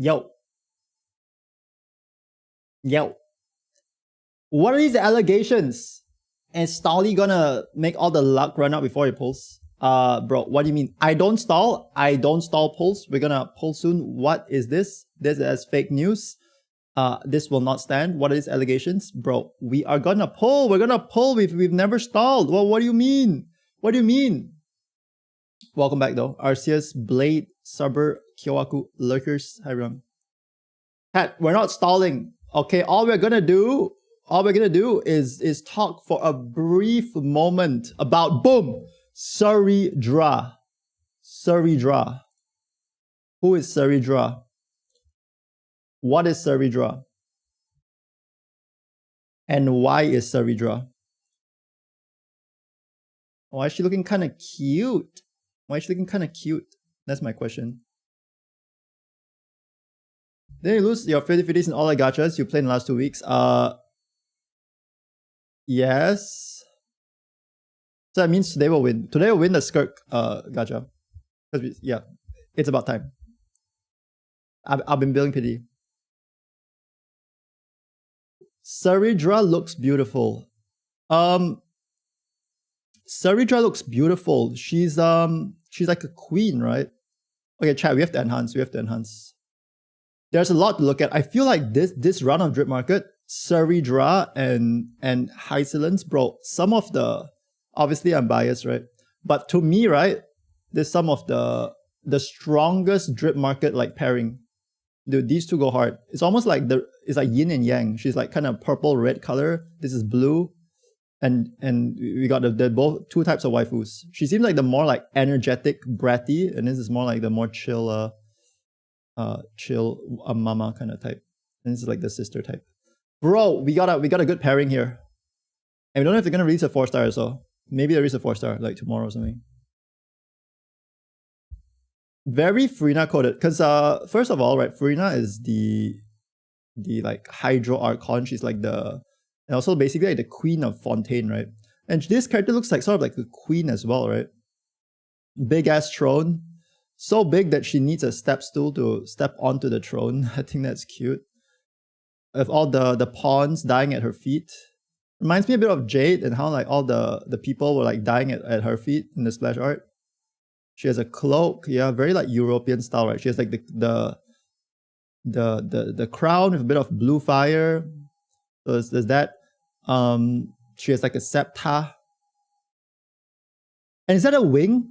Yo. Yo. What are these allegations? And Stolly gonna make all the luck run out before he pulls? Bro, what do you mean? I don't stall pulls. We're gonna pull soon. What is this? This is fake news. This will not stand. What are these allegations? Bro, we are gonna pull. We're gonna pull. We've never stalled. Well, what do you mean? What do you mean? Welcome back though. Arceus, Blade, Saber, Kyowaku, Lurkers. Hi everyone. Pat, we're not stalling. Okay, all we're gonna do is talk for a brief moment about boom, Suridra. Suridra. Who is Suridra? What is Suridra? And why is Suridra? Why is she looking kind of cute? Why is she looking kind of cute? That's my question. Then you lose your 50-50s in all the gachas you played in the last 2 weeks. Yes. So that means today we'll win. Today we'll win the Skirk gacha. Yeah, it's about time. I've been building pity. Suridra looks beautiful. Suridra looks beautiful. She's like a queen, right? Okay, chat, we have to enhance. There's a lot to look at. I feel like this run of Drip Market, Suridra and Hysilence, bro, some of the, obviously I'm biased, right? But to me, right, there's some of the strongest Drip Market like pairing. Dude, these two go hard. It's almost like it's like yin and yang. She's like kind of purple red color. This is blue. And we got the both two types of waifus. She seems like the more like energetic, bratty, and this is more like the more chill mama kind of type. And this is like the sister type. Bro, we got a good pairing here. And we don't know if they're gonna release a 4-star or so. Maybe there is a 4-star like tomorrow or something. Very Furina coded. Because first of all, right, Furina is the like Hydro Archon. She's like and also basically like the queen of Fontaine, right? And this character looks like sort of like a queen as well, right? Big ass throne. So big that she needs a step stool to step onto the throne. I think that's cute. With all the pawns dying at her feet. Reminds me a bit of Jade and how like all the people were like dying at her feet in the splash art. She has a cloak, yeah, very like European style, right? She has like the crown with a bit of blue fire. So there's that. She has like a scepter. And is that a wing?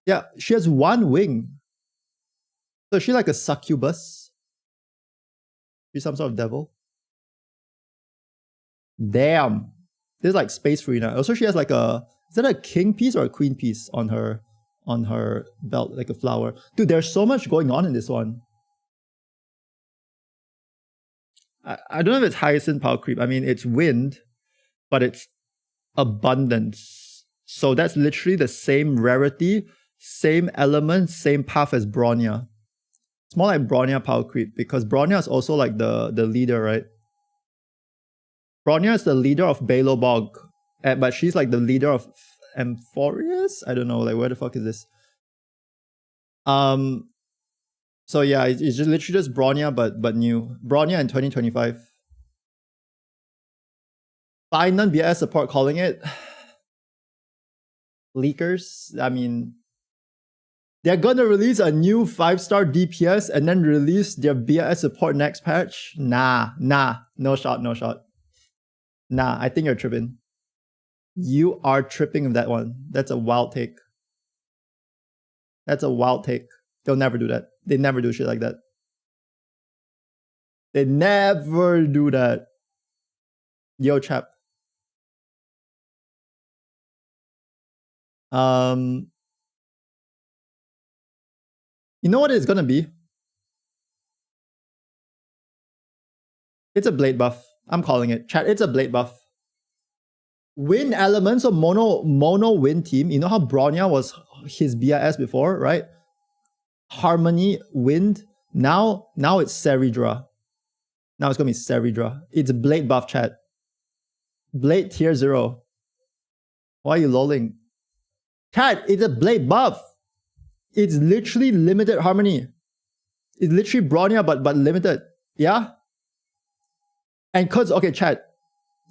Yeah, she has one wing. So is she like a succubus? She's some sort of devil. Damn. This is like space Furina. Also, she has like is that a king piece or a queen piece on her belt, like a flower? Dude, there's so much going on in this one. I don't know if it's Hyacinth Power Creep. I mean, it's wind, but it's abundance. So that's literally the same rarity, same element, same path as Bronya. It's more like Bronya Power Creep because Bronya is also like the leader, right? Bronya is the leader of Balo Bog, but she's like the leader of Amphorius? I don't know, like where the fuck is this? So yeah, it's just literally just Bronya, but new. Bronya in 2025. Final BS support calling it. Leakers, I mean, they're gonna release a new 5-star DPS and then release their BS support next patch? Nah, no shot. Nah, I think you're tripping. You are tripping with that one. That's a wild take. They'll never do that. They never do shit like that. They never do that. Yo, chap. You know what it's gonna be? It's a blade buff. I'm calling it. Chat, it's a blade buff. Wind elements of mono wind team. You know how Bronya was his BIS before, right? Harmony, wind. Now it's Suridra. Now it's gonna be Suridra. It's blade buff, chat. Blade tier 0. Why are you lolling? Chat, it's a blade buff. It's literally limited harmony. It's literally Bronya, but limited. Yeah? And cause, okay, chat,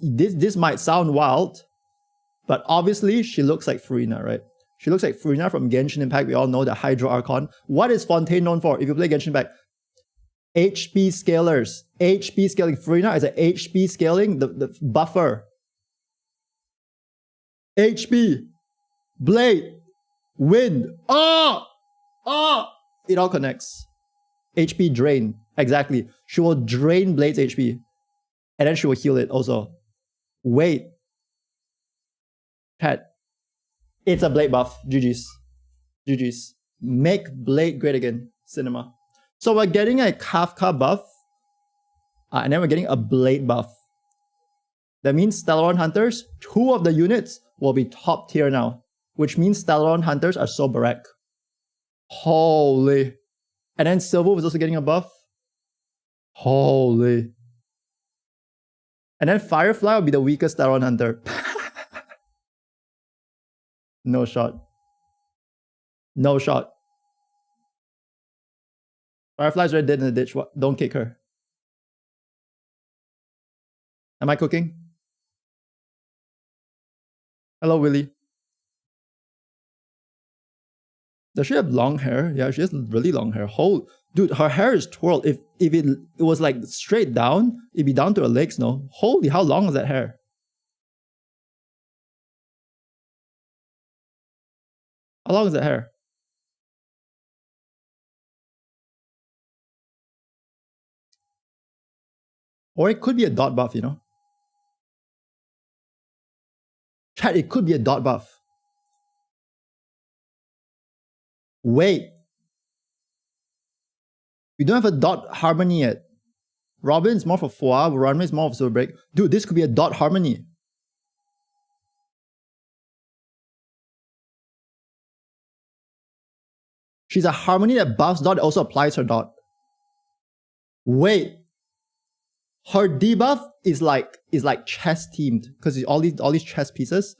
this might sound wild, but obviously she looks like Furina, right? She looks like Furina from Genshin Impact. We all know the Hydro Archon. What is Fontaine known for? If you play Genshin Impact, HP scalers. HP scaling. Furina is an HP scaling, the buffer. HP, Blade, Wind. Oh! Oh! It all connects. HP drain. Exactly. She will drain Blade's HP. And then she will heal it also. Wait. Chat. It's a Blade buff. GG's. GG's. Make Blade great again. Cinema. So we're getting a Kafka buff. And then we're getting a Blade buff. That means Stellaron Hunters, 2 of the units will be top tier now. Which means Stellaron Hunters are so barak. Holy. And then Silvo is also getting a buff. Holy. And then Firefly will be the weakest Stellaron Hunter. No shot. No shot. Firefly's already dead in the ditch. What? Don't kick her. Am I cooking? Hello, Willie. Does she have long hair? Yeah, she has really long hair. Dude, her hair is twirled. If it was like straight down, it'd be down to her legs, no? Holy, how long is that hair? How long is that hair? Or it could be a dot buff, you know? Chat, it could be a dot buff. Wait. We don't have a dot harmony yet. Robin's more for Foie, Runway is more for Silver Break. Dude, this could be a dot harmony. She's a harmony that buffs dot, also applies her dot. Wait. Her debuff is like chess themed because all these chess pieces.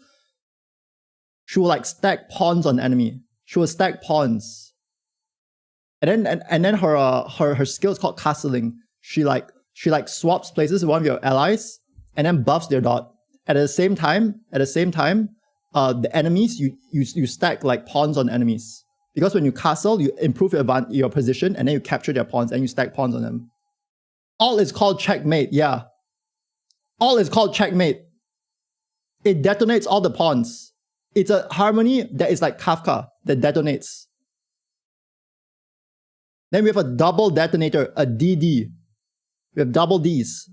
She will like stack pawns on the enemy. She will stack pawns. And then her skill is called castling. She swaps places with one of your allies and then buffs their dot. At the same time, the enemies you stack like pawns on enemies. Because when you castle, you improve your position and then you capture their pawns and you stack pawns on them. All is called checkmate, yeah. All is called checkmate. It detonates all the pawns. It's a harmony that is like Kafka that detonates. Then we have a double detonator, a DD. We have double Ds.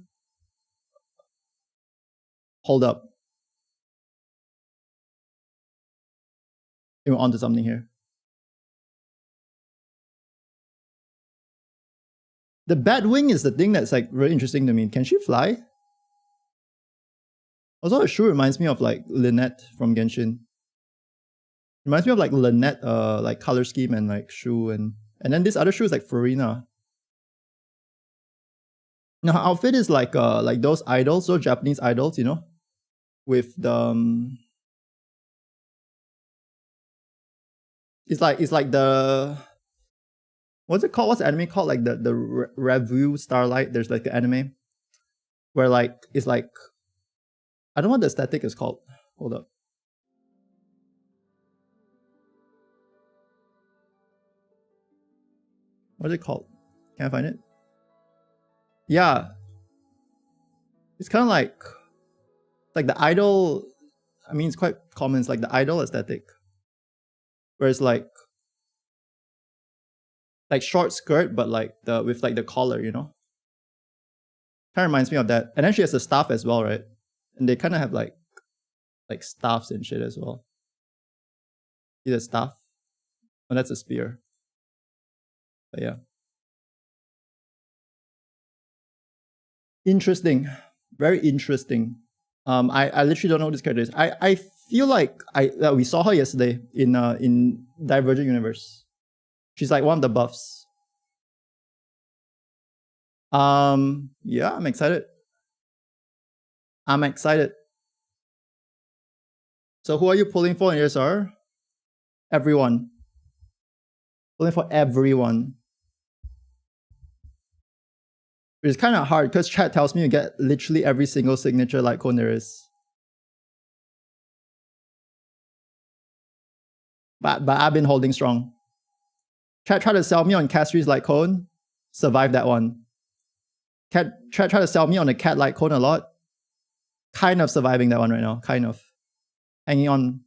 Hold up. We're onto something here. The Batwing is the thing that's like really interesting to me. Can she fly? Also, her shoe reminds me of like Lynette from Genshin. Reminds me of like Lynette, like color scheme and like shoe and then this other shoe is like Furina. Now her outfit is like those idols, those Japanese idols, you know, with the it's like the what's it called? What's the anime called? Like the Revue Starlight. There's like the anime where like it's like I don't know what the aesthetic is called. Hold up. What is it called? Can I find it? Yeah. It's kind of like the idol. I mean, it's quite common. It's like the idol aesthetic. Where it's like short skirt, but like with like the collar, you know? Kind of reminds me of that. And then she has a staff as well, right? And they kind of have like staffs and shit as well. See the staff? Oh, that's a spear. But yeah. Interesting. Very interesting. I literally don't know who this character is. I feel like we saw her yesterday in Divergent Universe. She's like one of the buffs. Yeah, I'm excited. I'm excited. So who are you pulling for in ESR? Everyone. Pulling for everyone. It's kind of hard because chat tells me you get literally every single signature light cone there is. But I've been holding strong. Chat try to sell me on Castri's light cone, survive that one. Chat try to sell me on a cat light cone a lot. Kind of surviving that one right now. Kind of. Hanging on.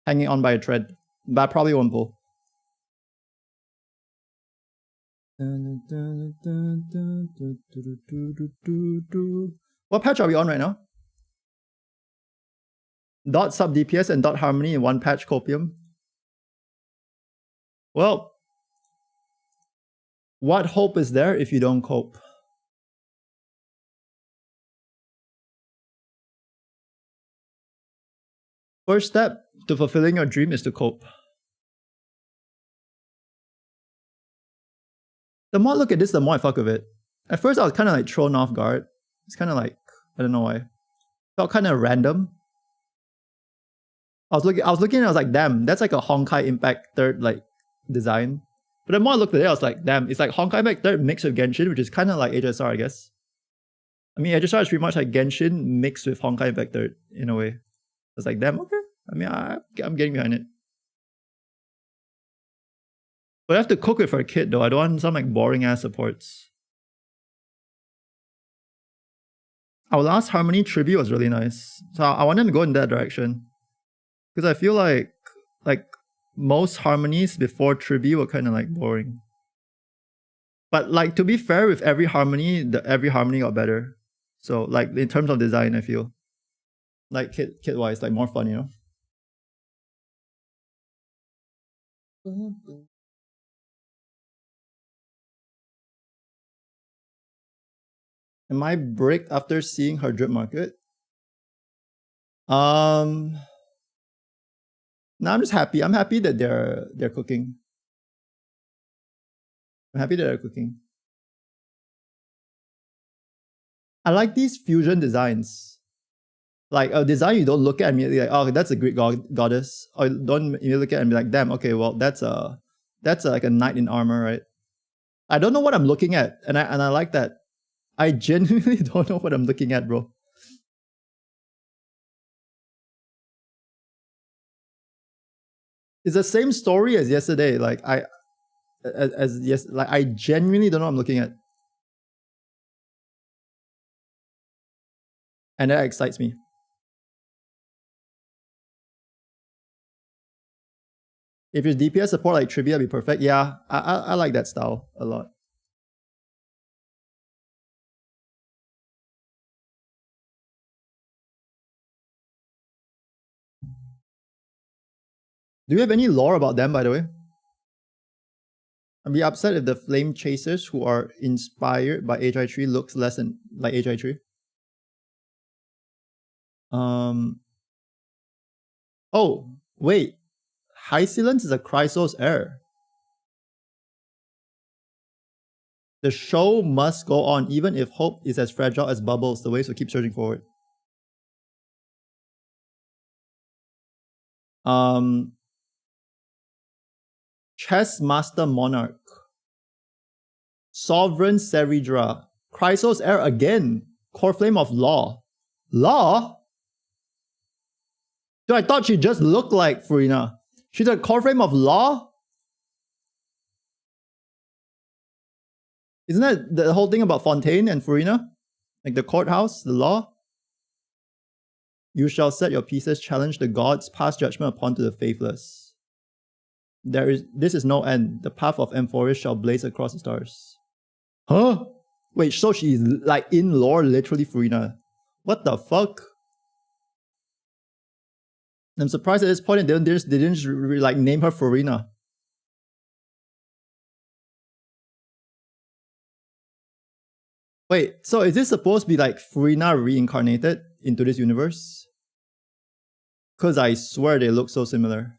Hanging on by a thread. But I probably won't pull. What patch are we on right now? Dot sub DPS and dot harmony in one patch copium. Well, what hope is there if you don't cope? First step to fulfilling your dream is to cope. The more I look at this, the more I fuck with it. At first, I was kind of like thrown off guard. It's kind of like, I don't know why. Felt kind of random. I was looking and I was like, damn, that's like a Honkai Impact 3rd like design. But the more I looked at it, I was like, damn, it's like Honkai Impact 3rd mixed with Genshin, which is kind of like HSR, I guess. I mean, HSR is pretty much like Genshin mixed with Honkai Impact 3rd in a way. I was like, damn, okay. I mean, I'm getting behind it. But I have to cook it for a kid though. I don't want some like boring ass supports. Our last Harmony tribute was really nice. So I wanted to go in that direction. Because I feel like most harmonies before tribute were kind of like boring. But like to be fair, with every harmony, every harmony got better. So like in terms of design, I feel like kid wise, like more fun, you know. Am I bricked after seeing her drip market? No, I'm just happy. I'm happy that they're cooking. I'm happy that they're cooking. I like these fusion designs. Like a design you don't look at and immediately like, oh, that's a Greek goddess. Or don't you look at it and be like, damn, okay, well that's like a knight in armor, right? I don't know what I'm looking at, and I like that. I genuinely don't know what I'm looking at, bro. It's the same story as yesterday. Like I genuinely don't know what I'm looking at. And that excites me. If it's DPS support like Trivia, that'd be perfect. Yeah, I like that style a lot. Do you have any lore about them, by the way? I'd be upset if the flame chasers who are inspired by HI3 looks less than like HI3. Oh, wait. Hysilence is a Chrysos heir. The show must go on, even if hope is as fragile as bubbles. The waves will keep surging forward. Chess Master Monarch. Sovereign Seridra. Chrysos heir again. Core Flame of Law. Law? Dude, I thought she just looked like Furina. She's a core frame of Law? Isn't that the whole thing about Fontaine and Furina? Like the courthouse, the law? You shall set your pieces, challenge the gods, pass judgment upon to the faithless. This is no end. The path of Amphoris shall blaze across the stars. Huh? Wait, so she's like in lore literally Furina. What the fuck? I'm surprised at this point they didn't like name her Furina. Wait, so is this supposed to be like Furina reincarnated into this universe? Because I swear they look so similar.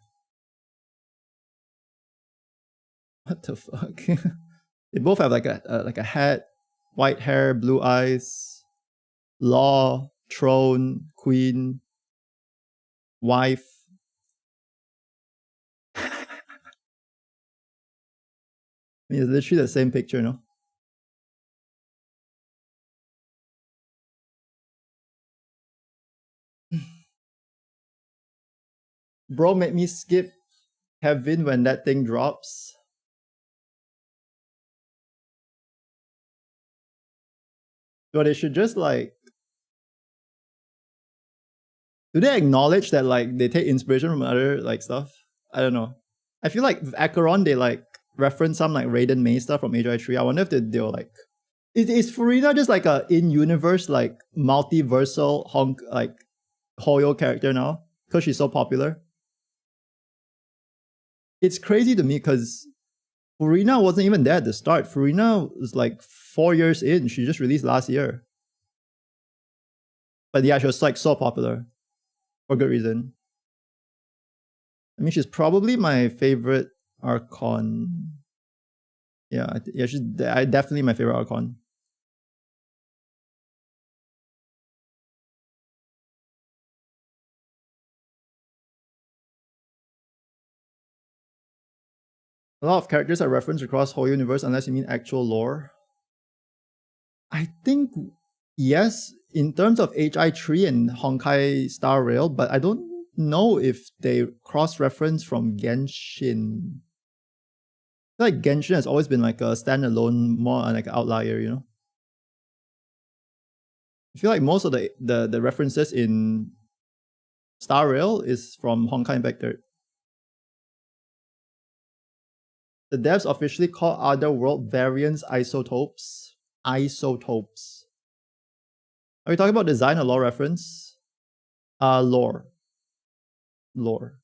What the fuck? They both have like a hat, white hair, blue eyes, law, throne, queen, wife. I mean, it's literally the same picture, no? Bro made me skip Kevin when that thing drops. But they should just like... Do they acknowledge that like they take inspiration from other like stuff? I don't know. I feel like with Acheron they like reference some like Raiden May stuff from Age 3. I wonder if they'll like... Is Furina just like a in-universe like multiversal like Hoyo character now? Because she's so popular? It's crazy to me because Furina wasn't even there at the start. Furina was like 4 years in. She just released last year. But yeah, she was like so popular. For good reason. I mean, she's probably my favorite Archon. Yeah, she's definitely my favorite Archon. A lot of characters are referenced across whole universe unless you mean actual lore. I think yes, in terms of HI3 and Honkai Star Rail, but I don't know if they cross-reference from Genshin. I feel like Genshin has always been like a standalone, more like an outlier, you know? I feel like most of the references in Star Rail is from Honkai Impact 3. The devs officially call other world variants isotopes. Isotopes. Are we talking about design or lore reference? Lore. Lore.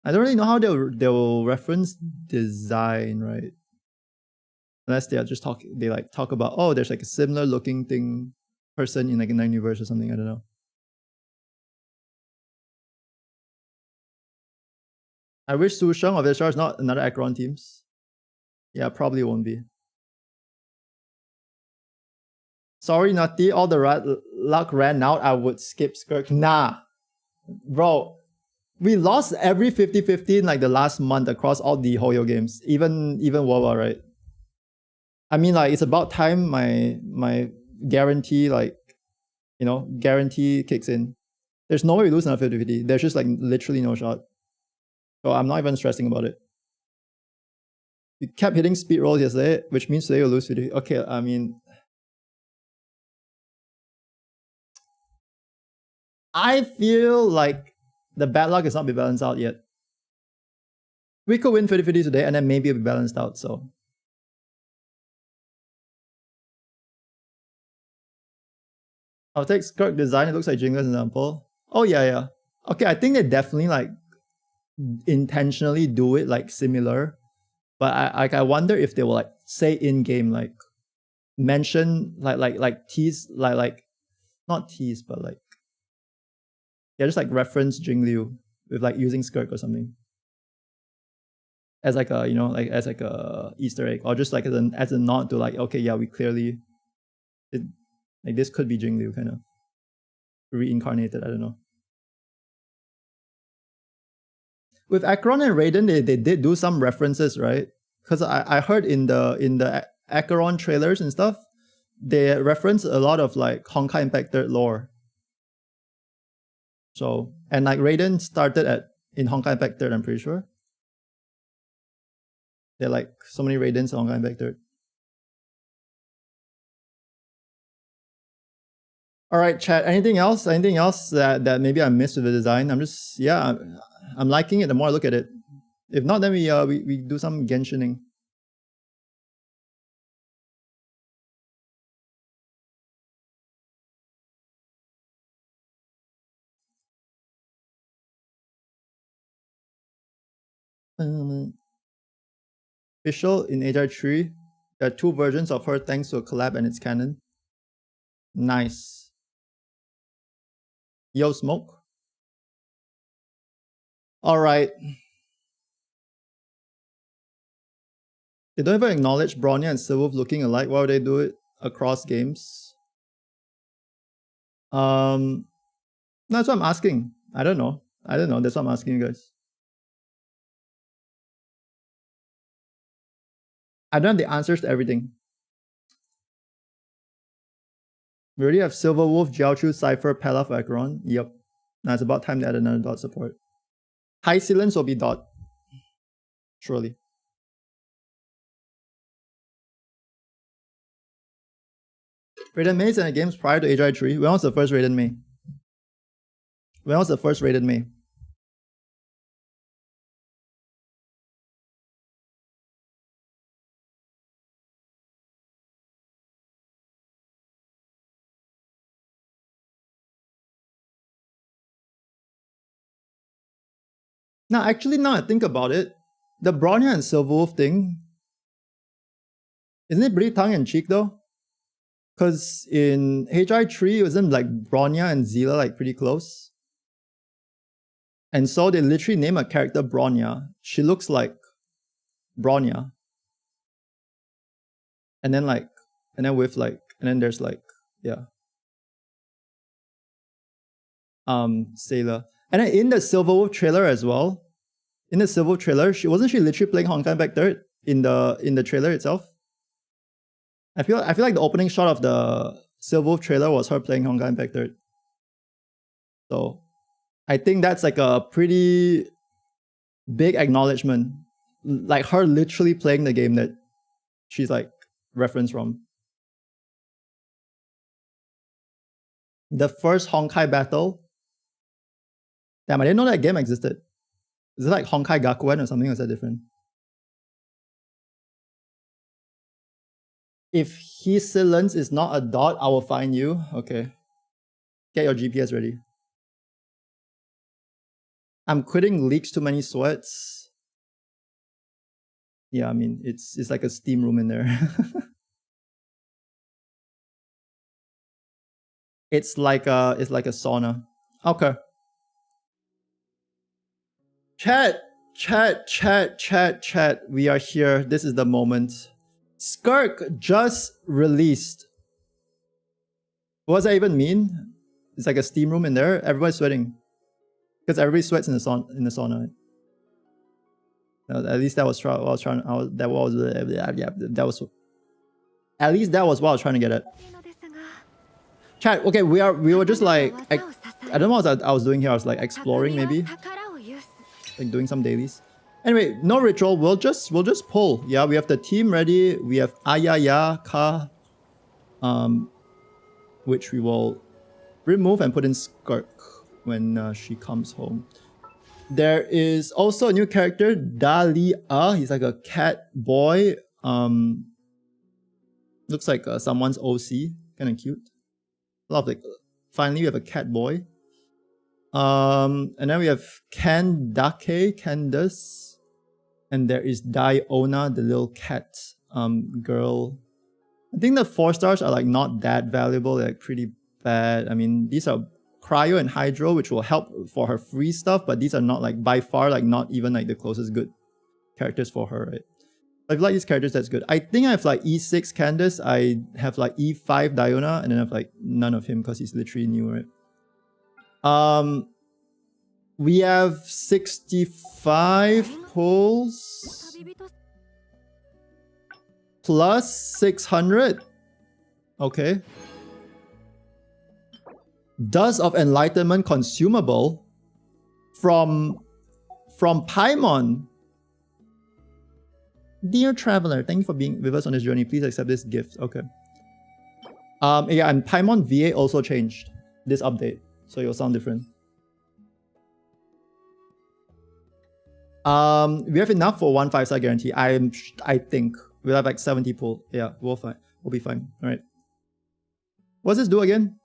I don't really know how they'll reference design, right? Unless they are just talk about, oh, there's like a similar looking thing person in like a universe or something, I don't know. I wish Susheng of Ishar is not another Acheron teams. Yeah, probably won't be. Sorry, Nutty, all the luck ran out. I would skip Skirk. Nah. Bro, we lost every 50-50 in like the last month across all the Hoyo games. Even WoWa, right? I mean, like, it's about time my guarantee, like, you know, guarantee kicks in. There's no way we lose another 50-50. There's just like literally no shot. So I'm not even stressing about it. You kept hitting speed rolls yesterday, which means today you'll lose 50. Okay, I mean... I feel like the bad luck is not be balanced out yet. We could win 50-50 today and then maybe it'll be balanced out, so... I'll take Skirk design, it looks like Jingle as an example. Oh yeah. Okay, I think they definitely like intentionally do it like similar. But I wonder if they will like say in game like mention like tease like not tease but like yeah, just like reference Jingliu with like using Skirk or something. As like a, you know, like as like a Easter egg, or just like as a nod to like, okay, yeah, we clearly like this could be Jingliu kind of reincarnated, I don't know. With Acheron and Raiden, they did do some references, right? Because I heard in the Acheron trailers and stuff, they reference a lot of like Honkai Impact 3 lore. So, and like Raiden started in Honkai Impact 3, I'm pretty sure. There are like so many Raidens in Honkai Impact 3. All right, chat. Anything else? Anything else that maybe I missed with the design? I'm liking it the more I look at it. If not, then we do some Genshining. Official in HR3, there are 2 versions of her thanks to a collab and it's canon. Nice. Yo, Smoke. Alright. They don't even acknowledge Bronya and Silwolf looking alike. Why would they do it across games? That's what I'm asking. I don't know. That's what I'm asking you guys. I don't have the answers to everything. We already have Silver Wolf, Jiaochu, Cypher, Pella for Acheron. Yep. Now it's about time to add another dot support. High Silence will be dot. Surely. Raiden Mei's in the games prior to HI 3. When was the first Raiden Mei? When was the first Raiden Mei? Now, actually, now I think about it, the Bronya and Silverwolf thing, isn't it pretty tongue-in-cheek though? Because in HI3, wasn't like Bronya and Zila like pretty close? And so they literally name a character Bronya. She looks like Bronya. And then there's like, yeah. Sailor. And then in the Silverwolf trailer as well, in the Silverwolf trailer, wasn't she literally playing Honkai back third in the trailer itself? I feel like the opening shot of the Silverwolf trailer was her playing Honkai back third. So I think that's like a pretty big acknowledgement. Like her literally playing the game that she's like referenced from. The first Honkai battle. Damn, I didn't know that game existed. Is it like Honkai Gakuen or something, or is that different? If his silence is not a dot, I will find you. Okay. Get your GPS ready. I'm quitting leaks too many sweats. Yeah, I mean it's like a steam room in there. It's like a sauna. Okay. Chat. We are here. This is the moment. Skirk just released. What does that even mean? It's like a steam room in there. Everybody's sweating. Because everybody sweats in the sauna. At least that was what I was trying. At least that was what I was trying to get at. Chat. Okay, we were just like I don't know what I was doing here. I was like exploring maybe. Like doing some dailies. Anyway, no ritual. We'll just pull. Yeah, we have the team ready. We have Ayayaka, which we will remove and put in Skirk when she comes home. There is also a new character, Dalia. He's like a cat boy. Looks like someone's OC. Kind of cute. Lovely. Finally, we have a cat boy. And then we have Candace, and there is Diona, the little cat girl. I think the 4 stars are like not that valuable. They're like pretty bad. I mean, these are Cryo and Hydro, which will help for her free stuff, but these are not like by far like not even like the closest good characters for her, right? If you like these characters, that's good. I think I have like E6 Candace, I have like E5 Diona, and then I have like none of him because he's literally new, right? We have 65 pulls plus 600. Okay. Dust of Enlightenment consumable from Paimon. Dear traveler, thank you for being with us on this journey. Please accept this gift. Okay. Yeah, and Paimon VA also changed this update, so it'll sound different. We have enough for 1 5-star guarantee. I think we'll have like 70 pull. Yeah, we'll be fine. All right. What's this do again?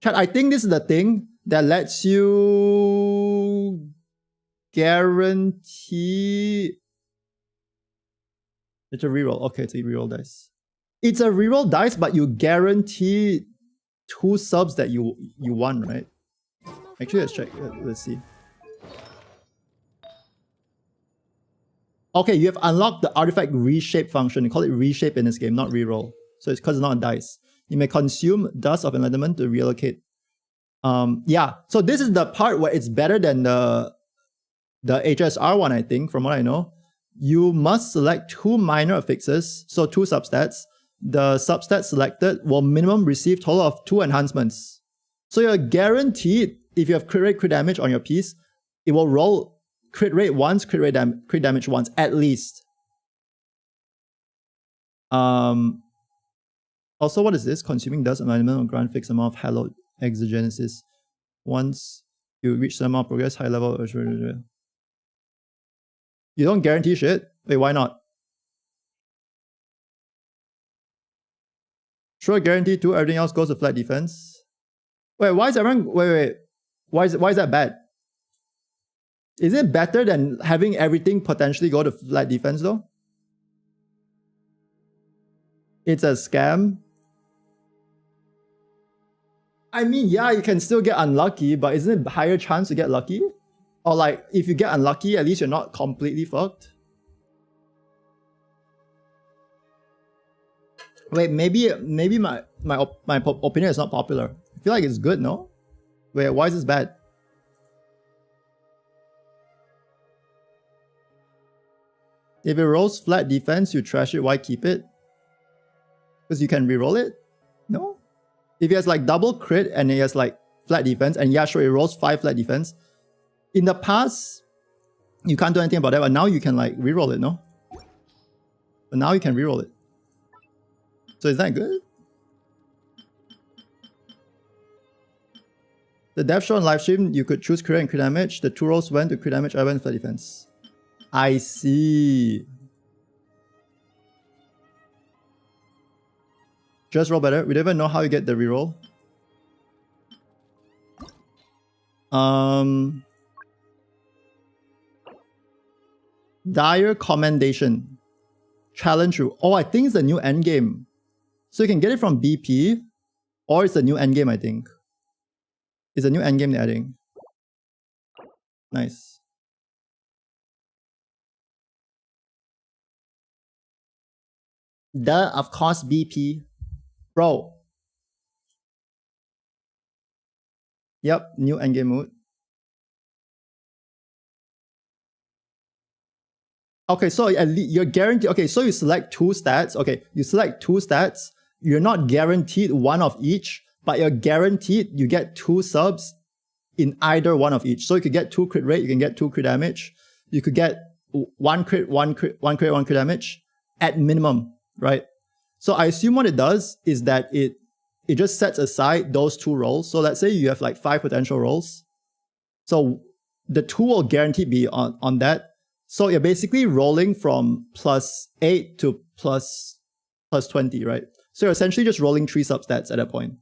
Chat, I think this is the thing that lets you guarantee. It's a reroll. Okay, it's a reroll dice. It's a reroll dice, but you guarantee 2 subs that you won, right? Actually, let's check. Let's see. Okay, you have unlocked the artifact reshape function. You call it reshape in this game, not reroll. So it's because it's not a dice. You may consume Dust of Enlightenment to reallocate. Yeah, so this is the part where it's better than the HSR one, I think, from what I know. you must select 2 minor affixes, so 2 substats. The substat selected will minimum receive total of 2 enhancements. So you're guaranteed, if you have crit damage on your piece, it will roll crit rate once, crit damage once, at least. Also, what is this? Consuming dust amendment or grant fixed amount of hallowed exogenesis. Once you reach the amount of progress, high level. You don't guarantee shit? Wait, why not? Sure, guarantee 2, everything else goes to flat defense. Wait, why is everyone... Wait. Why is that bad? Is it better than having everything potentially go to flat defense though? It's a scam. I mean, yeah, you can still get unlucky, but isn't it a higher chance to get lucky? Or like, if you get unlucky, at least you're not completely fucked. Wait, maybe my opinion is not popular. I feel like it's good, no? Wait, why is this bad? If it rolls flat defense, you trash it, why keep it? Because you can reroll it? No? If it has like double crit and it has like flat defense, and yeah, sure, it rolls 5 flat defense. In the past, you can't do anything about that, but now you can like reroll it, no? But now you can reroll it. So is that good? The death show on live stream, you could choose crit and crit damage. The 2 rolls went to crit damage, I went flat defense. I see. Just roll better. We don't even know how you get the reroll. Dire Commendation. Challenge rule. Oh, I think it's the new endgame. So you can get it from BP, or it's the new endgame, I think. It's a new endgame they're adding. Nice. Of course, BP. Bro. Yep, new endgame mode. Okay, so you're guaranteed. Okay, so you select 2 stats. Okay, you select 2 stats. You're not guaranteed one of each, but you're guaranteed you get 2 subs in either one of each. So you could get 2 crit rate, you can get 2 crit damage. You could get 1 crit damage at minimum, right? So I assume what it does is that it just sets aside those 2 rolls. So let's say you have like 5 potential rolls. So the 2 will guaranteed be on that. So you're basically rolling from +8 to plus 20, right? So you're essentially just rolling 3 substats at that point.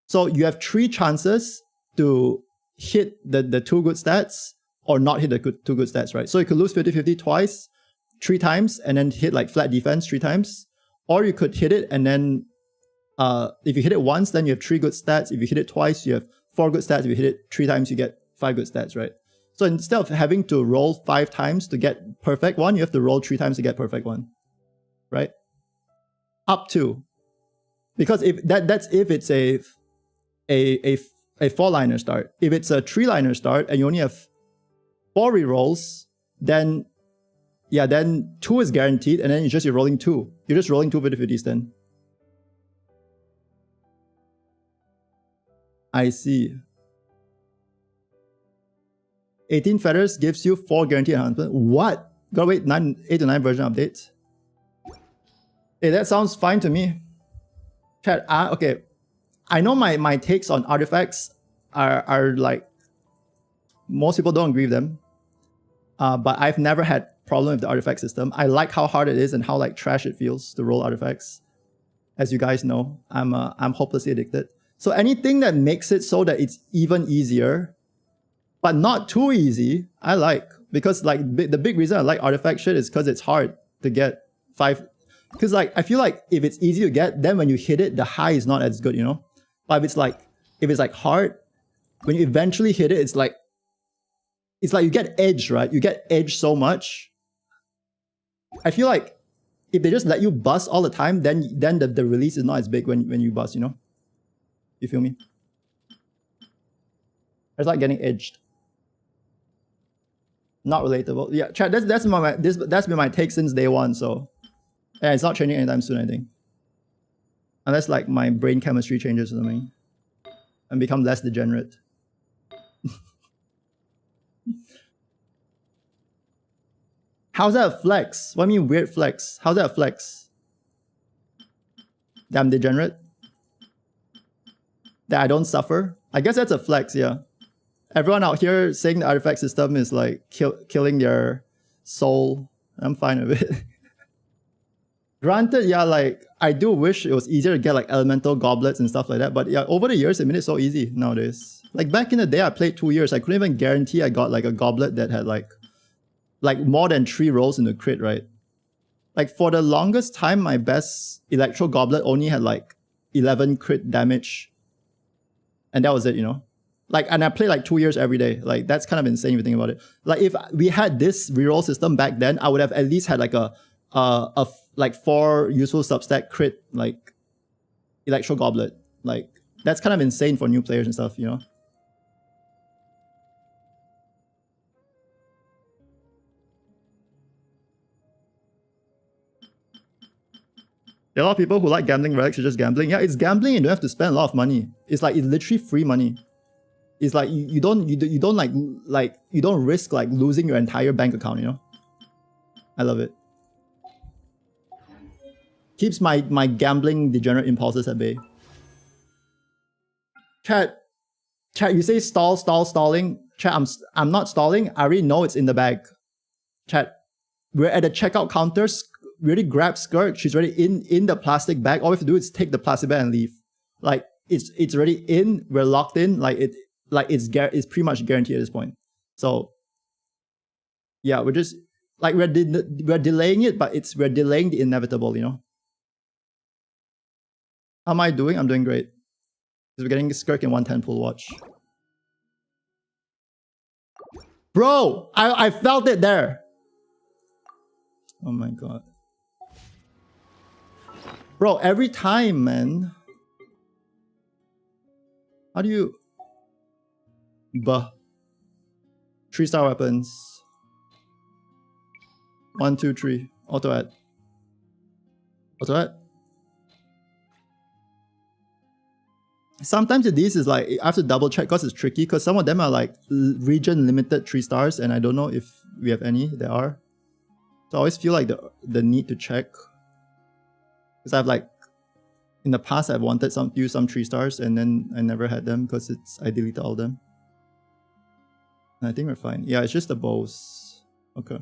So you have 3 chances to hit the 2 good stats or not hit the 2 good stats, right? So you could lose 50-50 twice, 3 times, and then hit like flat defense 3 times. Or you could hit it and then if you hit it once, then you have 3 good stats. If you hit it twice, you have 4 good stats. If you hit it 3 times, you get 5 good stats, right? So instead of having to roll 5 times to get perfect one, you have to roll 3 times to get perfect one, right? Up to, because if that's if it's a 4-liner start. If it's a 3-liner start and you only have 4 rerolls, then yeah, then 2 is guaranteed, and then you're rolling 2. You're just rolling 2 50-50s then. I see. 18 feathers gives you 4 guaranteed enhancement. What? Gotta wait 8 to 9 version updates. Hey, that sounds fine to me. Chat, okay. I know my takes on artifacts are like, most people don't agree with them. But I've never had problem with the artifact system. I like how hard it is and how like trash it feels to roll artifacts. As you guys know, I'm hopelessly addicted. So anything that makes it so that it's even easier, but not too easy, I like. Because like the big reason I like artifact shit is because it's hard to get 5. Because like I feel like if it's easy to get, then when you hit it, the high is not as good, you know? But if it's like hard, when you eventually hit it, it's like you get edge, right? You get edge so much. I feel like if they just let you bust all the time, then the release is not as big when you bust, you know? You feel me? It's like getting edged. Not relatable. Yeah, chat. That's been my take since day one. So yeah, it's not changing anytime soon, I think. Unless like my brain chemistry changes or something and become less degenerate. How's that a flex? What do you mean weird flex? How's that a flex? That I'm degenerate? That I don't suffer? I guess that's a flex, yeah. Everyone out here saying the artifact system is like killing their soul. I'm fine with it. Granted, yeah, like I do wish it was easier to get like elemental goblets and stuff like that. But yeah, over the years, it made it so easy nowadays. Like back in the day, I played 2 years. I couldn't even guarantee I got like a goblet that had like more than 3 rolls in the crit, right? Like for the longest time, my best electro goblet only had like 11 crit damage. And that was it, you know? Like, and I played like 2 years every day. Like, that's kind of insane if you think about it. Like, if we had this reroll system back then, I would have at least had like a 4 useful substack crit, like, electro goblet. Like, that's kind of insane for new players and stuff, you know? There are a lot of people who like gambling relics are just gambling. Yeah, it's gambling and you don't have to spend a lot of money. It's like, it's literally free money. It's like you don't risk like losing your entire bank account, you know? I love it. Keeps my gambling degenerate impulses at bay. Chat, you say stalling. Chat, I'm not stalling. I already know it's in the bag. Chat, we're at the checkout counters. We already grabbed Skirk. She's already in the plastic bag. All we have to do is take the plastic bag and leave. Like it's already in. We're locked in. It's pretty much guaranteed at this point. So yeah, we're just like we're delaying it, but we're delaying the inevitable, you know. How am I doing? I'm doing great. Because we're getting Skirk in 110 pull watch. Bro, I felt it there. Oh my god. Bro, every time, man. How do you... Buh. 3-star weapons. 1, 2, 3. Auto add. Auto add. Sometimes these is like, I have to double check because it's tricky because some of them are like region limited 3 stars and I don't know if we have any. There are. So I always feel like the need to check. Because I've like, in the past I've wanted to use some 3 stars and then I never had them because I deleted all of them. And I think we're fine. Yeah, it's just the bows. Okay.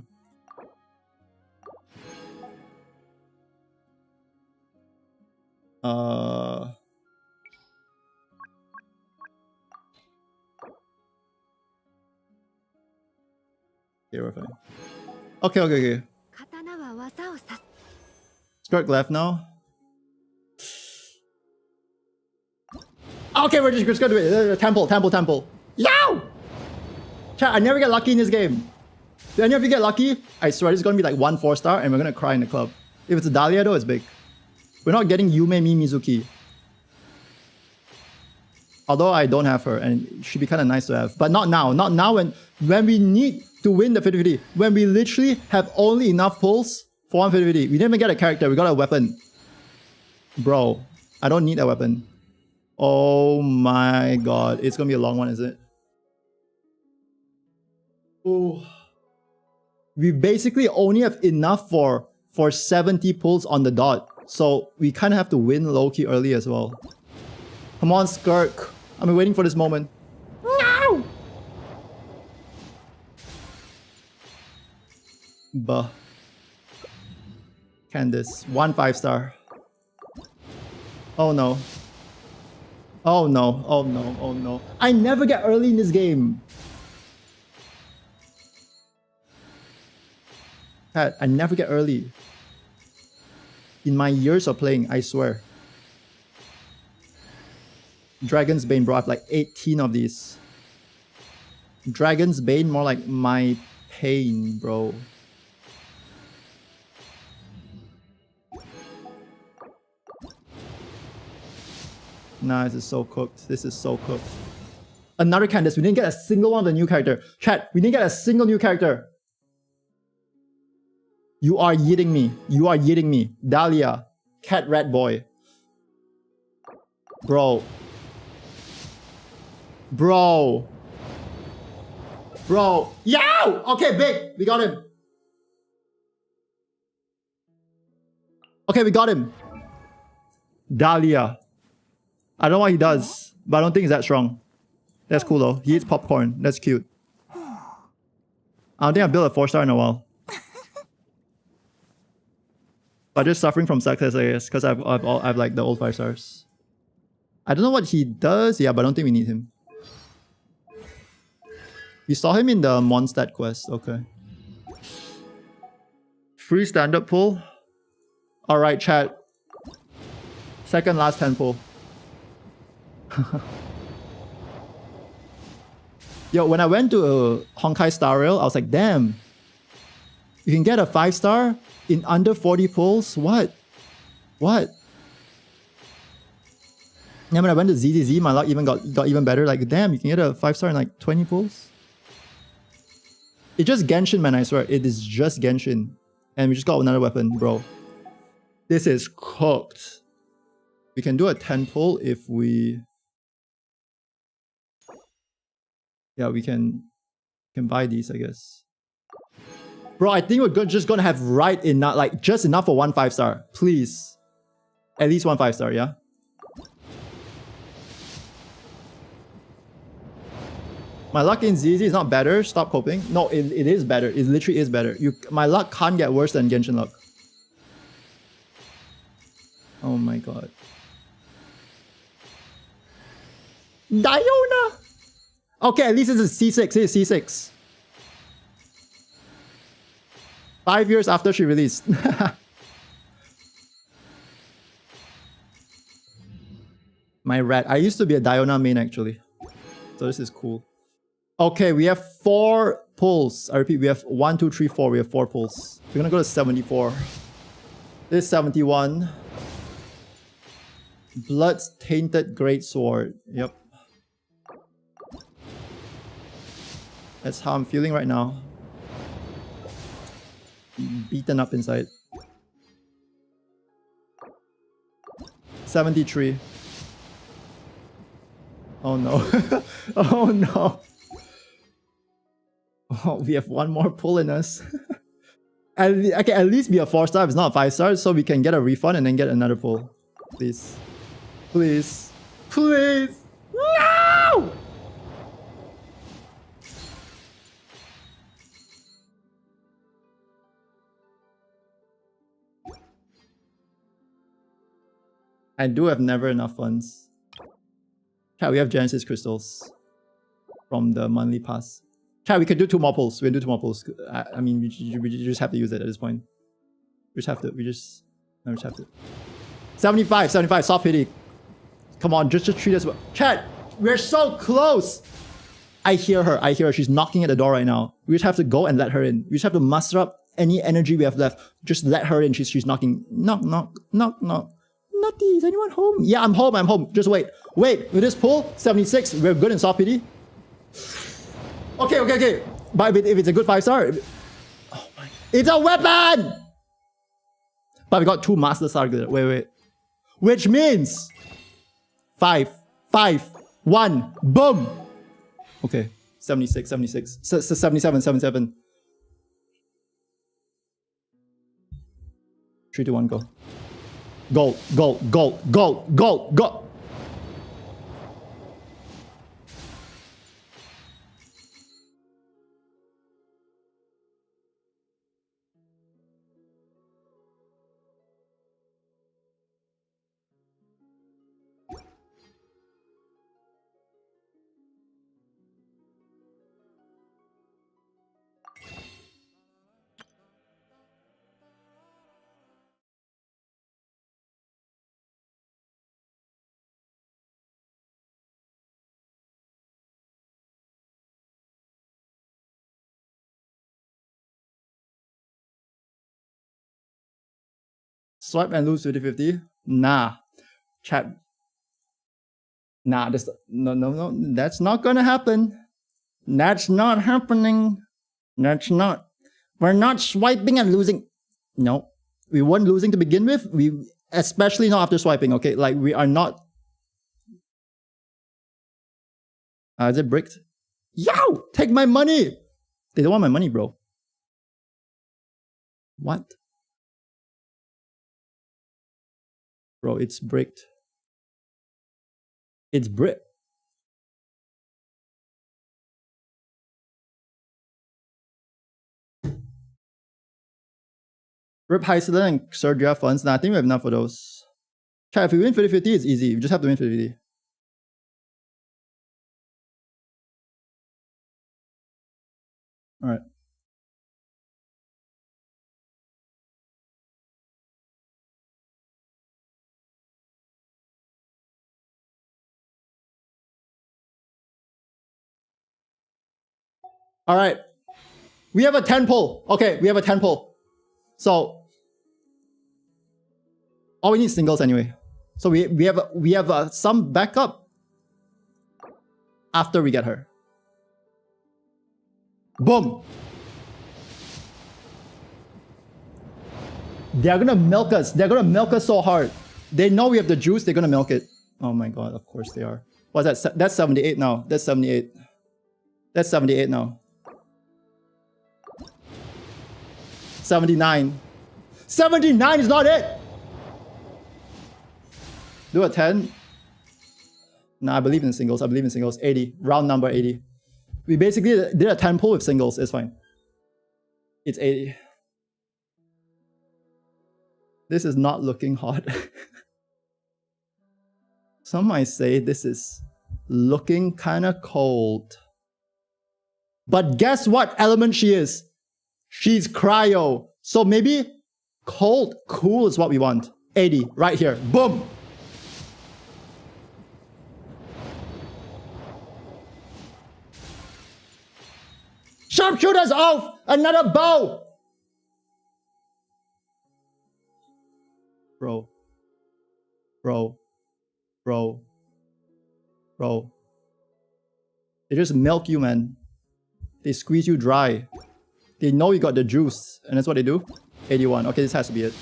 Okay, we're fine. Okay. Skirk left now. Okay, we're just gonna do it. Temple. Yow! Chat, I never get lucky in this game. Do any of you get lucky? I swear it's gonna be like 1 4-star and we're gonna cry in the club. If it's a Dahlia though, it's big. We're not getting Yume Mi Mizuki. Although I don't have her and it should be kind of nice to have. But not now. Not now when we need to win the 50-50. When we literally have only enough pulls for 1 50-50. We didn't even get a character, we got a weapon. Bro, I don't need a weapon. Oh my god. It's gonna be a long one, is it? Oh. We basically only have enough for 70 pulls on the dot. So we kind of have to win low-key early as well. Come on, Skirk. I've been waiting for this moment. No! Buh. Candice. 1 5-star. Oh no. Oh no. I never get early in this game. I never get early. In my years of playing, I swear. Dragon's Bane, bro. I have like 18 of these. Dragon's Bane, more like my pain, bro. Nah, this is so cooked. This is so cooked. Another Candice. We didn't get a single one of the new character. Chat, we didn't get a single new character. You are yeeting me. You are yeeting me. Dahlia. Cat rat boy. Bro. Bro. Bro. Yow! Okay, big. We got him. Okay, we got him. Dahlia. I don't know what he does, but I don't think he's that strong. That's cool though. He eats popcorn. That's cute. I don't think I've built a 4-star in a while. But just suffering from success, I guess, because I've like the old 5 stars. I don't know what he does, yeah, but I don't think we need him. We saw him in the Mondstadt quest, okay. Free stand-up pull. Alright, chat. Second last 10 pull. Yo, when I went to Honkai Star Rail, I was like, damn. You can get a 5-star in under 40 pulls? What? What? And when I went to ZZZ, my luck even got even better. Like, damn, you can get a 5-star in like 20 pulls? It's just Genshin, man, I swear. It is just Genshin. And we just got another weapon, bro. This is cooked. We can do a 10 pull if we... Yeah, we can buy these, I guess. Bro, I think we're just gonna have right enough, like just enough for 1 5-star. Please. At least 1 5-star, yeah? My luck in ZZ is not better. Stop coping. No, it is better. It literally is better. My luck can't get worse than Genshin luck. Oh my god. Diona! Okay, at least it's a C6. It is C6. 5 years after she released. My rat. I used to be a Diona main actually. So this is cool. Okay, we have 4 pulls. I repeat, we have 1, 2, 3, 4. We have 4 pulls. We're gonna go to 74. This is 71. Blood's Tainted Greatsword. Yep. That's how I'm feeling right now. Beaten up inside. 73. Oh no. Oh no. Oh, we have 1 more pull in us. Okay, at least be a 4-star if it's not a 5-star, so we can get a refund and then get another pull. Please. Please. Please. No! I do have never enough funds. Chat, we have Genesis crystals from the monthly pass. Chat, we could do 2 more pulls. We can do 2 more pulls. I mean, we just have to use it at this point. We just have to. We just have to. 75, 75. Soft pity. Come on, just treat us well. Chat, we're so close. I hear her. I hear her. She's knocking at the door right now. We just have to go and let her in. We just have to muster up any energy we have left. Just let her in. She's knocking. Knock, knock, knock, knock. Nutty, is anyone home? Yeah, I'm home. I'm home. Just wait. Wait, with this pull, 76. We're good in soft pity. Okay, okay, okay. But if it's a good 5-star, oh my! It's a weapon. But we got 2 master targets. Wait, wait. Which means 5, 5, 1, boom. Okay, 76, 76, 77, 77. 3, 2, 1, go. Gold, gold, gold, gold, gold, gold. Swipe and lose 50-50? Nah. Chat. Nah, no, that's not gonna happen. That's not happening. That's not. We're not swiping and losing. No. We weren't losing to begin with. Especially not after swiping, okay? Like, we are not... is it bricked? Yo! Take my money! They don't want my money, bro. What? Bro, it's bricked. It's bricked. Rip Heisler and Sergia funds. Nah, I think we have enough for those. Chat, if we win 50-50, it's easy. You just have to win 50-50. Alright. Alright. We have a 10 pull. Okay, we have a 10 pull. So all we need is singles anyway. So we have some backup after we get her. Boom. They're gonna milk us. They're gonna milk us so hard. They know we have the juice. They're gonna milk it. Oh my god! Of course they are. What's that? That's 78 now. That's 78. That's 78 now. 79. 79 is not it. Do a 10. Nah, I believe in singles. I believe in singles. 80. Round number 80. We basically did a 10 pull with singles. It's fine. It's 80. This is not looking hot. Some might say this is looking kind of cold. But guess what element she is? She's cryo. So maybe cold, cool is what we want. 80, right here. Boom. Sharpshooters off! Another bow! Bro. Bro. Bro. Bro. They just milk you, man. They squeeze you dry. They know you got the juice. And that's what they do? 81. Okay, this has to be it.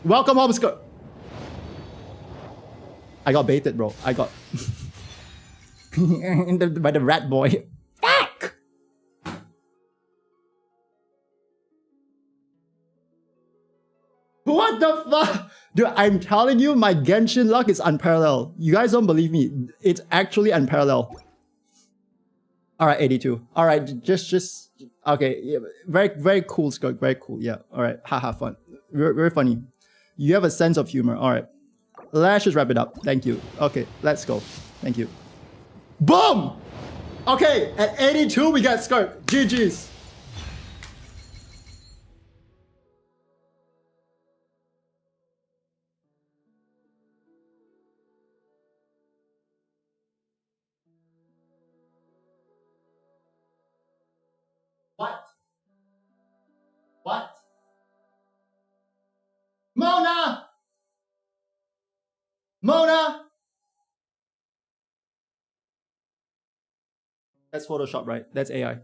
Welcome home, Skirk! I got baited, bro. I got... by the rat boy. Fuck! What the fuck? Dude, I'm telling you, my Genshin luck is unparalleled. You guys don't believe me. It's actually unparalleled. Alright, 82. Alright, just... Okay, yeah, very cool, Skirk. Very cool, yeah. Alright, haha, fun. Very funny. You have a sense of humor. Alright. Let's just wrap it up. Thank you. Okay, let's go. Thank you. Boom! Okay, at 82, we got Skirk. GG's. What? What? Mona! Mona! That's Photoshop, right? That's AI.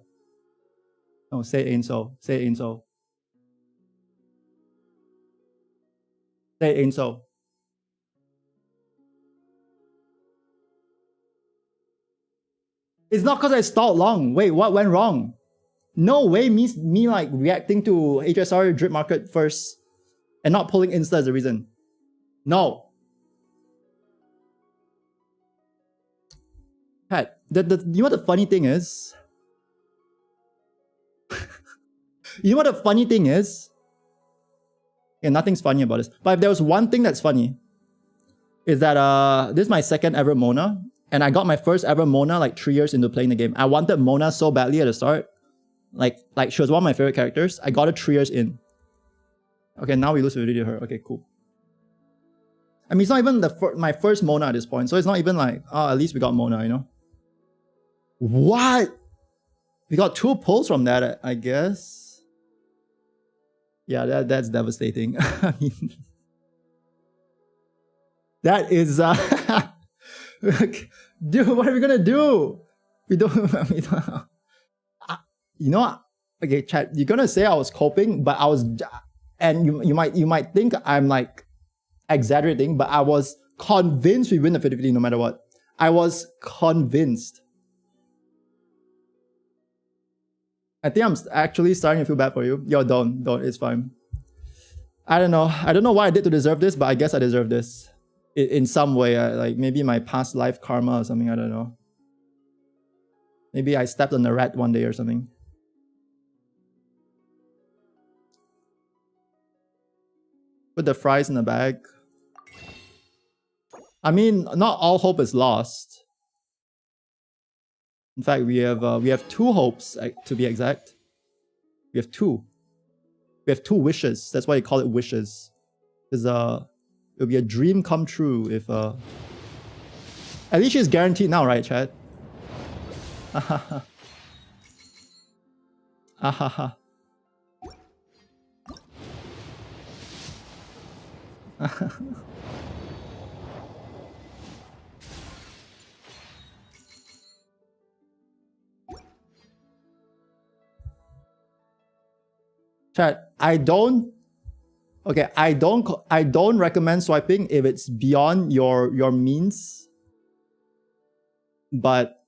No, say it ain't so. Say it ain't so. Say it ain't so. It's not because I stalled long. Wait, what went wrong? No way means me like reacting to HSR drip market first and not pulling Insta as a reason. No. Pat, you know what the funny thing is? You know what the funny thing is? Yeah, nothing's funny about this. But if there was one thing that's funny, is that this is my second ever Mona. And I got my first ever Mona like 3 years into playing the game. I wanted Mona so badly at the start. Like she was one of my favorite characters. I got it 3 years in. Okay, now we lose the video to her. Okay, cool. I mean, it's not even my first Mona at this point. So it's not even like, oh, at least we got Mona, you know? What? We got 2 pulls from that, I guess. Yeah, that's devastating. I mean, that is... Dude, what are we gonna do? We don't... you know, okay, chat, you're gonna say I was coping, but I was and you might think I'm like exaggerating, but I was convinced we win the 50-50 no matter what. I was convinced. I think I'm actually starting to feel bad for you. Yo, don't. It's fine. I don't know. I don't know what I did to deserve this, but I guess I deserve this. In some way, like maybe my past life karma or something, I don't know. Maybe I stepped on a rat one day or something. Put the fries in the bag. I mean, not all hope is lost. In fact, we have 2 hopes to be exact. We have 2. We have 2 wishes. That's why you call it wishes. Because it'll be a dream come true if at least she's guaranteed now, right, Chad? Ahaha. Ahaha. Chat, I don't recommend swiping if it's beyond your means. But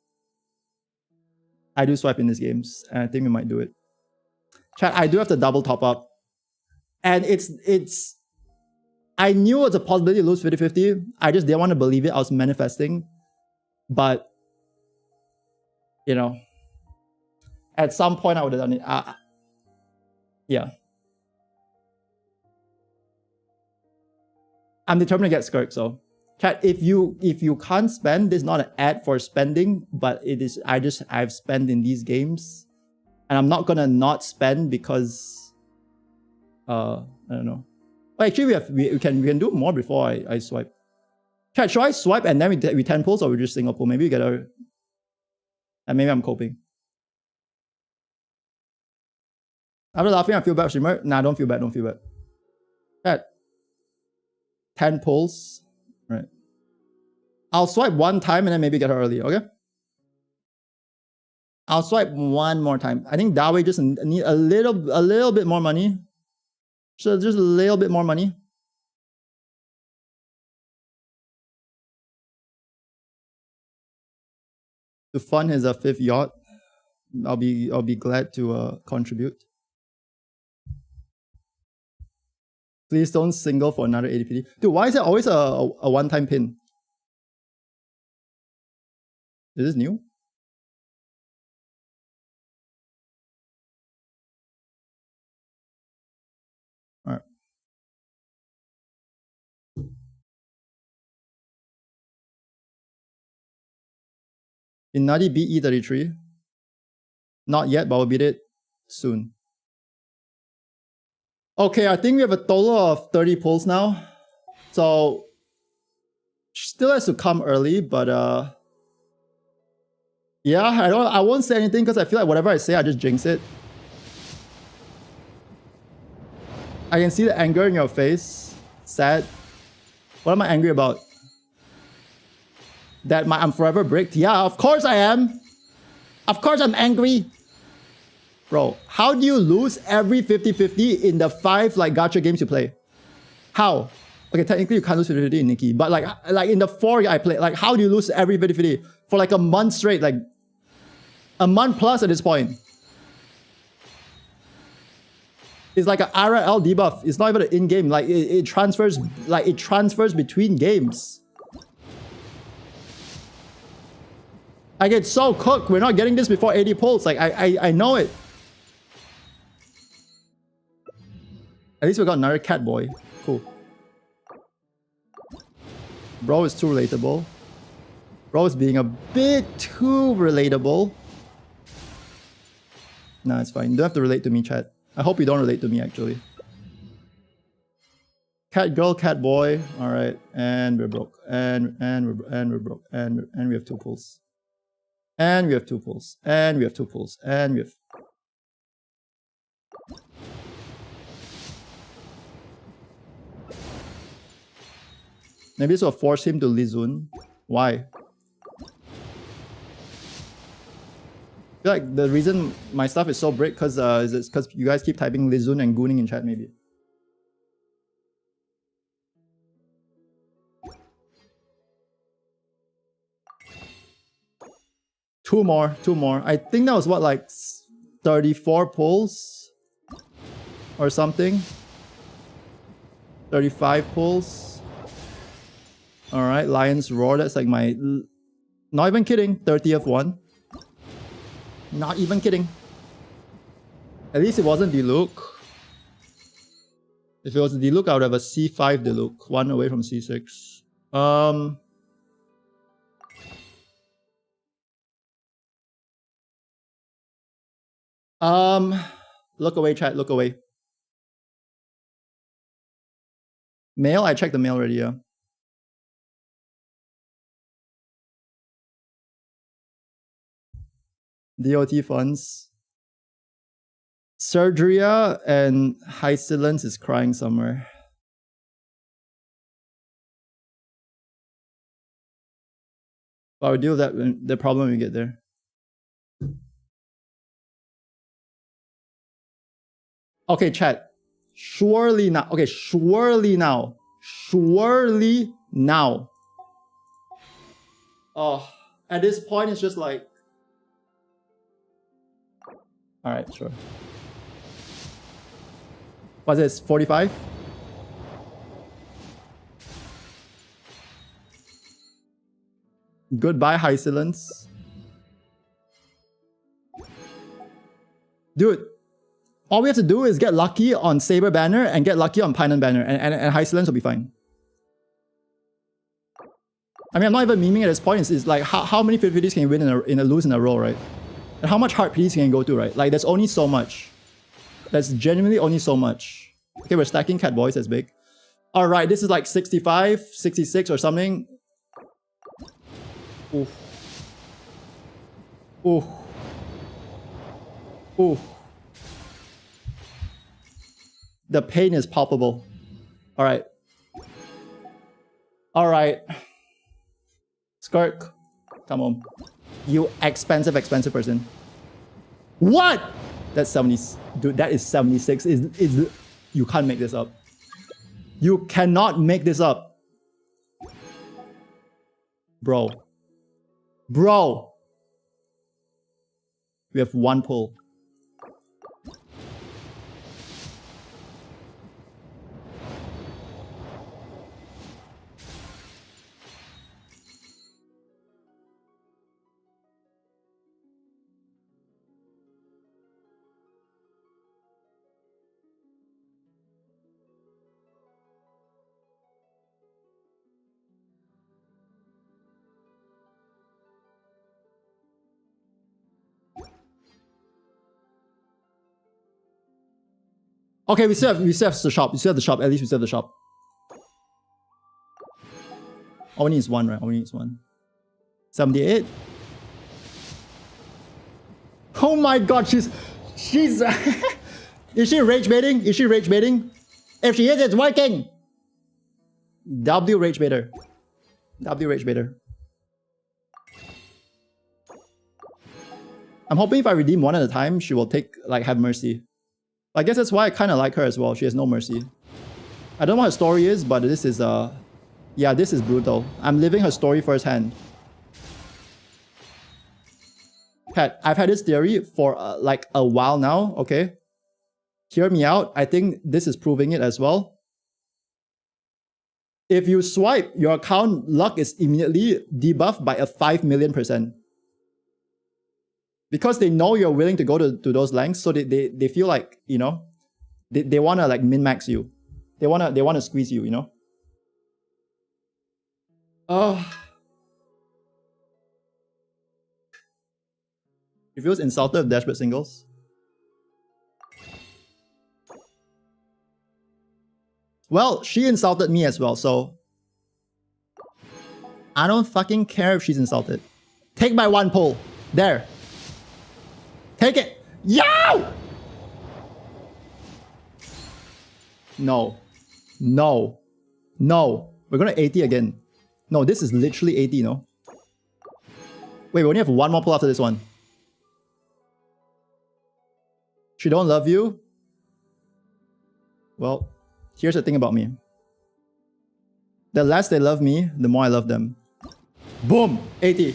I do swipe in these games, and I think we might do it. Chat, I do have to double top up. And it's I knew it was a possibility to lose 50-50. I just didn't want to believe it. I was manifesting. But you know, at some point I would have done it. Yeah. I'm determined to get Skirk, so. Chat, if you can't spend, this is not an ad for spending, but it is I've spent in these games. And I'm not gonna not spend because I don't know. Well, actually we can do more before I swipe. Chat, should I swipe and then we 10 pulls, or we just single pull? Maybe we get a and maybe I'm coping. After laughing, I feel bad, Shimmer. Nah, don't feel bad. Chat. 10 pulls. Right. I'll swipe one time and then maybe get her early, okay? I'll swipe one more time. I think that way just need a little bit more money. So just a little bit more money. To fund his 5th yacht. I'll be glad to contribute. Please don't single for another 80 PD. Dude, why is it always a one-time pin? Is this new? Alright. Did Nutty beat E33? Not yet, but we'll beat it soon. Okay, I think we have a total of 30 pulls now. So still has to come early, but yeah, I won't say anything because I feel like whatever I say, I just jinx it. I can see the anger in your face. Sad. What am I angry about? That I'm forever bricked? Yeah, of course I am. Of course I'm angry. Bro, how do you lose every 50-50 in the 5 like gacha games you play? How? Okay, technically you can't lose 50-50 in Nikki, but like in the 4 I play, like how do you lose every 50-50 for like a month straight, like a month plus at this point? It's like an RL debuff. It's not even an in-game. Like it transfers between games. I get so cooked. We're not getting this before 80 pulls. Like I know it. At least we got another cat boy. Cool. Bro is too relatable. Bro is being a bit too relatable. Nah, it's fine. You don't have to relate to me, chat. I hope you don't relate to me, actually. Cat girl, cat boy. Alright. And we're broke. And we're broke. And we have 2 pulls. And we have 2 pulls. And we have 2 pulls. And we have... Maybe this will force him to Lizun. Why? I feel like the reason my stuff is so brick is because you guys keep typing Lizun and gooning in chat, maybe. Two more. I think that was what, like 34 pulls or something. 35 pulls. All right, Lion's Roar. That's like my, not even kidding, 30th one. Not even kidding. At least it wasn't Diluc. If it was Diluc, I would have a C5 Diluc, one away from C6. Look away, chat. Look away. Mail. I checked the mail already. Yeah. DOT funds. Surgeria and Hysilence is crying somewhere. But I'll deal with that when the problem we get there. Okay, chat. Surely now. Okay, surely now. Surely now. Oh, at this point, it's just like. All right, sure. What's this? 45? Goodbye, Hysilence. Dude, all we have to do is get lucky on Saber Banner and get lucky on Pineland Banner, and Hysilence will be fine. I mean, I'm not even memeing at this point. It's like how many 50s can you win in a lose in a row, right? And how much hard PDs can you go to, right? Like, there's only so much. There's genuinely only so much. Okay, we're stacking Cat Boys, that's big. All right, this is like 65, 66 or something. Oof. Oof. Oof. The pain is palpable. All right. All right. Skirk, come on. You expensive person. What? That's 70. Dude, that is 76. You can't make this up. You cannot make this up. Bro. Bro. We have one pull. Okay, we still have the shop. We still have the shop. At least we still have the shop. All we need is one, right? All we need is one. 78. Oh my god, she's is she rage baiting? Is she rage baiting? If she is, it's working. W rage baiter. W rage baiter. I'm hoping if I redeem one at a time, she will have mercy. I guess that's why I kind of like her as well. She has no mercy. I don't know what her story is, but this is yeah, this is brutal. I'm living her story firsthand. Pat, I've had this theory for like a while now, okay? Hear me out. I think this is proving it as well. If you swipe, your account luck is immediately debuffed by a 5 million%. Because they know you're willing to go to those lengths, so they feel like, you know, they want to like min-max you. They want to squeeze you, you know? She feels insulted with Dashboard singles. Well, she insulted me as well, so I don't fucking care if she's insulted. Take my one pull. There. Take it. Yo! No. No. No. We're gonna 80 again. No, this is literally 80, no? Wait, we only have one more pull after this one. She don't love you? Well, here's the thing about me. The less they love me, the more I love them. Boom! 80.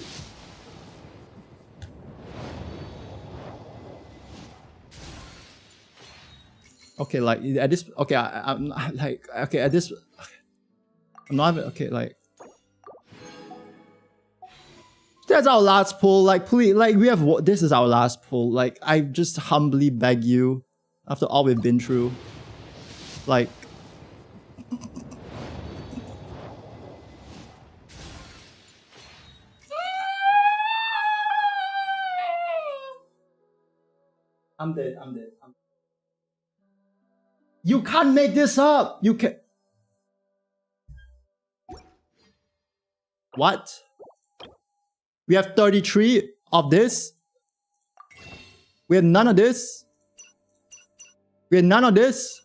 Okay, like at this, okay, I'm like, okay, at this, I'm not even, okay, like, that's our last pull. Like, please, like, we have, this is our last pull. Like, I just humbly beg you, after all we've been through, like, I'm dead. You can't make this up. You can. What? We have 33 of this. We have none of this. We have none of this.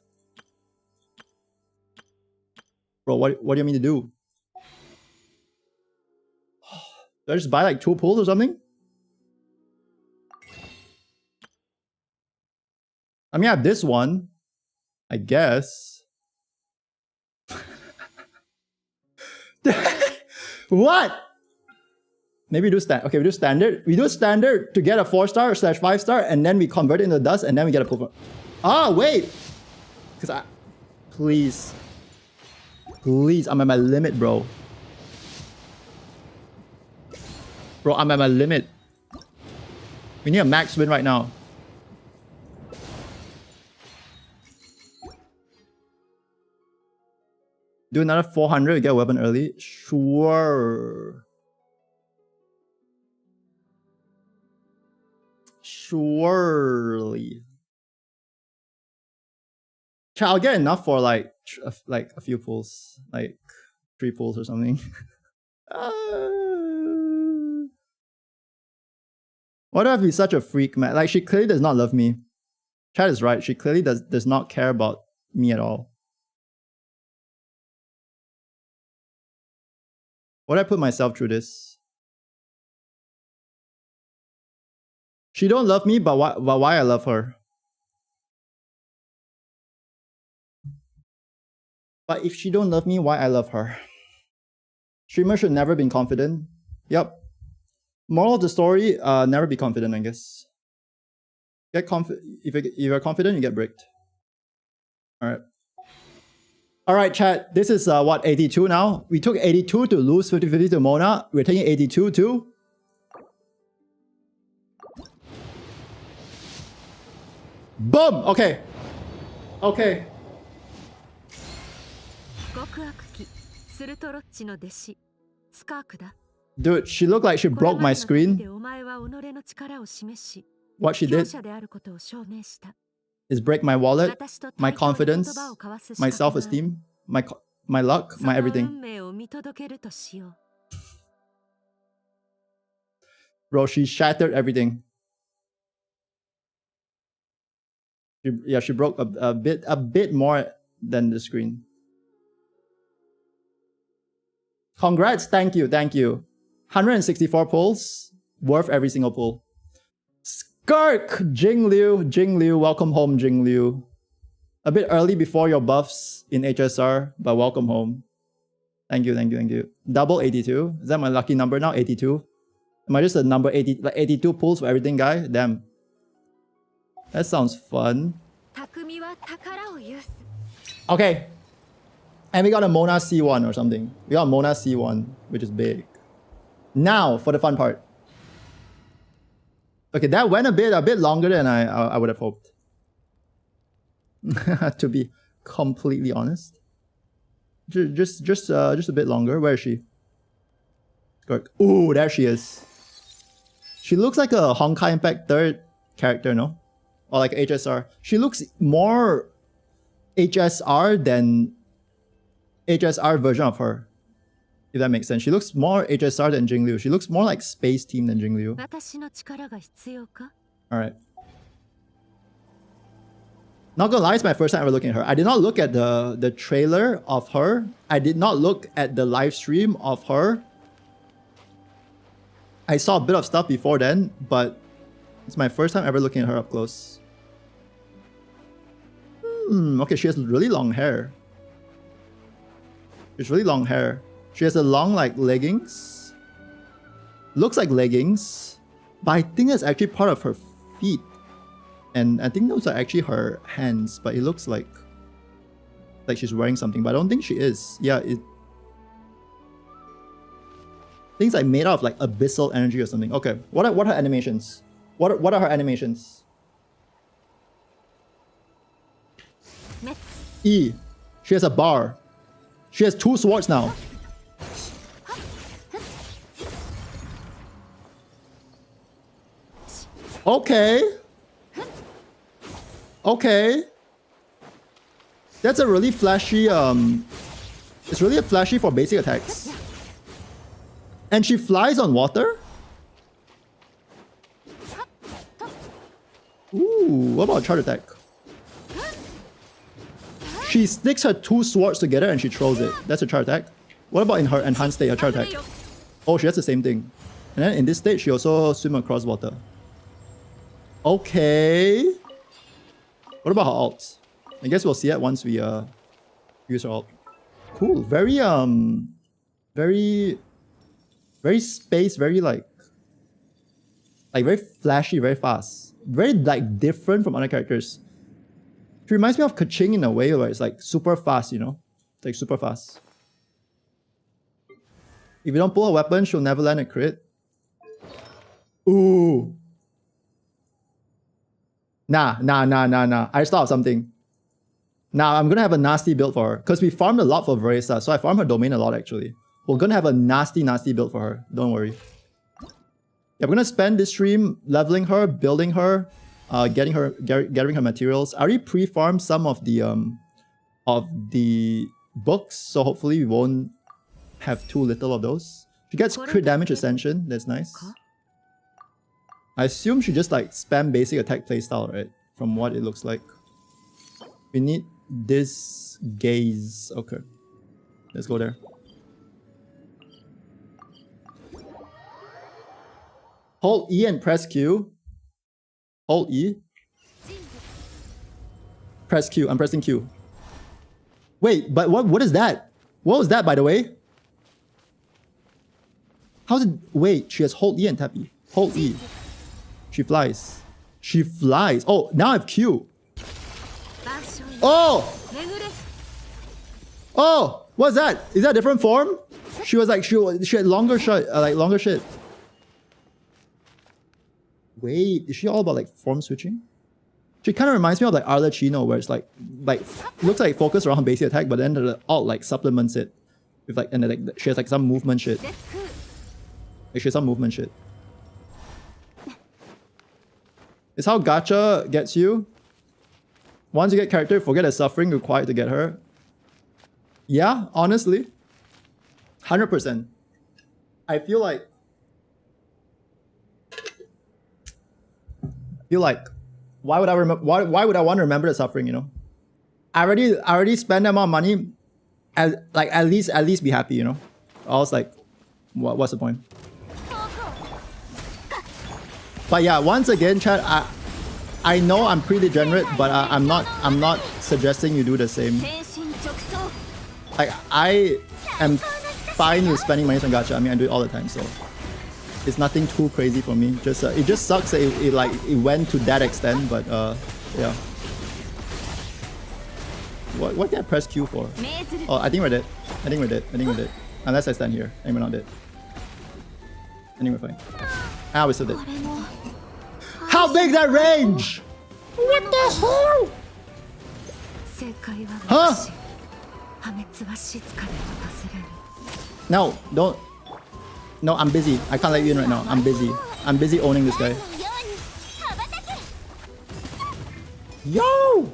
Bro, what do you mean to do? Do I just buy like 2 pulls or something? I mean, I have this one, I guess. What? Maybe we do standard. Okay, we do standard. We do standard to get a 4-star/5-star, and then we convert it into dust, and then we get a pull. Ah, wait. Because please, I'm at my limit, bro. Bro, I'm at my limit. We need a max win right now. Do another 400 to get a weapon early? Sure. Surely. I'll get enough for like a few pulls. Like 3 pulls or something. Why do I have to be such a freak, man? Like, she clearly does not love me. Chad is right. She clearly does not care about me at all. Why did I put myself through this? She don't love me, but why I love her? But if she don't love me, why I love her? Streamer should never be confident. Yep. Moral of the story, never be confident, I guess. Get if you're confident, you get bricked. Alright. Alright, chat. This is what, 82 now? We took 82 to lose 50-50 to Mona. We're taking 82 too. Boom! Okay. Okay. Dude, she looked like she broke my screen. What she did is break my wallet, my confidence, my self-esteem, my luck, my everything. Bro, she shattered everything. She broke a bit more than the screen. Congrats, thank you. 164 pulls, worth every single pull. Skirk, Jingliu, welcome home, Jingliu. A bit early before your buffs in HSR, but welcome home. Thank you. Double 82. Is that my lucky number now? 82. Am I just a number 80, like 82 pulls for everything, guy? Damn. That sounds fun. Okay. And we got a Mona C1 or something. We got a Mona C1, which is big. Now, for the fun part. Okay, that went a bit longer than I would have hoped. To be completely honest. Just a bit longer. Where is she? Ooh, there she is. She looks like a Honkai Impact 3rd character, no? Or like HSR. She looks more HSR than HSR version of her. If that makes sense. She looks more HSR than Jingliu. She looks more like Space Team than Jingliu. Alright. Not gonna lie, it's my first time ever looking at her. I did not look at the trailer of her. I did not look at the live stream of her. I saw a bit of stuff before then, but it's my first time ever looking at her up close. Okay, she has really long hair. It's really long hair. She has a long, like, leggings. Looks like leggings. But I think it's actually part of her feet. And I think those are actually her hands, but it looks like she's wearing something, but I don't think she is. Yeah, things like made out of like abyssal energy or something. Okay, what are her animations? What are her animations? E. She has a bar. She has 2 swords now. Okay. Okay. That's a really flashy, it's really flashy for basic attacks. And she flies on water? Ooh, what about charge attack? She sticks her 2 swords together and she throws it. That's a charge attack. What about in her enhanced state, her charge attack? Oh, she has the same thing. And then in this state, she also swim across water. Okay. What about her ult? I guess we'll see it once we use her ult. Cool. Very very space, very like very flashy, very fast. Very like different from other characters. She reminds me of Kaching in a way where it's like super fast, you know? It's like super fast. If you don't pull her weapon, she'll never land a crit. Ooh. Nah. I just thought of something. Now I'm gonna have a nasty build for her. Because we farmed a lot for Veresa, so I farmed her domain a lot actually. We're gonna have a nasty build for her. Don't worry. Yeah, we're gonna spend this stream leveling her, building her, gathering her materials. I already pre-farmed some of the books, so hopefully we won't have too little of those. She gets crit damage ascension. That's nice. I assume she just like spam basic attack playstyle, right? From what it looks like. We need this gaze. Okay. Let's go there. Hold E and press Q. Hold E. Press Q. I'm pressing Q. Wait, but what is that? What was that, by the way? How's it? Wait, she has hold E and tap E. Hold E. She flies. She flies. Oh, now I have Q. Oh! Oh! What's that? Is that a different form? She was like, she had longer shot, longer shit. Wait, is she all about like form switching? She kind of reminds me of like Arla Chino, where it's like looks like focused around basic attack, but then the alt like supplements it with like, and then like she has like some movement shit. Like she has some movement shit. It's how gacha gets you. Once you get character, forget the suffering required to get her. Yeah, honestly. 100%. I feel like why would I want to remember the suffering, you know? I already spent that amount of money, at least be happy, you know? I was like, what's the point? But yeah, once again, chat, I know I'm pretty degenerate, but I'm not suggesting you do the same. Like I am fine with spending money on gacha. I mean, I do it all the time, so it's nothing too crazy for me. Just it just sucks that it went to that extent, but yeah. What did I press Q for? Oh, I think we're dead. I think we're dead. Unless I stand here, and we're not dead. I think we're fine. Ah, we're still dead. How big that range? What the hell? Huh? No, don't. No, I'm busy. I can't let you in right now. I'm busy. I'm busy owning this guy. Yo!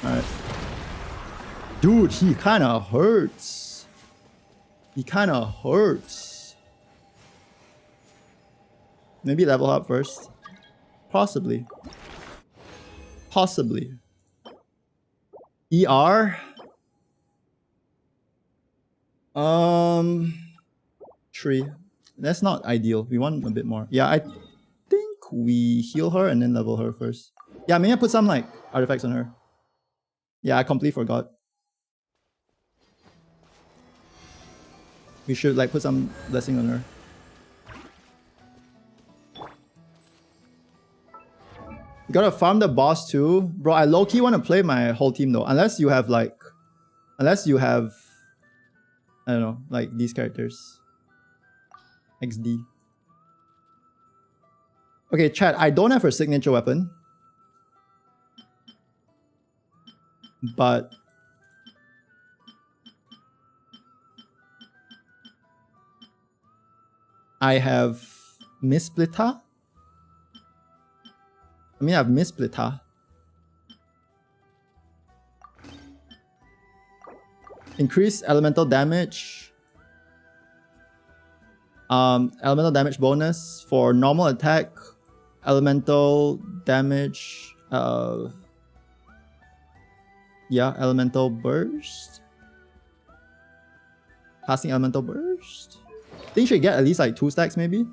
Alright. Dude, he kinda hurts. Maybe level up first. Possibly. ER? 3. That's not ideal. We want a bit more. Yeah, I think we heal her and then level her first. Yeah, maybe I put some like artifacts on her. Yeah, I completely forgot. We should like put some blessing on her. You gotta farm the boss too. Bro, I low-key want to play my whole team though. Unless you have like... Unless you have... I don't know, like these characters. XD. Okay, chat, I don't have her signature weapon. But... I have Miss Splitter. I mean, I have Miss Splitter. Increase elemental damage. Elemental damage bonus for normal attack. Elemental damage. Yeah, elemental burst. Passing elemental burst. I think she get at least like 2 stacks maybe.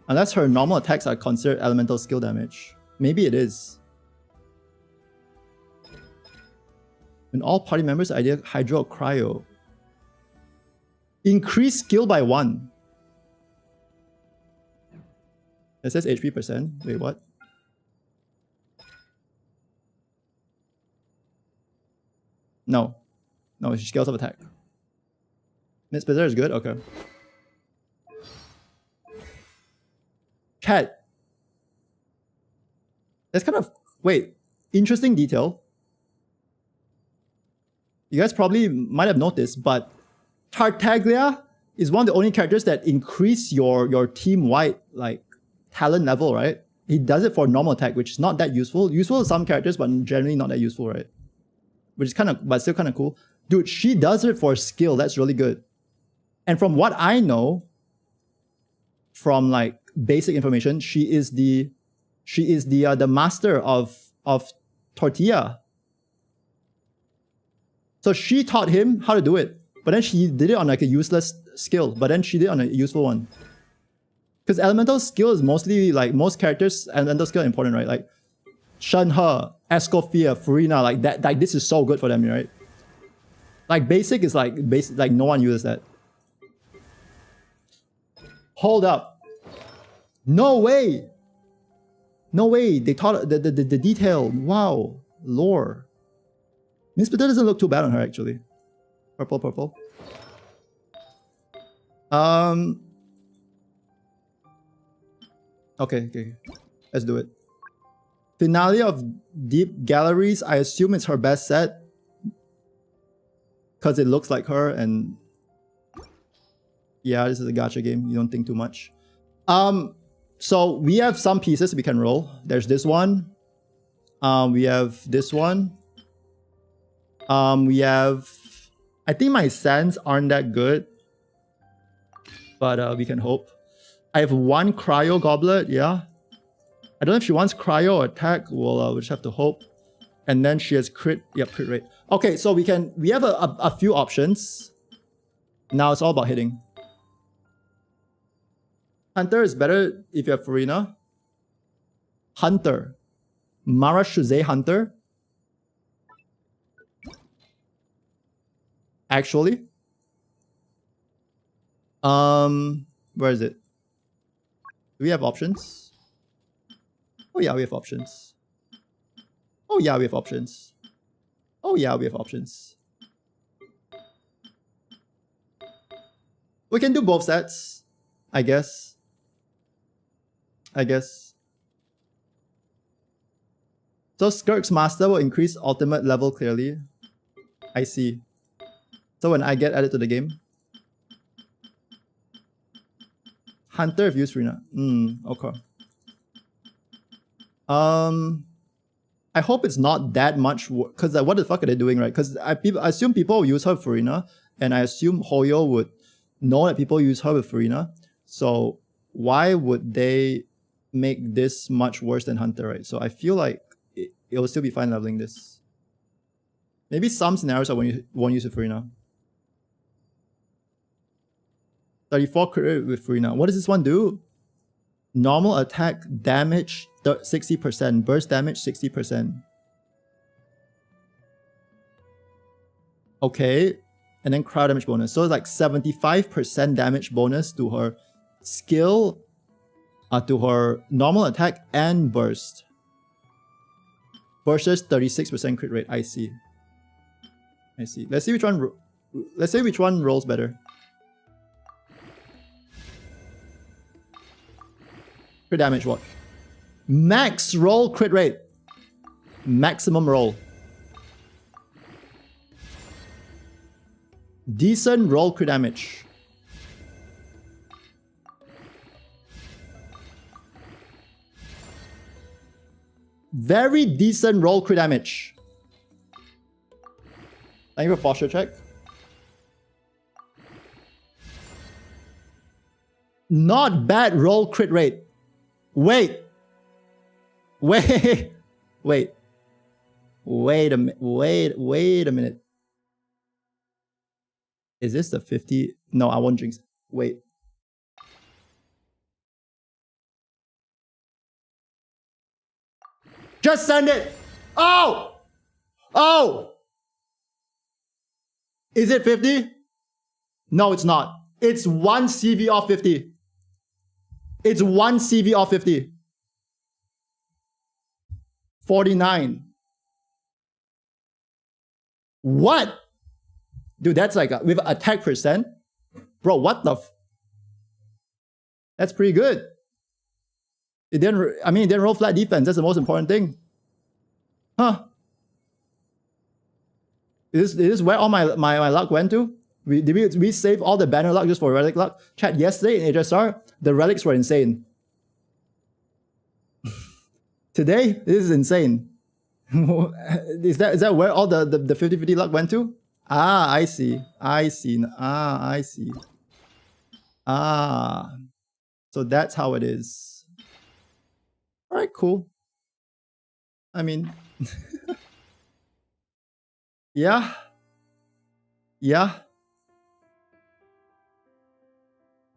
Unless her normal attacks are considered elemental skill damage. Maybe it is. When all party members ideal Hydro or Cryo. Increase skill by 1. It says HP percent. Wait, what? No. No, she scales of attack. Miss Blizzard is good? Okay. Chat. That's kind of... Wait. Interesting detail. You guys probably might have noticed, but Tartaglia is one of the only characters that increase your team-wide like talent level, right? He does it for normal attack, which is not that useful. Useful to some characters, but generally not that useful, right? Which is kind of, but still kind of cool. Dude, she does it for skill. That's really good. And from what I know, from like basic information, she is the master of tortilla. So she taught him how to do it, but then she did it on like a useless skill, but then she did it on a useful one. Because elemental skill is mostly like most characters, elemental skill important, right? Like Shenhe, Escoffier, Furina, like that. Like this is so good for them, right? Like basic is like basic, like no one uses that. Hold up! No way! No way! They taught the detail. Wow, lore. Miss Potato doesn't look too bad on her actually. Purple, purple. Okay. Let's do it. Finale of Deep Galleries. I assume it's her best set. Because it looks like her and... Yeah, this is a gacha game. You don't think too much. So we have some pieces we can roll. There's this one. We have this one. We have... I think my sands aren't that good. But we can hope. I have 1 cryo goblet, yeah. I don't know if she wants cryo or attack. We'll just have to hope. And then she has crit. Yep, crit rate. Okay, so we have a few options. Now it's all about hitting. Hunter is better if you have Furina. Hunter. Mara Shuze Hunter. Actually. Where is it? Do we have options? Oh yeah, we have options. Oh yeah, we have options. Oh yeah, we have options. We can do both sets, I guess. So Skirk's master will increase ultimate level clearly. I see. So when I get added to the game. Hunter if used Rina. Okay. I hope it's not that much because what the fuck are they doing, right? Because I assume people will use her for Furina, and I assume Hoyo would know that people use her with Furina. So why would they make this much worse than Hunter, right? So I feel like it will still be fine leveling this. Maybe some scenarios I won't use with Furina. 34 crit with Furina. What does this one do? Normal attack damage 60%. Burst damage 60%. Okay. and then cryo damage bonus. So it's like 75% damage bonus to her skill, to her normal attack and burst. Versus 36% crit rate. I see. I see. Let's see which one. Let's say which one rolls better. Crit damage. What? Max roll crit rate. Maximum roll. Decent roll crit damage. Very decent roll crit damage. Thank you for posture check. Not bad roll crit rate. Wait. Wait. Wait. Wait a minute. Wait a minute. Is this the 50? No, I won't jinx. Wait. Just send it. Oh! Oh! Is it 50? No, it's not. It's 1 CV off 50. It's 1 CV off 50. 49. What? Dude, that's like with attack percent. Bro, what the That's pretty good. It didn't, it didn't roll flat defense. That's the most important thing. Huh. Is this where all my luck went to? Did we save all the banner luck just for relic luck? Chat, yesterday in HSR, the relics were insane. Today, this is insane. Is that where all the 50-50 luck went to? Ah, I see. I see. Ah, I see. Ah. So that's how it is. Alright, cool. I mean... yeah. Yeah.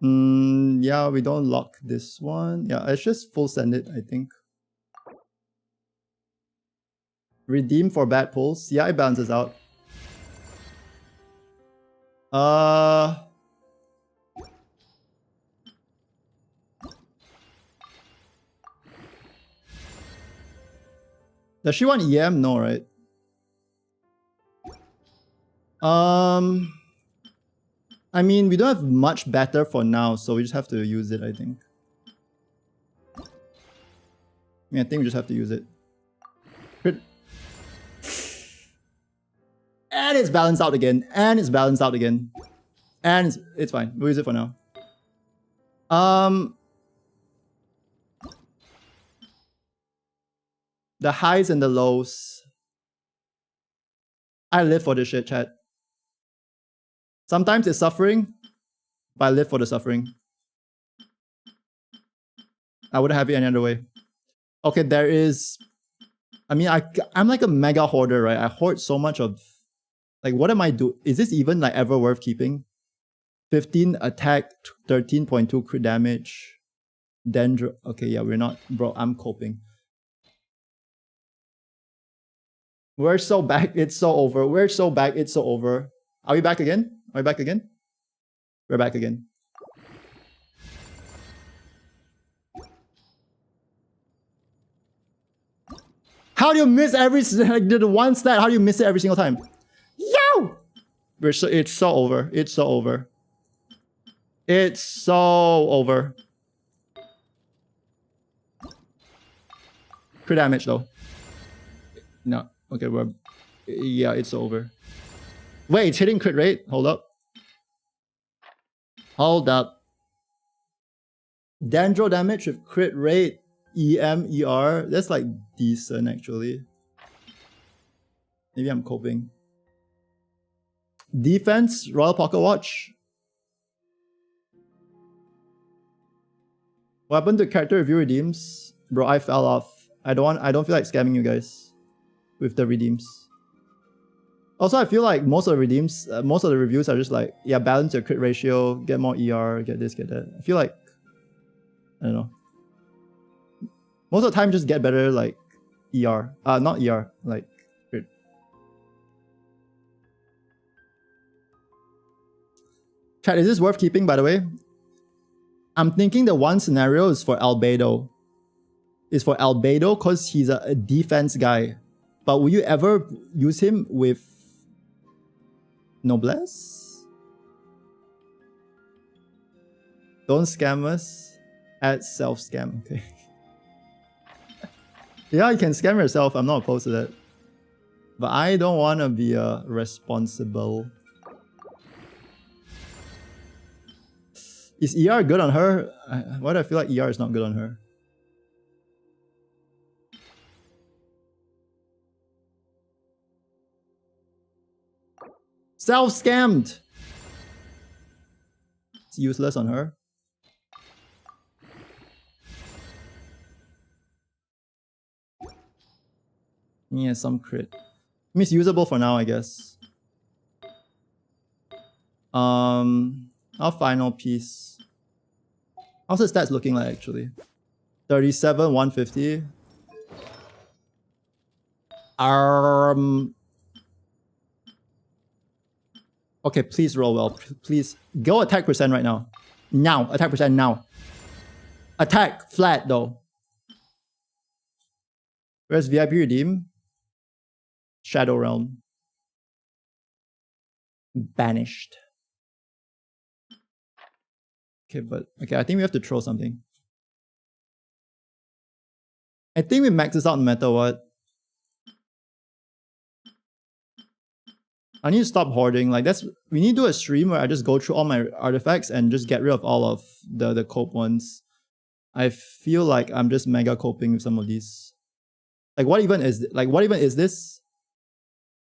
Yeah, we don't lock this one. Yeah, let's just full send it, I think. Redeem for bad pulls. Yeah, it balances out. Does she want EM? No, right? I mean, we don't have much better for now, so we just have to use it, I think. I think we just have to use it. And it's balanced out again. And it's balanced out again. And it's fine. We'll use it for now. The highs and the lows. I live for this shit, chat. Sometimes it's suffering, but I live for the suffering. I wouldn't have it any other way. Okay, there is... I mean, I'm like a mega hoarder, right? I hoard so much of... Like, what am I doing? Is this even like ever worth keeping? 15 attack, 13.2 crit damage. Dendro... Okay, yeah, we're not... Bro, I'm coping. We're so back, it's so over. We're so back, it's so over. Are we back again? Are we back again? We're back again. How do you miss every... Like, the one stat, how do you miss it every single time? Yo! It's so over. It's so over. It's so over. Crit damage though. No. Okay, yeah, it's over. Wait, it's hitting crit rate? Hold up. Hold up. Dendro damage with crit rate, EM, ER. That's like decent actually. Maybe I'm coping. Defense, Royal Pocket Watch. What happened to character review redeems? Bro, I fell off. I don't feel like scamming you guys with the redeems. Also, I feel like most of the redeems, most of the reviews are just like, yeah, balance your crit ratio, get more ER, get this, get that. I feel like, I don't know. Most of the time, just get better like ER. Not ER, like crit. Chat, is this worth keeping, by the way? I'm thinking the one scenario is for Albedo. Is for Albedo because he's a defense guy. But will you ever use him with Noblesse? Don't scam us. Add self-scam. Okay. Yeah, you can scam yourself. I'm not opposed to that. But I don't want to be responsible. Is ER good on her? Why do I feel like ER is not good on her? Self-scammed! It's useless on her. Yeah, some crit. Misusable for now, I guess. Our final piece. How's the stats looking like actually? 37, 150. Okay, please roll well. Please go attack percent right now. Now, attack percent now. Attack flat though. Where's VIP redeem? Shadow Realm. Banished. Okay, but okay, I think we have to throw something. I think we max this out no matter what. I need to stop hoarding. Like we need to do a stream where I just go through all my artifacts and just get rid of all of the cope ones. I feel like I'm just mega coping with some of these. Like what even is this?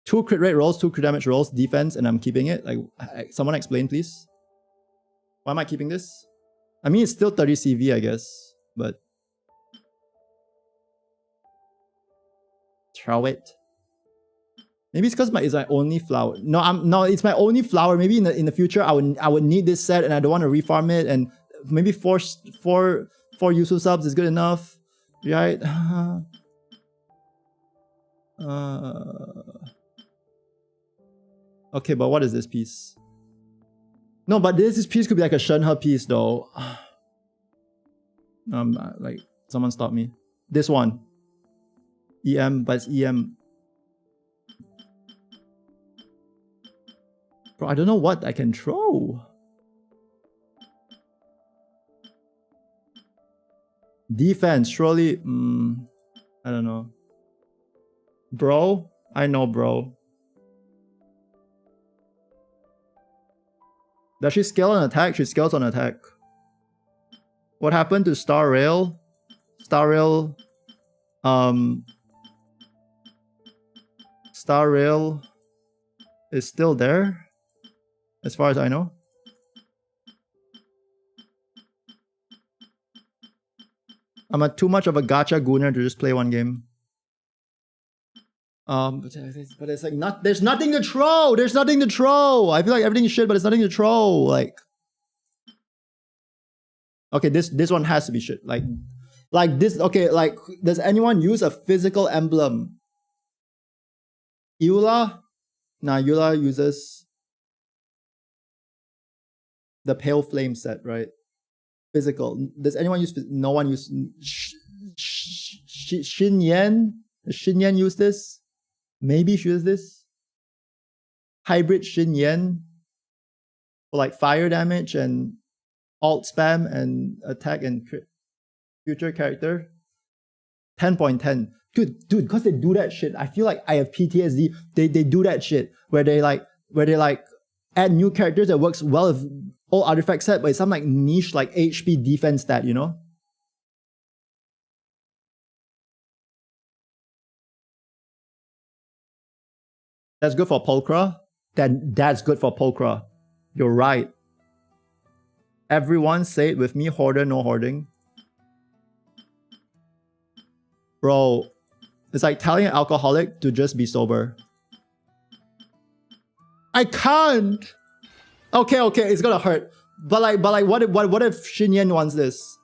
2 crit rate rolls, 2 crit damage rolls, defense, and I'm keeping it. Like someone explain please. Why am I keeping this? I mean it's still 30 CV I guess, but throw it. Maybe it's because it's my only flower. No, it's my only flower. Maybe in the future I would need this set and I don't want to refarm it, and maybe four useful subs is good enough, right? Okay, but what is this piece? No, but this piece could be like a Shenhe piece though. Like someone stop me. This one. EM, but it's EM. Bro, I don't know what I can throw. Defense, surely. I don't know. Bro? I know, bro. Does she scale on attack? She scales on attack. What happened to Star Rail? Star Rail. Star Rail is still there, as far as I know. I'm too much of a gacha gooner to just play one game. But it's like there's nothing to throw. There's nothing to throw. I feel like everything is shit, but there's nothing to throw. Like, okay, this one has to be shit. Like this. Okay, like does anyone use a physical emblem? Eula? Nah, Eula uses the Pale Flame set, right? Physical. Does anyone use? No one use. Xinyan? Does Xinyan use this? Maybe she uses this. Hybrid Xinyan for like fire damage and alt spam and attack and future character. 10.10. Dude, because they do that shit. I feel like I have PTSD. They do that shit where they add new characters that works well with old artifact set, but it's some like niche like HP defense stat, you know? That's good for Pulchra. That's good for Pulchra. You're right. Everyone say it with me, hoarder, no hoarding. Bro, it's like telling an alcoholic to just be sober. I can't! Okay, it's gonna hurt. But what if Xinyan wants this?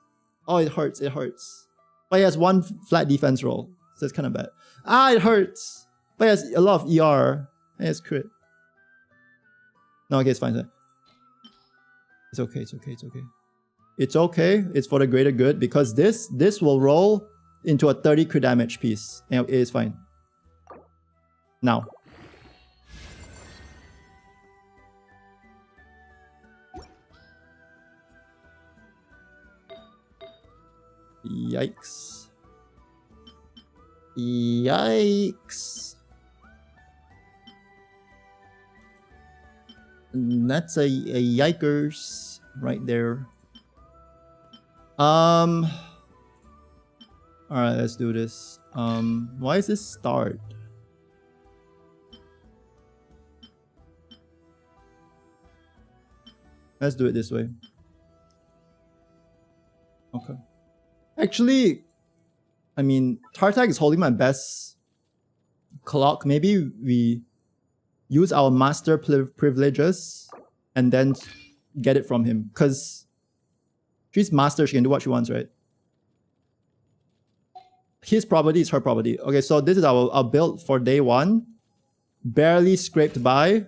Oh, it hurts. But he has one flat defense roll, so it's kind of bad. It hurts. But he has a lot of ER. And it's crit. No, okay, it's fine. It's okay, it's okay, it's okay. It's okay, it's for the greater good because this will roll into a 30 crit damage piece. And it is fine. Now. Yikes. Yikes. That's a yikers right there. Alright, let's do this. Why is this start? Let's do it this way. Okay. Actually, I mean, Tartak is holding my best clock. Maybe we use our master privileges and then get it from him. Because she's master, she can do what she wants, right? His property is her property. Okay, so this is our build for day one. Barely scraped by.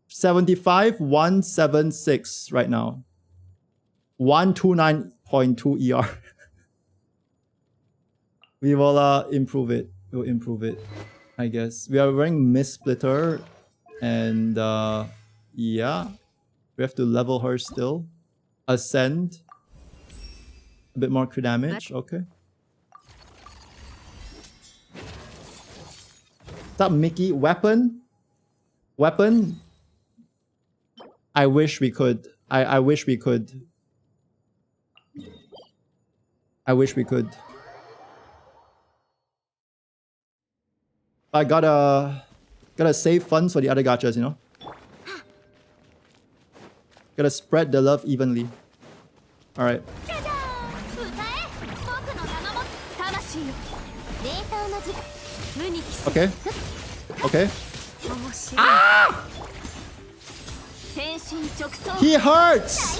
75, 176 right now. 129.2 ER. We will improve it. We'll improve it, I guess. We are wearing Mist Splitter. And yeah. We have to level her still. Ascend. A bit more crit damage. Okay. What's up, Mickey? Weapon? Weapon? I wish we could. I wish we could. I wish we could. I gotta save funds for the other gachas, you know? Gotta spread the love evenly. Alright. Okay. Okay. Ah! He hurts!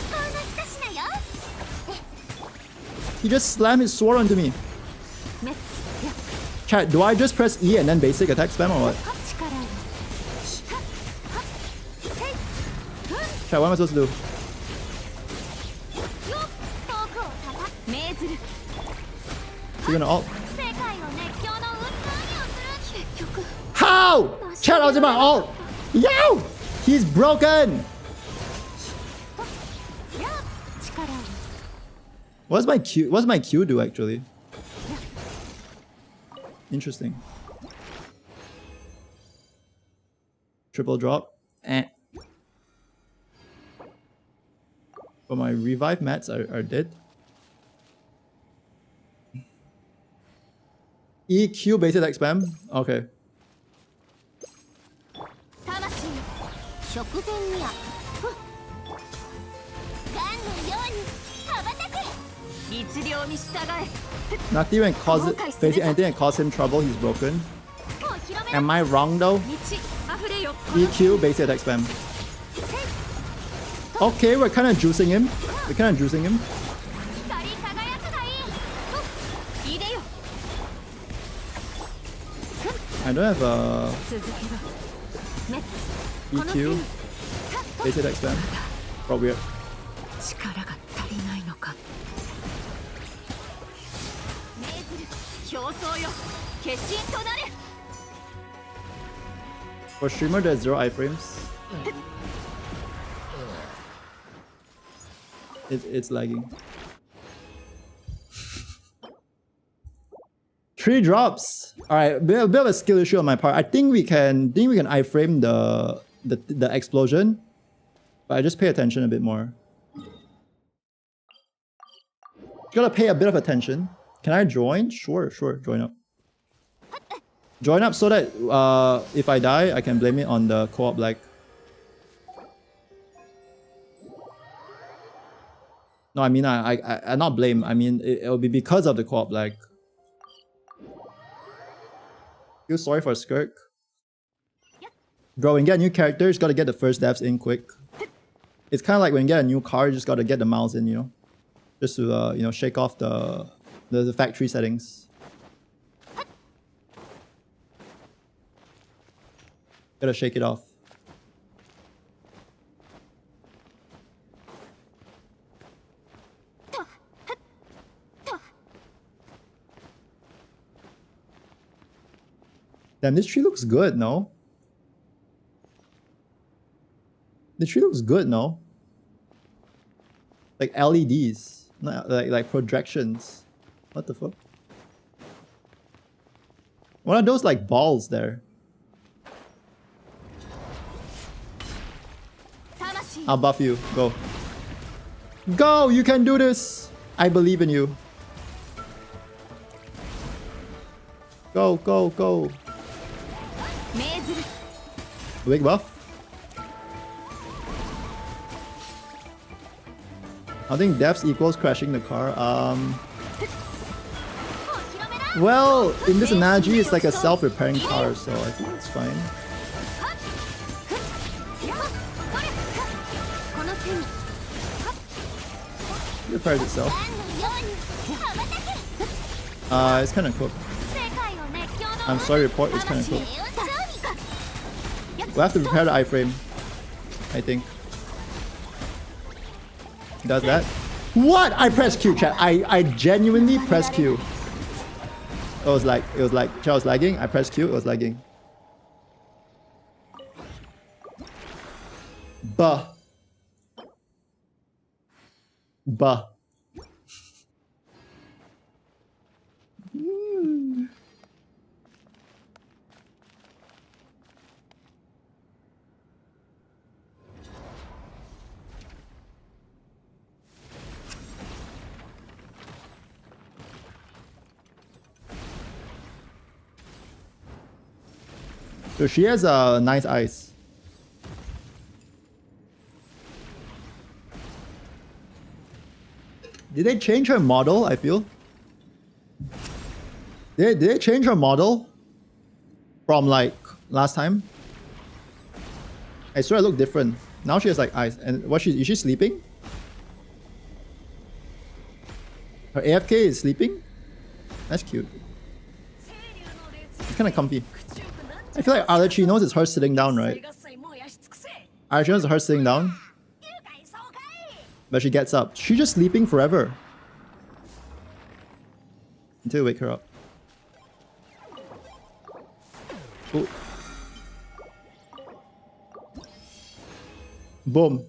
He just slammed his sword onto me. Chat, do I just press E and then basic attack spam or what? Chat, what am I supposed to do? You're gonna ult? How? Chat, I was in my ult! Yo! He's broken! What's my Q do actually? Interesting. Triple drop. Eh. But my revive mats are dead. EQ basic attack spam? Okay. Nothing when facing anything that cause him trouble, he's broken. Am I wrong though? EQ basic attack spam. Okay, we're kind of juicing him. We're kind of juicing him. I don't have a EQ basic attack spam. Probably weird. For streamer, there's 0 iframes. It's lagging. 3 drops. All right, a bit of a skill issue on my part. I think we can iframe the explosion, but I just pay attention a bit more. Gotta pay a bit of attention. Can I join? Sure, join up. Join up so that if I die, I can blame it on the co-op lag. No, I mean I not blame. I mean it'll be because of the co-op lag. Feel sorry for Skirk. Bro, when you get a new character, you just gotta get the first devs in quick. It's kind of like when you get a new car, you just gotta get the mouse in, you know, just to you know, shake off the factory settings. Gotta shake it off. Damn, this tree looks good, no? The tree looks good, no? Like LEDs, not like projections. What the fuck? What are those like balls there? I'll buff you. Go. Go! You can do this! I believe in you. Go, go, go. Big buff. I think deaths equals crashing the car. Well, in this analogy, it's like a self-repairing car, so I think it's fine. It repairs itself. It's kind of cooked. I'm sorry, report. It's kind of cooked. We'll have to repair the iframe, I think. Does that? What? I pressed Q, chat. I genuinely pressed Q. It was like chat was lagging. I pressed Q. It was lagging. Buh. Buh. So she has a nice eyes. Did they change her model? I feel. Did they change her model from like last time? I swear it looked different. Now she has like eyes. And what is she sleeping? Her AFK is sleeping? That's cute. It's kind of comfy. I feel like Adachi knows it's her sitting down, right? Adachi knows it's her sitting down. But she gets up. She's just sleeping forever. Until you wake her up. Ooh. Boom.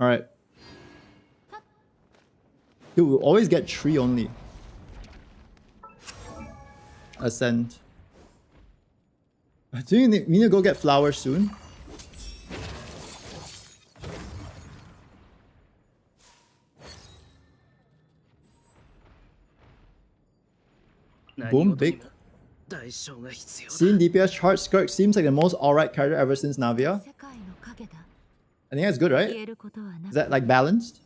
Alright. Dude, we'll always get tree only. Ascend. Do you need to go get flowers soon? Boom, big. Seeing DPS chart, Skirk seems like the most alright character ever since Navia. I think that's good, right? Is that like balanced?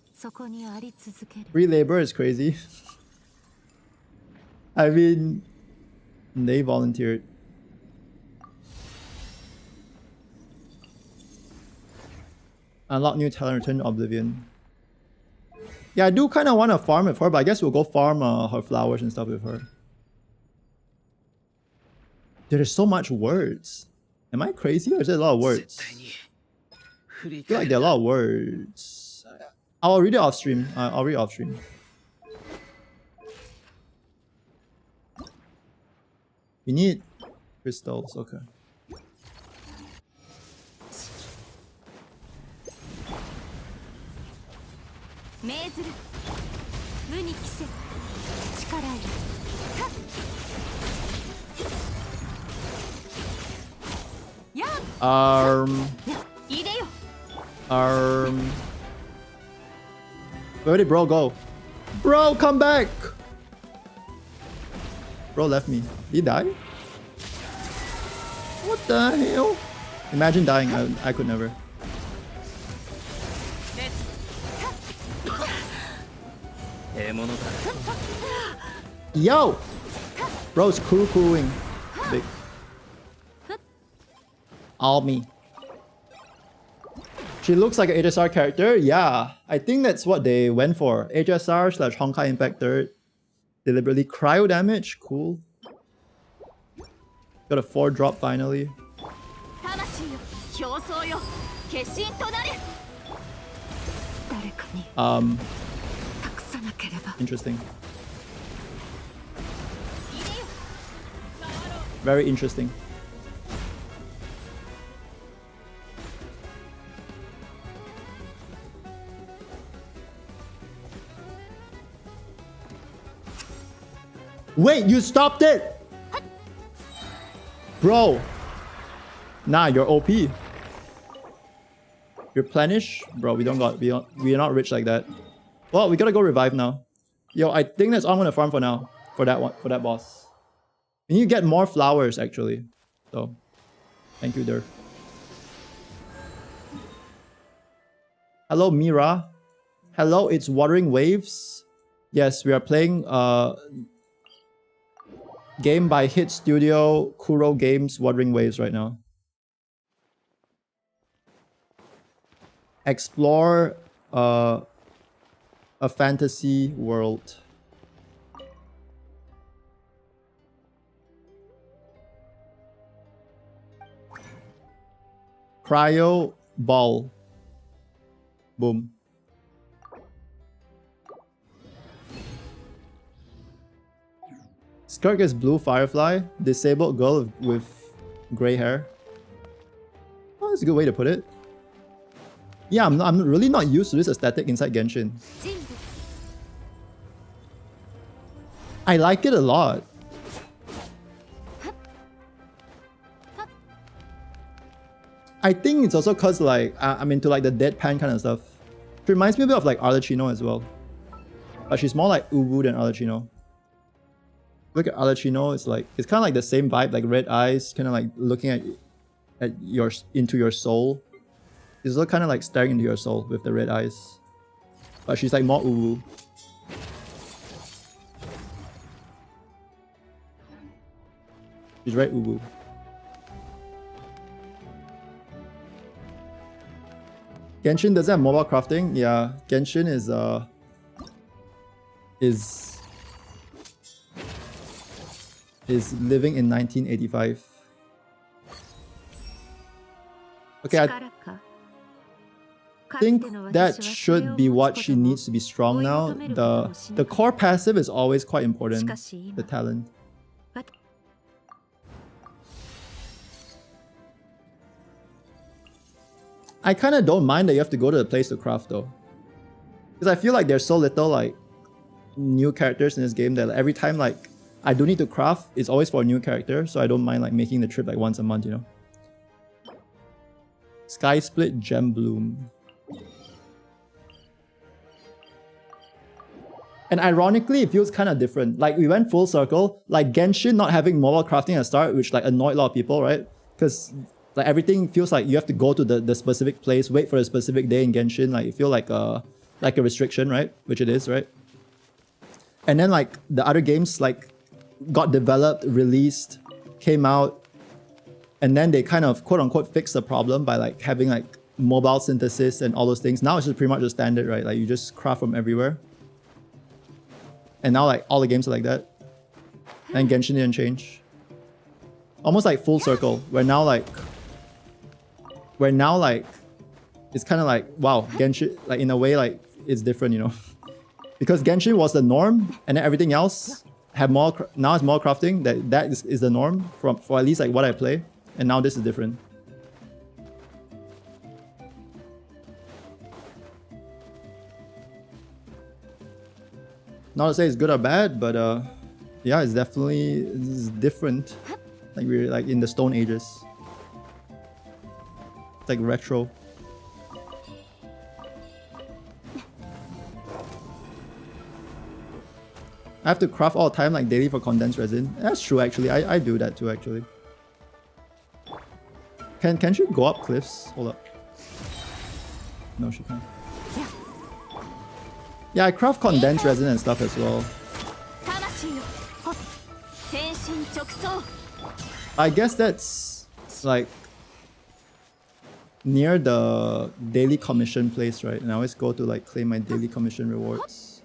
Free labor is crazy. I mean, they volunteered. Unlock new talent, return to Oblivion. Yeah, I do kind of want to farm with her, but I guess we'll go farm her flowers and stuff with her. Dude, there's so much words. Am I crazy or is there a lot of words? I feel like there are a lot of words. I'll read it off stream. I'll read it off stream. We need crystals, okay. Where did bro go? Bro, come back! Bro left me. Did he die? What the hell? Imagine dying. I could never. Yo! Bro's crewing. Big. All me. She looks like an HSR character. Yeah, I think that's what they went for. HSR / Honkai Impact 3rd. Deliberately cryo damage. Cool. Got a 4 drop finally. Interesting. Very interesting. Wait, you stopped it! Bro. Nah, you're OP. Replenish? Bro, we are not rich like that. Well, we gotta go revive now. Yo, I think that's all I'm gonna farm for now. For that boss. We need to get more flowers actually. So thank you, Durf. Hello, Mira. Hello, it's Watering Waves. Yes, we are playing game by Hit Studio Kuro Games Wuthering Waves right now. Explore a fantasy world. Cryo ball. Boom. Skirk is blue firefly. Disabled girl with gray hair. Oh, that's a good way to put it. Yeah, I'm really not used to this aesthetic inside Genshin. I like it a lot. I think it's also cause like I'm into like the deadpan kind of stuff. It reminds me a bit of like Arlecchino as well. But she's more like Uwu than Arlecchino. Look at Arlecchino, it's kind of like the same vibe, like red eyes, kind of like looking into your soul. It's also kind of like staring into your soul with the red eyes. But she's like more Uwu. She's very Uwu. Genshin doesn't have mobile crafting. Yeah, Genshin is living in 1985. Okay, I think that should be what she needs to be strong now. The core passive is always quite important. The talent. I kind of don't mind that you have to go to the place to craft though. Because I feel like there's so little like new characters in this game that every time like I do need to craft, it's always for a new character, so I don't mind like making the trip like once a month, you know. Sky Split Gem Bloom. And ironically, it feels kind of different. Like we went full circle, like Genshin not having mobile crafting at the start, which like annoyed a lot of people, right? Because like everything feels like you have to go to the specific place, wait for a specific day in Genshin. Like you feel like a restriction, right? Which it is, right? And then like the other games like got developed, released, came out, and then they kind of quote unquote fixed the problem by like having like mobile synthesis and all those things. Now it's just pretty much the standard, right? Like you just craft from everywhere. And now like all the games are like that. And Genshin didn't change. Almost like full circle. Where now like it's kind of like, wow, Genshin, like in a way like it's different, you know. Because Genshin was the norm and then everything else have more, now it's more crafting. That is the norm for at least like what I play. And now this is different. Not to say it's good or bad, but yeah, it's definitely different. Like we're like in the Stone Ages. It's like retro. I have to craft all the time like daily for condensed resin. That's true actually. I do that too actually. Can she go up cliffs? Hold up. No, she can't. Yeah, I craft condensed resin and stuff as well. I guess that's like near the daily commission place, right? And I always go to like claim my daily commission rewards.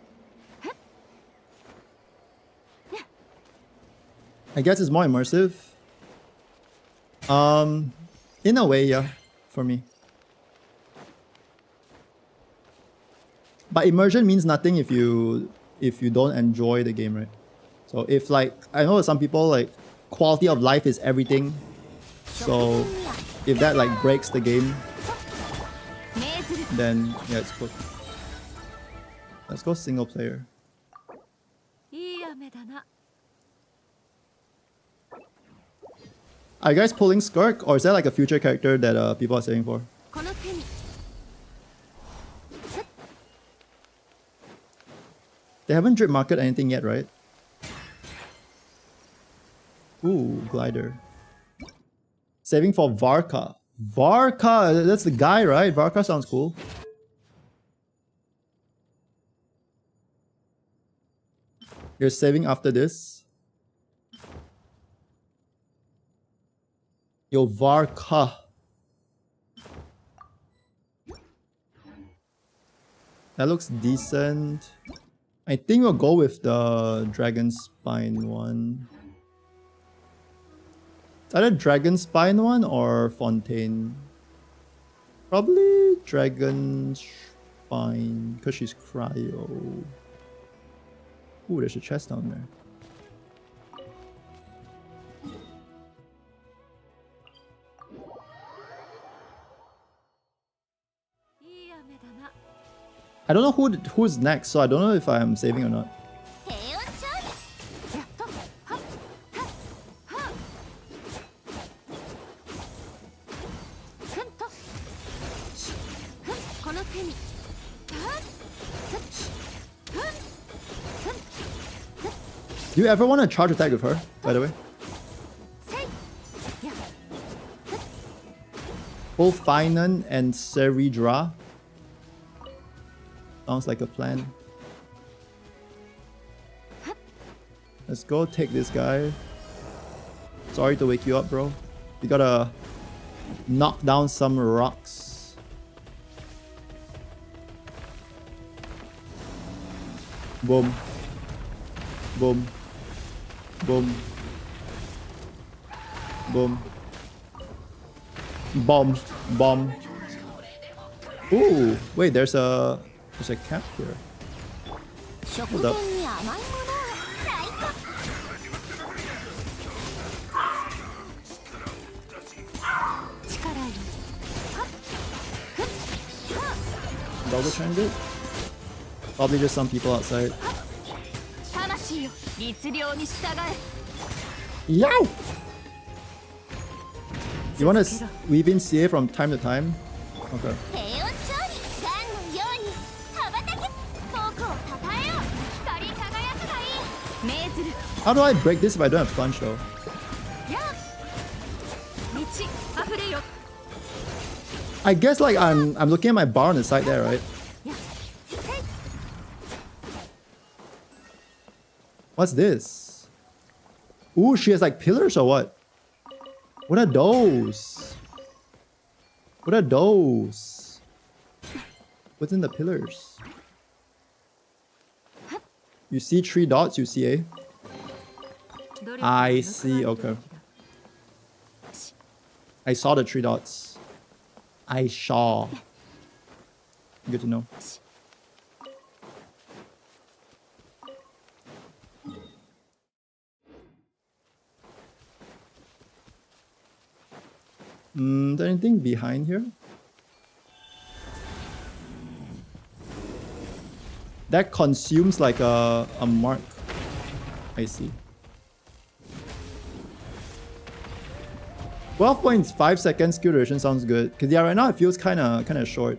I guess it's more immersive. In a way, yeah, for me. But immersion means nothing if you don't enjoy the game, right? So if like I know some people like quality of life is everything. So if that like breaks the game, then yeah, it's cool. Let's go single player. Are you guys pulling Skirk, or is that like a future character that people are saving for? They haven't drip market anything yet, right? Ooh, glider. Saving for Varka. Varka, that's the guy, right? Varka sounds cool. You're saving after this. Yo, Varka. That looks decent. I think we'll go with the Dragon Spine one. Is that a Dragon Spine one or Fontaine? Probably Dragon Spine, because she's cryo. Ooh, there's a chest down there. I don't know who's next, so I don't know if I'm saving or not. Do you ever want to charge attack with her, by the way? Both Finan and Seridra. Sounds like a plan. Let's go take this guy. Sorry to wake you up, bro. We gotta knock down some rocks. Boom. Boom. Boom. Boom. Bomb. Bomb. Ooh, wait, there's a cap here. Hold up. Double transit? Probably just some people outside. Yow! You wanna weave in CA from time to time? Okay. How do I break this if I don't have punch though? I guess like I'm looking at my bar on the side there, right? What's this? Ooh, she has like pillars or what? What are those? What are those? What's in the pillars? You see 3 dots, you see A? I see, okay. I saw the 3 dots. I saw. Good to know. Is there anything behind here? That consumes like a mark. I see. 12.5 seconds skill duration sounds good. Cause yeah, right now it feels kinda short.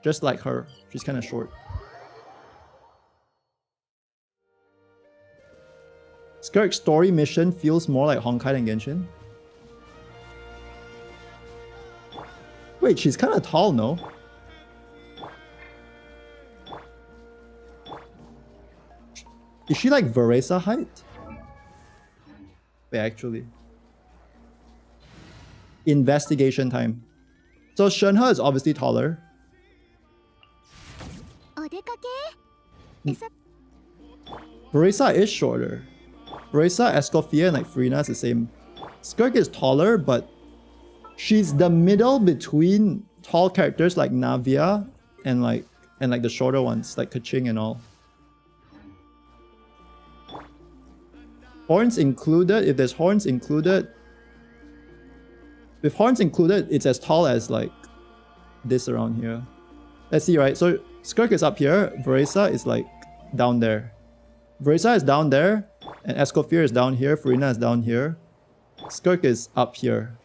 Just like her, she's kinda short. Skirk's story mission feels more like Honkai than Genshin. Wait, she's kind of tall, no? Is she like Veresa height? Wait, actually. Investigation time. So Shenhe is obviously taller. Veresa is shorter. Veresa, Escoffier, and like Furina is the same. Skirk is taller, but she's the middle between tall characters like Navia and like the shorter ones like Kaching and all. Horns included, if there's horns included, with horns included, it's as tall as like this around here. Let's see, right? So Skirk is up here, Veresa is like down there. Veresa is down there, and Escoffier is down here, Furina is down here. Skirk is up here.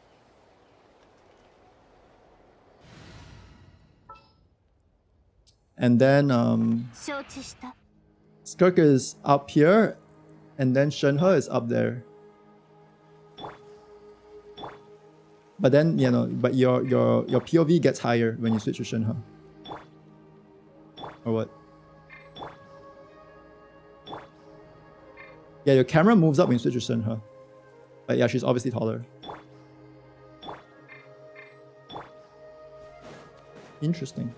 And then Skirk is up here, and then Shenhe is up there. But then, you know, but your POV gets higher when you switch to Shenhe. Or what? Yeah, your camera moves up when you switch to Shenhe. But yeah, she's obviously taller. Interesting.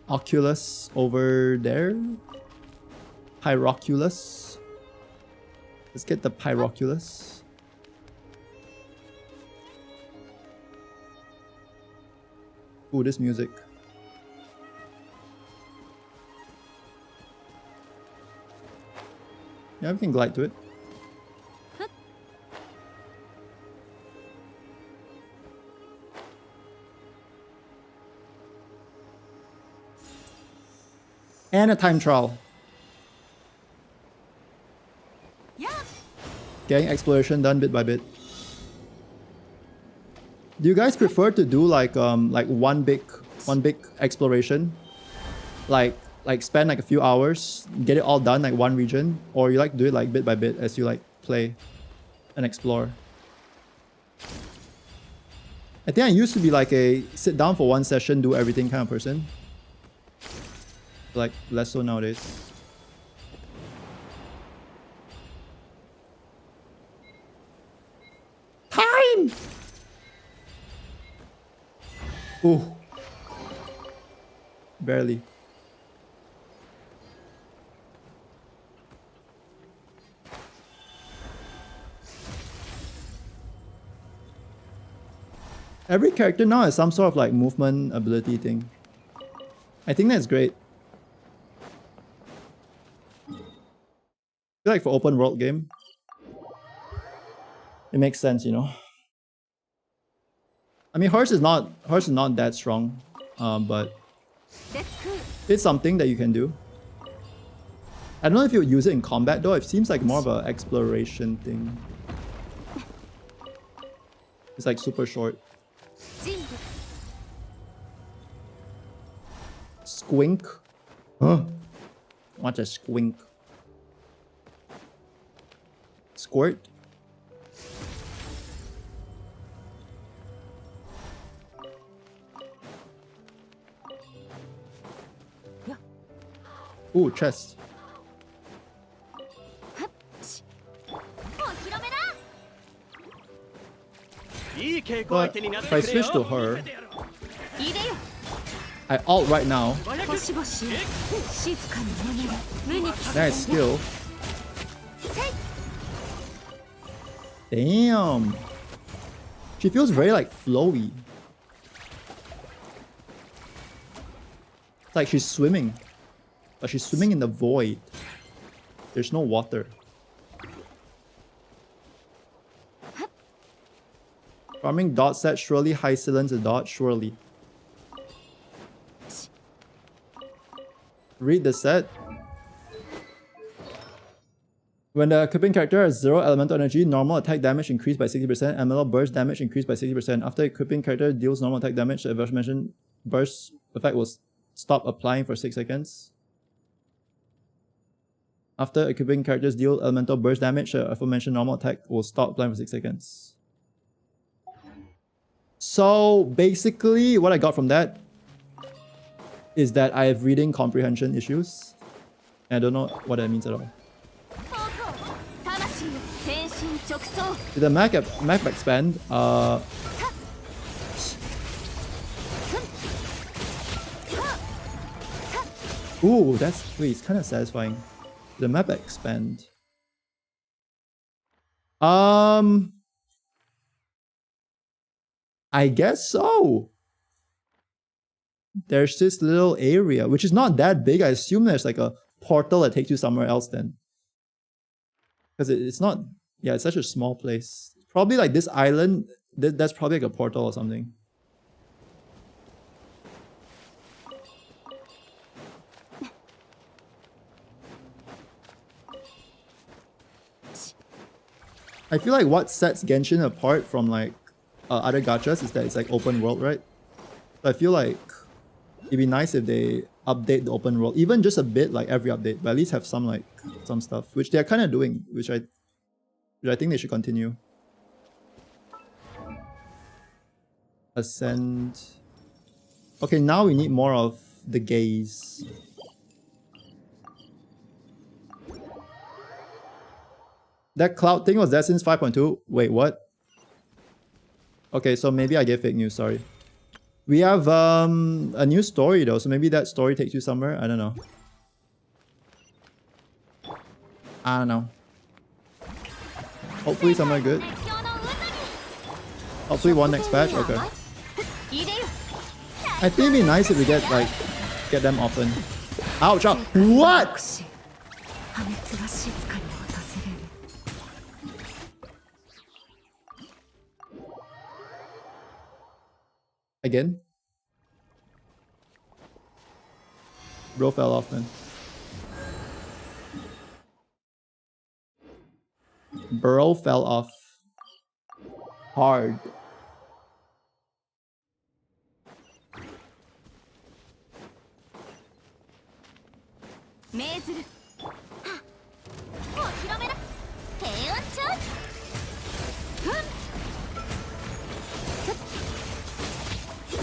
Oculus over there. Pyroculus. Let's get the Pyroculus. Ooh, this music. Yeah, we can glide to it. And a time trial. Getting exploration done bit by bit. Do you guys prefer to do like one big exploration? Like spend like a few hours, get it all done like one region, or you like to do it like bit by bit as you like play and explore? I think I used to be like a sit down for one session, do everything kind of person. Like less so nowadays. Time! Ooh. Barely. Every character now has some sort of like movement ability thing. I think that's great. I feel like for open world game, it makes sense, you know. I mean, hers is not that strong, but it's something that you can do. I don't know if you would use it in combat though. It seems like more of an exploration thing. It's like super short. Squink. Huh? What's a squink? Squirt. Ooh, chest. But if I switch to her, I ult right now. Nice skill. Damn. She feels very like flowy. It's like she's swimming. But she's swimming in the void. There's no water. Farming dot set, surely high cylinder dot, surely. Read the set. When the equipping character has 0 elemental energy, normal attack damage increased by 60%, MLO burst damage increased by 60%. After equipping character deals normal attack damage, the aforementioned burst effect will stop applying for 6 seconds. After equipping characters deal elemental burst damage, the aforementioned normal attack will stop applying for 6 seconds. So basically, what I got from that is that I have reading comprehension issues. And I don't know what that means at all. Did the map expand? Ooh, it's kind of satisfying. Did the map expand? I guess so. There's this little area, which is not that big. I assume there's like a portal that takes you somewhere else then. Because it's not, yeah, it's such a small place. Probably like this island, that's probably like a portal or something. I feel like what sets Genshin apart from like other gachas is that it's like open world, right? So I feel like it'd be nice if they update the open world, even just a bit, like every update, but at least have some stuff, which they're kind of doing, which I think they should continue. Ascend. Okay, now we need more of the gaze. That cloud thing was there since 5.2? Wait, what? Okay, so maybe I gave fake news, sorry. We have a new story though, so maybe that story takes you somewhere? I don't know. I don't know. Hopefully somewhere good. Hopefully one next patch? Okay. I think it'd be nice if we get them often. Ouch! Ouch. What?! Again? Bro fell off, man. Bro fell off. Hard.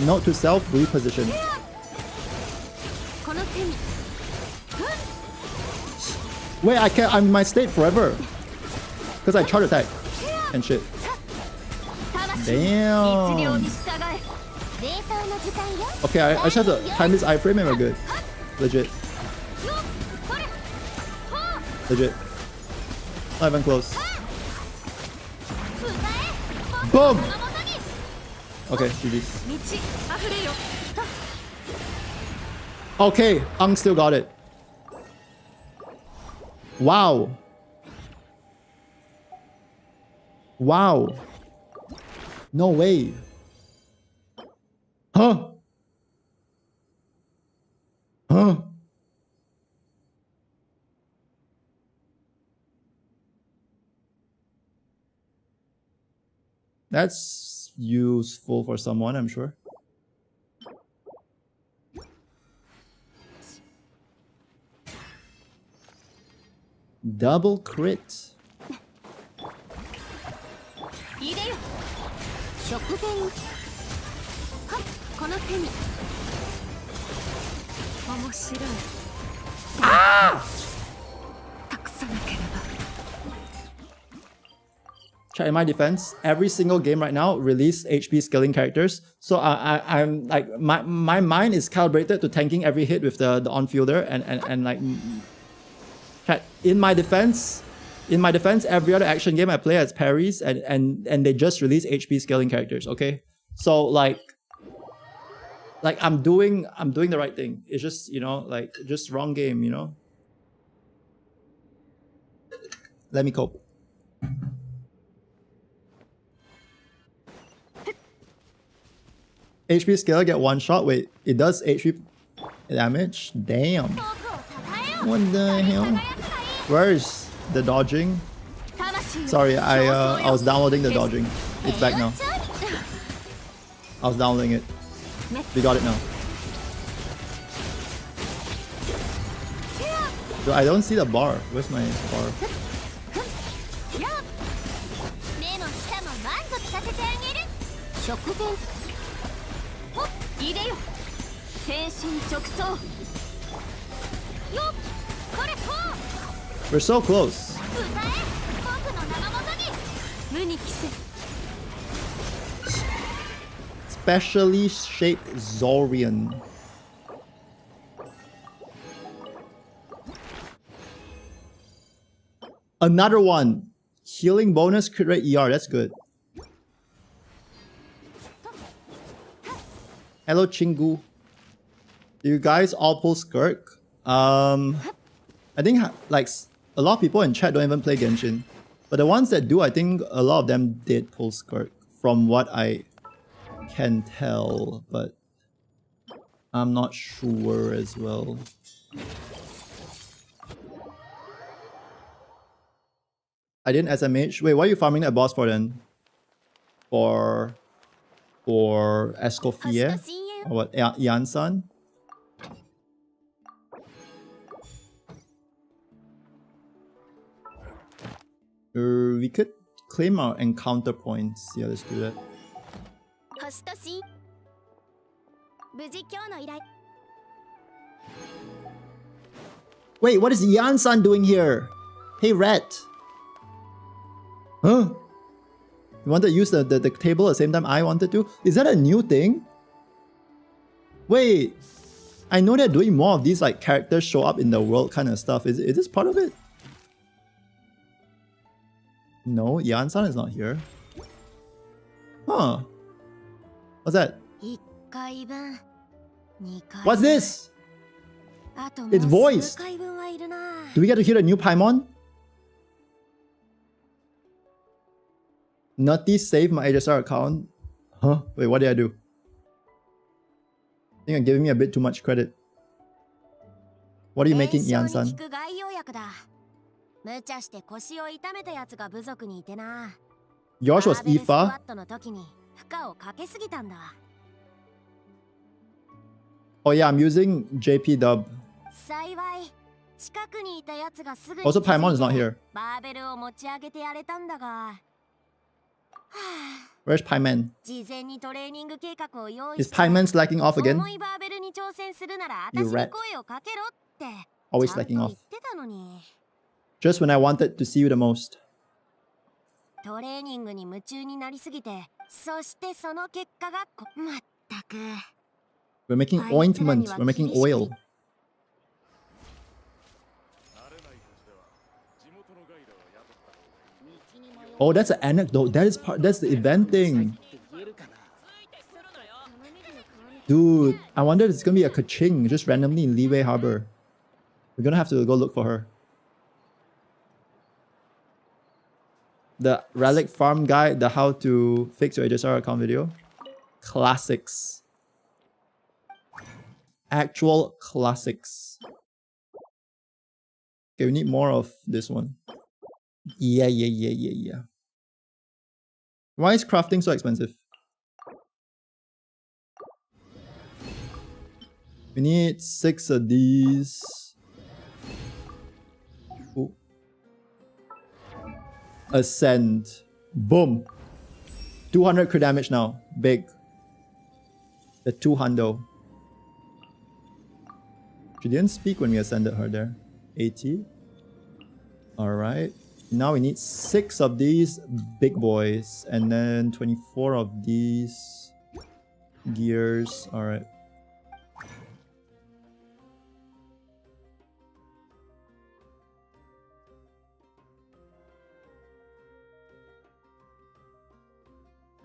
Note to self, reposition. Wait, I'm in my state forever. Because I charge attack and shit. Damn. Okay, I just have to time this iframe and we're good. Legit. Legit. Not even close. Boom! Okay, GG's. Okay, Ang still got it. Wow. Wow. No way. Huh? Huh? That's useful for someone, I'm sure. Double crit. Ah! Chat, in my defense, every single game right now release HP scaling characters. So I'm like my mind is calibrated to tanking every hit with the on-fielder and like chat, in my defense, every other action game I play has parries and they just release HP scaling characters, okay? So like I'm doing the right thing. It's just, you know, like just wrong game, you know? Let me cope. HP scaler get one shot. Wait, it does HP damage? Damn. What the hell? Where's the dodging? Sorry, I was downloading the dodging. It's back now. I was downloading it. We got it now. So I don't see the bar. Where's my bar? We're so close. Specially shaped Zorian. Another one. Healing bonus, crit rate ER, that's good. Hello Chingu. Do you guys all pull Skirk? I think like a lot of people in chat don't even play Genshin. But the ones that do, I think a lot of them did pull Skirk from what I can tell, but I'm not sure as well. I didn't SMH. Wait, what are you farming that boss for then? For Escoffier? Or what? Yansan? We could claim our encounter points. Yeah, let's do that. Wait, what is Yansan doing here? Hey, Rat. Huh? You wanted to use the table at the same time I wanted to? Is that a new thing? Wait. I know they're doing more of these like characters show up in the world kind of stuff. Is this part of it? No, Yansan is not here. Huh. What's that? What's this? It's voiced. Do we get to hear the new Paimon? Nutty saved my HSR account. Huh? Wait, what did I do? I think you're giving me a bit too much credit. What are you making, Yansan? Yours was Ifa? Oh yeah, I'm using JP dub. Also, Paimon is not here. Where's Paiman? Is Paiman slacking off again? You rat. Always slacking off. Just when I wanted to see you the most. We're making ointment. We're making oil. Oh, that's an anecdote. That is part. That's the event thing. Dude, I wonder if it's gonna be a Kaching just randomly in Leeway Harbor. We're gonna have to go look for her. The Relic Farm Guide, the how to fix your HSR account video. Classics. Actual classics. Okay, we need more of this one. Yeah. Why is crafting so expensive? We need 6 of these. Ooh. Ascend. Boom. 200 crit damage now. Big. The 200. She didn't speak when we ascended her there. 80. Alright. Now we need 6 of these big boys. And then 24 of these gears. Alright.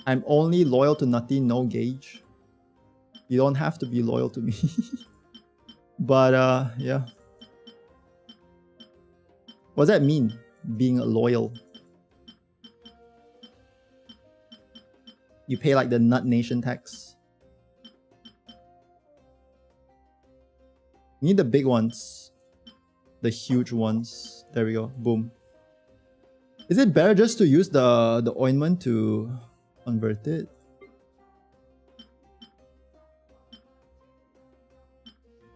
I'm only loyal to Nutty, no Gauge. You don't have to be loyal to me. But yeah. What does that mean? Being loyal. You pay like the Nut Nation tax. You need the big ones. The huge ones. There we go. Boom. Is it better just to use the ointment to convert it?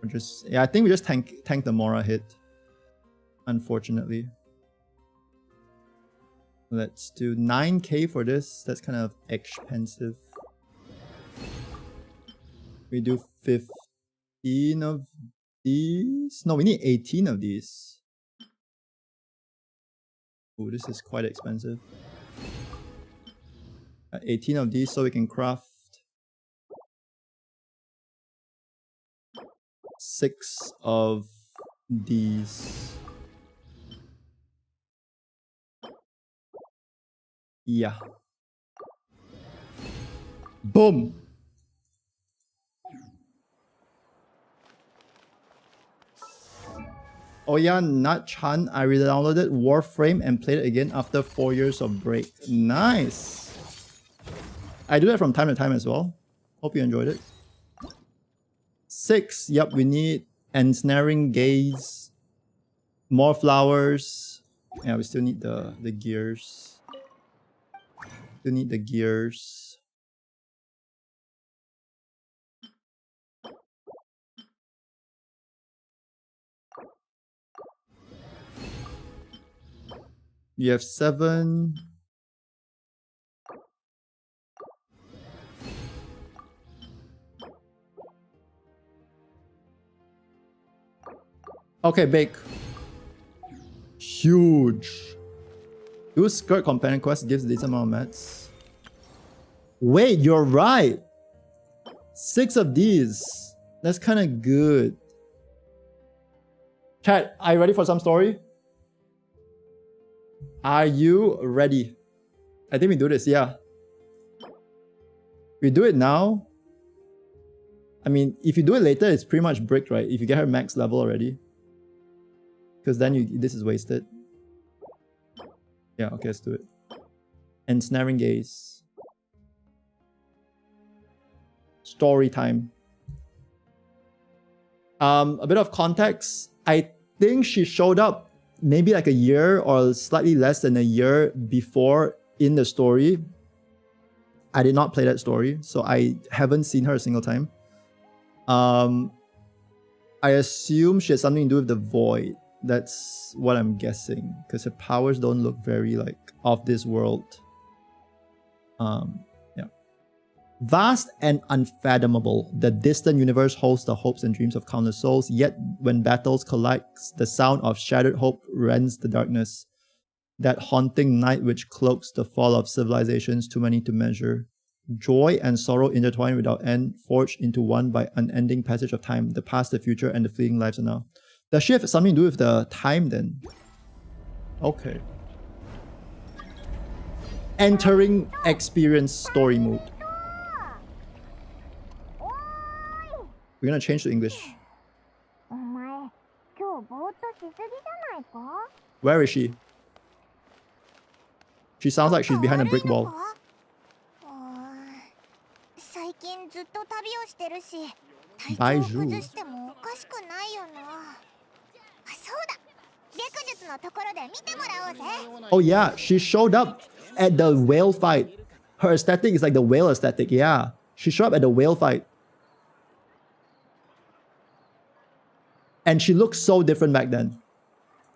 Or just, yeah, I think we just tank the Mora hit. Unfortunately. Let's do 9k for this. That's kind of expensive. We do 15 of these. No, we need 18 of these. Oh, this is quite expensive. 18 of these so we can craft 6 of these. Yeah. Boom. Oh yeah, Nat Chan, I re-downloaded Warframe and played it again after 4 years of break. Nice. I do that from time to time as well. Hope you enjoyed it. 6. Yep, we need ensnaring gaze. More flowers. Yeah, we still need the gears. Still need the gears. You have 7. Okay, bake. Huge. Do Skirk companion quest gives decent amount of mats. Wait, you're right. 6 of these. That's kind of good. Chat, are you ready for some story? Are you ready? I think we do this, yeah. We do it now. I mean, if you do it later, it's pretty much bricked, right? If you get her max level already. Because then this is wasted. Yeah, okay, let's do it. Ensnaring gaze. Story time. A bit of context. I think she showed up maybe like a year or slightly less than a year before in the story. I did not play that story, so I haven't seen her a single time. I assume she has something to do with the void. That's what I'm guessing, because her powers don't look very like of this world. Yeah. Vast and unfathomable, the distant universe holds the hopes and dreams of countless souls, yet when battles collide, the sound of shattered hope rends the darkness. That haunting night which cloaks the fall of civilizations too many to measure. Joy and sorrow intertwined without end, forged into one by unending passage of time, the past, the future, and the fleeting lives of now. Does she have something to do with the time then? Okay. Entering experience story mode. We're gonna change to English. Where is she? She sounds like she's behind a brick wall. Baiju. Oh yeah, she showed up at the whale fight. Her aesthetic is like the whale aesthetic, yeah. She showed up at the whale fight. And she looked so different back then.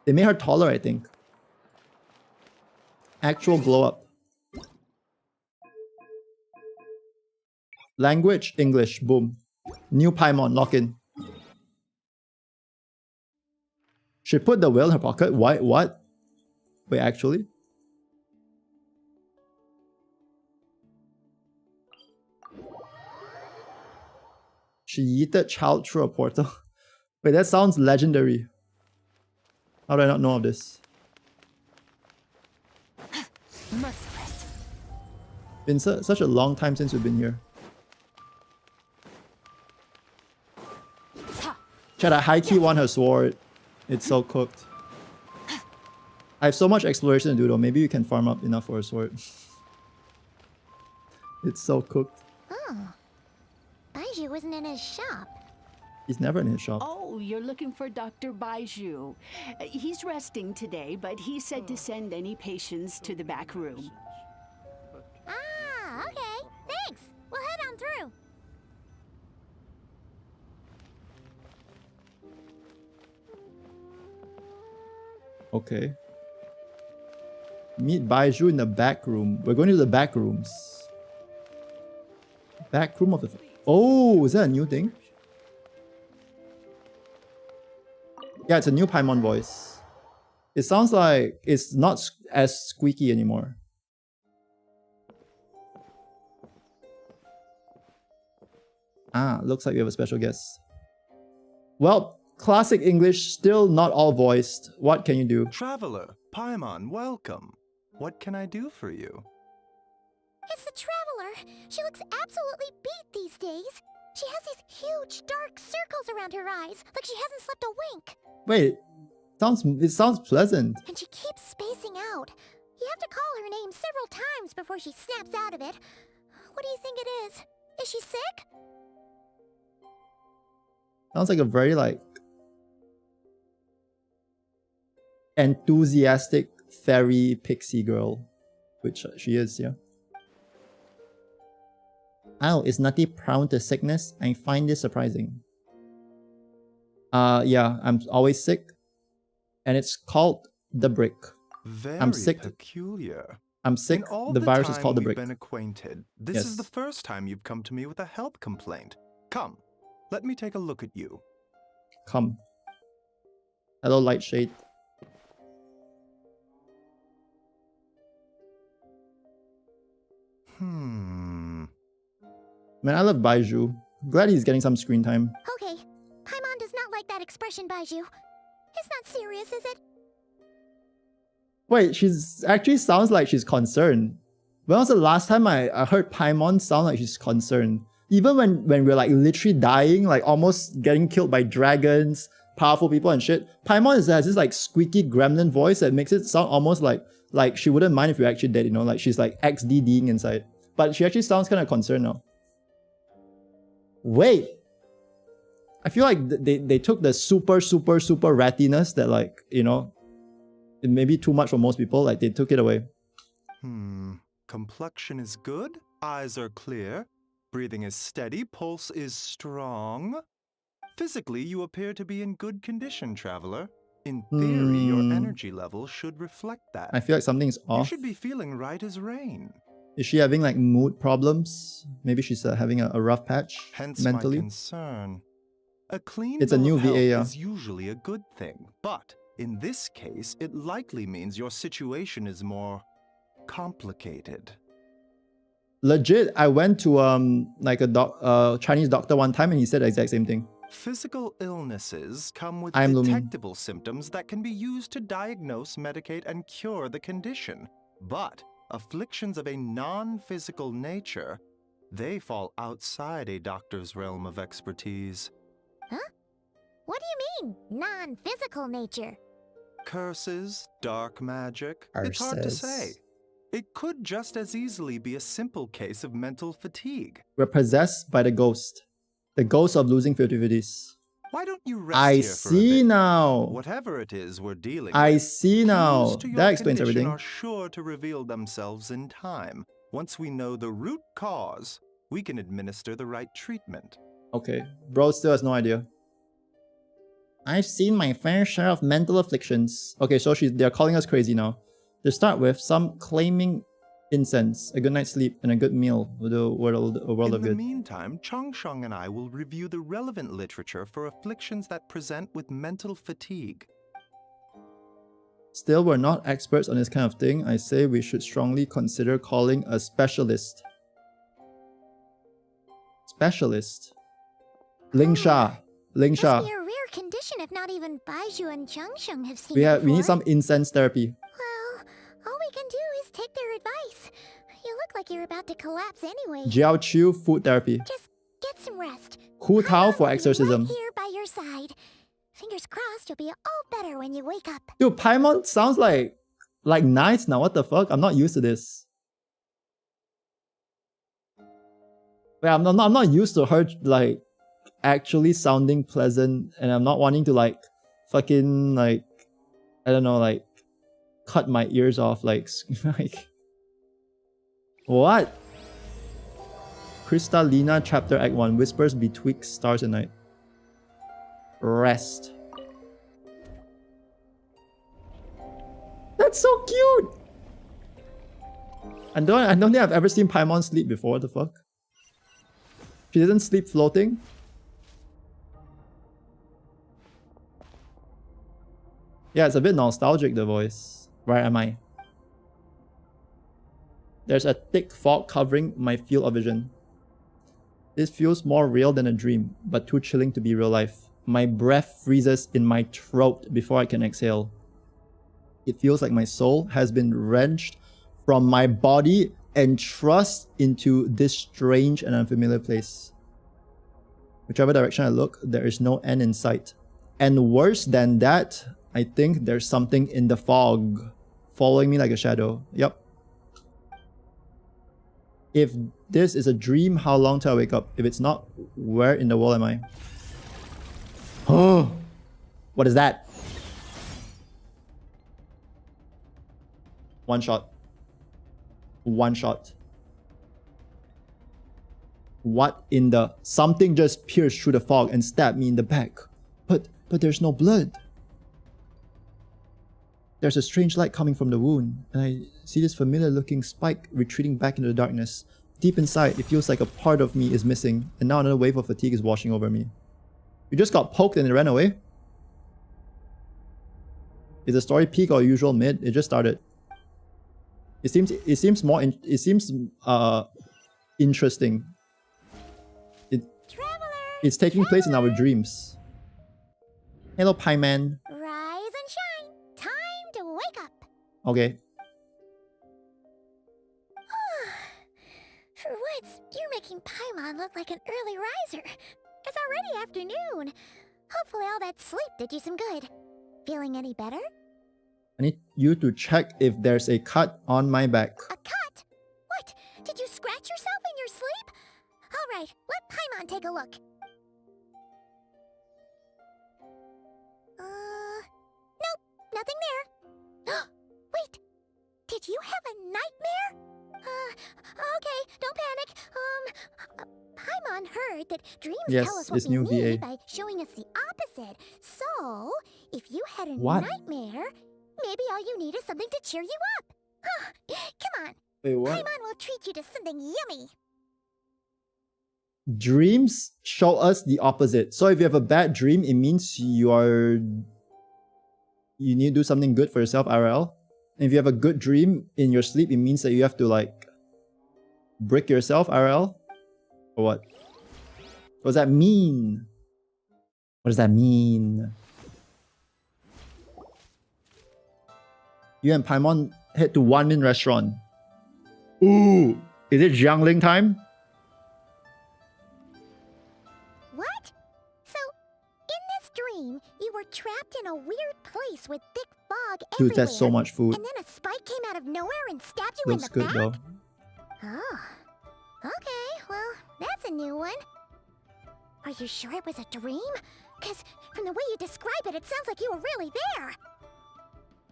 They made her taller, I think. Actual glow up. Language, English, boom. New Paimon, lock in. She put the whale in her pocket. Why? What? Wait, actually? She yeeted child through a portal. Wait, that sounds legendary. How do I not know of this? Been such a long time since we've been here. Chad, I high-key want her sword. It's so cooked. I have so much exploration to do though. Maybe you can farm up enough for a sword. It's so cooked. Oh. Baiju wasn't in his shop. He's never in his shop. Oh, you're looking for Dr. Baiju. He's resting today, but he said to send any patients to the back room. Ah, okay. Thanks. We'll head on through. Okay. Meet Baiju in the back room. We're going to the back rooms. Back room of the... Oh, is that a new thing? Yeah, it's a new Paimon voice. It sounds like it's not as squeaky anymore. Ah, looks like we have a special guest. Well, classic English, still not all voiced. What can you do? Traveler, Paimon, welcome. What can I do for you? It's the Traveler. She looks absolutely beat these days. She has these huge dark circles around her eyes, like she hasn't slept a wink. Wait, it sounds pleasant. And she keeps spacing out. You have to call her name several times before she snaps out of it. What do you think it is? Is she sick? Sounds like a very enthusiastic fairy pixie girl, which she is, yeah. Oh, is Nutty prone to sickness? I find this surprising. Yeah, I'm always sick. And it's called the brick. I'm sick. Peculiar. I'm sick. In all The virus is called the we've brick. Been acquainted. This Yes. is the first time you've come to me with a health complaint. Come, let me take a look at you. Come. Hello, Lightshade. Man, I love Baiju. Glad he's getting some screen time. Okay. Paimon does not like that expression, Baiju. It's not serious, is it? Wait, she's actually sounds like she's concerned. When was the last time I heard Paimon sound like she's concerned? Even when we're like literally dying, like almost getting killed by dragons, powerful people and shit, Paimon has this like squeaky gremlin voice that makes it sound almost like she wouldn't mind if you're actually dead, you know, like she's like XDDing inside. But she actually sounds kind of concerned now. Wait, I feel like they took the super rattiness that, like, you know, it may be too much for most people, like they took it away. Complexion is good, eyes are clear, breathing is steady, pulse is strong. Physically, you appear to be in good condition, traveler. In theory, your energy level should reflect that. I feel like something's You off. should be feeling right as rain. Is she having like mood problems? Maybe she's having a rough patch Hence mentally. my concern. A clean It's a bill new of health VA, yeah. is usually a good thing, but in this case, it likely means your situation is more complicated. Legit, I went to like a Chinese doctor one time and he said the exact same thing. Physical illnesses come with I'm Lumin. detectable symptoms that can be used to diagnose, medicate, and cure the condition. But afflictions of a non-physical nature, they fall outside a doctor's realm of expertise. Huh? What do you mean, non-physical nature? Curses, dark magic, it's hard to say. It could just as easily be a simple case of mental fatigue. We're possessed by the ghost of losing festivities. Why don't you rest I here for a see bit? now. Whatever it is we're dealing I with, see now. clues to your That explains condition everything. are sure to reveal themselves in time. Once we know the root cause, we can administer the right treatment. Okay, bro still has no idea. I've seen my fair share of mental afflictions. Okay, so they're calling us crazy now. To start with, some claiming incense, a good night's sleep, and a good meal with a world of In the good. meantime, Changsheng and I will review the relevant literature for afflictions that present with mental fatigue. Still, we're not experts on this kind of thing. I say we should strongly consider calling a specialist. Specialist. Ling Sha. Ling Sha. Must be a rare condition if not even Baiju and Changsheng have seen We it need before. some incense therapy. Well, all we can do is take their advice. You look like you're about to collapse anyway. Jiao Chiu food therapy. Just get some rest. Hu Tao for Paimon will be exorcism. Right here by your side. Fingers crossed you'll be all better when you wake up. Dude, Paimon sounds like nice now. What the fuck? I'm not used to this. Wait, I'm not used to her like actually sounding pleasant, and I'm not wanting to like fucking like I don't know, like cut my ears off like what? Kristalina chapter act 1 whispers betwixt stars and night. Rest. That's so cute. I don't think I've ever seen Paimon sleep before. What the fuck? She doesn't sleep floating. Yeah, it's a bit nostalgic, the voice. Where am I? There's a thick fog covering my field of vision. This feels more real than a dream, but too chilling to be real life. My breath freezes in my throat before I can exhale. It feels like my soul has been wrenched from my body and thrust into this strange and unfamiliar place. Whichever direction I look, there is no end in sight. And worse than that, I think there's something in the fog, following me like a shadow. Yep. If this is a dream, how long till I wake up? If it's not, where in the world am I? Oh, what is that? One shot. One shot. What in the... Something just pierced through the fog and stabbed me in the back. But there's no blood. There's a strange light coming from the wound, and I see this familiar looking spike retreating back into the darkness. Deep inside, it feels like a part of me is missing, and now another wave of fatigue is washing over me. You just got poked and it ran away? Is the story peak or usual mid? It just started. It seems interesting. It's taking place in our dreams. Hello, Pie Man. Rise and shine. Time to wake up. Okay. For once, you're making Paimon look like an early riser. It's already afternoon. Hopefully all that sleep did you some good. Feeling any better? I need you to check if there's a cut on my back. A cut? What? Did you scratch yourself in your sleep? Alright, let Paimon take a look. Nope, nothing there. Wait, did you have a nightmare? Okay, don't panic. Paimon heard that dreams Yes, tell us what it's we new need VA. by showing us the opposite. So, if you had a What? nightmare, maybe all you need is something to cheer you up. Come on, Wait, what? Paimon will treat you to something yummy. Dreams show us the opposite. So if you have a bad dream, it means you need to do something good for yourself, IRL. And if you have a good dream in your sleep, it means that you have to like brick yourself, IRL. Or what? What does that mean? What does that mean? You and Paimon head to One Min restaurant. Ooh, is it Jiangling time? What? So, in this dream, you were trapped in a weird place with thick fog everywhere. Dude, that's so much food. And then a spike came out of nowhere and stabbed you Looks in the good back? though. Oh. Okay, well, that's a new one. Are you sure it was a dream? Because from the way you describe it, it sounds like you were really there.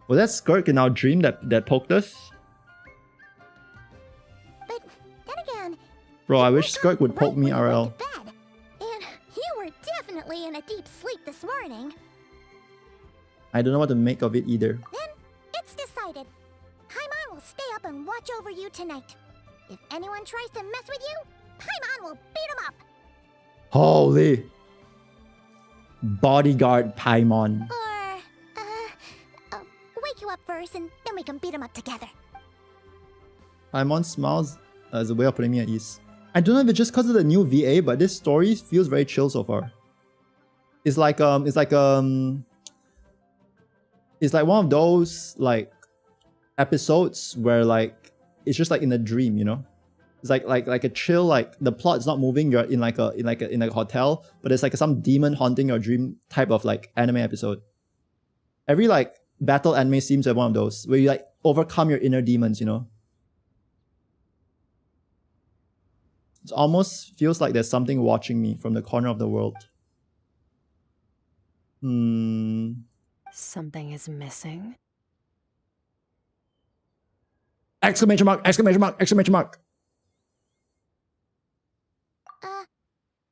Was that Skirk in our dream that poked us? But then again... Bro, you I wish woke Skirk up would poke right me when you went IRL. to bed. And you were definitely in a deep sleep this morning. I don't know what to make of it either. Then, it's decided. Paimon will stay up and watch over you tonight. If anyone tries to mess with you, Paimon will beat him up. Holy. Bodyguard Paimon. Or, wake you up first and then we can beat him up together. Paimon smiles as a way of putting me at ease. I don't know if it's just because of the new VA, but this story feels very chill so far. It's like one of those like episodes where like it's just like in a dream, you know? It's like a chill, like the plot is not moving, you're in like a hotel, but it's like some demon haunting your dream type of like anime episode. Every like battle anime seems to have one of those where you like overcome your inner demons, you know? It almost feels like there's something watching me from the corner of the world. Something is missing. Exclamation mark, exclamation mark, exclamation mark.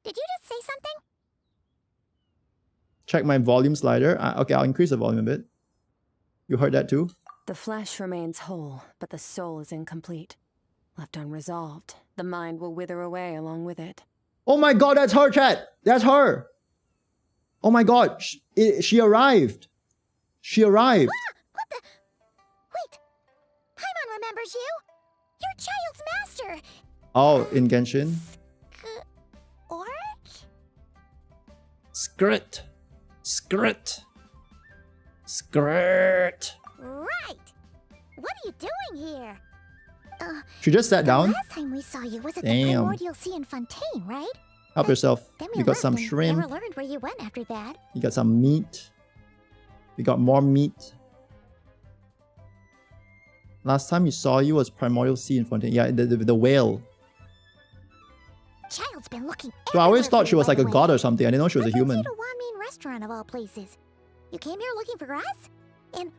Did you just say something? Check my volume slider. Okay, I'll increase the volume a bit. You heard that too? The flesh remains whole, but the soul is incomplete. Left unresolved, the mind will wither away along with it. Oh my god, that's her, chat! That's her! Oh my god, she arrived! She arrived! Ah, what the? Wait! Paimon remembers you! Your child's master! Oh, in Genshin? Skirt. Skirt. Skirt. Right! What are you doing here? She just sat down. Last time we saw you was at the Damn. Primordial Sea in Fontaine, right? Help yourself. Then We got left some and shrimp. never learned where you went after that. You got some meat. We got more meat. Last time you saw you was Primordial Sea in Fontaine. Yeah, the whale. Child's been looking. So I always everywhere thought for she you, was by like the a way. god or something. I didn't know she was a What brings human. you to Wanmin Restaurant of all places? You came here looking for us? And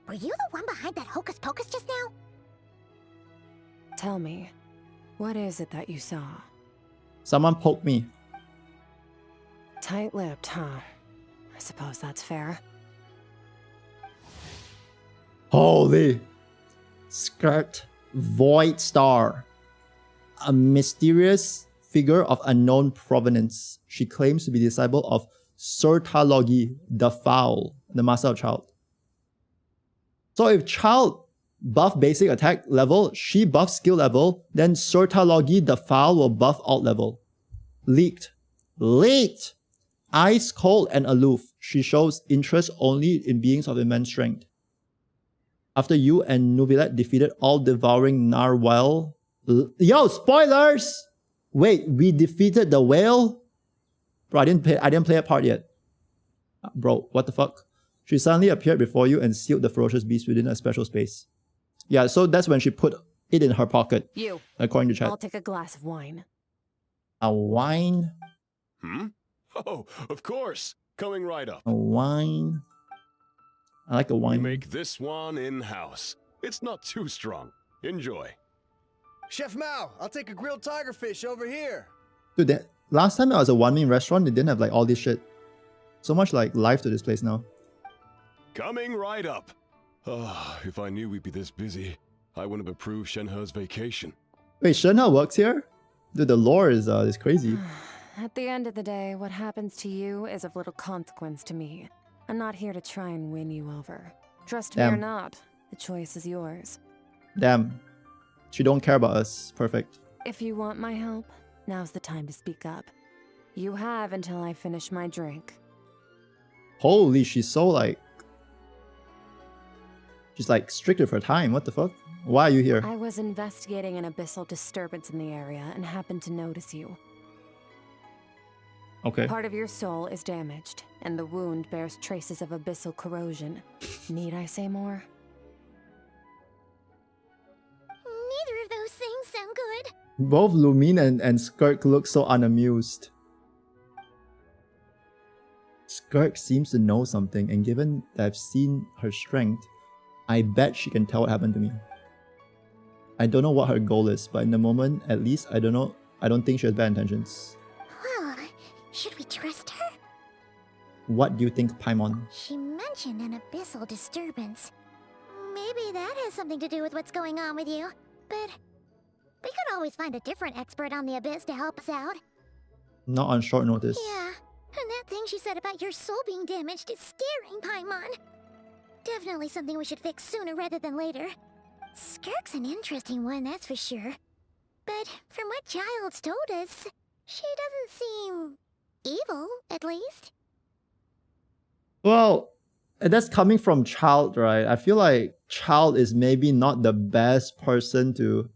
were you the one behind that hocus pocus just now? Tell me, what is it that you saw? Someone poked me. Tight-lipped, huh? I suppose that's fair. Holy. Skirt. Void Star. A mysterious figure of unknown provenance. She claims to be the disciple of Surtalogi, the Foul, the master of Child. So if Child buff basic attack level, she buffs skill level, then Surtalogi, the Foul will buff alt level. Leaked. Leaked! Ice cold and aloof. She shows interest only in beings of immense strength. After you and Nuvilet defeated all devouring narwhal. Yo, spoilers! Wait, we defeated the whale? Bro, I didn't play a part yet. Bro, what the fuck? She suddenly appeared before you and sealed the ferocious beast within a special space. Yeah, so that's when she put it in her pocket. You. According to chat. I'll take a glass of wine. A wine? Hmm? Oh, of course. Coming right up. A wine? I like a We wine. make this one in-house. It's not too strong. Enjoy. Chef Mao, I'll take a grilled tiger fish over here. Dude, last time I was a one-man restaurant, they didn't have like all this shit. So much like life to this place now. Coming right up. Ah, if I knew we'd be this busy, I wouldn't have approved Shenhe's vacation. Wait, Shenhe works here? Dude, the lore is crazy. At the end of the day, what happens to you is of little consequence to me. I'm not here to try and win you over. Trust me or Damn. not, the choice is yours. Damn. She don't care about us. Perfect. If you want my help, now's the time to speak up. You have until I finish my drink. Holy, she's so like... She's like strict with her time. What the fuck? Why are you here? I was investigating an abyssal disturbance in the area and happened to notice you. Okay. Part of your soul is damaged, and the wound bears traces of abyssal corrosion. Need I say more? Neither of those things sound good. Both Lumine and Skirk look so unamused. Skirk seems to know something, and given that I've seen her strength, I bet she can tell what happened to me. I don't know what her goal is, but in the moment, at least, I don't think she has bad intentions. Well, should we trust her? What do you think, Paimon? She mentioned an abyssal disturbance. Maybe that has something to do with what's going on with you. But we could always find a different expert on the abyss to help us out. Not on short notice. Yeah, and that thing she said about your soul being damaged is scaring, Paimon. Definitely something we should fix sooner rather than later. Skirk's an interesting one, that's for sure. But from what Child's told us, she doesn't seem evil, at least. Well, that's coming from Child, right? I feel like Child is maybe not the best person to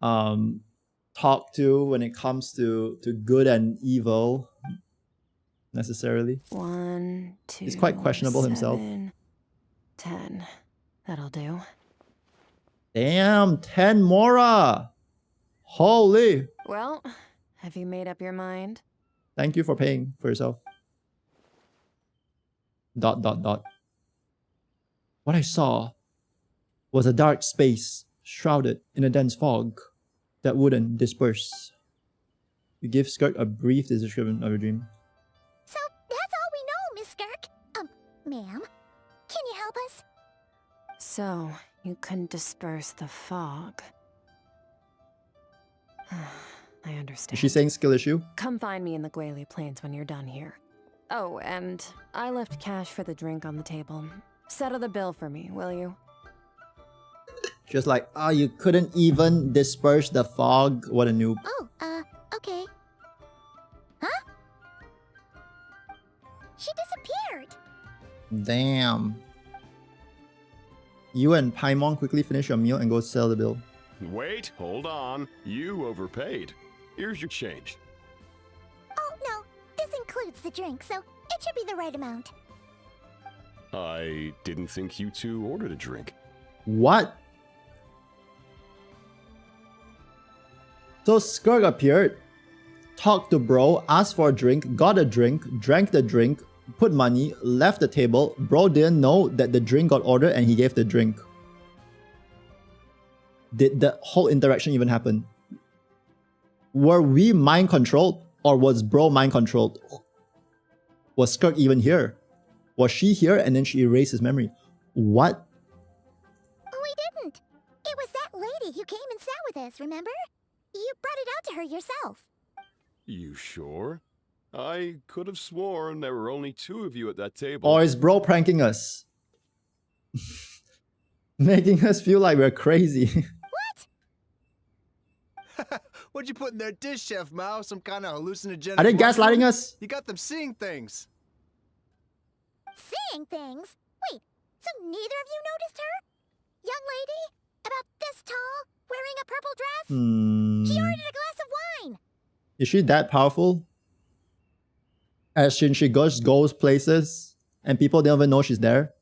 talk to when it comes to good and evil, necessarily. 1, 2, He's quite questionable himself. 7, 10. That'll do. Damn, 10 Mora! Holy! Well, have you made up your mind? Thank you for paying for yourself. ... What I saw was a dark space shrouded in a dense fog that wouldn't disperse. You give Skirk a brief description of your dream. So that's all we know, Miss Skirk. Ma'am, can you help us? So, you couldn't disperse the fog. I understand. Is she saying skill issue? Come find me in the Guili Plains when you're done here. Oh, and I left cash for the drink on the table. Settle the bill for me, will you? Just like, you couldn't even disperse the fog. What a noob. Oh, okay. Huh? She disappeared. Damn. You and Paimon quickly finish your meal and go sell the bill. Wait, hold on. You overpaid. Here's your change. Oh, no. This includes the drink, so it should be the right amount. I didn't think you two ordered a drink. What? So Skirk appeared, talked to bro, asked for a drink, got a drink, drank the drink, put money, left the table. Bro didn't know that the drink got ordered and he gave the drink. Did the whole interaction even happen? Were we mind controlled or was bro mind controlled? Was Skirk even here? Was she here and then she erased his memory? What? We didn't. It was that lady who came and sat with us, remember? You brought it out to her yourself. You sure? I could have sworn there were only 2 of you at that table. Or is bro pranking us? Making us feel like we're crazy. What'd you put in their dish, Chef Mao? Some kind of hallucinogenic Are they mushroom? gaslighting us? You got them seeing things. Seeing things? Wait, so neither of you noticed her? Young lady? About this tall? Wearing a purple dress? She ordered a glass of wine. Is she that powerful? As she goes places and people don't even know she's there?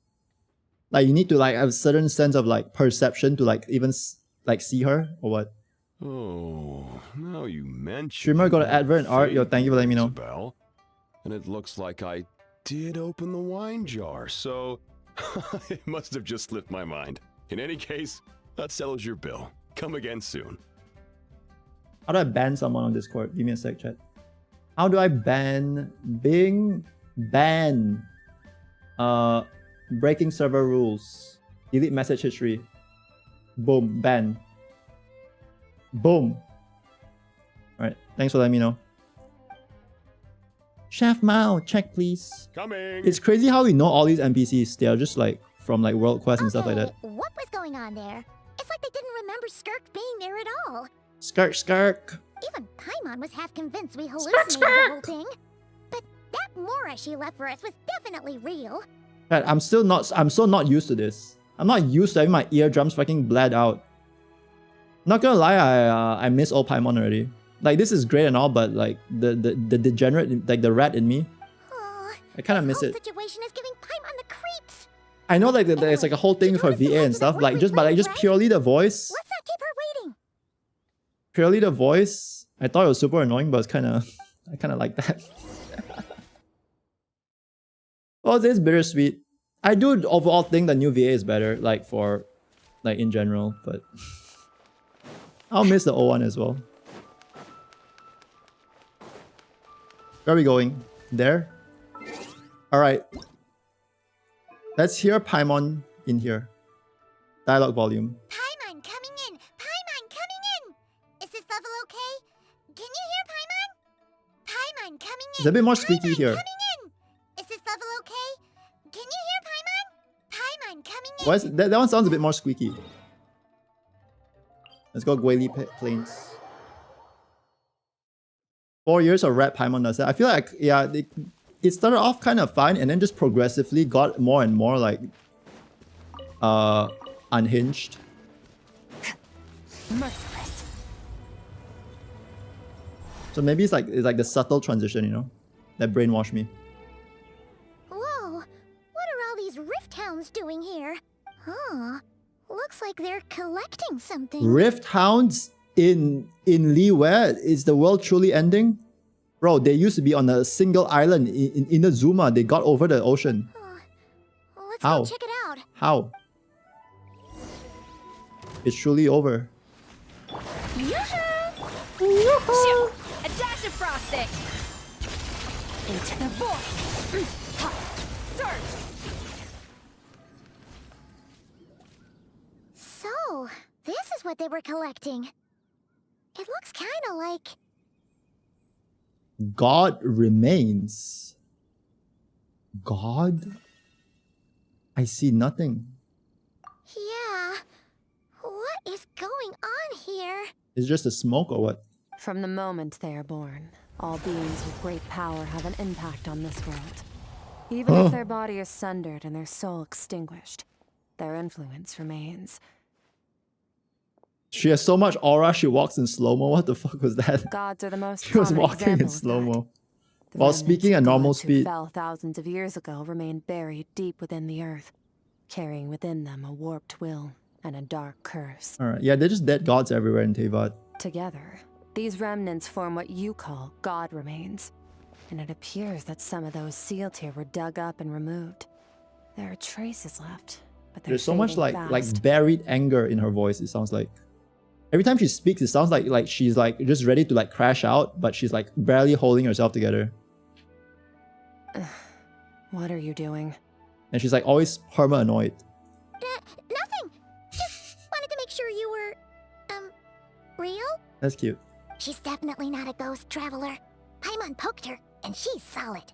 Like you need to like have a certain sense of like perception to like even like see her or what? Oh, now you mention. Streamer got an advert and art. Yo, thank you for letting me know. Bell. And it looks like I did open the wine jar, so it must have just slipped my mind. In any case, that settles your bill. Come again soon. How do I ban someone on Discord? Give me a sec, chat. How do I ban Bing? Ban. Breaking server rules. Delete message history. Boom. Ban. Boom. Alright, thanks for letting me know. Chef Mao, check please. Coming. It's crazy how we know all these NPCs. They are just like from like World Quest and stuff like that. What was going on there? It's like they didn't remember Skirk being there at all. Skirk. Even Paimon was half convinced we hallucinated the whole thing. But that Mora she left for us was definitely real. Chat, I'm so not used to this. I'm not used to having my eardrums fucking bled out. Not gonna lie, I miss old Paimon already. Like this is great and all, but like the degenerate, like the rat in me, I kind of miss it. Situation is giving Paimon the creeps. I know like there's like a whole thing for VA and stuff, like just purely the voice. Let's not keep her waiting. Purely the voice. I thought it was super annoying, but it's I kind of like that. Well, it's bittersweet. I do overall think the new VA is better, like for, like in general, but I'll miss the old one as well. Where are we going? There? Alright. Let's hear Paimon in here. Dialogue volume. Paimon coming in! Paimon coming in! Is this level okay? Can you hear Paimon? Paimon coming in! It's a bit more squeaky here. Coming in! Is this level okay? Can you hear Paimon? Paimon coming in! Why is that one sounds a bit more squeaky. Let's go Guili Plains. 4 years of rap Paimon does that. I feel like, yeah, it started off kind of fine and then just progressively got more and more like unhinged. Merciless. So maybe it's like the subtle transition, you know, that brainwashed me. Whoa! What are all these Rift Hounds doing here? Huh. Looks like they're collecting something. Rift Hounds in Liyue? Is the world truly ending? Bro, they used to be on a single island in Inazuma. They got over the ocean. Let's How? go check it out. How? It's truly over. Yoo-hoo! A dash of frosting! Into the void! Surge! So, this is what they were collecting. It looks kind of like... God remains. God? I see nothing. Yeah. What is going on here? It's just a smoke or what? From the moment they are born, all beings with great power have an impact on this world. Even if their body is sundered and their soul extinguished, their influence remains. She has so much aura, she walks in slow-mo. What the fuck was that? Gods are the most She was common walking in example of that. slow-mo. The While remnants speaking of at normal gods who speed. fell thousands of years ago remain buried deep within the earth, carrying within them a warped will and a dark curse. Alright, yeah, they're just dead gods everywhere in Tevat. Together, these remnants form what you call god remains, and it appears that some of those sealed here were dug up and removed. There are traces left, but they're There's so much fading like fast. buried anger in her voice, it sounds like. Every time she speaks, it sounds like she's like just ready to like crash out, but she's like barely holding herself together. What are you doing? And she's like always perma annoyed. Nothing. Just wanted to make sure you were, real? That's cute. She's definitely not a ghost traveler. Paimon poked her, and she's solid.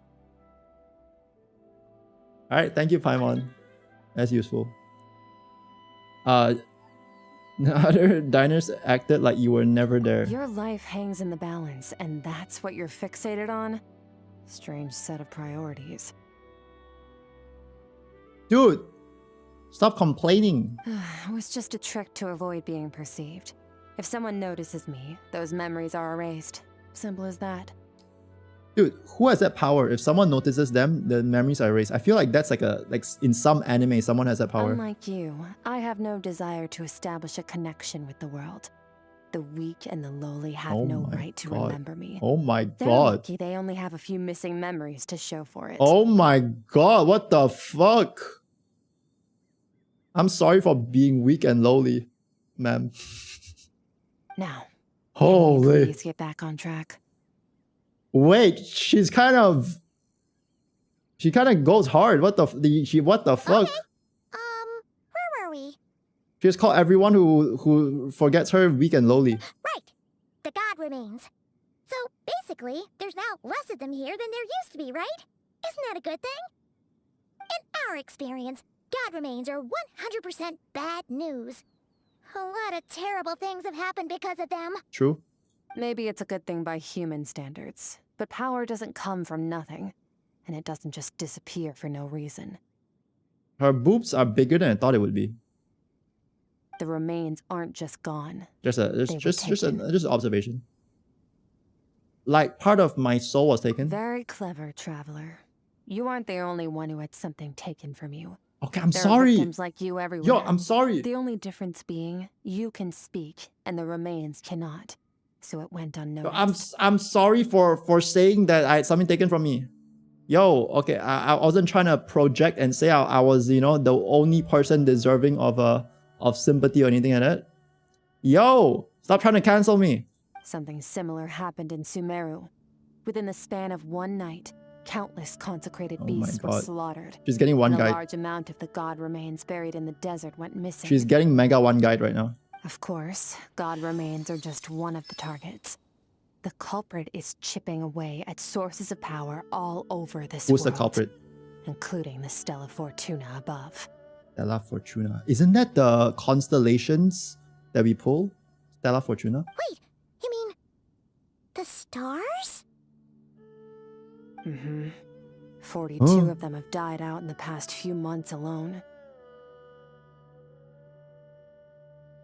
Alright, thank you, Paimon. That's useful. The other diners acted like you were never there. Your life hangs in the balance, and that's what you're fixated on? Strange set of priorities. Dude! Stop complaining. It was just a trick to avoid being perceived. If someone notices me, those memories are erased. Simple as that. Dude, who has that power? If someone notices them, the memories are erased. I feel like that's like in some anime, someone has that power. Unlike you, I have no desire to establish a connection with the world. The weak and the lowly have Oh no my right to God. remember me. Oh my They're god. lucky they only have a few missing memories to show for it. Oh my god, what the fuck? I'm sorry for being weak and lowly, ma'am. Now, Holy. please get back on track. Wait, she kind of goes hard. What the fuck? Where were we? She just called everyone who forgets her weak and lowly. Right. The god remains. So, basically, there's now less of them here than there used to be, right? Isn't that a good thing? In our experience, god remains are 100% bad news. A lot of terrible things have happened because of them. True. Maybe it's a good thing by human standards, but power doesn't come from nothing, and it doesn't just disappear for no reason. Her boobs are bigger than I thought it would be. The remains aren't just gone. Just taken. an observation. Like part of my soul was taken. Very clever, traveler. You aren't the only one who had something taken from you. Okay, I'm There are sorry. victims like you everywhere. Yo, I'm sorry. The only difference being, you can speak, and the remains cannot. So it went unnoticed. I'm sorry for saying that I had something taken from me. Yo, okay, I wasn't trying to project and say I was, you know, the only person deserving of sympathy or anything like that. Yo, stop trying to cancel me. Something similar happened in Sumeru. Within the span of one night, countless consecrated Oh my beasts were God. slaughtered. She's getting one and a guide. large amount of the god remains buried in the desert went missing. She's getting mega one guide right now. Of course, god remains are just one of the targets. The culprit is chipping away at sources of power all over this Who's world. the culprit? Including the Stella Fortuna above. Stella Fortuna. Isn't that the constellations that we pull? Stella Fortuna? Wait, you mean the stars? Mm-hmm. 42 of them have died out in the past few months alone.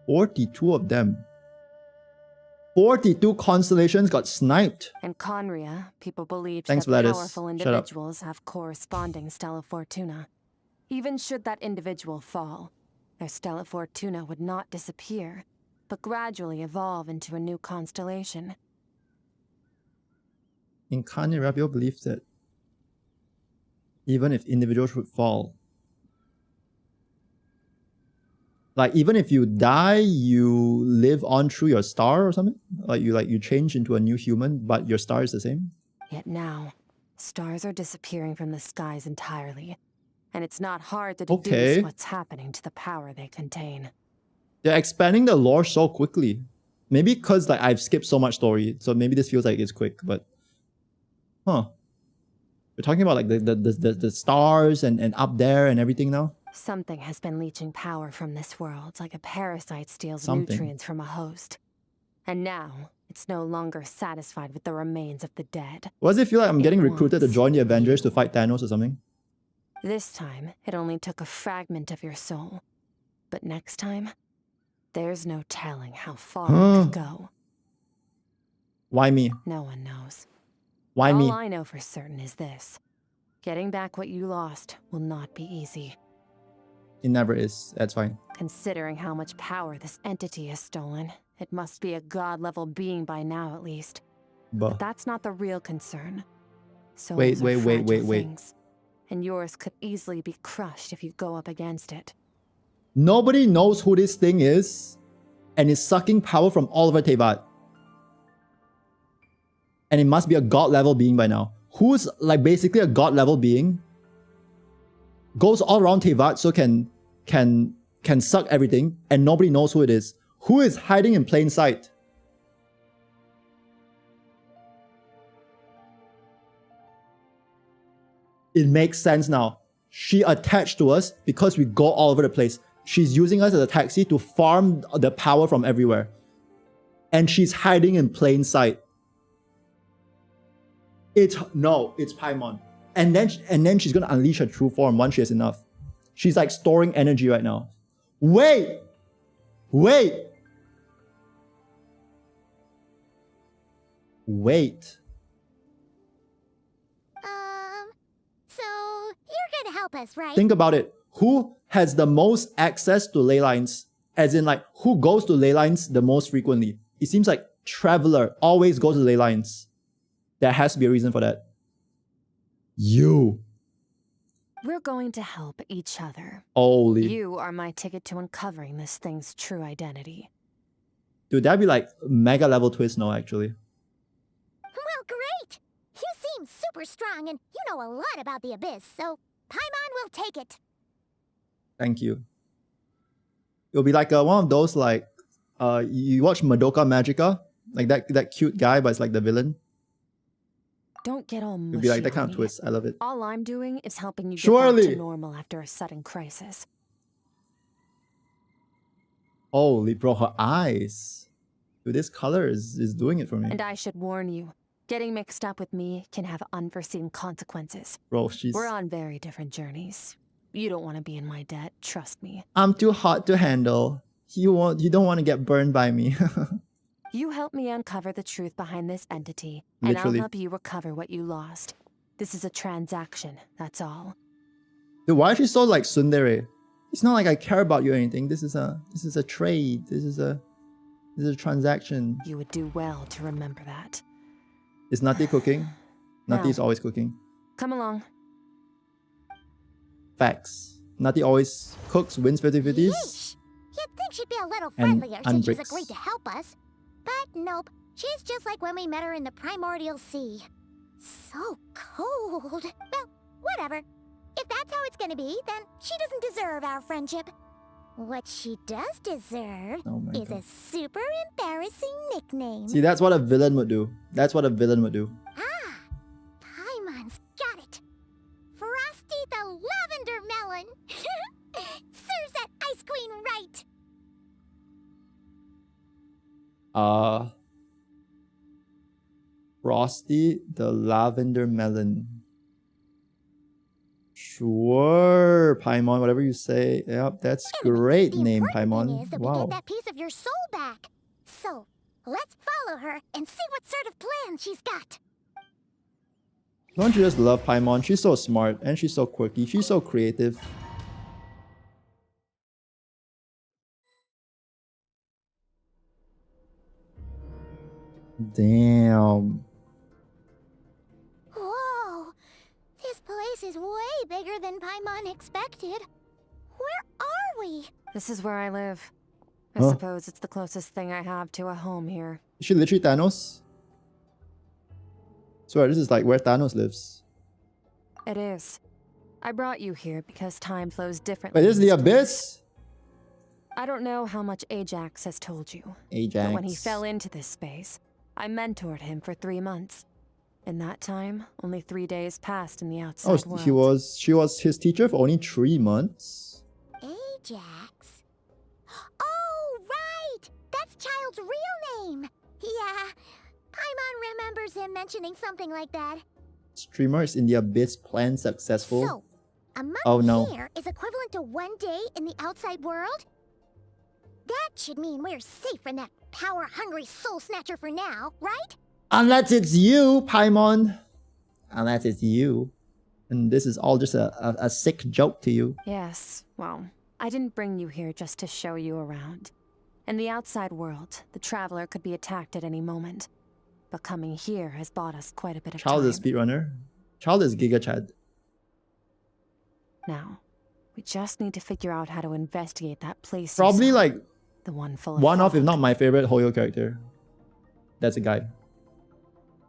42 of them. 42 constellations got sniped. In Conria, people believed Thanks, that Vladis. powerful Shut up. individuals have corresponding Stella Fortuna. Even should that individual fall, their Stella Fortuna would not disappear, but gradually evolve into a new constellation. In Kanye, people believe that even if individuals would fall, like even if you die, you live on through your star or something. Like you change into a new human, but your star is the same. Yet now, stars are disappearing from the skies entirely, and it's not hard to deduce Okay. what's happening to the power they contain. They're expanding the lore so quickly. Maybe because like I've skipped so much story, so maybe this feels like it's quick. But, huh? We're talking about like the stars and up there and everything now. Something has been leeching power from this world, like a parasite steals Something. nutrients from a host. And now, it's no longer satisfied with the remains of the dead. Why does it feel like I'm It getting recruited to wants join the Avengers to fight Thanos or something? This time, it only took a fragment of your soul. But next time, there's no telling how far it could go. Why me? No one knows. Why All me? I know for certain is this. Getting back what you lost will not be easy. It never is. That's fine. Considering how much power this entity has stolen, it must be a god-level being by now at least. But that's not the real concern. Souls Wait. are fragile things, and yours could easily be crushed if you go up against it. Nobody knows who this thing is, and it's sucking power from all over Tevat. And it must be a god level being by now. Who's like basically a god level being? Goes all around Tevat so can suck everything, and nobody knows who it is. Who is hiding in plain sight? It makes sense now. She attached to us because we go all over the place. She's using us as a taxi to farm the power from everywhere. And she's hiding in plain sight. It's Paimon. And then she's gonna unleash her true form once she has enough. She's like storing energy right now. Wait! So you're gonna help us, right? Think about it. Who has the most access to ley lines? As in like, who goes to ley lines the most frequently? It seems like Traveler always goes to ley lines. There has to be a reason for that. You. We're going to help each other. Holy. You are my ticket to uncovering this thing's true identity. Dude, that'd be like mega level twist now, actually. Well, great! You seem super strong and you know a lot about the Abyss, so Paimon will take it. Thank you. It'll be like one of those like, you watch Madoka Magica? Like that cute guy, but it's like the villain. Don't get all mushy. It'll be like that kind on of me. twist. I love it. All I'm doing is helping you get Surely. back to normal after a sudden crisis. Holy bro, her eyes. Dude, this color is doing it for me. And I should warn you, getting mixed up with me can have unforeseen consequences. Bro, she's... We're on very different journeys. You don't want to be in my debt, trust me. I'm too hot to handle. You don't want to get burned by me. You help me uncover the truth behind this entity, and Literally. I'll help you recover what you lost. This is a transaction, that's all. Dude, why is she so like tsundere? It's not like I care about you or anything. This is a trade. This is a transaction. You would do well to remember that. Is Nati cooking? Nati No. is always cooking. Come along. Facts. Nati always cooks, wins 50-50s. Yeesh. You'd think she'd be a little And friendlier since she's unbricks. agreed to help us. But nope, she's just like when we met her in the primordial sea. So cold. Well, whatever. If that's how it's gonna be, then she doesn't deserve our friendship. What she does deserve Oh my is God. a super embarrassing nickname. See, that's what a villain would do. That's what a villain would do. Ah, Paimon's got it. Frosty the Lavender Melon. Serves that ice queen right. Frosty the Lavender Melon. Sure, Paimon, whatever you say. Yep, that's great The name, important thing Paimon. is that we Wow. get that piece of your soul back. So, let's follow her and see what sort of plan she's got. Don't you just love Paimon? She's so smart and she's so quirky. She's so creative. Damn. Whoa! This place is way bigger than Paimon expected. Where are we? This is where I live. I Huh? suppose it's the closest thing I have to a home here. Is she literally Thanos? Swear, this is like where Thanos lives. It is. I brought you here because time flows differently. Wait, this is in the place. Abyss? I don't know how much Ajax has told you, Ajax. but when he fell into this space, I mentored him for 3 months. In that time, only 3 days passed in the outside world. She was his teacher for only 3 months. Ajax? Oh, right! That's Child's real name! Yeah, Paimon remembers him mentioning something like that. Streamers in the Abyss plan successful. So, A month Oh, no. here is equivalent to 1 day in the outside world? That should mean we're safe from that power-hungry soul snatcher for now, right? Unless it's you, Paimon. Unless it's you. And this is all just a sick joke to you. Yes, well, I didn't bring you here just to show you around. In the outside world, the Traveler could be attacked at any moment. But coming here has bought us quite a bit of Child time. is speedrunner. Child is Giga Chad. Now, we just need to figure out how to investigate that place. Probably you saw, like the one full of one of, if fog. not my favorite Hoyo character. That's a guy.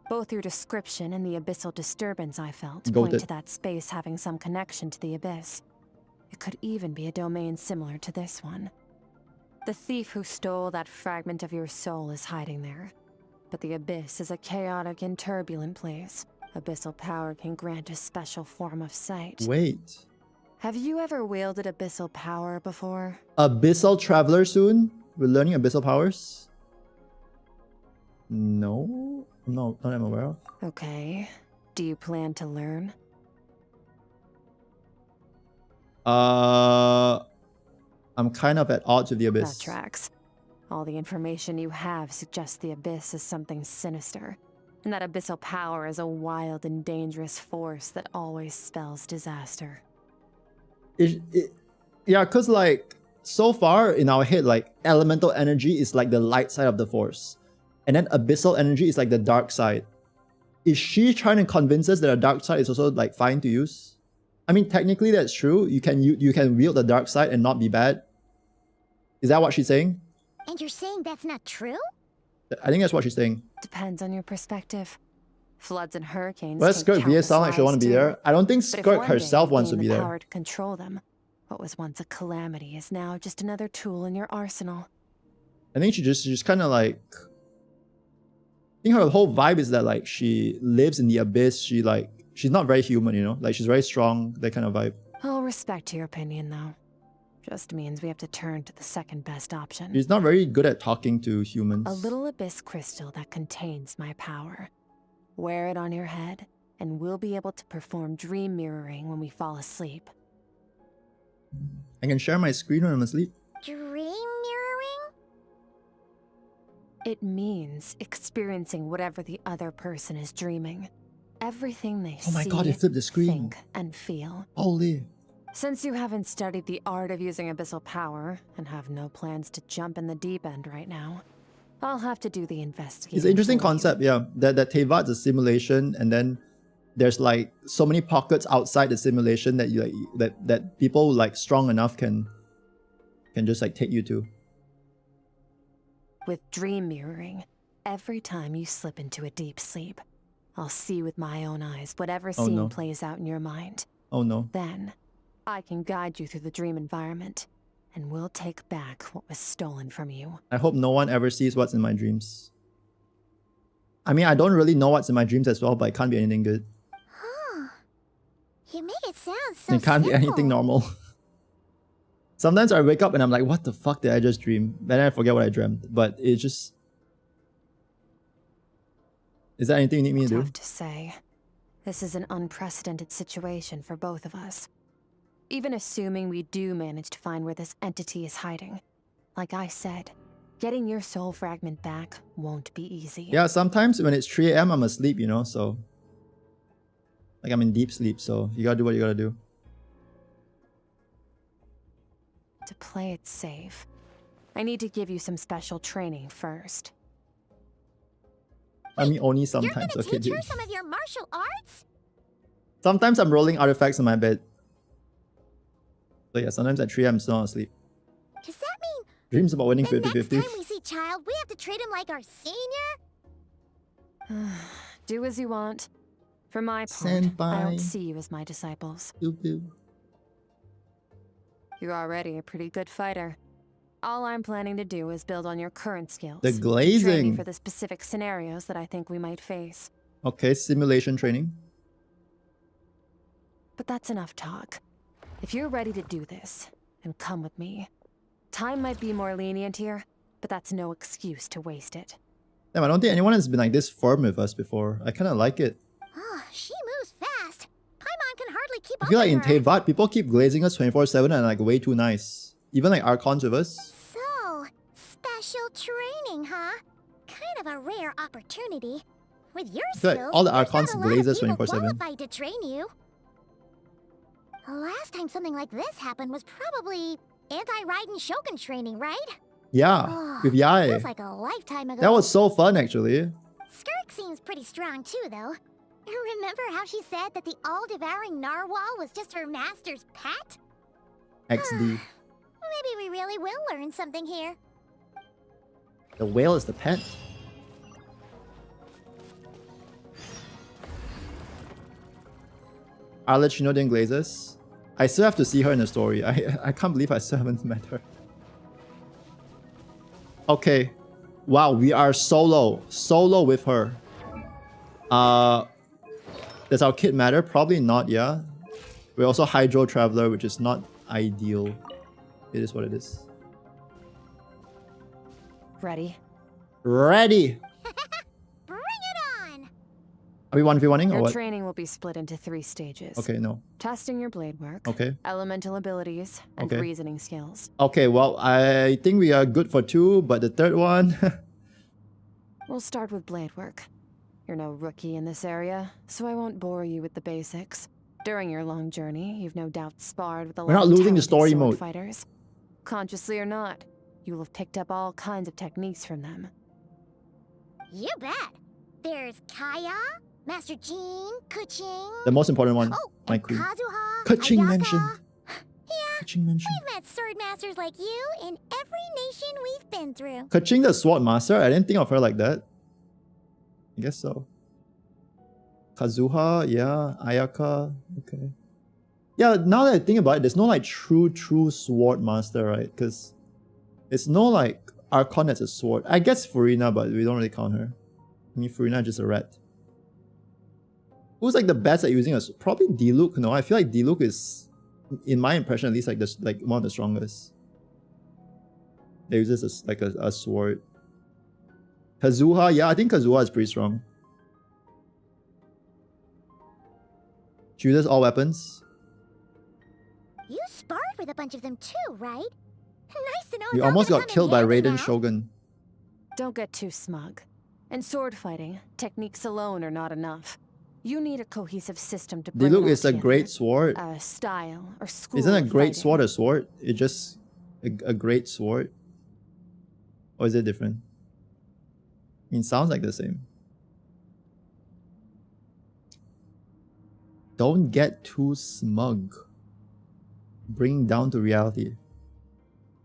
Both your description and the abyssal disturbance I felt Goated. point to that space having some connection to the abyss. It could even be a domain similar to this one. The thief who stole that fragment of your soul is hiding there. But the abyss is a chaotic and turbulent place. Abyssal power can grant a special form of sight. Wait. Have you ever wielded abyssal power before? Abyssal Traveler soon? We're learning abyssal powers? No. No, not I'm aware of. Okay. Do you plan to learn? I'm kind of at odds with the abyss. That tracks. All the information you have suggests the abyss is something sinister, and that abyssal power is a wild and dangerous force that always spells disaster. Yeah, cause like so far in our head, like elemental energy is like the light side of the force, and then abyssal energy is like the dark side. Is she trying to convince us that a dark side is also like fine to use? I mean, technically that's true. You can wield the dark side and not be bad. Is that what she's saying? And you're saying that's not true? I think that's what she's saying. Depends on your perspective. Floods and hurricanes. Well, take Skirk VA countless sound like she want to lives be too. there. I don't think But if Skirk one day herself you wants to gain be the there. power to control them, what was once a calamity is now just another tool in your arsenal. I think she just kind of like. I think her whole vibe is that like she lives in the abyss. She's not very human, you know. Like she's very strong. That kind of vibe. I'll respect your opinion, though. Just means we have to turn to the second best option. She's not very good at talking to humans. A little abyss crystal that contains my power. Wear it on your head, and we'll be able to perform dream mirroring when we fall asleep. I can share my screen when I'm asleep. Dream mirroring? It means experiencing whatever the other person is dreaming. Everything they Oh my see, god, it flipped the screen. think, and feel. Holy. Since you haven't studied the art of using abyssal power, and have no plans to jump in the deep end right now, I'll have to do the investigating. It's an interesting for you. concept, yeah. That Teyvat is a simulation, and then there's like so many pockets outside the simulation that you like that people like strong enough can just like take you to. With dream mirroring, every time you slip into a deep sleep, I'll see with my own eyes whatever Oh, scene no. plays out in your mind. Oh no. Then, I can guide you through the dream environment, and we'll take back what was stolen from you. I hope no one ever sees what's in my dreams. I mean, I don't really know what's in my dreams as well, but it can't be anything good. Huh. You make it sound so It can't be anything simple. normal. Sometimes I wake up and I'm like, what the fuck did I just dream? Then I forget what I dreamt. But it's just... Is there anything you need me to do? Tough to say. This is an unprecedented situation for both of us. Even assuming we do manage to find where this entity is hiding. Like I said, getting your soul fragment back won't be easy. Yeah, sometimes when it's 3 AM, I'm asleep, you know, so... Like, I'm in deep sleep, so you gotta do what you gotta do. To play it safe, I need to give you some special training first. I mean, only You're sometimes, gonna okay, teach dude. her some of your martial arts? Sometimes I'm rolling artifacts in my bed. So yeah, sometimes at 3 AM I'm still not asleep. Does that mean Dreams about winning the next 50-50. time we see Child, we have to treat him like our senior? Do as you want. For my part, I Senpai. don't see you as my disciples. Pew-pew. You're already a pretty good fighter. All I'm planning to do is build on your current skills. The Train you glazing. for the specific scenarios that I think we might face. Okay, simulation training. But that's enough talk. If you're ready to do this, then come with me. Time might be more lenient here, but that's no excuse to waste it. Damn, I don't think anyone has been like this firm with us before. I kind of like it. Oh, she moves fast. Paimon can hardly keep keep I up feel like in with her. Tevat, people keep glazing us 24/7 and like way too nice. Even like Archons with us. So, special training, huh? Kind of a rare opportunity. With your I feel like skills, all the there's Archons not a lot glaze of us people 24/7. qualified to train you. The last time something like this happened was probably anti-Raiden Shogun training, right? Yeah, Oh, with Yae. feels like a lifetime ago. That was so fun actually. Skirk seems pretty strong too, though. Remember how she said that the all-devouring narwhal was just her master's pet? XD. Maybe we really will learn something here. The whale is the pet. I'll let you know then glazes. I still have to see her in the story. I can't believe I still haven't met her. Okay. Wow, we are solo. Solo with her. Does our kit matter? Probably not, yeah. We're also Hydro Traveler, which is not ideal. It is what it is. Ready? Ready! Bring it on! Are we 1v1ing or Your what? training will be split into 3 stages. Okay, no. Testing your blade work, Okay. elemental abilities, and Okay. reasoning skills. Okay, well, I think we are good for 2, but the third one... We'll start with blade work. You're no rookie in this area, so I won't bore you with the basics. During your long journey, you've no doubt sparred with a We're lot not of losing the talented story sword mode. fighters. Consciously or not, you'll have picked up all kinds of techniques from them. You bet. There's Kaya, Master Jean, Kuching. the most important one, Oh, my and queen. Kazuha, Kuching Ayaka. mentioned. Yeah, Kuching mentioned. we've met sword masters like you in every nation we've been through. Kuching the sword master? I didn't think of her like that. I guess so. Kazuha, yeah. Ayaka, okay. Yeah, now that I think about it, there's no like true sword master, right? Because it's no like Archon as a sword. I guess Furina, but we don't really count her. I mean, Furina is just a rat. Who's like the best at using a sword? Probably Diluc, no? I feel like Diluc is, in my impression at least, like one of the strongest. They use this as like a sword. Kazuha, yeah, I think Kazuha is pretty strong. Chooses all weapons. You sparred with a bunch of them too, right? Nice to know. We it's all almost gonna got come in killed by handy Raiden now. Shogun. Don't get too smug. In sword fighting, techniques alone are not enough. You need a cohesive system to bring it Diluc all is a together. great sword. A style or school Isn't a of great fighting. sword a sword? It's just a great sword? Or is it different? I mean, sounds like the same. Don't get too smug. Bring down to reality.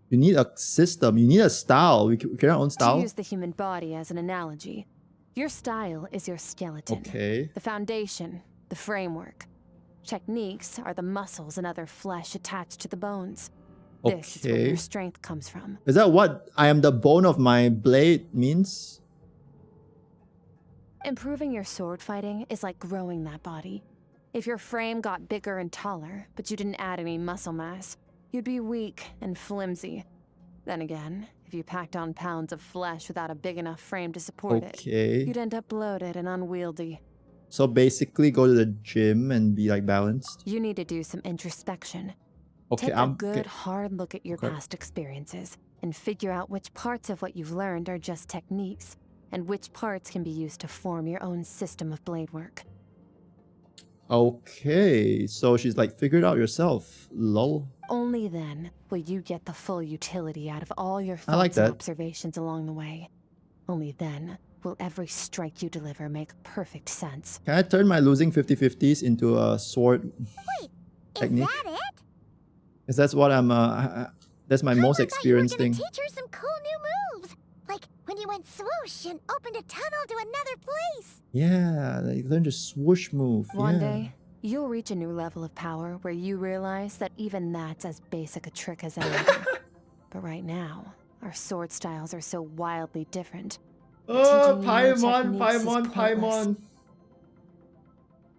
You need a system. You need a style. We create our own To style. use the human body as an analogy, your style is your skeleton. Okay. The foundation, the framework. Techniques are the muscles and other flesh attached to the bones. This is where Okay. your strength comes from. Is that what I am the bone of my blade means? Improving your sword fighting is like growing that body. If your frame got bigger and taller, but you didn't add any muscle mass, you'd be weak and flimsy. Then again, if you packed on pounds of flesh without a big enough frame to support it, Okay. you'd end up bloated and unwieldy. So basically go to the gym and be like balanced. You need to do some introspection. Okay, Take a I'm good, okay. hard look at your Okay. past experiences and figure out which parts of what you've learned are just techniques, and which parts can be used to form your own system of blade work. Okay, so she's like, figure it out yourself. Lol. Only then will you get the full utility out of all your I like thoughts and that. observations along the way. Only then will every strike you deliver make perfect sense. Can I turn my losing 50-50s into a sword Wait, technique? is that it? Because that's what I'm, that's my most I thought experienced you were thing. gonna teach her some cool new moves, like when you went swoosh and opened a tunnel to another place. Yeah, like learn to swoosh move. One yeah. day, you'll reach a new level of power where you realize that even that's as basic a trick as anything. But right now, our sword styles are so wildly different. Oh, Teaching you new Paimon, techniques is Paimon, pointless. Paimon.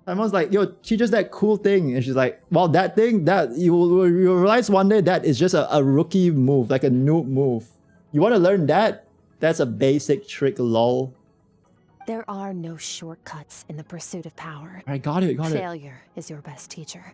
Paimon's like, yo, she does that cool thing. And she's like, well, that thing, that you'll realize one day that is just a rookie move, like a noob move. You want to learn that? That's a basic trick, lol. There are no shortcuts in the pursuit of power. I got it, got it. Failure is your best teacher.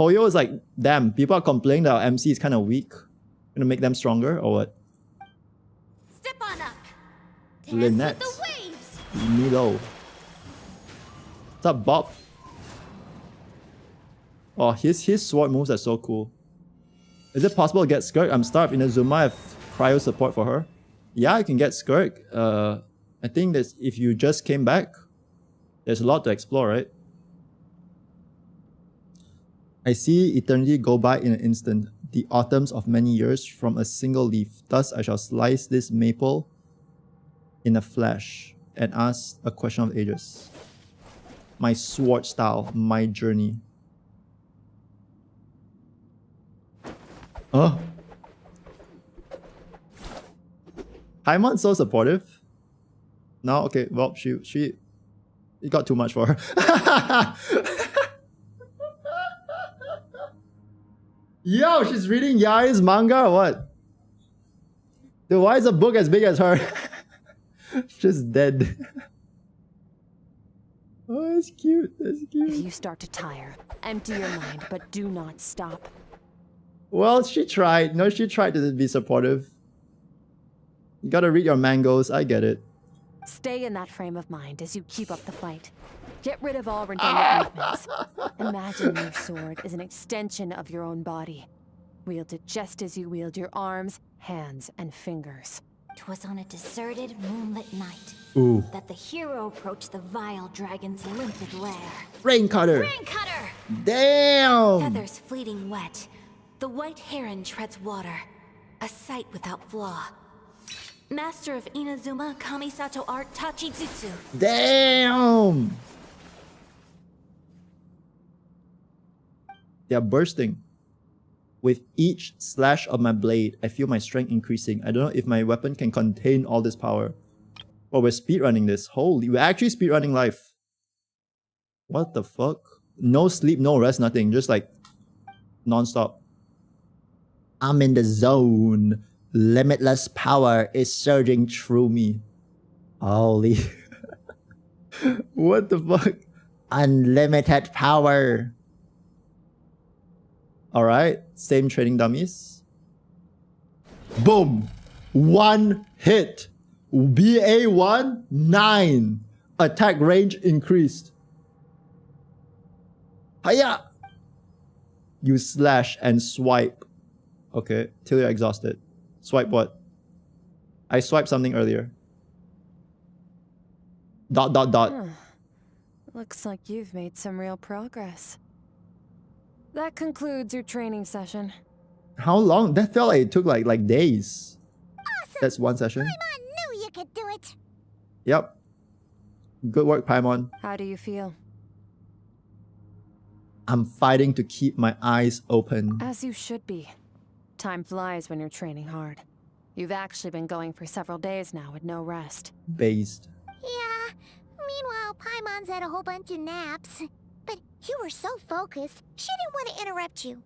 Poyo is like, damn, people are complaining that our MC is kind of weak. Gonna make them stronger or what? Step on up. Lynette. Dance with the waves. Milo. What's up, Bob? Oh, his sword moves are so cool. Is it possible to get Skirk? I'm starved. Inazuma, I have cryo support for her. Yeah, you can get Skirk. I think that if you just came back, there's a lot to explore, right? I see eternity go by in an instant, the autumns of many years from a single leaf. Thus I shall slice this maple in a flash and ask a question of ages. My sword style, my journey. Oh. Paimon's so supportive. No, okay, well, she it got too much for her. Yo, she's reading Yai's manga or what? Dude, why is a book as big as her? Just dead. Oh, that's cute. That's cute. If you start to tire, empty your mind, but do not stop. Well, she tried. No, she tried to be supportive. You gotta read your mangoes. I get it. Stay in that frame of mind as you keep up the fight. Get rid of all redundant movements. Imagine your sword is an extension of your own body. Wield it just as you wield your arms, hands, and fingers. 'Twas on a deserted, moonlit night Ooh. that the hero approached the vile dragon's limpid lair. Rain cutter. Rain cutter! Damn. Feathers fleeting wet. The white heron treads water. A sight without flaw. Master of Inazuma Kamisato art Tachijutsu. Damn. They are bursting. With each slash of my blade, I feel my strength increasing. I don't know if my weapon can contain all this power. Oh, we're speedrunning this. Holy, we're actually speedrunning life. What the fuck? No sleep, no rest, nothing. Just like non-stop. I'm in the zone. Limitless power is surging through me. Holy. What the fuck? Unlimited power. Alright, same training dummies. Boom! One hit. BA1, 9. Attack range increased. Hiya! You slash and swipe. Okay, till you're exhausted. Swipe what? I swiped something earlier. Dot dot dot. Looks like you've made some real progress. That concludes your training session. How long? That felt like it took like days. Awesome! That's one session. Paimon knew you could do it. Yep. Good work, Paimon. How do you feel? I'm fighting to keep my eyes open. As you should be. Time flies when you're training hard. You've actually been going for several days now with no rest. Based. Yeah. Meanwhile, Paimon's had a whole bunch of naps. But you were so focused, she didn't want to interrupt you.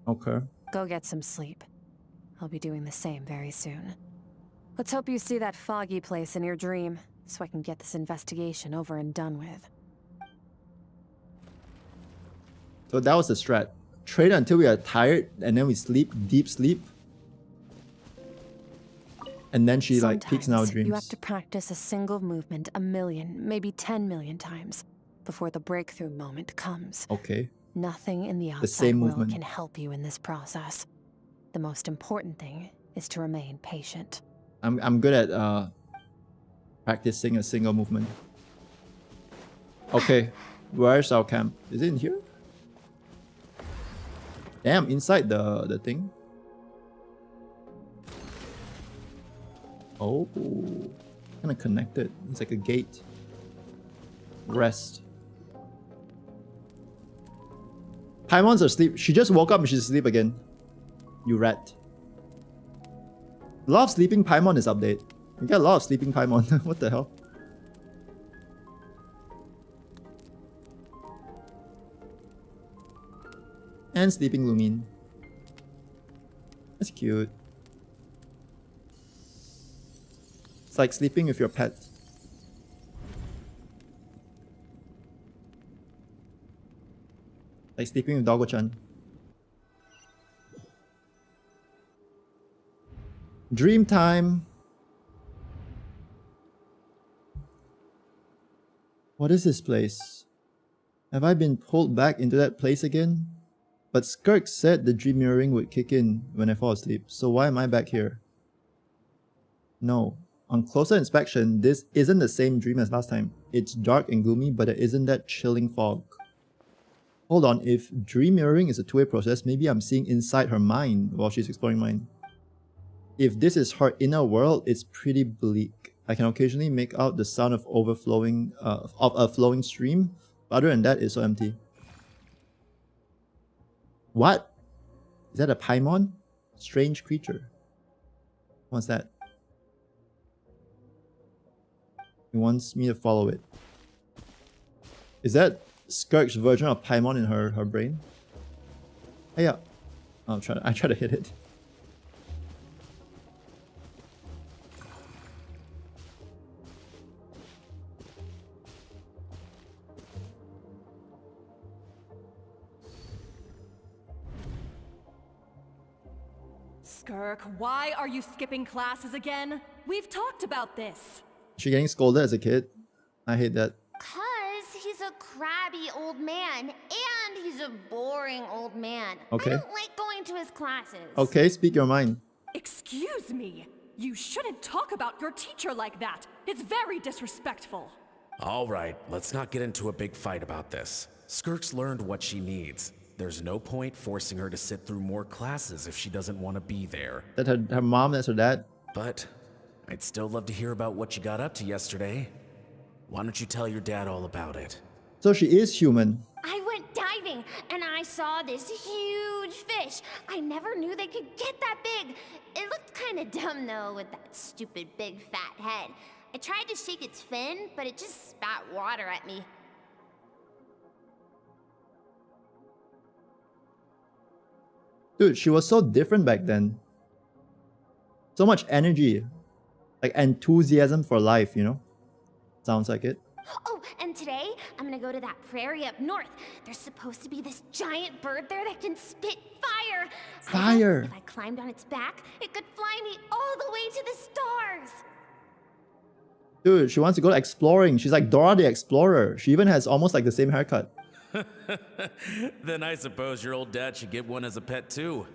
Okay. Go get some sleep. I'll be doing the same very soon. Let's hope you see that foggy place in your dream, so I can get this investigation over and done with. So that was the strat. Train until we are tired and then we sleep, deep sleep. And then she like peeks in our Sometimes dreams. you have to practice a single movement 1 million, maybe 10 million times before the breakthrough moment comes. Okay. Nothing in the outside same world movement. can help you in this process. The most important thing is to remain patient. I'm good at practicing a single movement. Okay. Where's our camp? Is it in here? Damn, inside the thing. Oh, kind of connected. It's like a gate. Rest. Paimon's asleep. She just woke up and she's asleep again. You rat. A lot of sleeping Paimon is update. We get a lot of sleeping Paimon. What the hell? And sleeping Lumine. That's cute. It's like sleeping with your pet. Like sleeping with Doggo-chan. Dream time. What is this place? Have I been pulled back into that place again? But Skirk said the dream mirroring would kick in when I fall asleep, so why am I back here? No. On closer inspection, this isn't the same dream as last time. It's dark and gloomy, but there isn't that chilling fog. Hold on, if dream mirroring is a two-way process, maybe I'm seeing inside her mind while she's exploring mine. If this is her inner world, it's pretty bleak. I can occasionally make out the sound of overflowing, of a flowing stream, but other than that, it's so empty. What? Is that a Paimon? Strange creature. What's that? He wants me to follow it. Is that Skirk's version of Paimon in her brain? Hey, yeah. I try to hit it. Skirk, why are you skipping classes again? We've talked about this. She getting scolded as a kid. I hate that. 'Cause he's a crabby old man, and he's a boring old man. Okay. I don't like going to his classes. Okay, speak your mind. Excuse me. You shouldn't talk about your teacher like that. It's very disrespectful. All right, let's not get into a big fight about this. Skirk's learned what she needs. There's no point forcing her to sit through more classes if she doesn't want to be there. That her mom, that's her dad. But I'd still love to hear about what you got up to yesterday. Why don't you tell your dad all about it? So she is human. I went diving, and I saw this huge fish. I never knew they could get that big. It looked kind of dumb, though, with that stupid big fat head. I tried to shake its fin, but it just spat water at me. Dude, she was so different back then. So much energy. Like enthusiasm for life, you know? Sounds like it. Oh, and today, I'm gonna go to that prairie up north. There's supposed to be this giant bird there that can spit fire. Fire! If I climbed on its back, it could fly me all the way to the stars. Dude, she wants to go exploring. She's like Dora the Explorer. She even has almost like the same haircut. Then I suppose your old dad should get one as a pet too.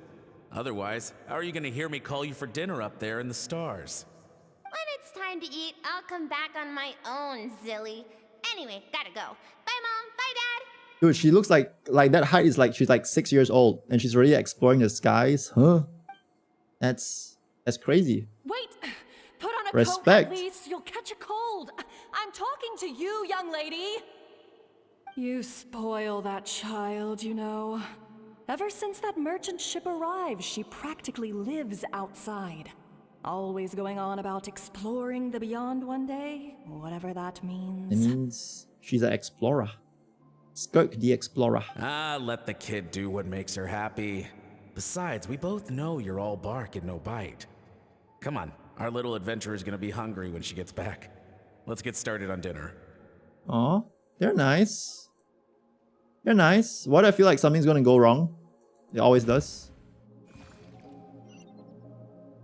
Otherwise, how are you gonna hear me call you for dinner up there in the stars? When it's time to eat, I'll come back on my own, Zilly. Anyway, gotta go. Bye, Mom. Bye, Dad. Dude, she looks like that height is like she's like 6 years old and she's already exploring the skies. Huh? That's crazy. Wait! Put on a Respect. coat at least. You'll catch a cold. I'm talking to you, young lady. You spoil that child, you know. Ever since that merchant ship arrived, she practically lives outside. Always going on about exploring the beyond one day, whatever that means. It means she's an explorer. Skirk the Explorer. Ah, let the kid do what makes her happy. Besides, we both know you're all bark and no bite. Come on, our little adventurer is gonna be hungry when she gets back. Let's get started on dinner. Aw, they're nice. They're nice. Why do I feel like something's gonna go wrong? It always does.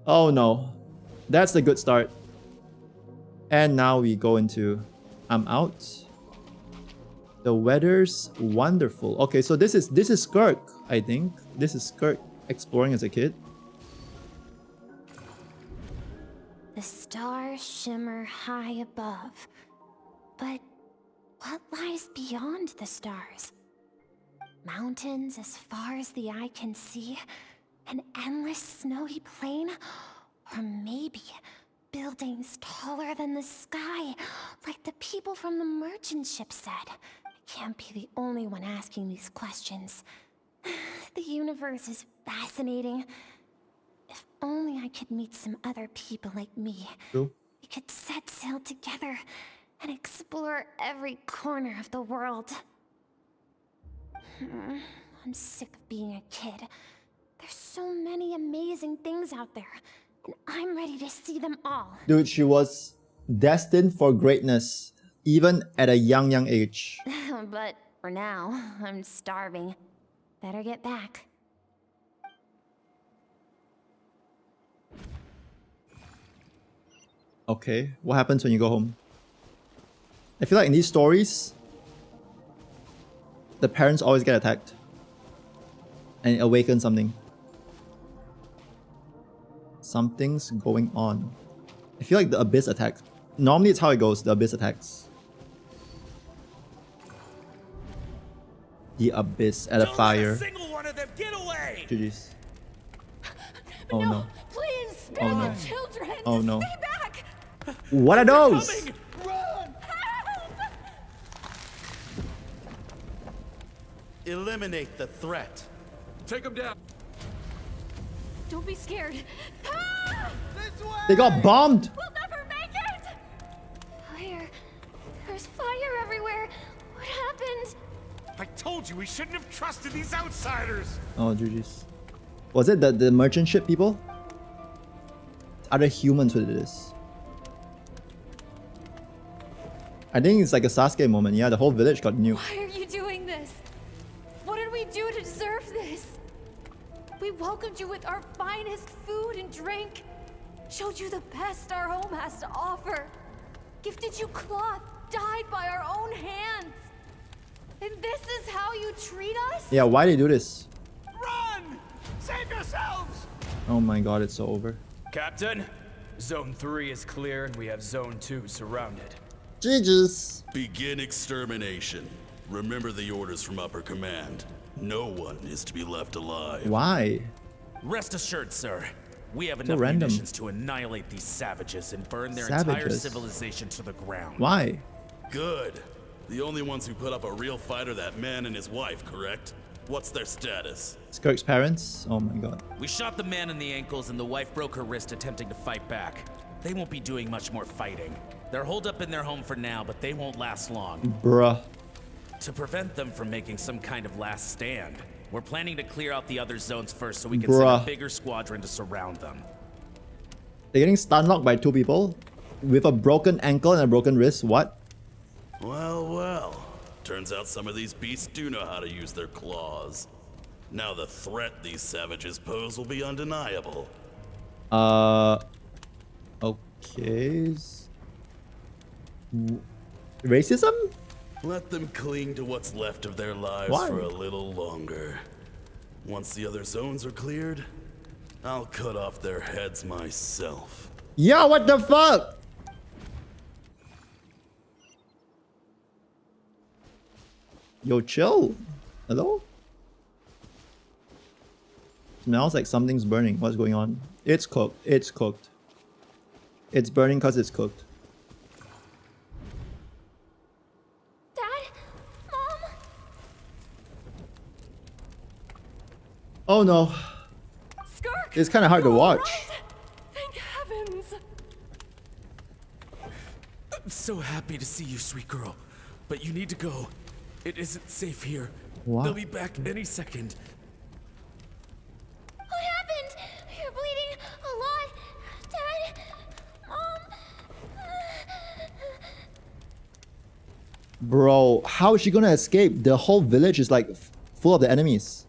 Oh no. That's the good start. And now we go into I'm out. The weather's wonderful. Okay, so this is Skirk, I think. This is Skirk exploring as a kid. The stars shimmer high above. But what lies beyond the stars? Mountains as far as the eye can see? An endless snowy plain? Or maybe buildings taller than the sky, like the people from the merchant ship said? I can't be the only one asking these questions. The universe is fascinating. If only I could meet some other people like me. Cool. We could set sail together and explore every corner of the world. I'm sick of being a kid. There's so many amazing things out there, and I'm ready to see them all. Dude, she was destined for greatness, even at a young age. But for now, I'm starving. Better get back. Okay, what happens when you go home? I feel like in these stories, the parents always get attacked. And it awakens something. Something's going on. I feel like the Abyss attacked. Normally it's how it goes, the Abyss attacks. The Abyss at a fire. GG's. Oh no. Please, spare Oh, the no. children. Oh no. Stay back. What are those? Help! Eliminate the threat. Take him down. Don't be scared. They got bombed! We'll never make it! Fire. There's fire everywhere. What happened? I told you we shouldn't have trusted these outsiders! Oh, GG's. Was it the merchant ship people? Other humans who did this. I think it's like a Sasuke moment. Yeah, the whole village got nuked. Why are you doing this? What did we do to deserve this? We welcomed you with our finest food and drink. Showed you the best our home has to offer. Gifted you cloth dyed by our own hands. And this is how you treat us? Yeah, why they do this? Run! Save yourselves! Oh my god, it's so over. Captain, Zone 3 is clear and we have Zone 2 surrounded. GG's. Begin extermination. Remember the orders from upper command. No one is to be left alive. Why? Rest assured, sir. We have So enough random. munitions to annihilate these savages and burn their entire Savages? civilization to the ground. Why? Good. The only ones who put up a real fight are that man and his wife, correct? What's their status? Skirk's parents? Oh my god. We shot the man in the ankles and the wife broke her wrist attempting to fight back. They won't be doing much more fighting. They're holed up in their home for now, but they won't last long. Bruh. To prevent them from making some kind of last stand, we're planning to clear out the other zones first so we can send Bruh. a bigger squadron to surround them. They're getting stun locked by 2 people with a broken ankle and a broken wrist. What? Well, well. Turns out some of these beasts do know how to use their claws. Now the threat these savages pose will be undeniable. Okay. Racism? Let them cling to what's left of their lives Why? for a little longer. Once the other zones are cleared, I'll cut off their heads myself. Yeah, what the fuck? Yo, chill. Hello? Smells like something's burning. What's going on? It's cooked. It's cooked. It's burning because it's cooked. Dad? Mom? Oh no. Skirk! It's kind of hard to you're all watch. right? Thank heavens. I'm so happy to see you, sweet girl. But you need to go. It isn't safe here. What? They'll be back any second. What happened? You're bleeding a lot. Dad? Mom? Bro, how is she gonna escape? The whole village is like full of the enemies.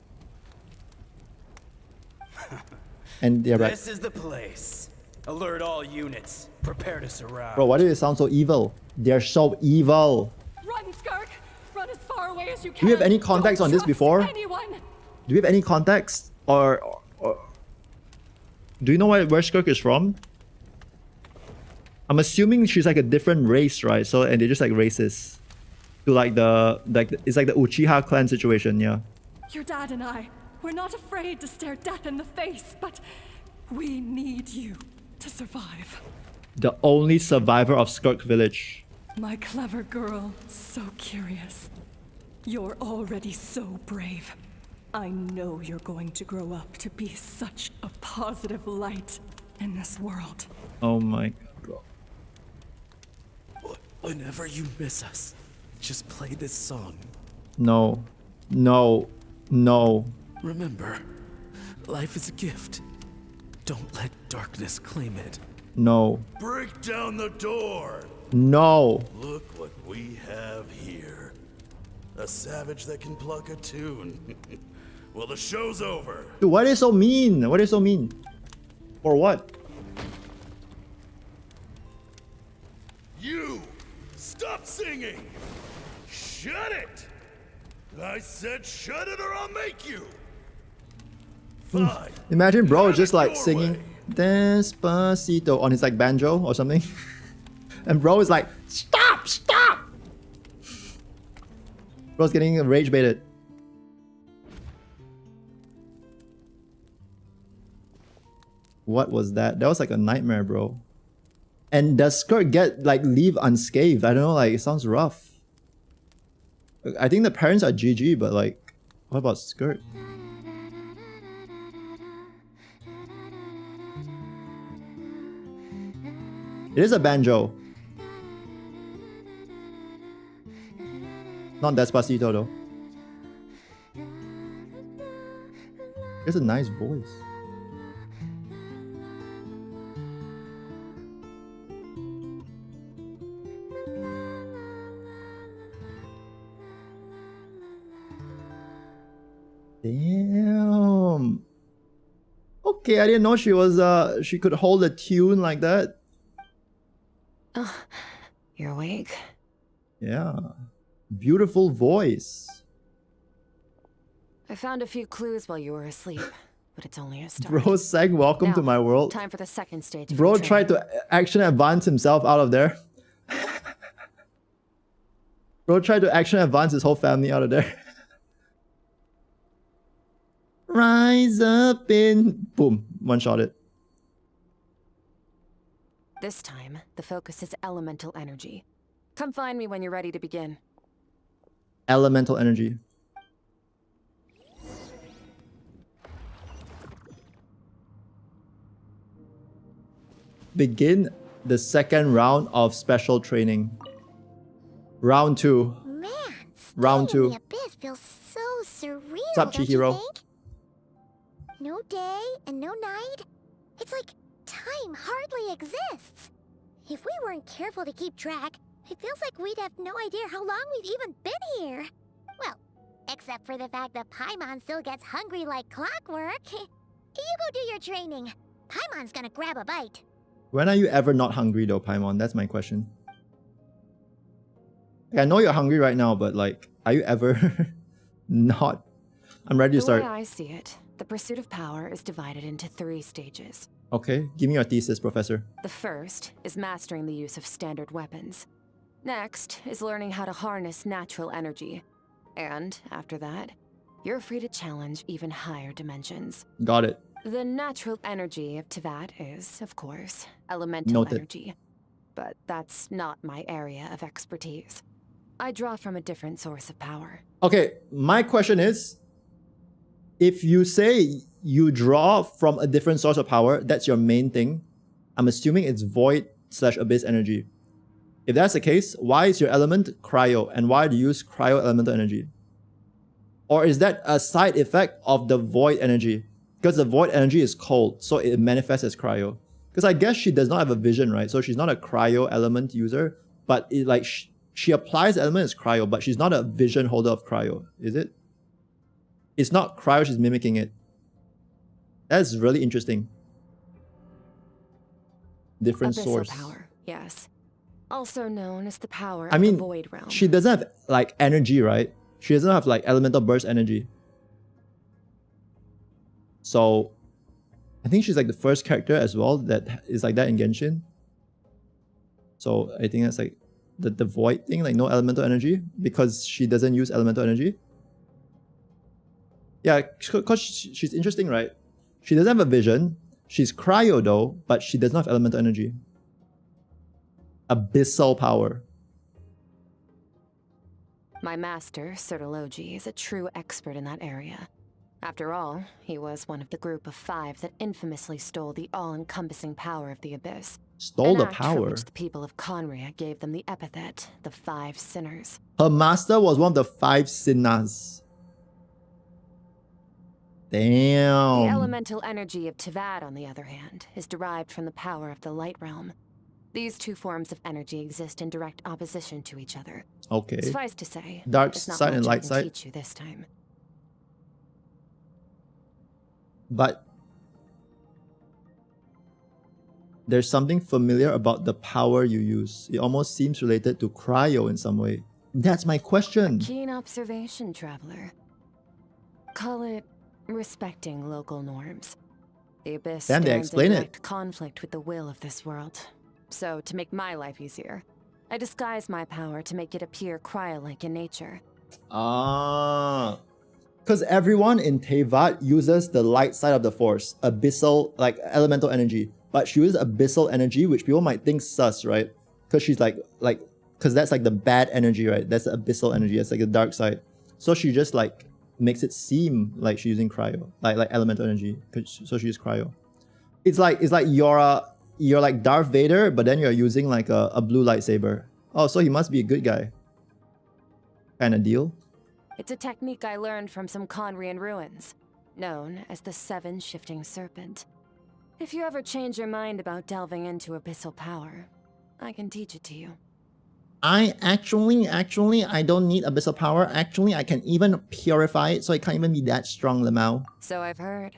And they're back. This is the place. Alert all units. Prepare to surround. Bro, why do they sound so evil? They're so evil. Run, Skirk! Run as far away as you can. Do you have any context Don't on this trust before? anyone. Do you have any context? Or do you know where Skirk is from? I'm assuming she's like a different race, right? So, and they're just like racist. To like it's like the Uchiha clan situation, yeah. Your dad and I, we're not afraid to stare death in the face, but we need you to survive. The only survivor of Skirk village. My clever girl, so curious. You're already so brave. I know you're going to grow up to be such a positive light in this world. Oh my god, bro. Whenever you miss us, just play this song. No. No. No. Remember, life is a gift. Don't let darkness claim it. No. Break down the door! No. Look what we have here. A savage that can pluck a tune. Well, the show's over. Dude, why are they so mean? Why are they so mean? For what? singing! Shut it! I said shut it or I'll make you! Fine. Imagine bro just like singing Despacito on his like banjo or something. And bro is like, stop, stop! Bro's getting rage baited. What was that? That was like a nightmare, bro. And does Skirk get like leave unscathed? I don't know, like it sounds rough. I think the parents are GG, but like, what about Skirk? It is a banjo. Not Despacito though. It's a nice voice. Damn. Okay, I didn't know she was she could hold a tune like that. Oh, you're awake? Yeah. Beautiful voice. I found a few clues while you were asleep, but it's only a start. Bro sang Welcome to My World. Time for the second stage. Of Bro tried to action advance himself out of there. Bro tried to action advance his whole family out of there. Rise up in... Boom. One-shot it. This time, the focus is elemental energy. Come find me when you're ready to begin. Elemental energy. Begin the second round of special training. Round 2. Man, Round 2. the abyss feels so surreal. What's up, don't you Chihiro? think? No day and no night. It's like time hardly exists. If we weren't careful to keep track, it feels like we'd have no idea how long we've even been here. Well, except for the fact that Paimon still gets hungry like clockwork. You go do your training. Paimon's gonna grab a bite. When are you ever not hungry though, Paimon? That's my question. Like, I know you're hungry right now, but like, are you ever not? I'm ready to start. The way I see it, the pursuit of power is divided into 3 stages. Okay, give me your thesis, Professor. The first is mastering the use of standard weapons. Next is learning how to harness natural energy. And after that, you're free to challenge even higher dimensions. Got it. The natural energy of Tevat is, of course, elemental Noted. energy. But that's not my area of expertise. I draw from a different source of power. Okay, my question is, if you say you draw from a different source of power, that's your main thing, I'm assuming it's void/abyss energy. If that's the case, why is your element cryo, and why do you use cryo elemental energy? Or is that a side effect of the void energy? Because the void energy is cold, so it manifests as cryo. Because I guess she does not have a vision, right? So she's not a cryo element user, but it like she applies the element as cryo, but she's not a vision holder of cryo, is it? It's not cryo, she's mimicking it. That's really interesting. Different Abyssal source. power, yes. Also known as the power I of mean, the void realm. she doesn't have like energy, right? She doesn't have like elemental burst energy. So I think she's like the first character as well that is like that in Genshin. So I think that's like the void thing, like no elemental energy, because she doesn't use elemental energy. Yeah, because she's interesting, right? She doesn't have a vision. She's cryo though, but she does not have elemental energy. Abyssal power. My master, Sertologi, is a true expert in that area. After all, he was one of the group of 5 that infamously stole the all-encompassing power of the Abyss. Stole the An act for power? which the people of Conria gave them the epithet, the 5 Sinners. Her master was one of the 5 sinners. Damn. The elemental energy of Tevat, on the other hand, is derived from the power of the Light Realm. These 2 forms of energy exist in direct opposition to each other. Okay. Suffice to say, Dark there's not side and much I light can side. teach you this time. But There's something familiar about the power you use. It almost seems related to cryo in some way. That's my question. Keen observation, traveler. Call it respecting local norms. The Abyss Damn, they stands explain in it. direct conflict with the will of this world. So, to make my life easier, I disguise my power to make it appear cryo-like in nature. Ah. Because everyone in Tevat uses the light side of the Force, abyssal, like elemental energy. But she uses abyssal energy, which people might think sus, right? Because she's because that's like the bad energy, right? That's the abyssal energy. That's like the dark side. So she just like makes it seem like she's using cryo, like elemental energy. So she uses cryo. It's like you're like Darth Vader, but then you're using like a blue lightsaber. Oh, so he must be a good guy. Kind of deal. It's a technique I learned from some Conrian ruins, known as the Seven Shifting Serpent. If you ever change your mind about delving into abyssal power, I can teach it to you. I actually, I don't need abyssal power. Actually, I can even purify it, so it can't even be that strong, Lamau. So I've heard.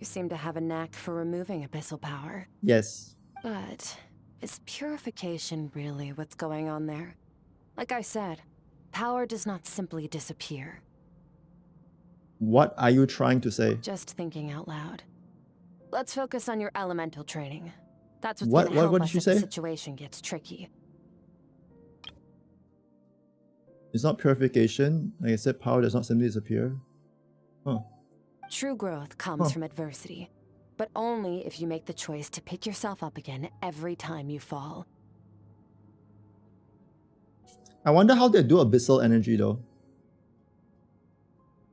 You seem to have a knack for removing abyssal power. Yes. But is purification really what's going on there? Like I said, power does not simply disappear. What are you trying to say? Just thinking out loud. Let's focus on your elemental training. That's what's gonna help did us you if say? the situation gets tricky. It's not purification. Like I said, power does not simply disappear. Huh. True growth comes from adversity, but only if you make the choice to pick yourself up again every time you fall. I wonder how they do abyssal energy though.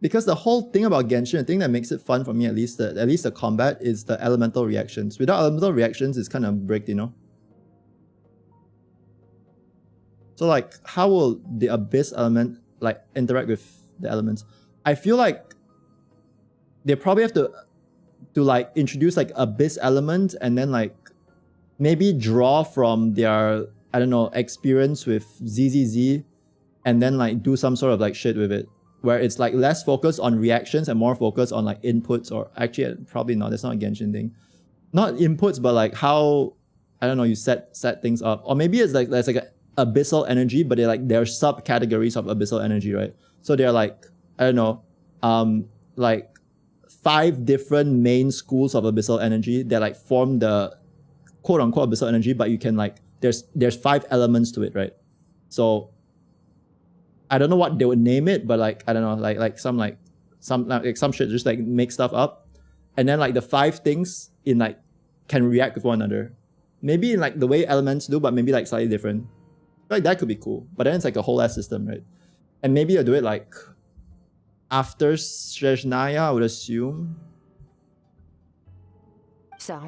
Because the whole thing about Genshin, the thing that makes it fun for me at least the combat is the elemental reactions. Without elemental reactions, it's kind of bricked, you know? So like, how will the abyss element like interact with the elements? I feel like they probably have to like introduce like abyss element and then like maybe draw from their, I don't know, experience with ZZZ and then like do some sort of like shit with it. Where it's like less focused on reactions and more focused on like inputs, or actually probably not, that's not a Genshin thing. Not inputs, but like how, I don't know, you set things up. Or maybe it's like there's like a abyssal energy, but they're like, there are subcategories of abyssal energy, right? So they're like, I don't know, like 5 different main schools of abyssal energy that like form the quote unquote abyssal energy, but you can like, there's 5 elements to it, right? So I don't know what they would name it, but like, I don't know, like some shit, just like make stuff up. And then like the 5 things in like can react with one another. Maybe in like the way elements do, but maybe like slightly different. Like that could be cool. But then it's like a whole ass system, right? And maybe you'll do it like after Srejnaya, I would assume. So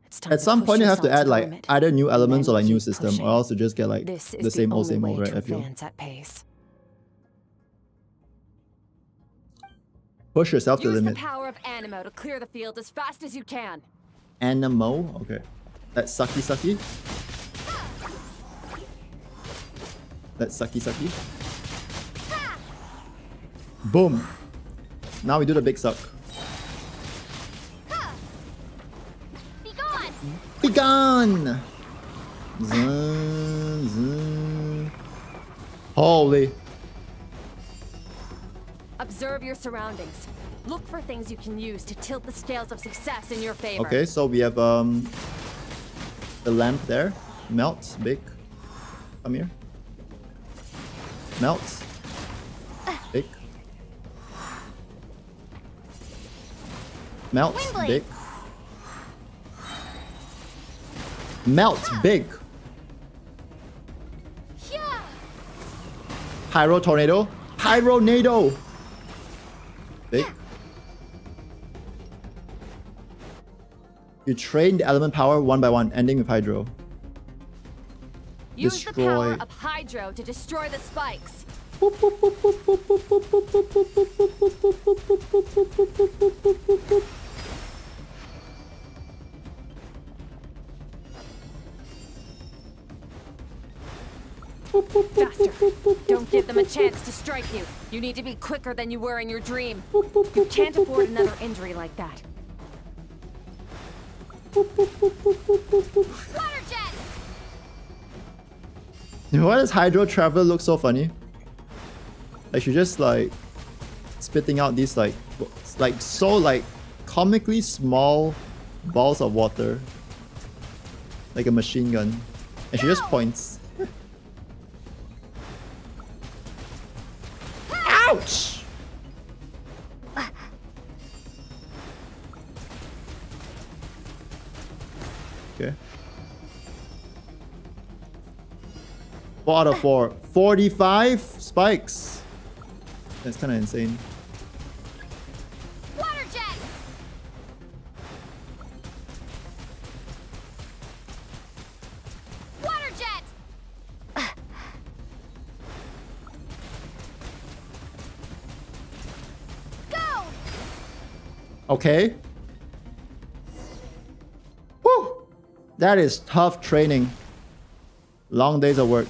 it's time at some point you have to add like limit. either new elements or like new keep system, pushing. or else you just get like This is the same old only way right? to I feel. advance at pace. Push yourself to the Use the limit. power of Animo to clear the field as fast as you can. Animo? Okay. That's sucky. That's sucky. Boom. Now we do the big suck. Be gone! Zun. Holy. Observe your surroundings. Look for things you can use to tilt the scales of success in your favor. Okay, so we have the lamp there. Melts, big. Come here. Melts. Big. Melts, big. Melts, big. Pyro tornado. Pyronado. Big. You train the element power one by one, ending with Hydro. Use the power of Hydro to destroy the spikes. Faster. Don't give them a chance to strike you. You need to be quicker than you were in your dream. You can't afford another injury like that. Water jet! Why does Hydro Traveler look so funny? Like she just like spitting out these like so like comically small balls of water. Like a machine gun. And she just points. Ouch! Okay. 4 out of 4. 45 spikes. That's kind of insane. Water jet! Water jet! Go! Okay. Whew! That is tough training. Long days of work.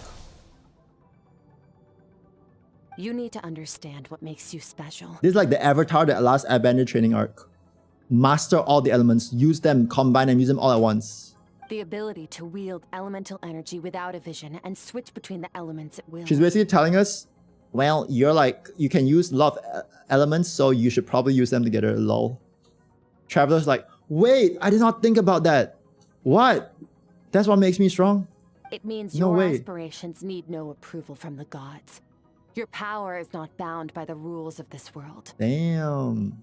You need to understand what makes you special. This is like the Avatar, the last Airbender training arc. Master all the elements, use them, combine them, use them all at once. The ability to wield elemental energy without a vision and switch between the elements at will. She's basically telling us, well, you're like, you can use a lot of elements, so you should probably use them together, lol. Traveler's like, wait, I did not think about that. What? That's what makes me strong? It means No your way. aspirations need no approval from the gods. Your power is not bound by the rules of this world. Damn.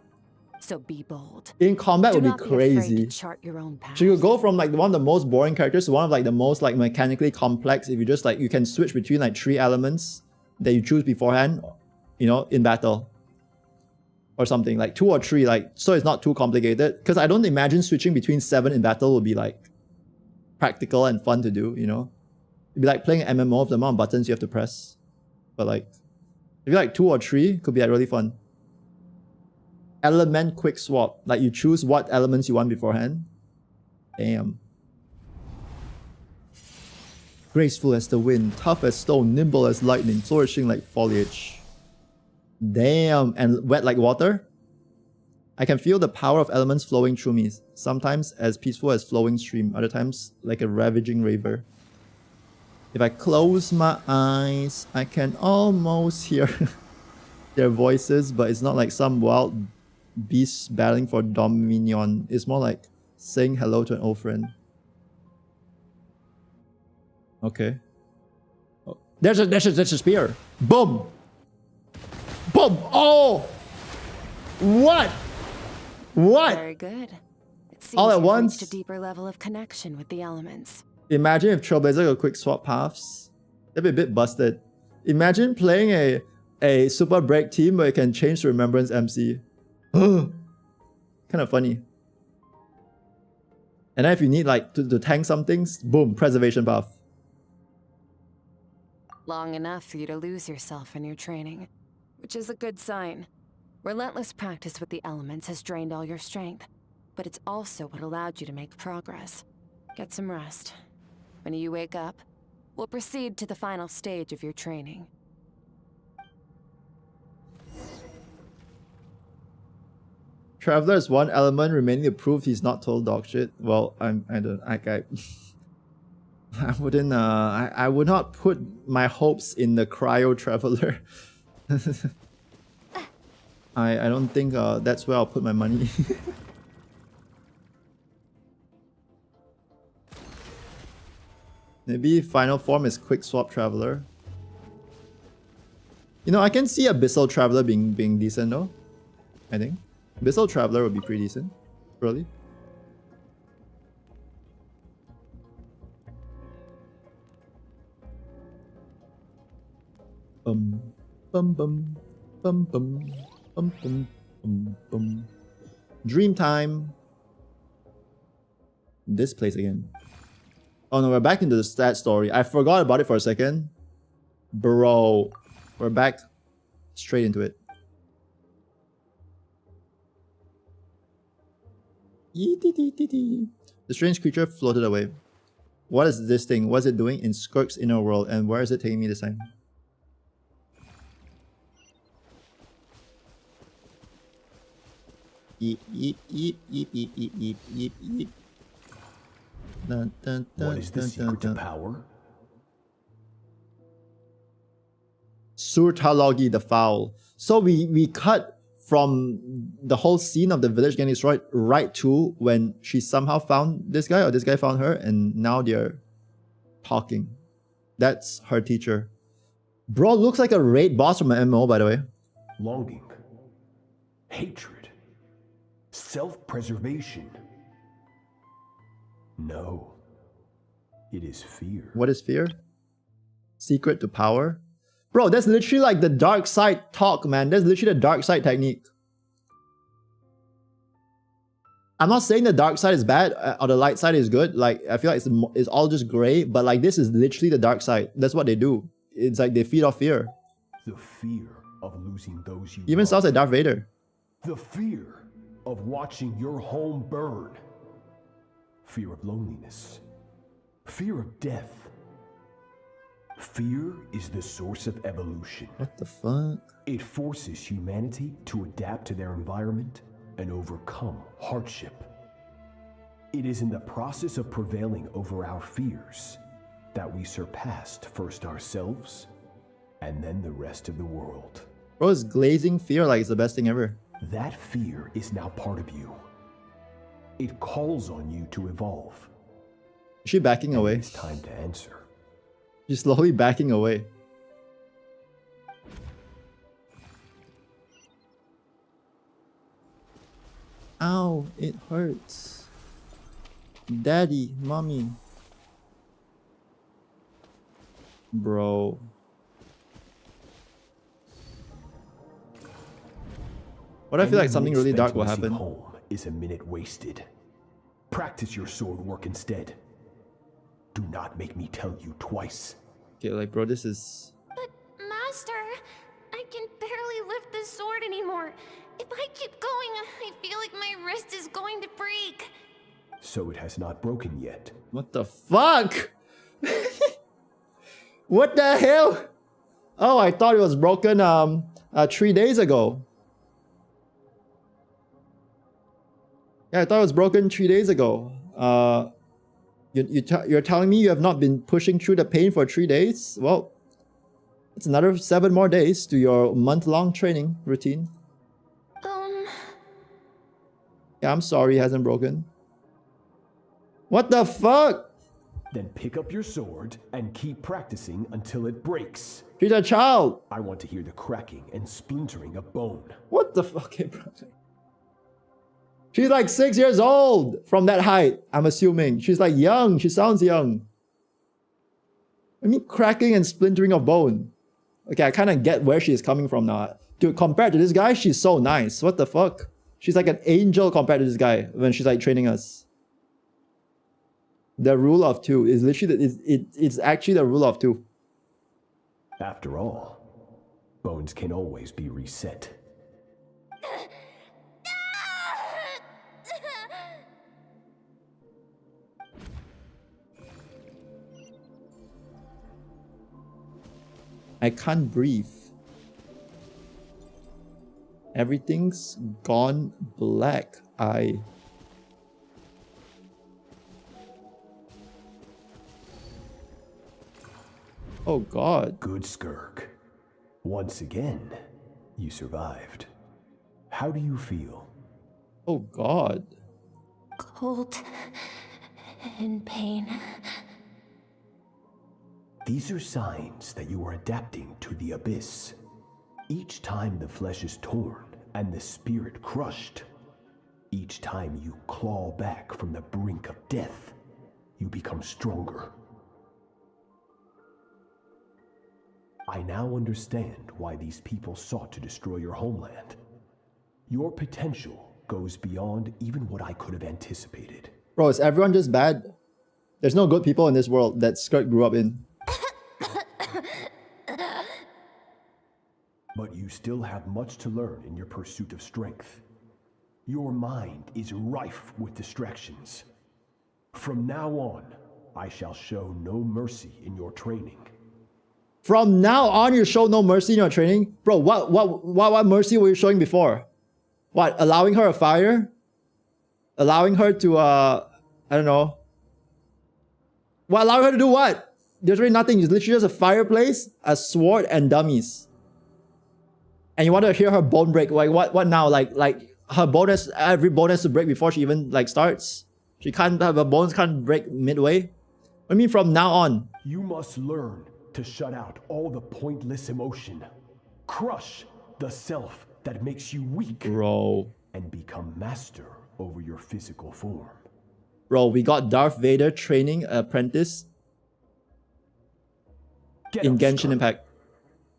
So be bold. In combat Do would be not afraid crazy. to chart your own path. She could go from like one of the most boring characters to one of like the most like mechanically complex. If you just like, you can switch between like 3 elements that you choose beforehand, you know, in battle. Or something like 2 or 3, like, so it's not too complicated. Because I don't imagine switching between 7 in battle would be like practical and fun to do, you know? It'd be like playing an MMO with the amount of buttons you have to press. But like, if you like 2 or 3, could be like really fun. Element quick swap. Like you choose what elements you want beforehand. Damn. Graceful as the wind, tough as stone, nimble as lightning, flourishing like foliage. Damn. And wet like water? I can feel the power of elements flowing through me. Sometimes as peaceful as flowing stream, other times like a ravaging river. If I close my eyes, I can almost hear their voices, but it's not like some wild beasts battling for dominion. It's more like saying hello to an old friend. Okay. Oh, there's a spear. Boom! Boom! Oh! What? What? Very good. It seems All at you've once? reached a deeper level of connection with the elements. Imagine if Trailblazer could quick swap paths. That'd be a bit busted. Imagine playing a super break team where you can change to Remembrance MC. Kind of funny. And then if you need like to tank some things, boom, preservation path. Long enough for you to lose yourself in your training, which is a good sign. Relentless practice with the elements has drained all your strength, but it's also what allowed you to make progress. Get some rest. When you wake up, we'll proceed to the final stage of your training. Traveler is one element remaining to prove he's not total dog shit. Well, I wouldn't I would not put my hopes in the cryo traveler. I don't think that's where I'll put my money. Maybe final form is quick swap traveler. You know, I can see Abyssal Traveler being decent though. I think Abyssal Traveler would be pretty decent, probably. Bum bum bum bum bum bum bum bum bum. Dream time. This place again. Oh no, we're back into the stat story. I forgot about it for a second. Bro. We're back straight into it. The strange creature floated away. What is this thing? What is it doing in Skirk's inner world? And where is it taking me this time? Eep, eep, eep, eep, eep, eep, eep, eep, eep. What is the secret to power? Surtalogi the Foul. So we cut from the whole scene of the village getting destroyed right to when she somehow found this guy or this guy found her, and now they're talking. That's her teacher. Bro looks like a raid boss from an MMO, by the way. Longing, hatred, self-preservation. No, it is fear. What is fear? Secret to power? Bro, that's literally like the dark side talk, man. That's literally the dark side technique. I'm not saying the dark side is bad or the light side is good. Like, I feel like it's all just gray, but like this is literally the dark side. That's what they do. It's like they feed off fear. The fear of losing those you Even love. sounds like Darth Vader. The fear of watching your home burn. Fear of loneliness. Fear of death. Fear is the source of evolution. What the fuck? It forces humanity to adapt to their environment and overcome hardship. It is in the process of prevailing over our fears that we surpassed first ourselves and then the rest of the world. Bro, it's glazing fear like it's the best thing ever. That fear is now part of you. It calls on you to evolve. Is she backing away? It's time to answer. She's slowly backing away. Ow, it hurts. Daddy, mommy. Bro. What I feel like something really dark will happen. Home is a minute wasted. Practice your sword work instead. Do not make me tell you twice. Okay, like, bro, this is... But, Master, I can barely lift the sword anymore. If I keep going, I feel like my wrist is going to break. So it has not broken yet. What the fuck? What the hell? Oh, I thought it was broken 3 days ago. Yeah, I thought it was broken 3 days ago. You're telling me you have not been pushing through the pain for 3 days? Well, it's another 7 more days to your month-long training routine. Yeah, I'm sorry it hasn't broken. What the fuck? Then pick up your sword and keep practicing until it breaks. She's a child. I want to hear the cracking and splintering of bone. What the fuck? Okay, bro. She's like 6 years old from that height, I'm assuming. She's like young. She sounds young. I mean, cracking and splintering of bone. Okay, I kind of get where she's coming from now. Dude, compared to this guy, she's so nice. What the fuck? She's like an angel compared to this guy when she's like training us. The rule of two is literally, it's actually the rule of two. After all, bones can always be reset. I can't breathe. Everything's gone black. Oh god. Good, Skirk. Once again, you survived. How do you feel? Oh god. Cold and pain. These are signs that you are adapting to the abyss. Each time the flesh is torn and the spirit crushed, each time you claw back from the brink of death, you become stronger. I now understand why these people sought to destroy your homeland. Your potential goes beyond even what I could have anticipated. Bro, is everyone just bad? There's no good people in this world that Skirk grew up in. But you still have much to learn in your pursuit of strength. Your mind is rife with distractions. From now on, I shall show no mercy in your training. From now on, you show no mercy in your training? Bro, what mercy were you showing before? What, allowing her a fire? Allowing her to, I don't know, Well, allow her to do what? There's really nothing. It's literally just a fireplace, a sword, and dummies. And you want to hear her bone break? Like what now? Like her bone has, every bone has to break before she even like starts. She can't have her bones can't break midway. I mean, from now on. You must learn to shut out all the pointless emotion. Crush the self that makes you weak. Bro. And become master over your physical form. Bro, we got Darth Vader training apprentice in Genshin Impact.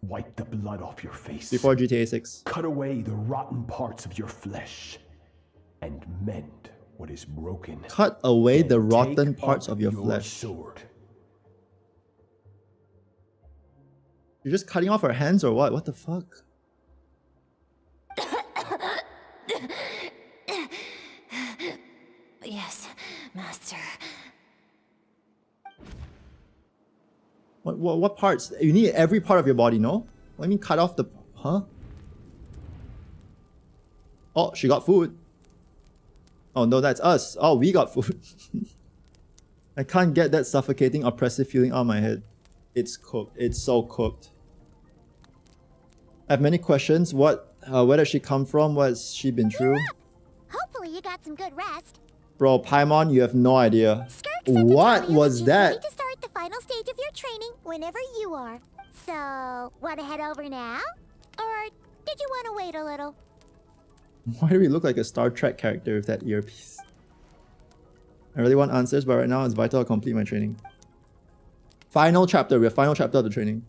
Wipe the blood off your face. Before GTA 6. Cut away the rotten parts of your flesh. And mend what is broken. Cut away the rotten parts of your flesh. Sword. You're just cutting off her hands or what? What the fuck? Yes, master. What parts? You need every part of your body, no? What do you mean cut off the... Huh? Oh, she got food. Oh no, that's us. Oh, we got food. I can't get that suffocating, oppressive feeling out of my head. It's cooked. It's so cooked. I have many questions. Where does she come from? What's she been through? Hopefully you got some good rest. Bro, Paimon, you have no idea. What was that? Ready to start the final stage of your training whenever you are. So, want to head over now? Or did you want to wait a little? Why do we look like a Star Trek character with that earpiece? I really want answers, but right now it's vital to complete my training. Final chapter. We have final chapter of the training.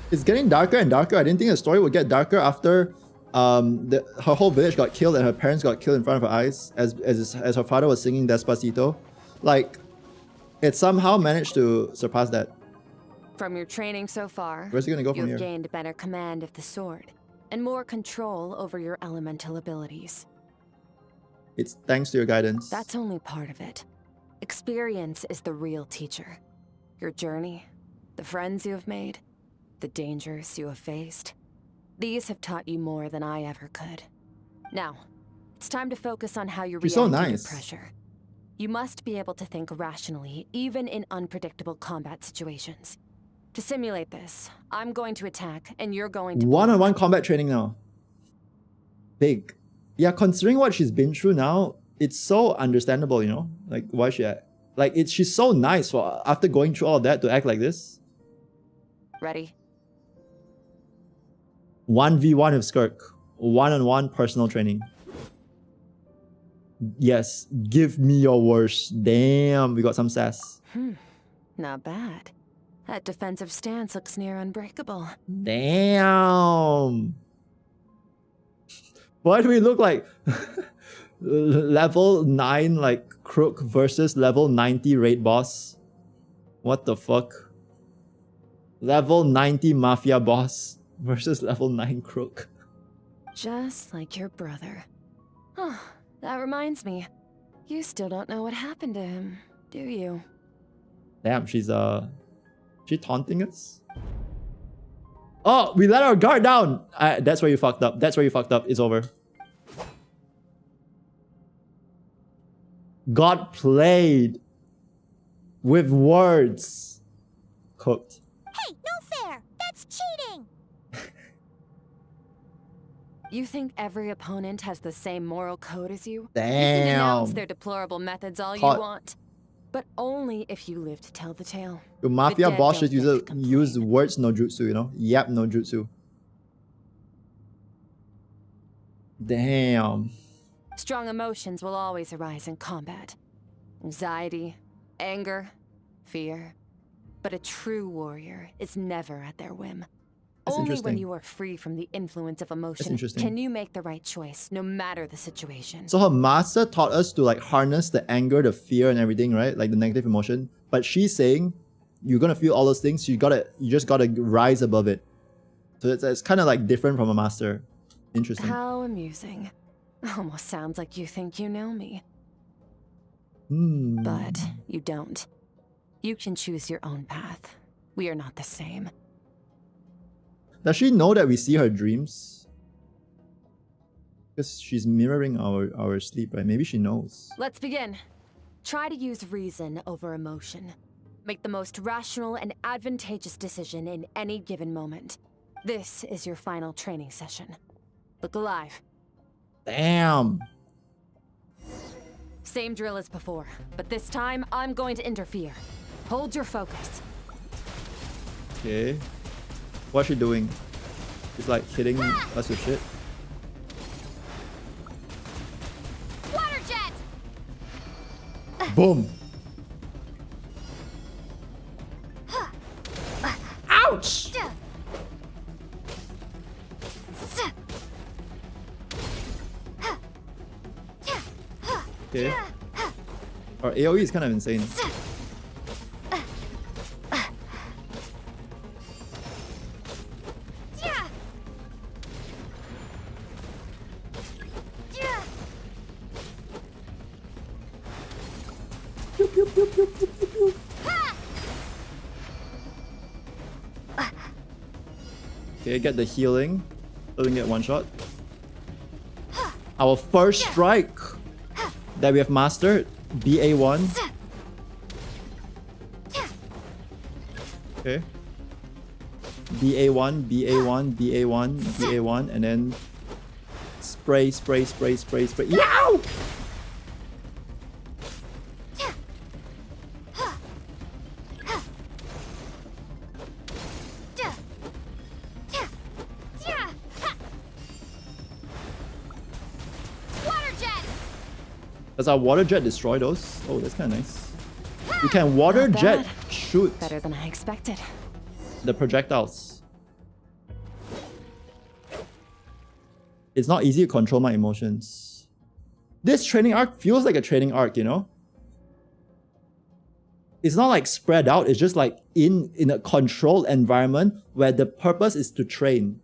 It's getting darker and darker. I didn't think the story would get darker after her whole village got killed and her parents got killed in front of her eyes as her father was singing Despacito. Like, it somehow managed to surpass that. From your training so far, where's he gonna go from here? You've gained better command of the sword and more control over your elemental abilities. It's thanks to your guidance. That's only part of it. Experience is the real teacher. Your journey, the friends you have made, the dangers you have faced. These have taught you more than I ever could. Now, it's time to focus on how you react under pressure. You must be able to think rationally, even in unpredictable combat situations. To simulate this, I'm going to attack, and you're going to... One-on-one combat training now. Big. Yeah, considering what she's been through now, it's so understandable, you know? Like, why she... Like, she's so nice for after going through all of that to act like this. Ready? 1v1 with Skirk. One-on-one personal training. Yes, give me your worst. Damn, we got some sass. Not bad. That defensive stance looks near unbreakable. Damn. Why do we look like level 9 like crook versus level 90 raid boss? What the fuck? Level 90 mafia boss versus level 9 crook. Just like your brother. Oh, that reminds me. You still don't know what happened to him, do you? Damn, she's she taunting us? Oh, we let our guard down! That's where you fucked up. That's where you fucked up. It's over. Got played with words. Cooked. Hey, no fair! That's cheating! You think every opponent has the same moral code as you? Damn. You can denounce their deplorable methods all you want. But only if you live to tell the tale. The mafia boss should use words no jutsu, you know? Yep, no jutsu. Damn. Strong emotions will always arise in combat. Anxiety, anger, fear. But a true warrior is never at their whim. That's only when you are free from the influence of emotion can you make the right choice, no matter the situation. So her master taught us to like harness the anger, the fear and everything, right? Like the negative emotion. But she's saying you're gonna feel all those things, you just gotta rise above it. So it's kind of like different from a master. Interesting. How amusing. Almost sounds like you think you know me. But you don't. You can choose your own path. We are not the same. Does she know that we see her dreams? Because she's mirroring our sleep, right? Maybe she knows. Let's begin. Try to use reason over emotion. Make the most rational and advantageous decision in any given moment. This is your final training session. Look alive. Damn. Same drill as before, but this time I'm going to interfere. Hold your focus. Okay. What's she doing? She's like hitting us with shit. Water jet! Boom. Ouch! Okay. Our AoE is kind of insane. Okay, get the healing. Doesn't get one shot. Our first strike that we have mastered. BA1. Okay. BA1, BA1, BA1, BA1, and then spray, spray, spray, spray, spray. Yow! Does our water jet destroy those? Oh, that's kind of nice. You can water jet shoot. Better than I expected. The projectiles. It's not easy to control my emotions. This training arc feels like a training arc, you know? It's not like spread out, it's just like in a controlled environment where the purpose is to train.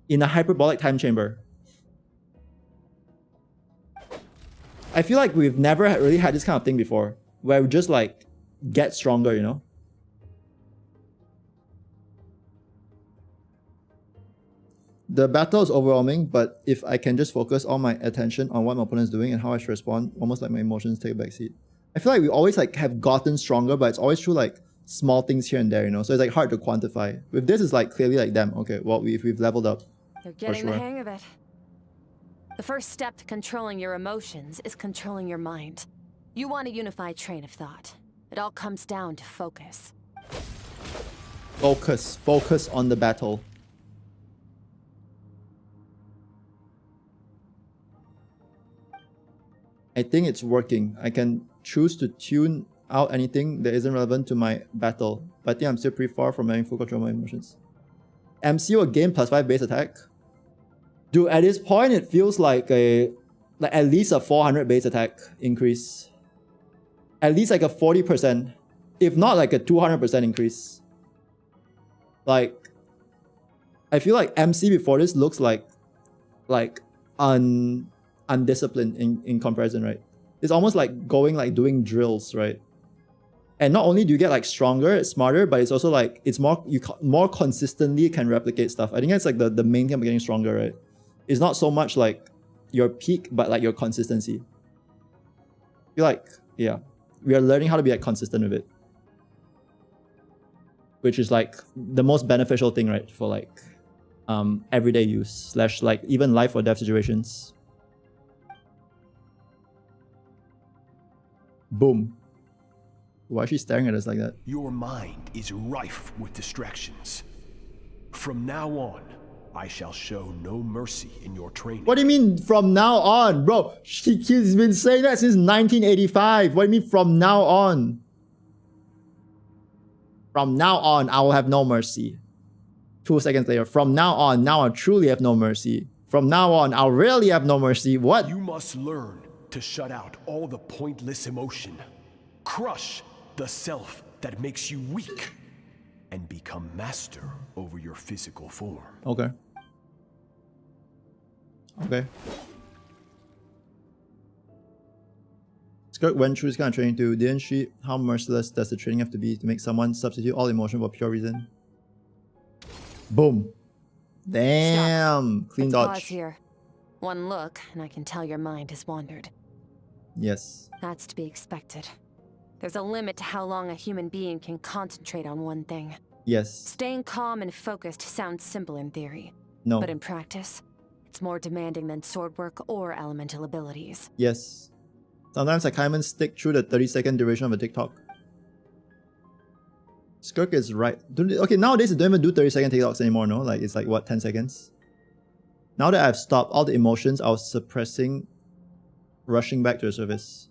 In a hyperbolic time chamber. I feel like we've never really had this kind of thing before, where we just like get stronger, you know? The battle is overwhelming, but if I can just focus all my attention on what my opponent is doing and how I should respond, almost like my emotions take a backseat. I feel like we always like have gotten stronger, but it's always through like small things here and there, you know? So it's like hard to quantify. With this, it's like clearly like, damn, okay, well, we've leveled up. You're getting the hang of it. The first step to controlling your emotions is controlling your mind. You want a unified train of thought. It all comes down to focus. Focus. Focus on the battle. I think it's working. I can choose to tune out anything that isn't relevant to my battle. But I think I'm still pretty far from having full control of my emotions. MC will gain +5 base attack. Dude, at this point, it feels like at least a 400 base attack increase. At least like a 40%. If not like a 200% increase. Like, I feel like MC before this looks like undisciplined in comparison, right? It's almost like doing drills, right? And not only do you get like stronger, smarter, but it's also like it's more consistently can replicate stuff. I think that's like the main thing of getting stronger, right? It's not so much like your peak, but like your consistency. I feel like, yeah, we are learning how to be like consistent with it. Which is like the most beneficial thing, right? For like everyday use / like even life or death situations. Boom. Why is she staring at us like that? Your mind is rife with distractions. From now on, I shall show no mercy in your training. What do you mean from now on? Bro, he's been saying that since 1985. What do you mean from now on? From now on, I will have no mercy. 2 seconds later, from now on, now I truly have no mercy. From now on, I'll really have no mercy. What? You must learn to shut out all the pointless emotion. Crush the self that makes you weak. And become master over your physical form. Okay. Okay. Skirk went through this kind of training too, didn't she? How merciless does the training have to be to make someone substitute all emotion for pure reason? Boom. Damn. Stop. Clean Let's dodge. Pause here. One look, and I can tell your mind has wandered. Yes. That's to be expected. There's a limit to how long a human being can concentrate on one thing. Yes. Staying calm and focused sounds simple in theory. No. But in practice, it's more demanding than sword work or elemental abilities. Yes. Sometimes I can't even stick through the 30-second duration of a TikTok. Skirk is right. Okay, nowadays they don't even do 30-second TikToks anymore, no? Like, it's like, what, 10 seconds? Now that I've stopped all the emotions I was suppressing, rushing back to the surface.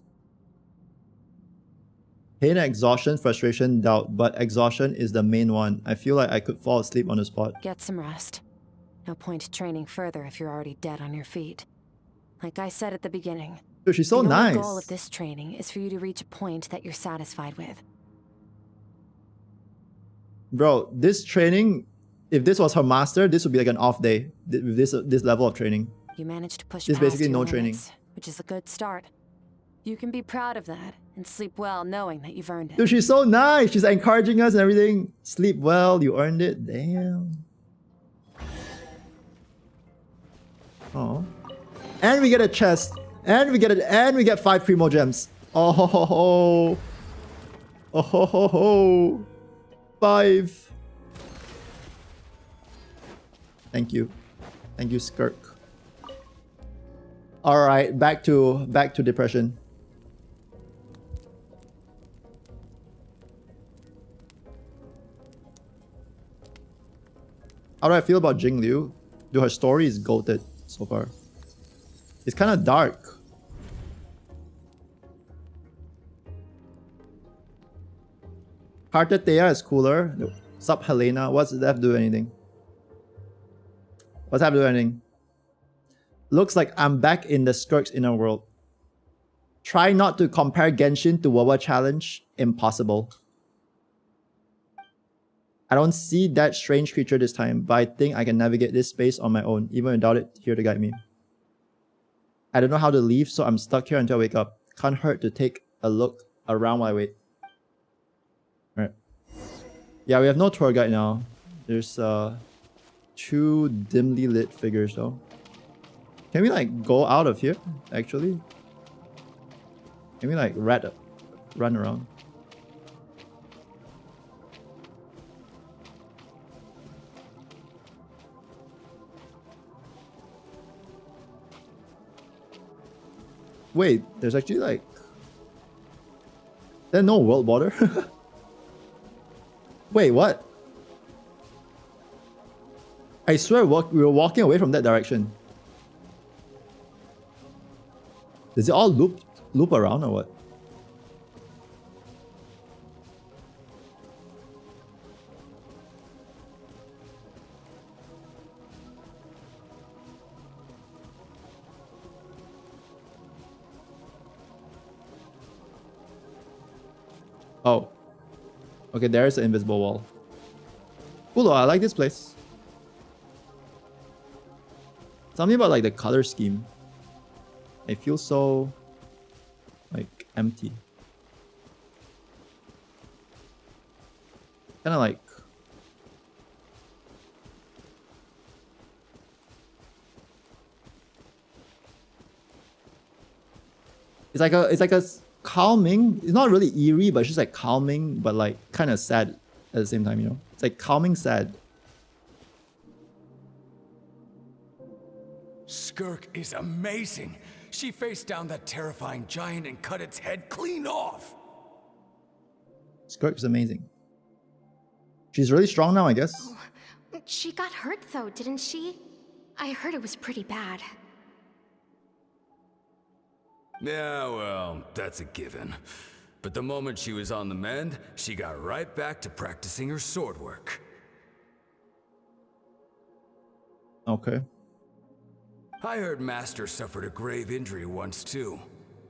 Pain, exhaustion, frustration, doubt, but exhaustion is the main one. I feel like I could fall asleep on the spot. Get some rest. No point training further if you're already dead on your feet. Like I said at the beginning, dude, she's so the nice. only goal of this training is for you to reach a point that you're satisfied with. Bro, this training, if this was her master, this would be like an off day with this level of training. You managed to push There's past basically your no limits, training. which is a good start. You can be proud of that and sleep well knowing that you've earned it. Dude, she's so nice. She's encouraging us and everything. Sleep well, you earned it. Damn. Oh. And we get a chest. And we get 5 primo gems. Oh ho ho ho. Oh ho ho ho. 5. Thank you. Thank you, Skirk. Alright, back to depression. How do I feel about Jing Liu? Dude, her story is goated so far. It's kind of dark. Kartatea is cooler. Sup Helena. What's that have to do with anything? What's that have to do with anything? Looks like I'm back in the Skirk's inner world. Try not to compare Genshin to Wawa Challenge. Impossible. I don't see that strange creature this time, but I think I can navigate this space on my own, even without it here to guide me. I don't know how to leave, so I'm stuck here until I wake up. Can't hurt to take a look around while I wait. Alright. Yeah, we have no tour guide now. There's 2 dimly lit figures though. Can we like go out of here, actually? Can we like run around? Wait, there's actually like... There's no world border? Wait, what? I swear we were walking away from that direction. Does it all loop around or what? Oh. Okay, there's an invisible wall. Cool though, I like this place. Something about like the color scheme. It feels so like empty. Kinda like it's like a calming, it's not really eerie, but it's just like calming, but like kind of sad at the same time, you know? It's like calming sad. Skirk is amazing. She faced down that terrifying giant and cut its head clean off. Skirk is amazing. She's really strong now, I guess. Oh, she got hurt though, didn't she? I heard it was pretty bad. Yeah, well, that's a given. But the moment she was on the mend, she got right back to practicing her sword work. Okay. I heard Master suffered a grave injury once too.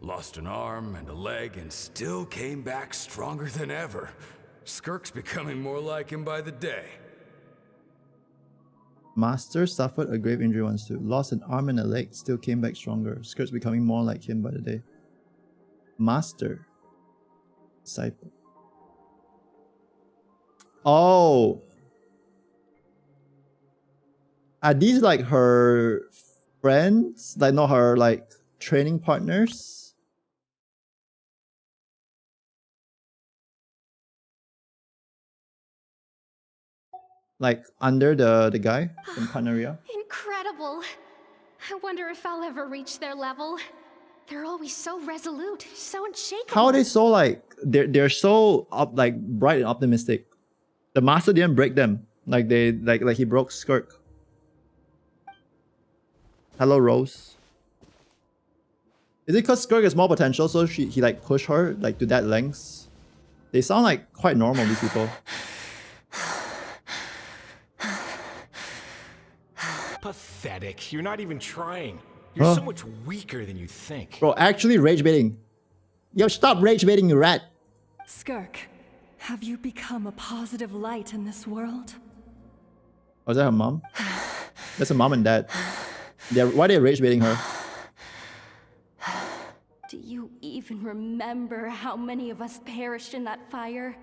Lost an arm and a leg and still came back stronger than ever. Skirk's becoming more like him by the day. Master suffered a grave injury once too. Lost an arm and a leg, still came back stronger. Skirk's becoming more like him by the day. Master. Disciple. Oh. Are these like her friends, like not her like training partners. Like under the guy from Pandaria. Incredible. I wonder if I'll ever reach their level. They're always so resolute, so unshakable. How are they so like they're so like bright and optimistic? The master didn't break them. Like they like he broke Skirk. Hello, Rose. Is it because Skirk has more potential, so he like push her like to that lengths? They sound like quite normal, these people. Pathetic. You're not even trying. You're so much weaker than you think. Bro, actually rage baiting. Yo, stop rage baiting, you rat. Skirk, have you become a positive light in this world? Oh, is that her mom? That's her mom and dad. Why are they rage baiting her? Do you even remember how many of us perished in that fire?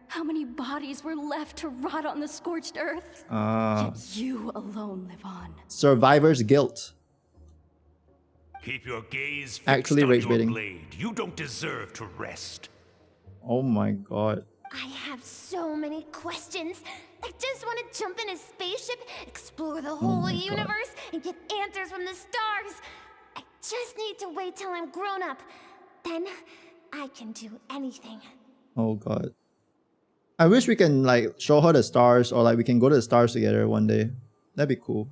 How many bodies were left to rot on the scorched earth? Yet you alone live on. Survivor's guilt. Keep your gaze fixed Actually on rage your baiting. blade. You don't deserve to rest. Oh my god. I have so many questions. I just want to jump in a spaceship, explore the whole universe, and get answers from the stars. I just need to wait till I'm grown up. Then I can do anything. Oh god. I wish we can like show her the stars, or like we can go to the stars together one day. That'd be cool.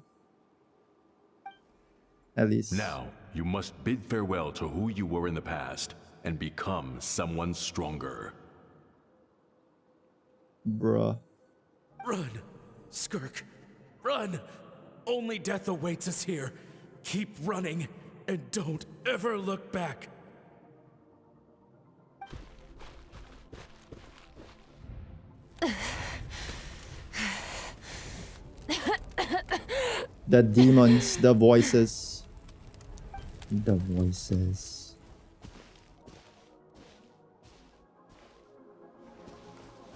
At least. Now, you must bid farewell to who you were in the past and become someone stronger. Bruh. Run, Skirk, run! Only death awaits us here. Keep running, and don't ever look back. The demons, the voices. The voices.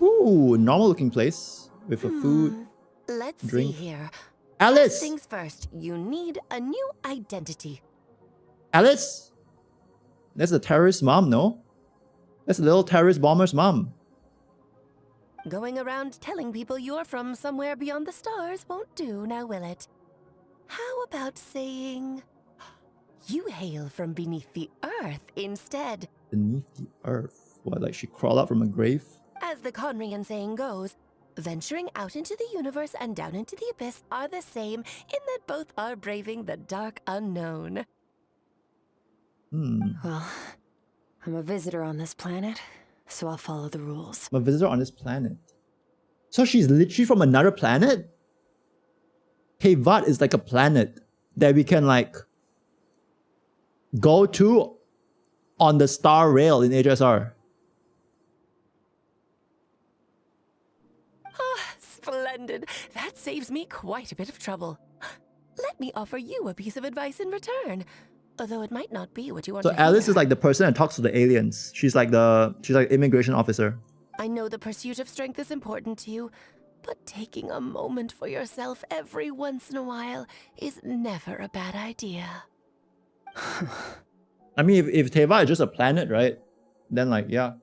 Ooh, normal looking place with a food. Let's drink. see here. Alice! First things first, you need a new identity. Alice? That's the terrorist mom, no? That's the little terrorist bomber's mom. Going around telling people you're from somewhere beyond the stars won't do, now will it? How about saying you hail from beneath the earth instead? Beneath the earth. What, like she crawled out from a grave? As the Conrian saying goes, venturing out into the universe and down into the abyss are the same in that both are braving the dark unknown. Well, I'm a visitor on this planet, so I'll follow the rules. I'm a visitor on this planet. So she's literally from another planet? Tevat is like a planet that we can like go to on the star rail in HSR. Splendid. That saves me quite a bit of trouble. Let me offer you a piece of advice in return. Although it might not be what you want So to Alice hear. is like the person that talks to the aliens. She's like immigration officer. I know the pursuit of strength is important to you, but taking a moment for yourself every once in a while is never a bad idea. I mean, if Teva is just a planet, right? Then like, yeah.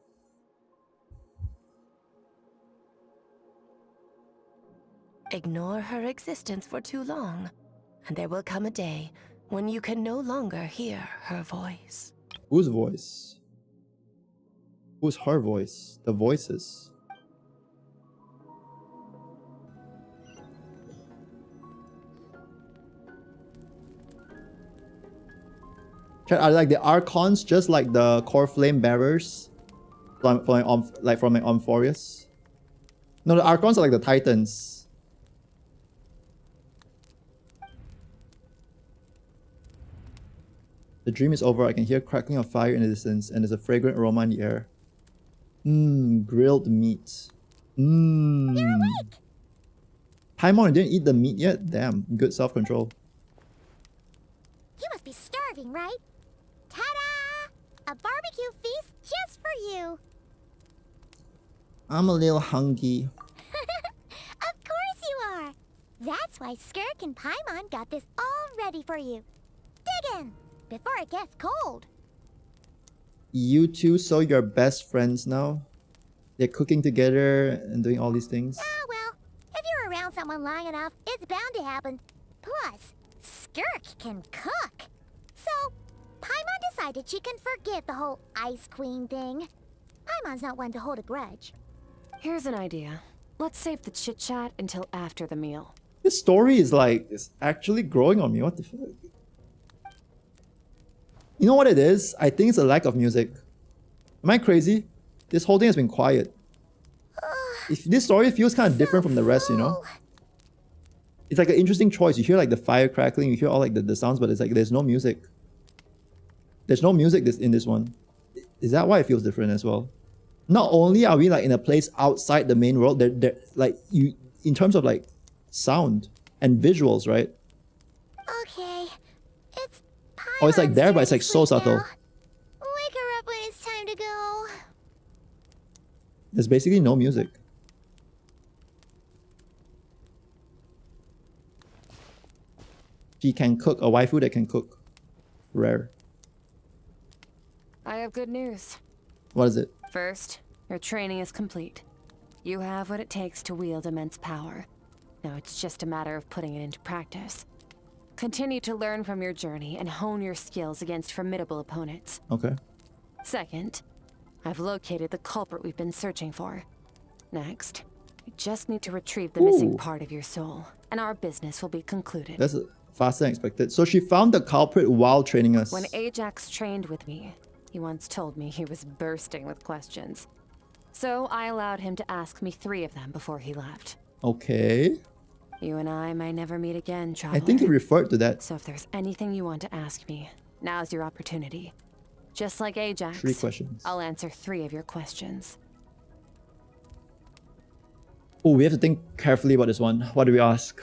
Ignore her existence for too long, and there will come a day when you can no longer hear her voice. Whose voice? Who's her voice? The voices. Chat, are like the Archons just like the core flame bearers from Amphorius? No, the Archons are like the Titans. The dream is over. I can hear crackling of fire in the distance, and there's a fragrant aroma in the air. Grilled meat. You're awake! Paimon didn't eat the meat yet? Damn, good self-control. You must be starving, right? Ta-da! A barbecue feast just for you. I'm a little hungry. Of course you are. That's why Skirk and Paimon got this all ready for you. dragon before it gets cold. You two, so you're best friends now? They're cooking together and doing all these things? Ah, well, if you're around someone long enough, it's bound to happen. Plus, Skirk can cook. So, Paimon decided she can forgive the whole Ice Queen thing. Paimon's not one to hold a grudge. Here's an idea. Let's save the chit-chat until after the meal. This story is like, it's actually growing on me. What the fuck? You know what it is? I think it's a lack of music. Am I crazy? This whole thing has been quiet. If this story feels kind of different from the rest, you know? It's like an interesting choice. You hear like the fire crackling, you hear all like the sounds, but it's like there's no music. There's no music in this one. Is that why it feels different as well? Not only are we like in a place outside the main world, they're like you in terms of like sound and visuals, right? Okay, it's Paimon's Oh, it's like there, but it's turn like to so sleep subtle. now. Wake her up when it's time to go. There's basically no music. She can cook, a waifu that can cook. Rare. I have good news. What is it? First, your training is complete. You have what it takes to wield immense power. Now it's just a matter of putting it into practice. Continue to learn from your journey and hone your skills against formidable opponents. Okay. Second, I've located the culprit we've been searching for. Next, you just need to retrieve the missing part of your soul, and our business will be concluded. That's faster than expected. So she found the culprit while training us. When Ajax trained with me, he once told me he was bursting with questions. So I allowed him to ask me 3 of them before he left. Okay. You and I might never meet again, traveler. I think he referred to that. So if there's anything you want to ask me, now's your opportunity. Just like Ajax, 3 questions. I'll answer 3 of your questions. Oh, we have to think carefully about this one. What do we ask?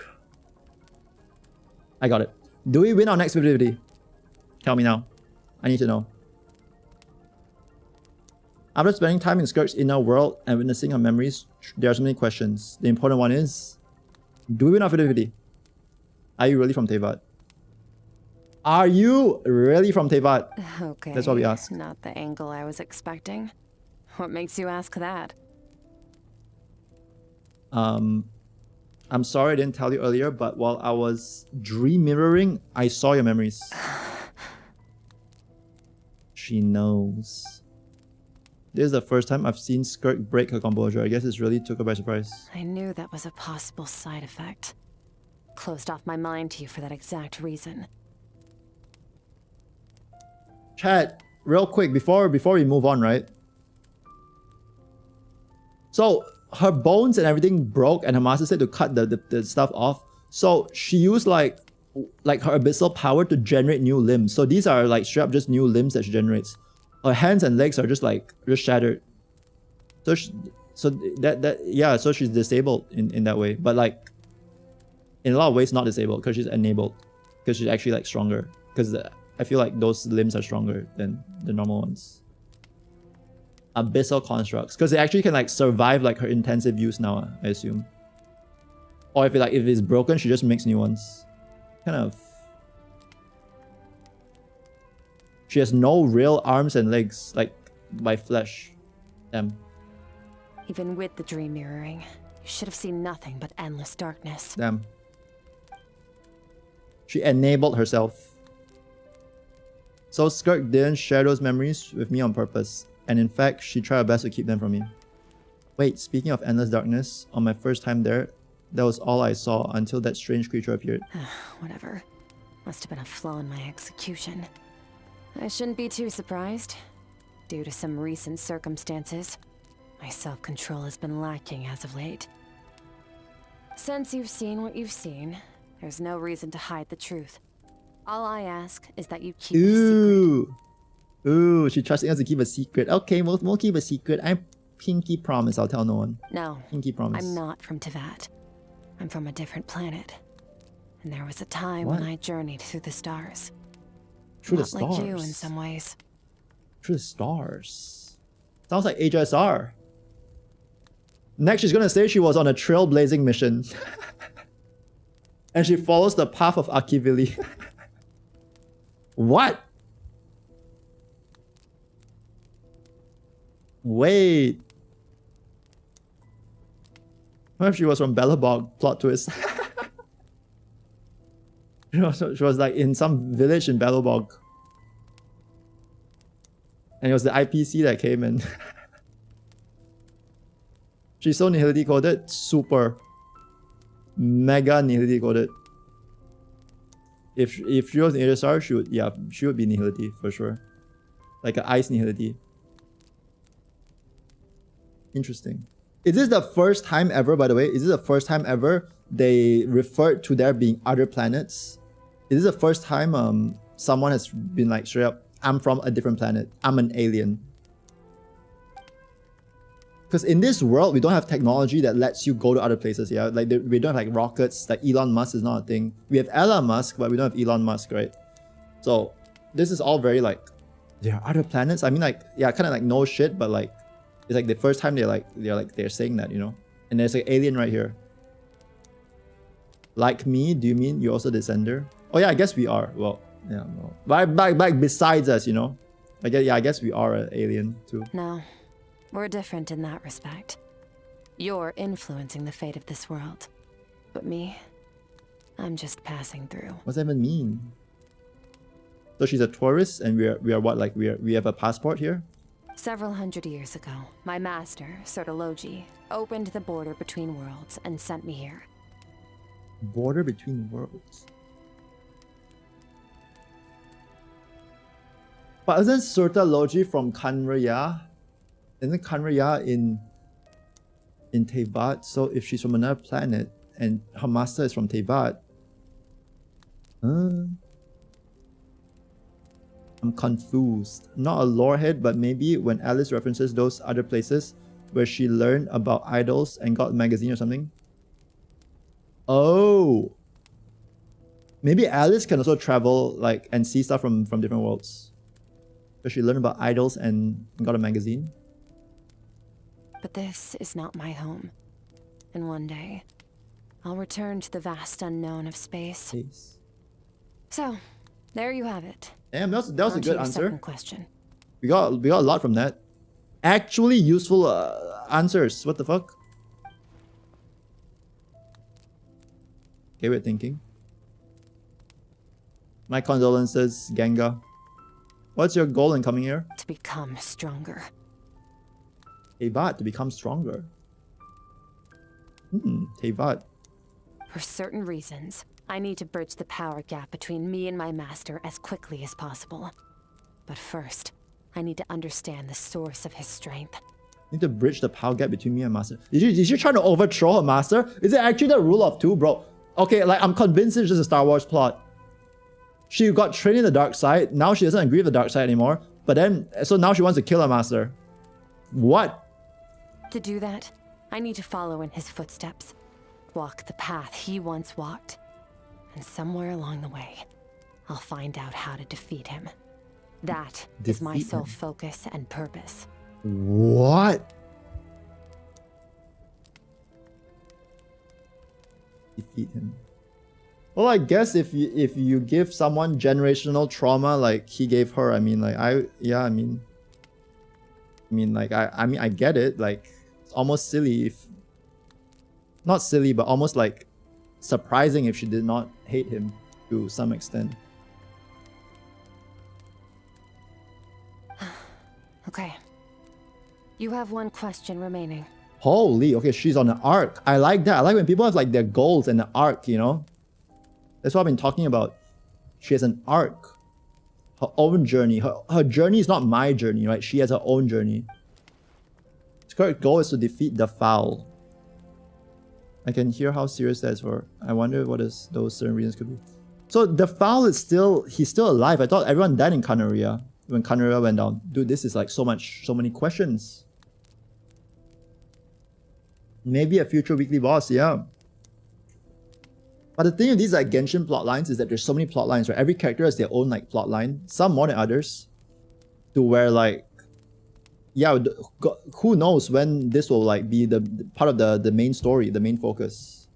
I got it. Do we win our next 50-50? Tell me now. I need to know. After spending time in Skirk's inner world and witnessing her memories, there are so many questions. The important one is, do we win our 50-50? Are you really from Tevat? Are you really from Tevat? Okay. That's what we ask. Not the angle I was expecting. What makes you ask that? I'm sorry I didn't tell you earlier, but while I was dream mirroring, I saw your memories. She knows. This is the first time I've seen Skirk break her composure. I guess it really took her by surprise. I knew that was a possible side effect. Closed off my mind to you for that exact reason. Chat, real quick, before we move on, right? So, her bones and everything broke and her master said to cut the stuff off. So, she used like her abyssal power to generate new limbs. So, these are like straight up just new limbs that she generates. Her hands and legs are just shattered. So, so she's disabled in that way. But like, in a lot of ways not disabled because she's enabled. Because she's actually like stronger. Because I feel like those limbs are stronger than the normal ones. Abyssal constructs. Because they actually can like survive like her intensive use now, I assume. Or if it's broken, she just makes new ones. Kind of. She has no real arms and legs, like by flesh. Damn. Even with the dream mirroring, you should have seen nothing but endless darkness. Damn. She enabled herself. So Skirk didn't share those memories with me on purpose. And in fact, she tried her best to keep them from me. Wait, speaking of endless darkness, on my first time there, that was all I saw until that strange creature appeared. Whatever. Must have been a flaw in my execution. I shouldn't be too surprised. Due to some recent circumstances, my self-control has been lacking as of late. Since you've seen what you've seen, there's no reason to hide the truth. All I ask is that you keep it a secret. Ooh, she trusting us to keep a secret. Okay, we'll keep a secret. I pinky promise I'll tell no one. No, pinky promise. I'm not from Tevat. I'm from a different planet. And there was a time What? when I journeyed through the stars. Through the Not stars? like you in some ways. Through the stars. Sounds like HSR. Next, she's gonna say she was on a trailblazing mission. And she follows the path of Akivili. What? Wait. What if she was from Bellabog? Plot twist. She was like in some village in Bellabog. And it was the IPC that came in. She's so nihility coded. Super. Mega nihility coded. If she was in HSR, she would be nihility for sure. Like an ice nihility. Interesting. Is this the first time ever, by the way? Is this the first time ever they referred to there being other planets? Is this the first time someone has been like straight up, I'm from a different planet, I'm an alien? Because in this world, we don't have technology that lets you go to other places, yeah? Like we don't have like rockets, like Elon Musk is not a thing. We have Elon Musk, but we don't have Elon Musk, right? So this is all very like, there are other planets? I mean like, yeah, kind of like no shit, but like, it's like the first time they're saying that, you know? And there's like alien right here. Like me, do you mean you're also descender? Oh yeah, I guess we are. Well, yeah, no. But besides us, you know? I guess we are an alien too. No, we're different in that respect. You're influencing the fate of this world. But me, I'm just passing through. What's that even mean? So she's a tourist and we are what, like we have a passport here? Several hundred years ago, my master, Sertologi, opened the border between worlds and sent me here. Border between worlds? But isn't Sertologi from Kanraya? Isn't Kanraya in Teyvat? So if she's from another planet and her master is from Teyvat, I'm confused. Not a lorehead, but maybe when Alice references those other places where she learned about idols and got a magazine or something. Oh. Maybe Alice can also travel like and see stuff from different worlds. Because she learned about idols and got a magazine. But this is not my home. And one day, I'll return to the vast unknown of space. So, there you have it. Damn, that was a good answer. Second question. We got a lot from that. Actually useful answers. What the fuck? Okay, we're thinking. My condolences, Genga. What's your goal in coming here? To become stronger. Teyvat, to become stronger. Teyvat. For certain reasons, I need to bridge the power gap between me and my master as quickly as possible. But first, I need to understand the source of his strength. Need to bridge the power gap between me and master. Is she trying to overthrow her master? Is it actually the rule of two, bro? Okay, like I'm convinced it's just a Star Wars plot. She got trained in the dark side. Now she doesn't agree with the dark side anymore. But then, so now she wants to kill her master. What? To do that, I need to follow in his footsteps. Walk the path he once walked. And somewhere along the way, I'll find out how to defeat him. That is my sole focus and purpose. What? Defeat him. Well, I guess if you give someone generational trauma like he gave her, I mean, like I get it. Like it's almost silly if, not silly, but almost like surprising if she did not hate him to some extent. Okay. You have one question remaining. Holy, okay, she's on an arc. I like that. I like when people have like their goals and an arc, you know? That's what I've been talking about. She has an arc. Her own journey. Her journey is not my journey, right? She has her own journey. Skirk's goal is to defeat the foul. I can hear how serious that is for. I wonder what those certain reasons could be. So the foul is he's still alive. I thought everyone died in Kanaria when Kanaria went down. Dude, this is like so many questions. Maybe a future weekly boss, yeah. But the thing with these like Genshin plotlines is that there's so many plotlines, right? Every character has their own like plotline, some more than others. To where like, yeah, who knows when this will like be the part of the main story, the main focus.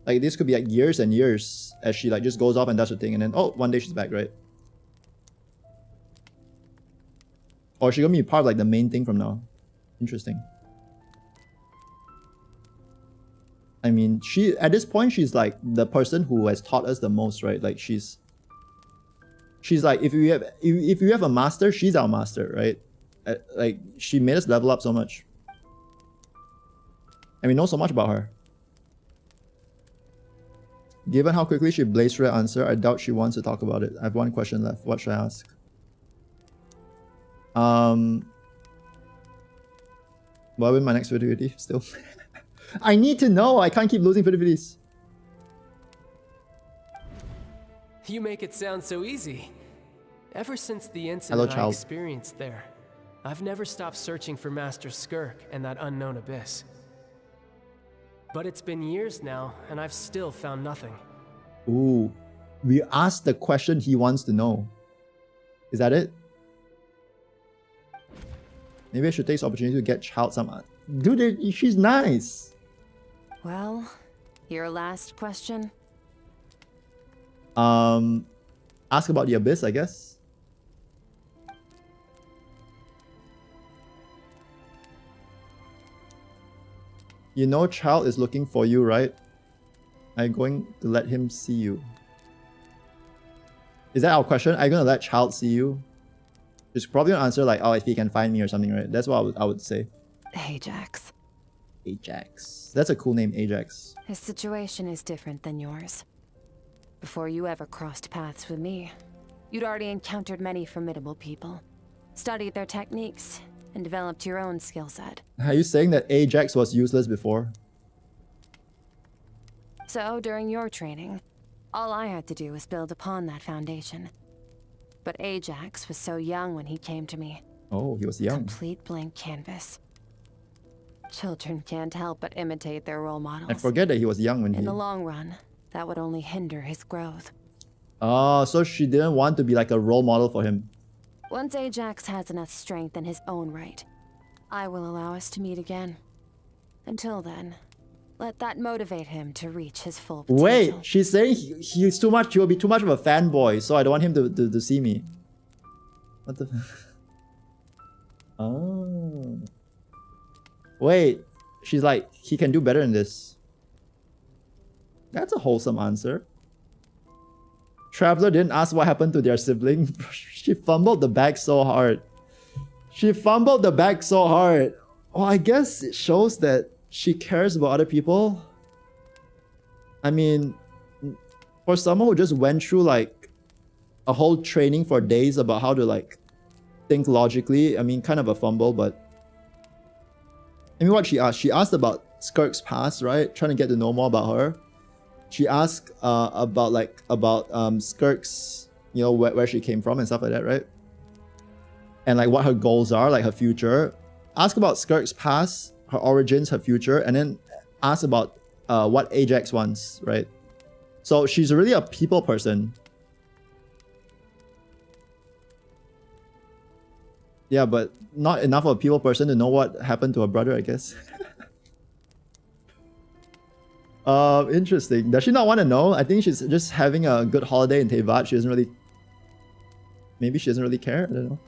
Like this could be like years and years as she like just goes off and does her thing, and then oh, one day she's back, right? Or is she gonna be part of like the main thing from now? Interesting. I mean, she at this point she's like the person who has taught us the most, right? Like she's like if you have a master, she's our master, right? Like she made us level up so much. And we know so much about her. Given how quickly she blazed through her answer, I doubt she wants to talk about it. I have one question left. What should I ask? What will be my next fidivity still? I need to know. I can't keep losing fidivities. You make it sound so easy. Ever since the incident I experienced there, I've never stopped searching for Master Skirk and that unknown abyss. But it's been years now, and I've still found nothing. Ooh, we asked the question he wants to know. Is that it? Maybe I should take this opportunity to get Child some... Dude, she's nice. Well, your last question? Ask about the abyss, I guess. You know Child is looking for you, right? I'm going to let him see you. Is that our question? Are you going to let Child see you? She's probably going to answer like, oh, if he can find me or something, right? That's what I would say. Ajax. Ajax. That's a cool name, Ajax. His situation is different than yours. Before you ever crossed paths with me, you'd already encountered many formidable people, studied their techniques, and developed your own skill set. Are you saying that Ajax was useless before? So, during your training, all I had to do was build upon that foundation. But Ajax was so young when he came to me. Oh, he was young. Complete blank canvas. Children can't help but imitate their role models. I forget that he was young when In the long run, that would only hinder his growth. Oh, so she didn't want to be like a role model for him. Once Ajax has enough strength in his own right, I will allow us to meet again. Until then, let that motivate him to reach his full potential. Wait, she's saying he's too much. He will be too much of a fanboy, so I don't want him to see me. What the? Oh. Wait, she's like, he can do better than this. That's a wholesome answer. Traveler didn't ask what happened to their sibling. She fumbled the bag so hard. She fumbled the bag so hard. Well, I guess it shows that she cares about other people. I mean, for someone who just went through like a whole training for days about how to like think logically, I mean, kind of a fumble, but I mean, what she asked? She asked about Skirk's past, right? Trying to get to know more about her. She asked about Skirk's, you know, where she came from and stuff like that, right? And like what her goals are, like her future. Ask about Skirk's past, her origins, her future, and then ask about what Ajax wants, right? So she's really a people person. Yeah, but not enough of a people person to know what happened to her brother, I guess. Interesting. Does she not want to know? I think she's just having a good holiday in Teyvat. She doesn't really... Maybe she doesn't really care? I don't know.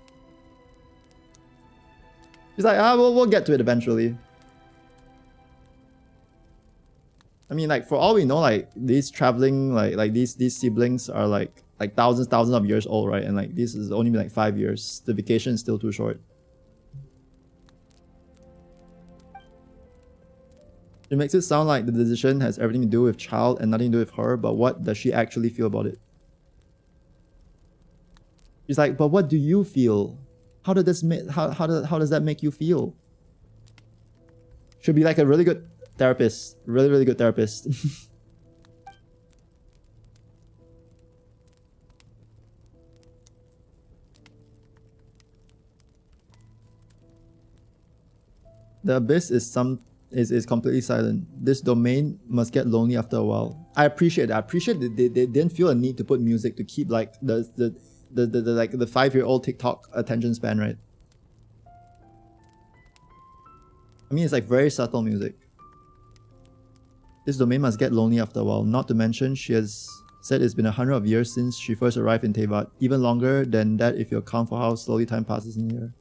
She's like, we'll get to it eventually. I mean, like, for all we know, like, these traveling, like these siblings are like thousands of years old, right? And like, this is only like 5 years. The vacation is still too short. It makes it sound like the decision has everything to do with Child and nothing to do with her, but what does she actually feel about it? She's like, but what do you feel? How does this how does that make you feel? Should be like a really good therapist. Really good therapist. The abyss is completely silent. This domain must get lonely after a while. I appreciate that. I appreciate that they didn't feel a need to put music to keep like the 5-year-old TikTok attention span, right? I mean, it's like very subtle music. This domain must get lonely after a while. Not to mention, she has said it's been 100 years since she first arrived in Teyvat. Even longer than that if you account for how slowly time passes in here.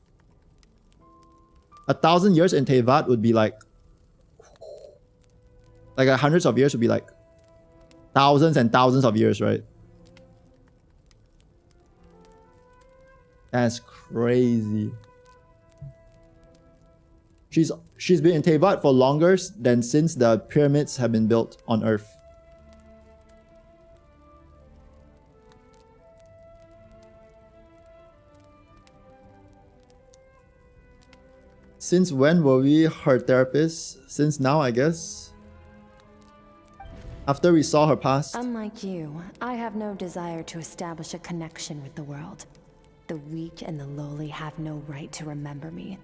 1,000 years in Tevat would be like hundreds of years would be like thousands and thousands of years, right? That's crazy. She's been in Tevat for longer than since the pyramids have been built on Earth. Since when were we her therapist? Since now, I guess. After we saw her past. Unlike you, I have no desire to establish a connection with the world. The weak and the lowly have no right to remember me.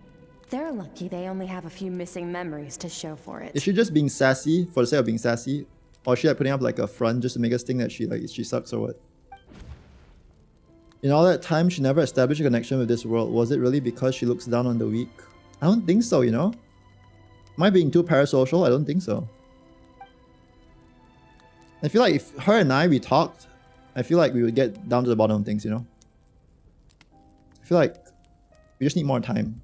They're lucky they only have a few missing memories to show for it. Is she just being sassy for the sake of being sassy? Or is she like putting up like a front just to make us think that she sucks or what? In all that time, she never established a connection with this world. Was it really because she looks down on the weak? I don't think so, you know? Am I being too parasocial? I don't think so. I feel like if her and we talked, I feel like we would get down to the bottom of things, you know? I feel like we just need more time.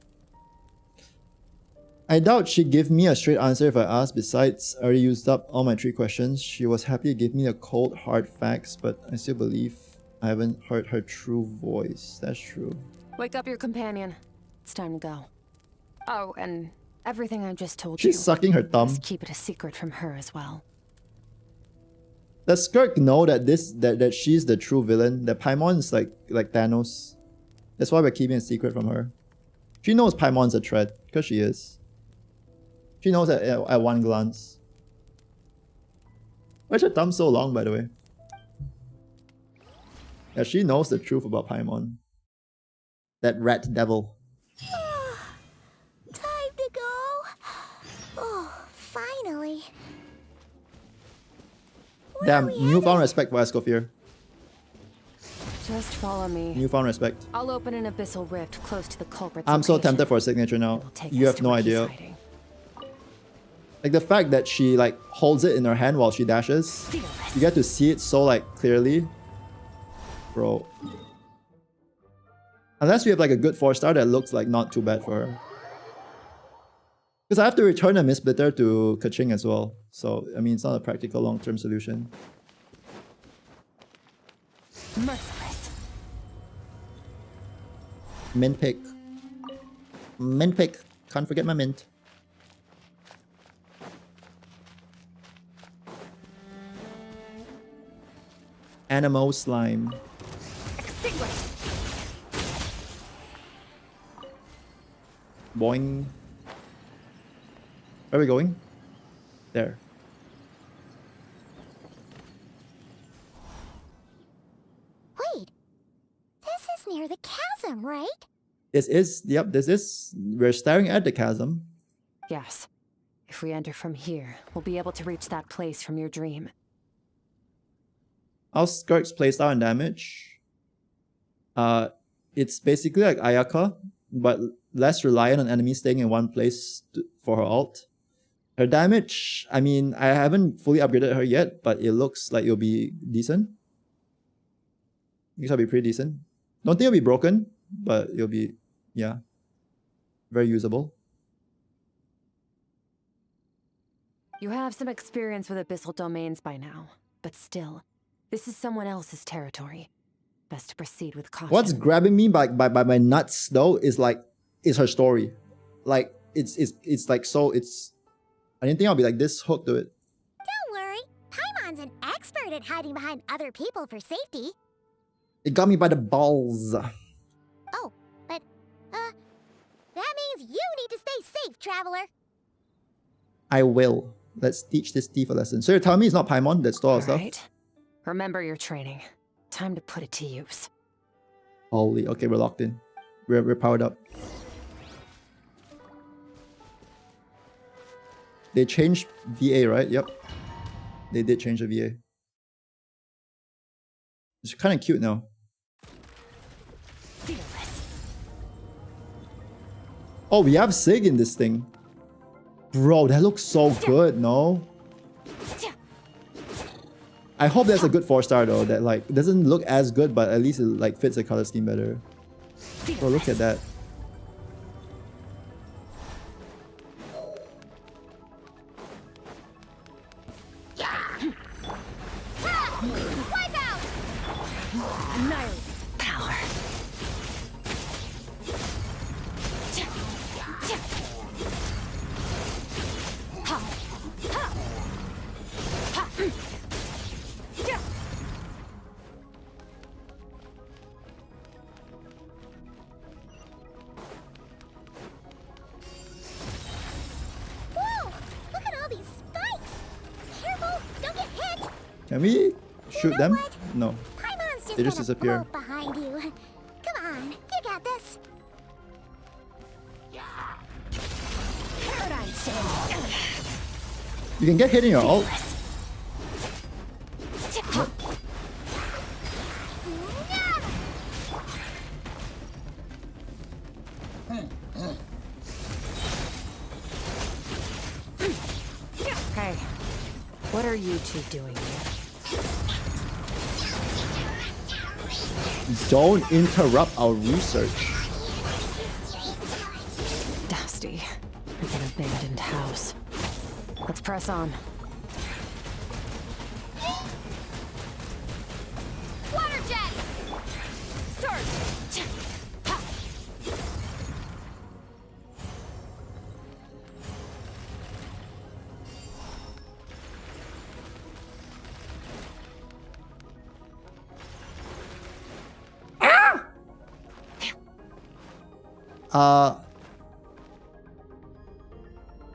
I doubt she'd give me a straight answer if I asked. Besides, I already used up all my 3 questions. She was happy to give me the cold, hard facts, but I still believe I haven't heard her true voice. That's true. Wake up your companion. It's time to go. Oh, and everything I just told you. She's sucking her thumb. Just keep it a secret from her as well. Does Skirk know that that she's the true villain? That Paimon is like Thanos? That's why we're keeping a secret from her. She knows Paimon's a threat, because she is. She knows at one glance. Why's her thumb so long, by the way? Yeah, she knows the truth about Paimon. That rat devil. Time to go. Oh, finally. Damn, newfound respect for Escoffier. Just follow me. Newfound respect. I'll open an abyssal rift close to the culprit's I'm so location. tempted for a signature now. You us have no idea. Like the fact that she like holds it in her hand while she dashes. You get to see it so like clearly. Bro. Unless we have like a good 4-star that looks like not too bad for her. Because I have to return a Mist-Splitter to Kaching as well. So, I mean, it's not a practical long-term solution. Merciless. Mint pick. Mint pick. Can't forget my mint. Anemo slime. Boing. Where are we going? There. Wait. This is near the chasm, right? This is, yep, this is, we're staring at the chasm. Yes. If we enter from here, we'll be able to reach that place from your dream. Our Skirk's playstyle and damage. It's basically like Ayaka, but less reliant on enemies staying in one place for her ult. Her damage, I mean, I haven't fully upgraded her yet, but it looks like it'll be decent. I guess it'll be pretty decent. Don't think it'll be broken, but it'll be, yeah, very usable. You have some experience with abyssal domains by now, but still, this is someone else's territory. Best to proceed with caution. What's grabbing me by my nuts though is her story. Like it's like so it's. I didn't think I'll be like this hooked to it. Don't worry, Paimon's an expert at hiding behind other people for safety. It got me by the balls. Oh, but that means you need to stay safe, traveler. I will. Let's teach this thief a lesson. So you're telling me it's not Paimon that stole our stuff? Right. Remember your training. Time to put it to use. Holy, okay, we're locked in. We're powered up. They changed VA, right? Yep. They did change the VA. It's kind of cute now. Oh, we have Sig in this thing. Bro, that looks so good, no? I hope that's a good 4-star though, that like doesn't look as good, but at least it like fits the color scheme better. Bro, look at that. Annihilate power. Can we shoot them? No. They just disappear. Behind you. Come on, you got this. You can get hit in your ult. Hey, what are you two doing here? Don't interrupt our research. Dusty, like an abandoned house. Let's press on. Water jet! Surge!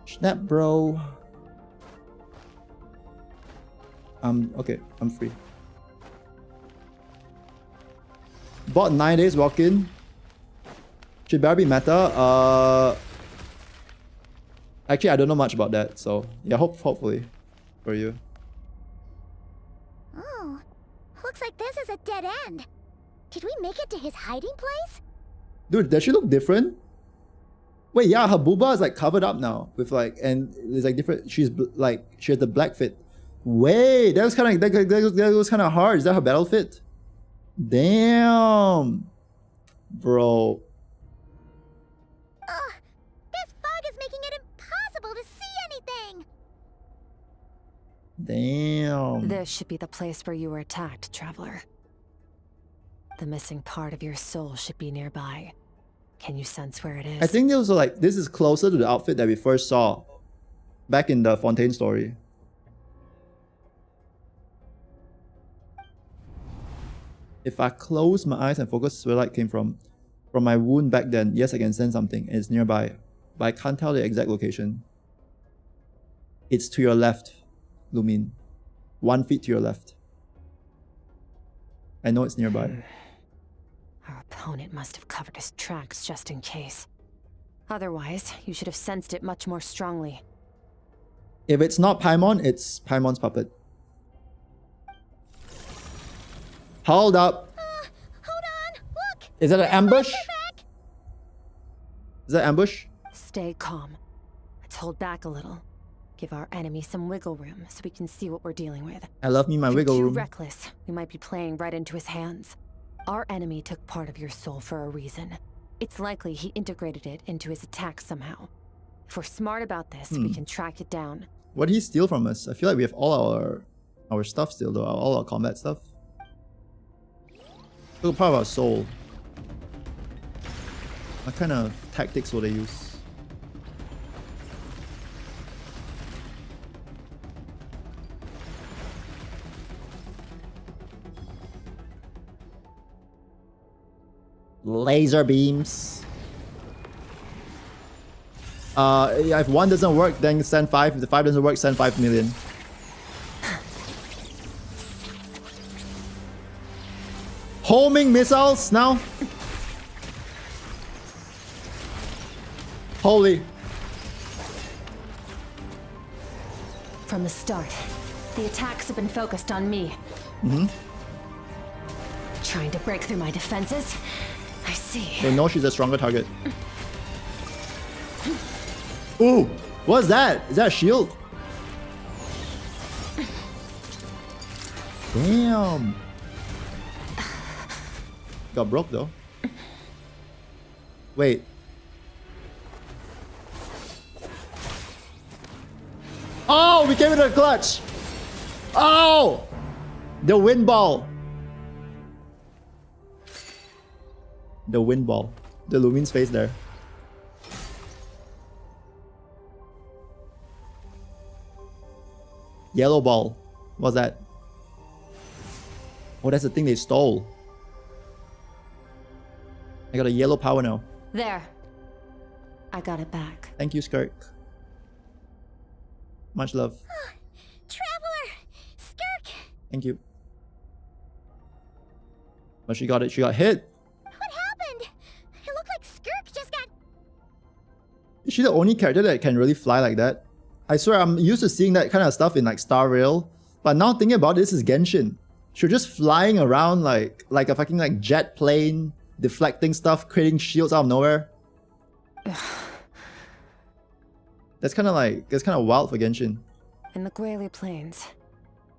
Snap, bro. Okay, I'm free. Bought 9 days walk in. Should better be meta. Actually, I don't know much about that, so yeah, hopefully for you. Oh, looks like this is a dead end. Did we make it to his hiding place? Dude, does she look different? Wait, yeah, her booba is like covered up now with like, and it's like different. She's like, she has the black fit. Wait, that was kind of that was kind of hard. Is that her battle fit? Damn, bro. Ugh, this fog is making it impossible to see anything. Damn. This should be the place where you were attacked, traveler. The missing part of your soul should be nearby. Can you sense where it is? I think those are like, this is closer to the outfit that we first saw back in the Fontaine story. If I close my eyes and focus where light came from my wound back then, yes, I can sense something. It's nearby, but I can't tell the exact location. It's to your left, Lumin. 1 feet to your left. I know it's nearby. Our opponent must have covered his tracks just in case. Otherwise, you should have sensed it much more strongly. If it's not Paimon, it's Paimon's puppet. Hold up. Hold on, look! Is that an ambush? Is that ambush? Stay calm. Let's hold back a little. Give our enemy some wiggle room so we can see what we're dealing with. I love me my wiggle room. If you're too reckless, we might be playing right into his hands. Our enemy took part of your soul for a reason. It's likely he integrated it into his attack somehow. If we're smart about this, we can track it down. What did he steal from us? I feel like we have all our stuff still though, all our combat stuff. Look, part of our soul. What kind of tactics will they use? Laser beams. If 1 doesn't work, then send 5. If the 5 doesn't work, send 5 million. Homing missiles now. Holy. From the start, the attacks have been focused on me. Trying to break through my defenses. I see. They know she's a stronger target. Ooh, what's that? Is that a shield? Damn. Got broke though. Wait. Oh, we came into a clutch. Oh, the wind ball. The wind ball. The Lumine's face there. Yellow ball. What's that? Oh, that's the thing they stole. I got a yellow power now. There. I got it back. Thank you, Skirk. Much love. Traveler! Skirk! Thank you. But she got it. She got hit. What happened? It looked like Skirk just got... Is she the only character that can really fly like that? I swear, I'm used to seeing that kind of stuff in like Star Rail. But now thinking about it, this is Genshin. She's just flying around like a fucking like jet plane, deflecting stuff, creating shields out of nowhere. That's kind of wild for Genshin. In the Guili Plains,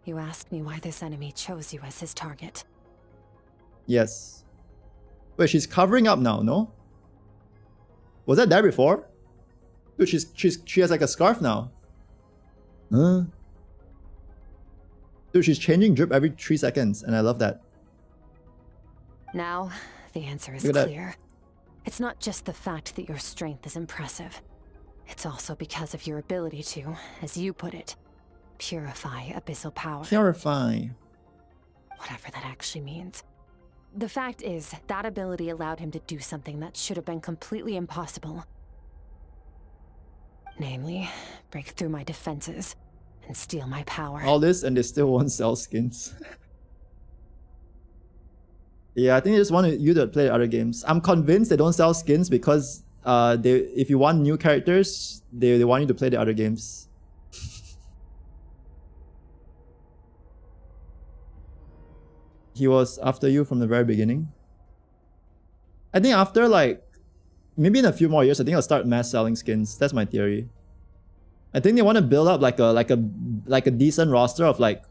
you asked me why this enemy chose you as his target. Yes. Wait, she's covering up now, no? Was that there before? Dude, she has like a scarf now. Huh? Dude, she's changing drip every 3 seconds, and I love that. Now, the answer is clear. It's not just the fact that your strength is impressive. It's also because of your ability to, as you put it, purify abyssal power. Purify. Whatever that actually means. The fact is, that ability allowed him to do something that should have been completely impossible. Namely, break through my defenses and steal my power. All this and they still won't sell skins. Yeah, I think they just want you to play other games. I'm convinced they don't sell skins because if you want new characters, they want you to play the other games. He was after you from the very beginning. I think after like maybe in a few more years, I think I'll start mass selling skins. That's my theory. I think they want to build up like a decent roster of like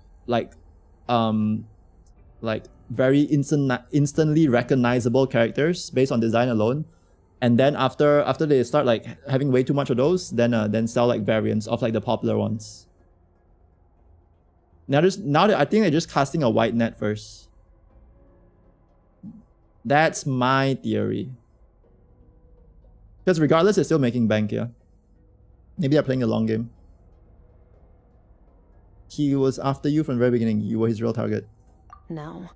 very instantly recognizable characters based on design alone. And then after they start like having way too much of those, then sell like variants of like the popular ones. Now I think they're just casting a wide net first. That's my theory. Because regardless, they're still making bank here. Maybe they're playing a long game. He was after you from the very beginning. You were his real target. No.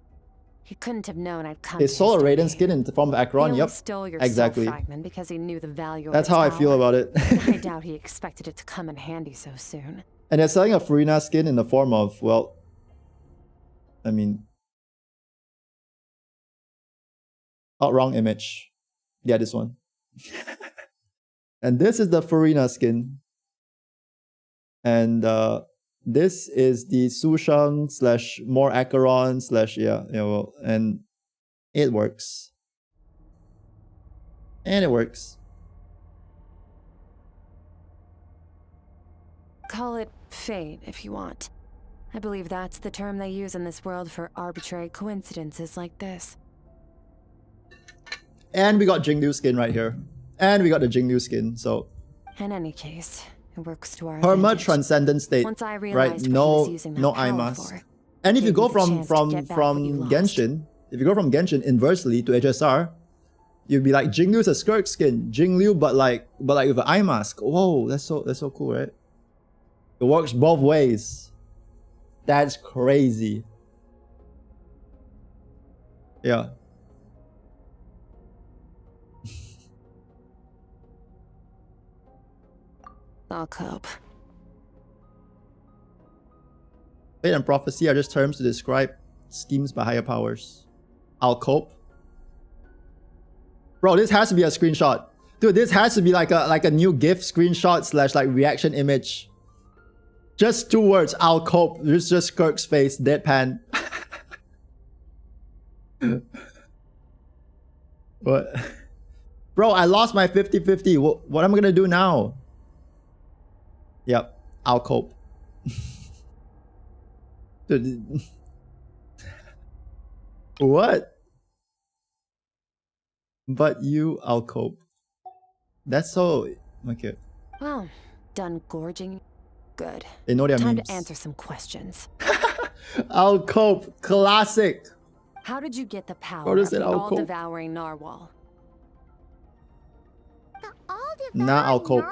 He couldn't have known I'd come. They stole a Raiden skin in the form of Acheron. Yep. Stole your exactly. soul fragment because he knew the value That's of its how I power. feel about it. I doubt he expected it to come in handy so soon. And they're selling a Furina skin in the form of, well, I mean, oh, wrong image. Yeah, this one. And this is the Furina skin. And this is the Sushang / more Acheron / yeah, well, and it works. And it works. Call it fate if you want. I believe that's the term they use in this world for arbitrary coincidences like this. And we got Jingdu skin right here. And we got the Jingdu skin, so... In any case, it works to our Perma advantage. Transcendent state, Once I right? realized what he No, was using that no power eye mask. for, And if you gave go me the from chance to get back what you lost. Genshin, if you go from Genshin inversely to HSR, you'd be like Jinglu's a Skirk skin, Jinglu, but like with an eye mask. Whoa, that's so cool, right? It works both ways. That's crazy. Yeah. I'll cope. Fate and prophecy are just terms to describe schemes by higher powers. I'll cope. Bro, this has to be a screenshot. Dude, this has to be like a new GIF screenshot / like reaction image. Just 2 words, I'll cope. There's just Skirk's face, deadpan. What? Bro, I lost my 50-50. What am I gonna do now? Yep, I'll cope. Dude. What? But I'll cope. That's so... Okay. Well, done gorging. Good. They know their Time memes. to answer some questions. I'll cope. Classic. How did you get the power What is of it, the I'll cope? all-devouring narwhal? Now I'll cope.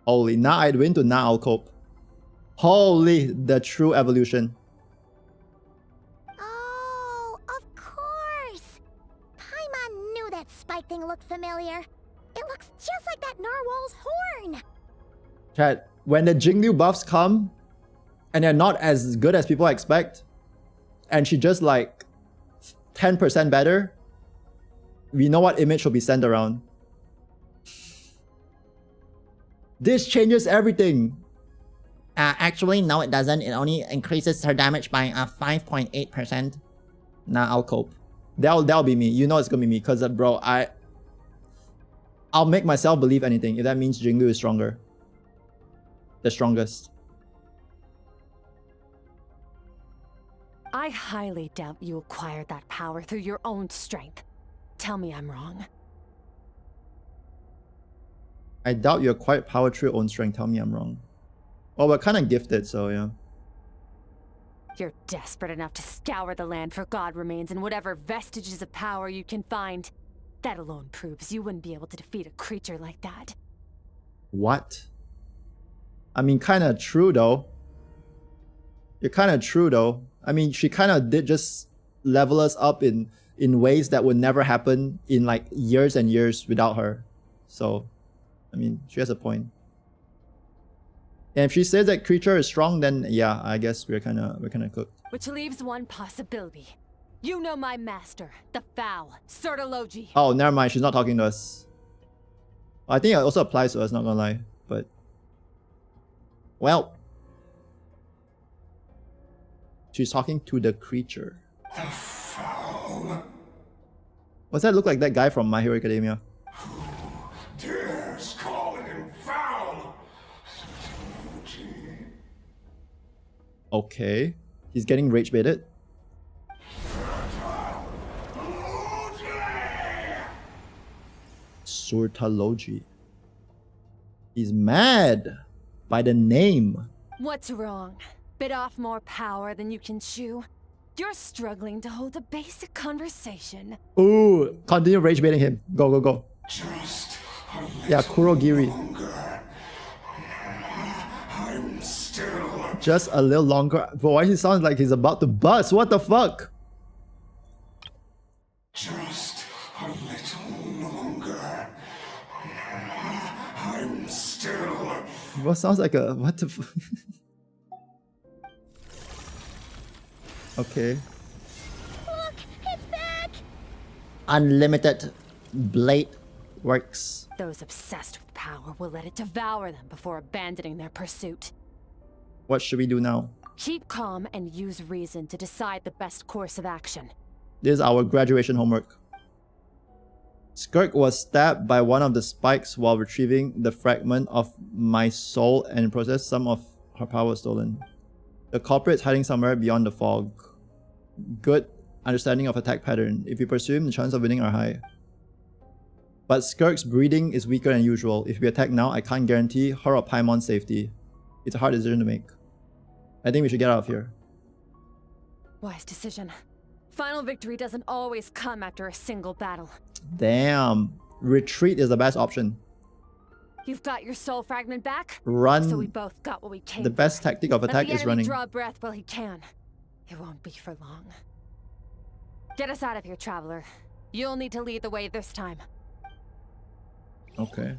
Holy, now I'd win to now I'll cope. Holy, the true evolution. Oh, of course! Paimon knew that spike thing looked familiar. It looks just like that narwhal's horn! Chat, when the Jinglu buffs come, and they're not as good as people expect, and she just like 10% better, we know what image will be sent around. This changes everything. Actually, no it doesn't. It only increases her damage by 5.8%. Nah, I'll cope. That'll be me. You know it's gonna be me, cause bro, I'll make myself believe anything if that means Jinglu is stronger. The strongest. I highly doubt you acquired that power through your own strength. Tell me I'm wrong. I doubt you acquired power through your own strength. Tell me I'm wrong. Well, we're kind of gifted, so yeah. You're desperate enough to scour the land for god remains and whatever vestiges of power you can find. That alone proves you wouldn't be able to defeat a creature like that. What? I mean, kind of true though. You're kind of true though. I mean, she kind of did just level us up in ways that would never happen in like years and years without her. So, I mean, she has a point. And if she says that creature is strong, then yeah, I guess we're kind of cooked. Which leaves one possibility. You know my master, the foul, Sertology. Oh, never mind. She's not talking to us. I think it also applies to us, not gonna lie. But, well, she's talking to the creature. The foul. What's that look like? That guy from My Hero Academia. Dares call him foul. Okay, he's getting rage baited. Sertology. He's mad by the name. What's wrong? Bit off more power than you can chew? You're struggling to hold a basic conversation. Ooh, continue rage baiting him. Go, go, go. Just yeah, Kurogiri. I'm still. Just a little longer. But why he sounds like he's about to bust? What the fuck? Just a little longer. I'm still. What sounds like a what the fuck? Okay. Look, it's back! Unlimited blade works. Those obsessed with power will let it devour them before abandoning their pursuit. What should we do now? Keep calm and use reason to decide the best course of action. This is our graduation homework. Skirk was stabbed by one of the spikes while retrieving the fragment of my soul and in the process some of her power was stolen. The culprit is hiding somewhere beyond the fog. Good understanding of attack pattern. If we pursue him, the chances of winning are high. But Skirk's breathing is weaker than usual. If we attack now, I can't guarantee her or Paimon's safety. It's a hard decision to make. I think we should get out of here. Wise decision. Final victory doesn't always come after a single battle. Damn. Retreat is the best option. You've got your soul fragment back? Run. So we both got what we came The best tactic of attack is running. Draw breath while he can. It won't be for long. Get us out of here, traveler. You'll need to lead the way this time. Okay.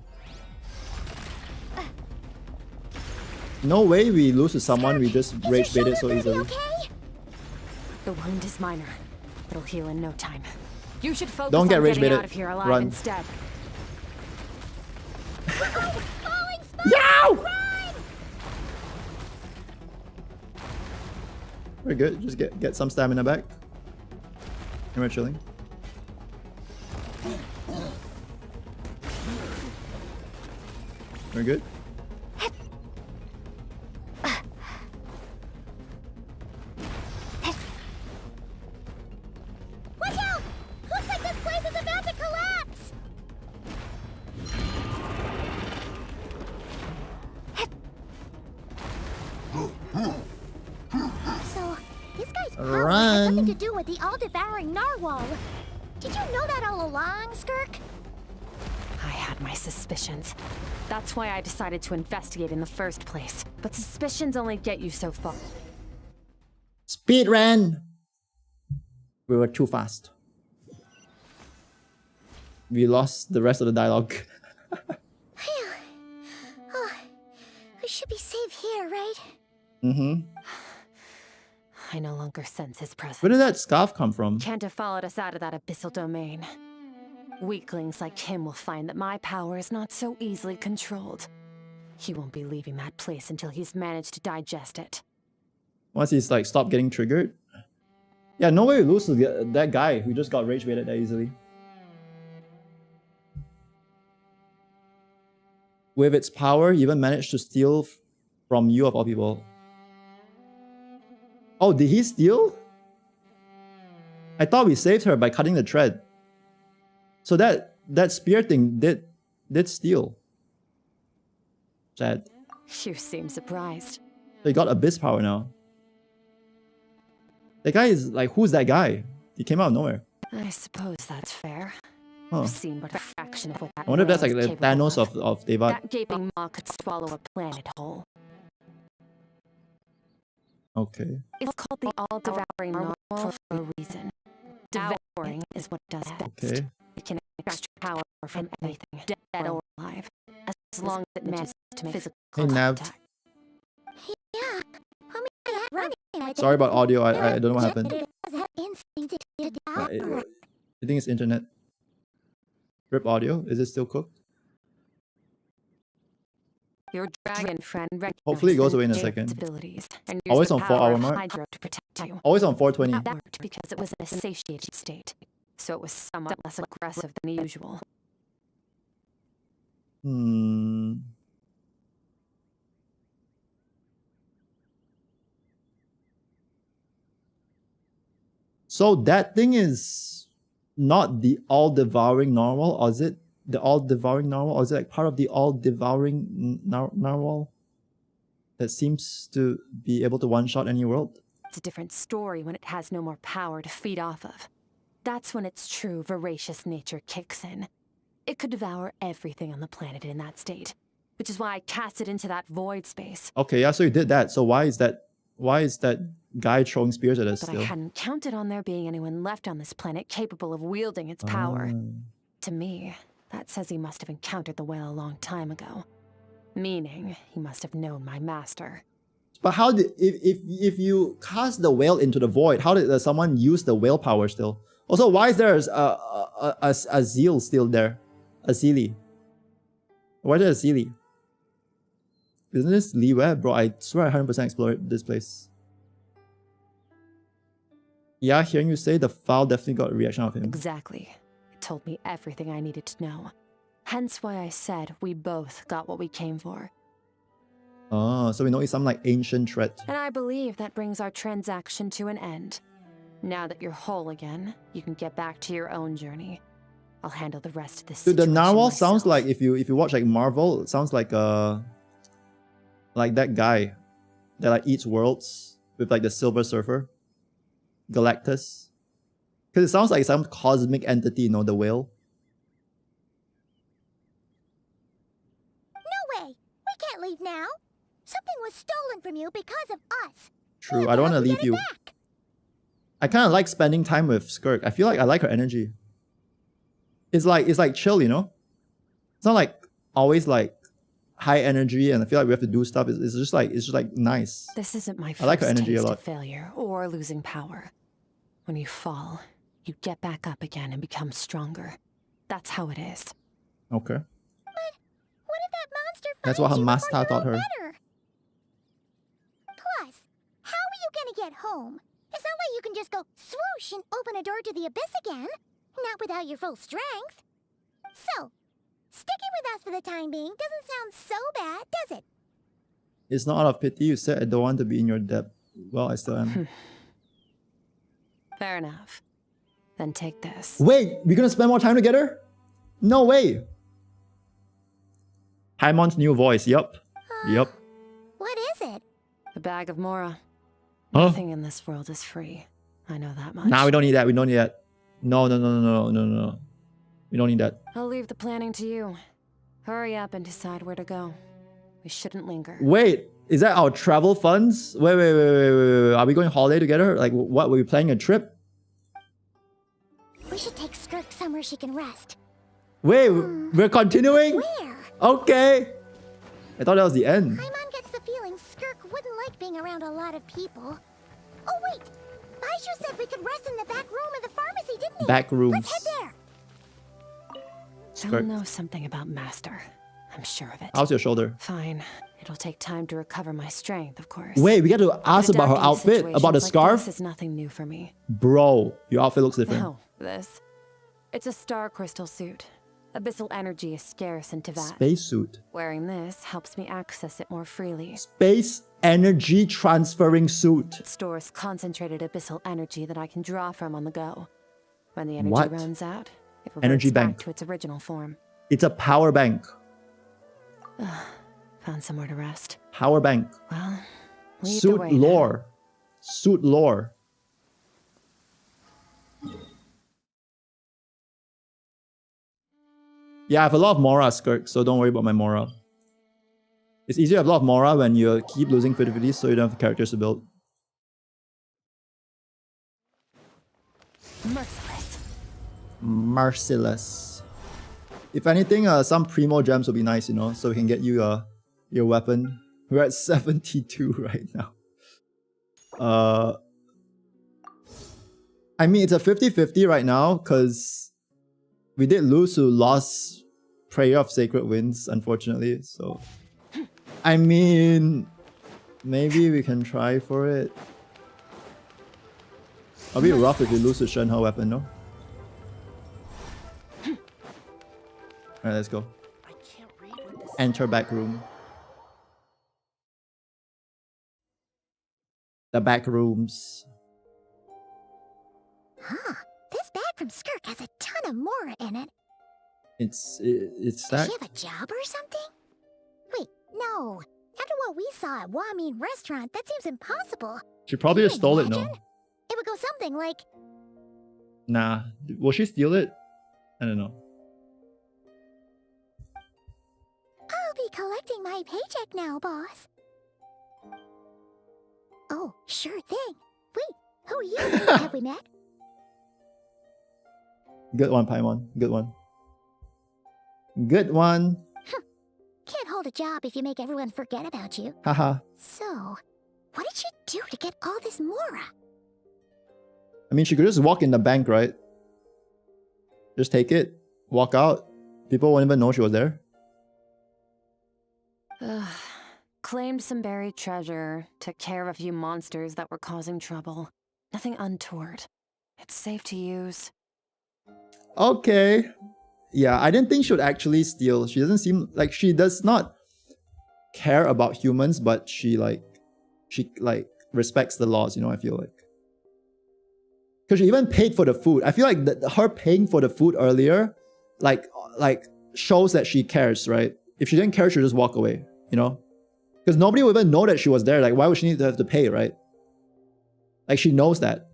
No way we lose to someone we just rage baited so easily. Okay? The wound is minor. It'll heal in no time. You should focus Don't get on rage getting baited. out of here alive Run. instead. Yow! We're good. Just get some stamina back. And we're chilling. We're good. Watch out! Looks like this place is about to collapse! So, this This guy's power has something to do with the all-devouring narwhal. Did you know that all along, Skirk? I had my suspicions. That's why I decided to investigate in the first place. But suspicions only get you so far. Speed ran. We were too fast. We lost the rest of the dialogue. Oh, we should be safe here, right? Mm-hmm. I no longer sense his presence. Where did that scarf come from? Can't have followed us out of that abyssal domain. Weaklings like him will find that my power is not so easily controlled. He won't be leaving that place until he's managed to digest it. Once he's like stopped getting triggered. Yeah, no way to lose to that guy who just got rage baited that easily. With its power, he even managed to steal from you of all people. Oh, did he steal? I thought we saved her by cutting the thread. So that spear thing did steal. Sad. You seem surprised. So he got abyss power now. That guy is like, who's that guy? He came out of nowhere. I suppose that's fair. Huh. I've seen but a fraction of what that I wonder if that's like whale the is capable Thanos of Devat. That gaping maw could swallow a planet whole. Okay. It's called the all-devouring narwhal for a reason. Devouring is what it does best. Okay. It can extract power from anything, dead or alive, as long as it manages to make physical Hey Nav. contact. Yeah. Running. Sorry about audio. I don't know what happened. Yeah, I think it's internet. Rip audio. Is it still cooked? Your dragon friend Hopefully it goes away in a second. Always on 4 hour mark. Always on 420. That worked because it was in a satiated state, so it was somewhat less aggressive than usual. So that thing is not the all-devouring narwhal, or is it the all-devouring narwhal, or is it like part of the all-devouring narwhal that seems to be able to one-shot any world? It's a different story when it has no more power to feed off of. That's when its true voracious nature kicks in. It could devour everything on the planet in that state, which is why I cast it into that void space. Okay, yeah, so you did that. So why is that guy throwing spears at us But still? I hadn't counted on there being anyone left on this planet capable of wielding its power. To me, that says he must have encountered the whale a long time ago. Meaning, he must have known my master. But how did, if you cast the whale into the void, how did someone use the whale power still? Also, why is there a Zeal still there? A Zealy. Why is there a Zealy? Isn't this Lee Webb? Bro, I swear I 100% explored this place. Yeah, hearing you say, the file definitely got a reaction of him. Exactly. It told me everything I needed to know. Hence why I said we both got what we came for. Oh, so we know it's some like ancient threat. And I believe that brings our transaction to an end. Now that you're whole again, you can get back to your own journey. I'll handle the rest of this. Dude, the narwhal myself. sounds like, if you watch like Marvel, it sounds like that guy that like eats worlds with like the Silver Surfer, Galactus. Because it sounds like some cosmic entity, you know, the whale. No way! We can't leave now. Something was stolen from you because of us. True, I don't want to leave you. I kind of like spending time with Skirk. I feel like I like her energy. It's like chill, you know? It's not like always like high energy and I feel like we have to do stuff. It's just like nice. This isn't my first I like her energy a taste lot. of failure or losing power. When you fall, you get back up again and become stronger. That's how it is. Okay. But what if that monster That's what her finds you master before taught you're her. better? Plus, how are you gonna get home? It's not like you can just go swoosh and open a door to the abyss again. Not without your full strength. So, sticking with us for the time being doesn't sound so bad, does it? It's not out of pity. You said I don't want to be in your debt. Well, I still am. Fair enough. Then take this. Wait, we're gonna spend more time together? No way. Paimon's new voice. Yup. Yup. What is it? A bag of Mora. Nothing in this world is free. I know that much. Nah, we don't need that. We don't need that. No. We don't need that. I'll leave the planning to you. Hurry up and decide where to go. We shouldn't linger. Wait, is that our travel funds? Wait. Are we going holiday together? Like, what? Were we planning a trip? We should take Skirk somewhere she can rest. Wait, we're continuing? Where? Okay. I thought that was the end. Paimon gets the feeling Skirk wouldn't like being around a lot of people. Oh wait, Baizhu said we could rest in the back room of the pharmacy, didn't he? Back rooms. Let's head there. I'll know something about Master. I'm sure of it. How's your shoulder? Fine. It'll take time to recover my strength, of course. Wait, we got to ask about her outfit, about the scarf. This is nothing new for me. Bro, your outfit looks different. No, this. It's a star crystal suit. Abyssal energy is scarce in Teyvat. Spacesuit. Wearing this helps me access it more freely. Space energy transferring suit. It stores concentrated abyssal energy that I can draw from on the go. When the energy What? runs out, it reverts Energy back bank. to its original form. It's a power bank. Found somewhere to rest. Power bank. Well, lead the Suit way lore. Suit lore. Yeah, I have a lot of Mora, Skirk, so don't worry about my Mora. It's easier to have a lot of Mora when you keep losing fidelities, so you don't have characters to build. Merciless. Merciless. If anything, some primo gems would be nice, you know, so we can get you your weapon. We're at 72 right now. I mean, it's a 50-50 right now, because we did lose to Lost Prayer of Sacred Winds, unfortunately, so... I mean... Maybe we can try for it. It'll be rough if we lose to Shenhe weapon, no? Alright, let's go. Enter back room. The back rooms. Huh. This bag from Skirk has a ton of Mora in it. It's Does that. she have a job or something? Wait, no. After what we saw at Wamin Restaurant, that seems impossible. She probably just stole it, no? It would go something like, Nah. Will she steal it? I don't know. I'll be collecting my paycheck now, boss. Oh, sure thing. Wait, who are you? Have we met? Good one, Paimon. Good one. Good one. Can't hold a job if you make everyone forget about you. Haha. So, what did she do to get all this Mora? I mean, she could just walk in the bank, right? Just take it, walk out. People won't even know she was there. Claimed some buried treasure, took care of a few monsters that were causing trouble. Nothing untoward. It's safe to use. Okay. Yeah, I didn't think she would actually steal. She doesn't seem like she does not care about humans, but she respects the laws, you know, I feel like. Because she even paid for the food. I feel like her paying for the food earlier, like shows that she cares, right? If she didn't care, she'd just walk away, you know? Because nobody would even know that she was there. Like, why would she need to have to pay, right? Like, she knows that.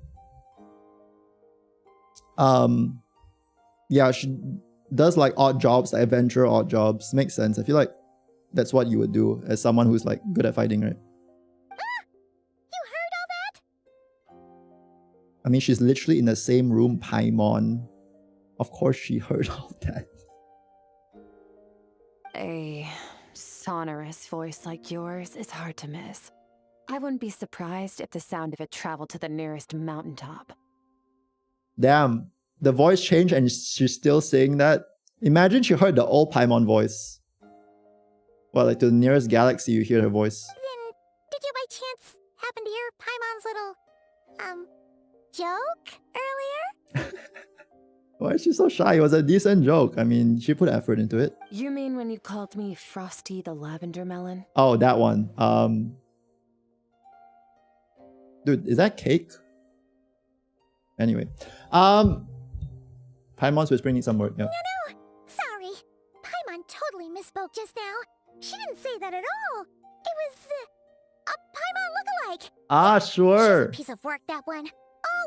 Yeah, she does like odd jobs, like adventure odd jobs. Makes sense. I feel like that's what you would do as someone who's like good at fighting, right? You heard all that? I mean, she's literally in the same room, Paimon. Of course she heard all that. A sonorous voice like yours is hard to miss. I wouldn't be surprised if the sound of it traveled to the nearest mountaintop. Damn, the voice changed and she's still saying that. Imagine she heard the old Paimon voice. Well, like to the nearest galaxy you hear her voice. Then, did you by chance happen to hear Paimon's little, joke earlier? Why is she so shy? It was a decent joke. I mean, she put effort into it. You mean when you called me Frosty the Lavender Melon? Oh, that one. Dude, is that cake? Anyway. Paimon's whispering needs some work, yeah. No. Sorry. Paimon totally misspoke just now. She didn't say that at all. It was, a Paimon look-alike. Ah, sure. Piece of work, that one.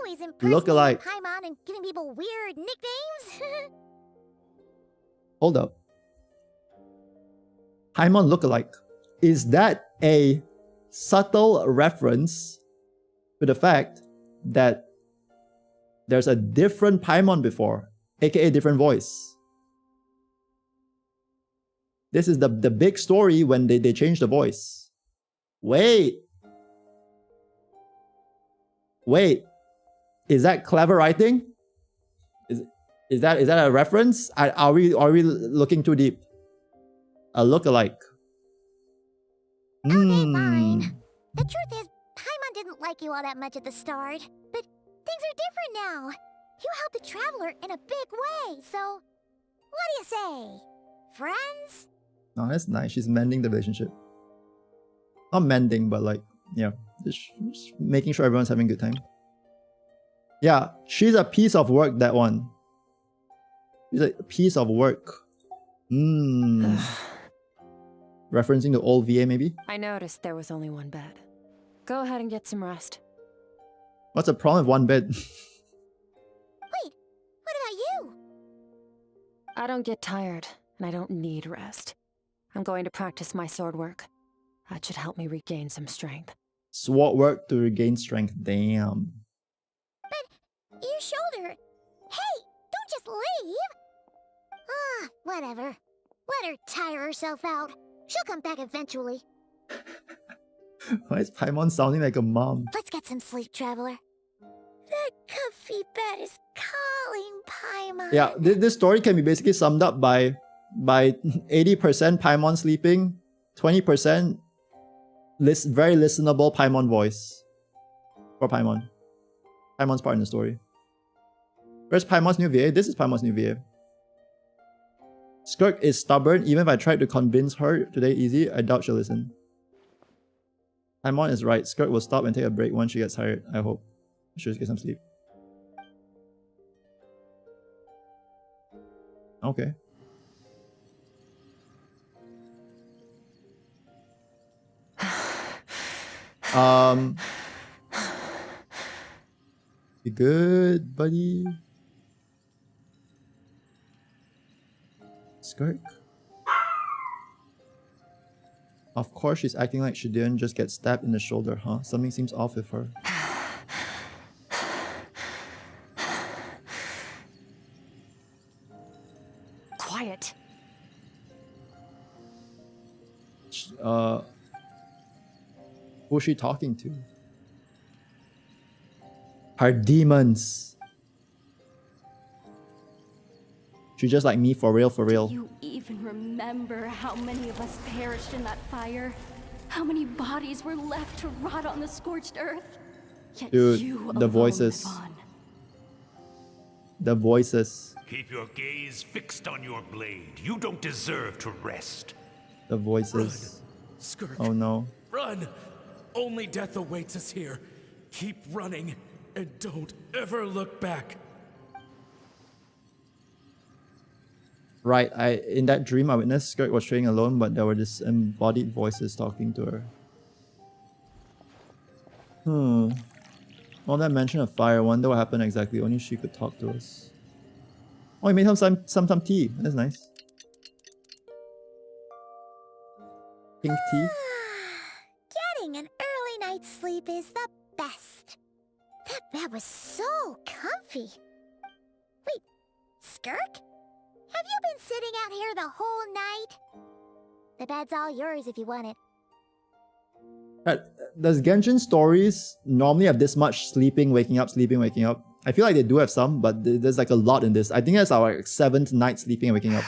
Always Look-alike. impersonating Paimon and giving people weird nicknames. Hold up. Paimon look-alike. Is that a subtle reference to the fact that there's a different Paimon before, aka different voice? This is the big story when they changed the voice. Wait. Is that clever writing? Is that a reference? Are we looking too deep? A look-alike. Okay, fine. The truth is, Paimon didn't like you all that much at the start, but things are different now. You helped the Traveler in a big way, so what do you say? Friends? Oh, that's nice. She's mending the relationship. Not mending, but like, yeah, just making sure everyone's having a good time. Yeah, she's a piece of work, that one. She's a piece of work. Referencing the old VA, maybe? I noticed there was only one bed. Go ahead and get some rest. What's the problem with one bed? Wait, what about you? I don't get tired, and I don't need rest. I'm going to practice my sword work. That should help me regain some strength. Sword work to regain strength, damn. But your shoulder... Hey, don't just leave! Ah, whatever. Let her tire herself out. She'll come back eventually. Why is Paimon sounding like a mom? Let's get some sleep, Traveler. That comfy bed is calling, Paimon. Yeah, this story can be basically summed up by 80% Paimon sleeping, 20% very listenable Paimon voice. For Paimon. Paimon's part in the story. Where's Paimon's new VA? This is Paimon's new VA. Skirk is stubborn. Even if I tried to convince her today easy, I doubt she'll listen. Paimon is right. Skirk will stop and take a break once she gets tired, I hope. She'll just get some sleep. Okay. You good, buddy? Skirk? Of course she's acting like she didn't just get stabbed in the shoulder, huh? Something seems off with her. Quiet. Who's she talking to? Her demons. She's just like me, for real, for real. Do you even remember how many of us perished in that fire? How many bodies were left to rot on the scorched earth? Yet Dude, you the voices. live on. The voices. Keep your gaze fixed on your blade. You don't deserve to rest. The voices. Skirk. Oh no. Run! Only death awaits us here. Keep running and don't ever look back. Right, in that dream I witnessed Skirk was trading alone, but there were these embodied voices talking to her. All that mention of fire, I wonder what happened exactly. Only she could talk to us. Oh, he made some tea. That's nice. Pink tea. Getting an early night's sleep is the best. That bed was so comfy. Wait, Skirk? Have you been sitting out here the whole night? The bed's all yours if you want it. Does Genshin stories normally have this much sleeping, waking up, sleeping, waking up? I feel like they do have some, but there's like a lot in this. I think that's our 7th night sleeping and waking up.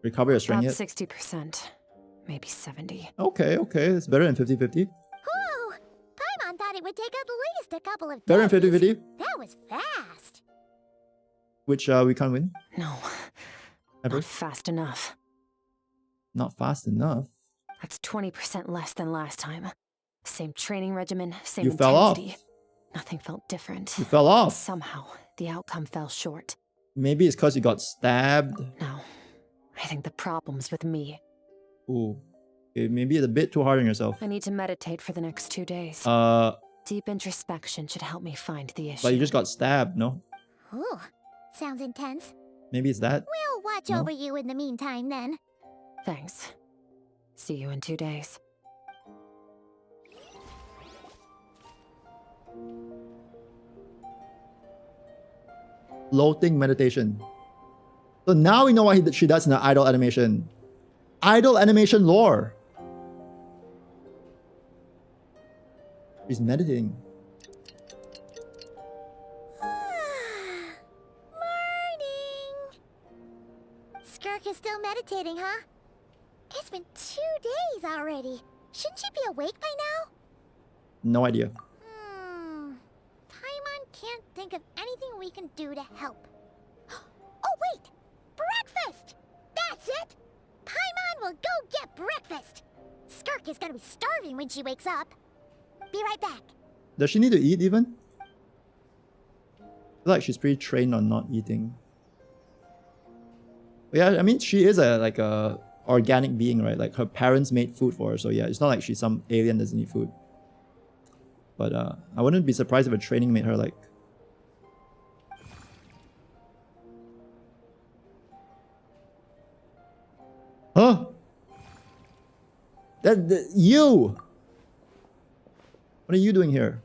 Recover your strength About yet? 60%. Maybe 70. Okay, it's better than 50-50. Whew! Paimon thought it would take at least a couple of days. Better than 50-50? That was fast. Which we can't win. No. Ever? Not fast enough. Not fast enough? That's 20% less than last time. Same training regimen, same You fell off. intensity. Nothing felt different. You fell off. Somehow, the outcome fell short. Maybe it's because you got stabbed. No. I think the problem's with me. Ooh. Okay, maybe it's a bit too hard on yourself. I need to meditate for the next 2 days. Deep introspection should help me find the issue. But you just got stabbed, no? Ooh, sounds intense. Maybe it's that. We'll watch over you in the meantime then. Thanks. See you in 2 days. Floating meditation. So now we know what she does in the idol animation. Idol animation lore. She's meditating. Morning! Skirk is still meditating, huh? It's been 2 days already. Shouldn't she be awake by now? No idea. Paimon can't think of anything we can do to help. Oh wait! Breakfast! That's it! Paimon will go get breakfast! Skirk is gonna be starving when she wakes up. Be right back. Does she need to eat even? I feel like she's pretty trained on not eating. Yeah, I mean, she is a organic being, right? Like her parents made food for her, so yeah, it's not like she's some alien that doesn't eat food. But I wouldn't be surprised if a training made her like... Huh? You! What are you doing here?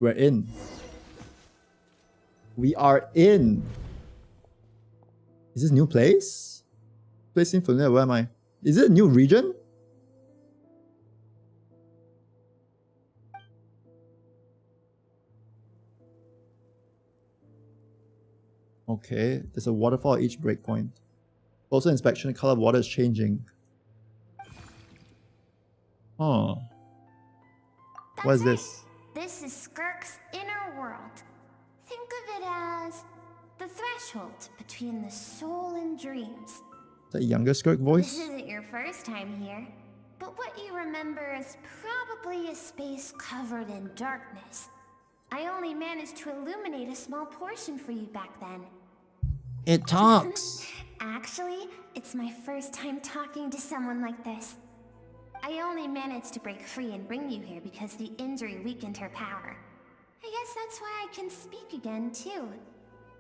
We're in. We are in. Is this new place? Place seems familiar. Where am I? Is it a new region? Okay, there's a waterfall at each breakpoint. Closer inspection, the color of water is changing. Huh. What is this? This is Skirk's inner world. Think of it as the threshold between the soul and dreams. Is that a younger Skirk voice? This isn't your first time here, but what you remember is probably a space covered in darkness. I only managed to illuminate a small portion for you back then. It talks. Actually, it's my first time talking to someone like this. I only managed to break free and bring you here because the injury weakened her power. I guess that's why I can speak again, too.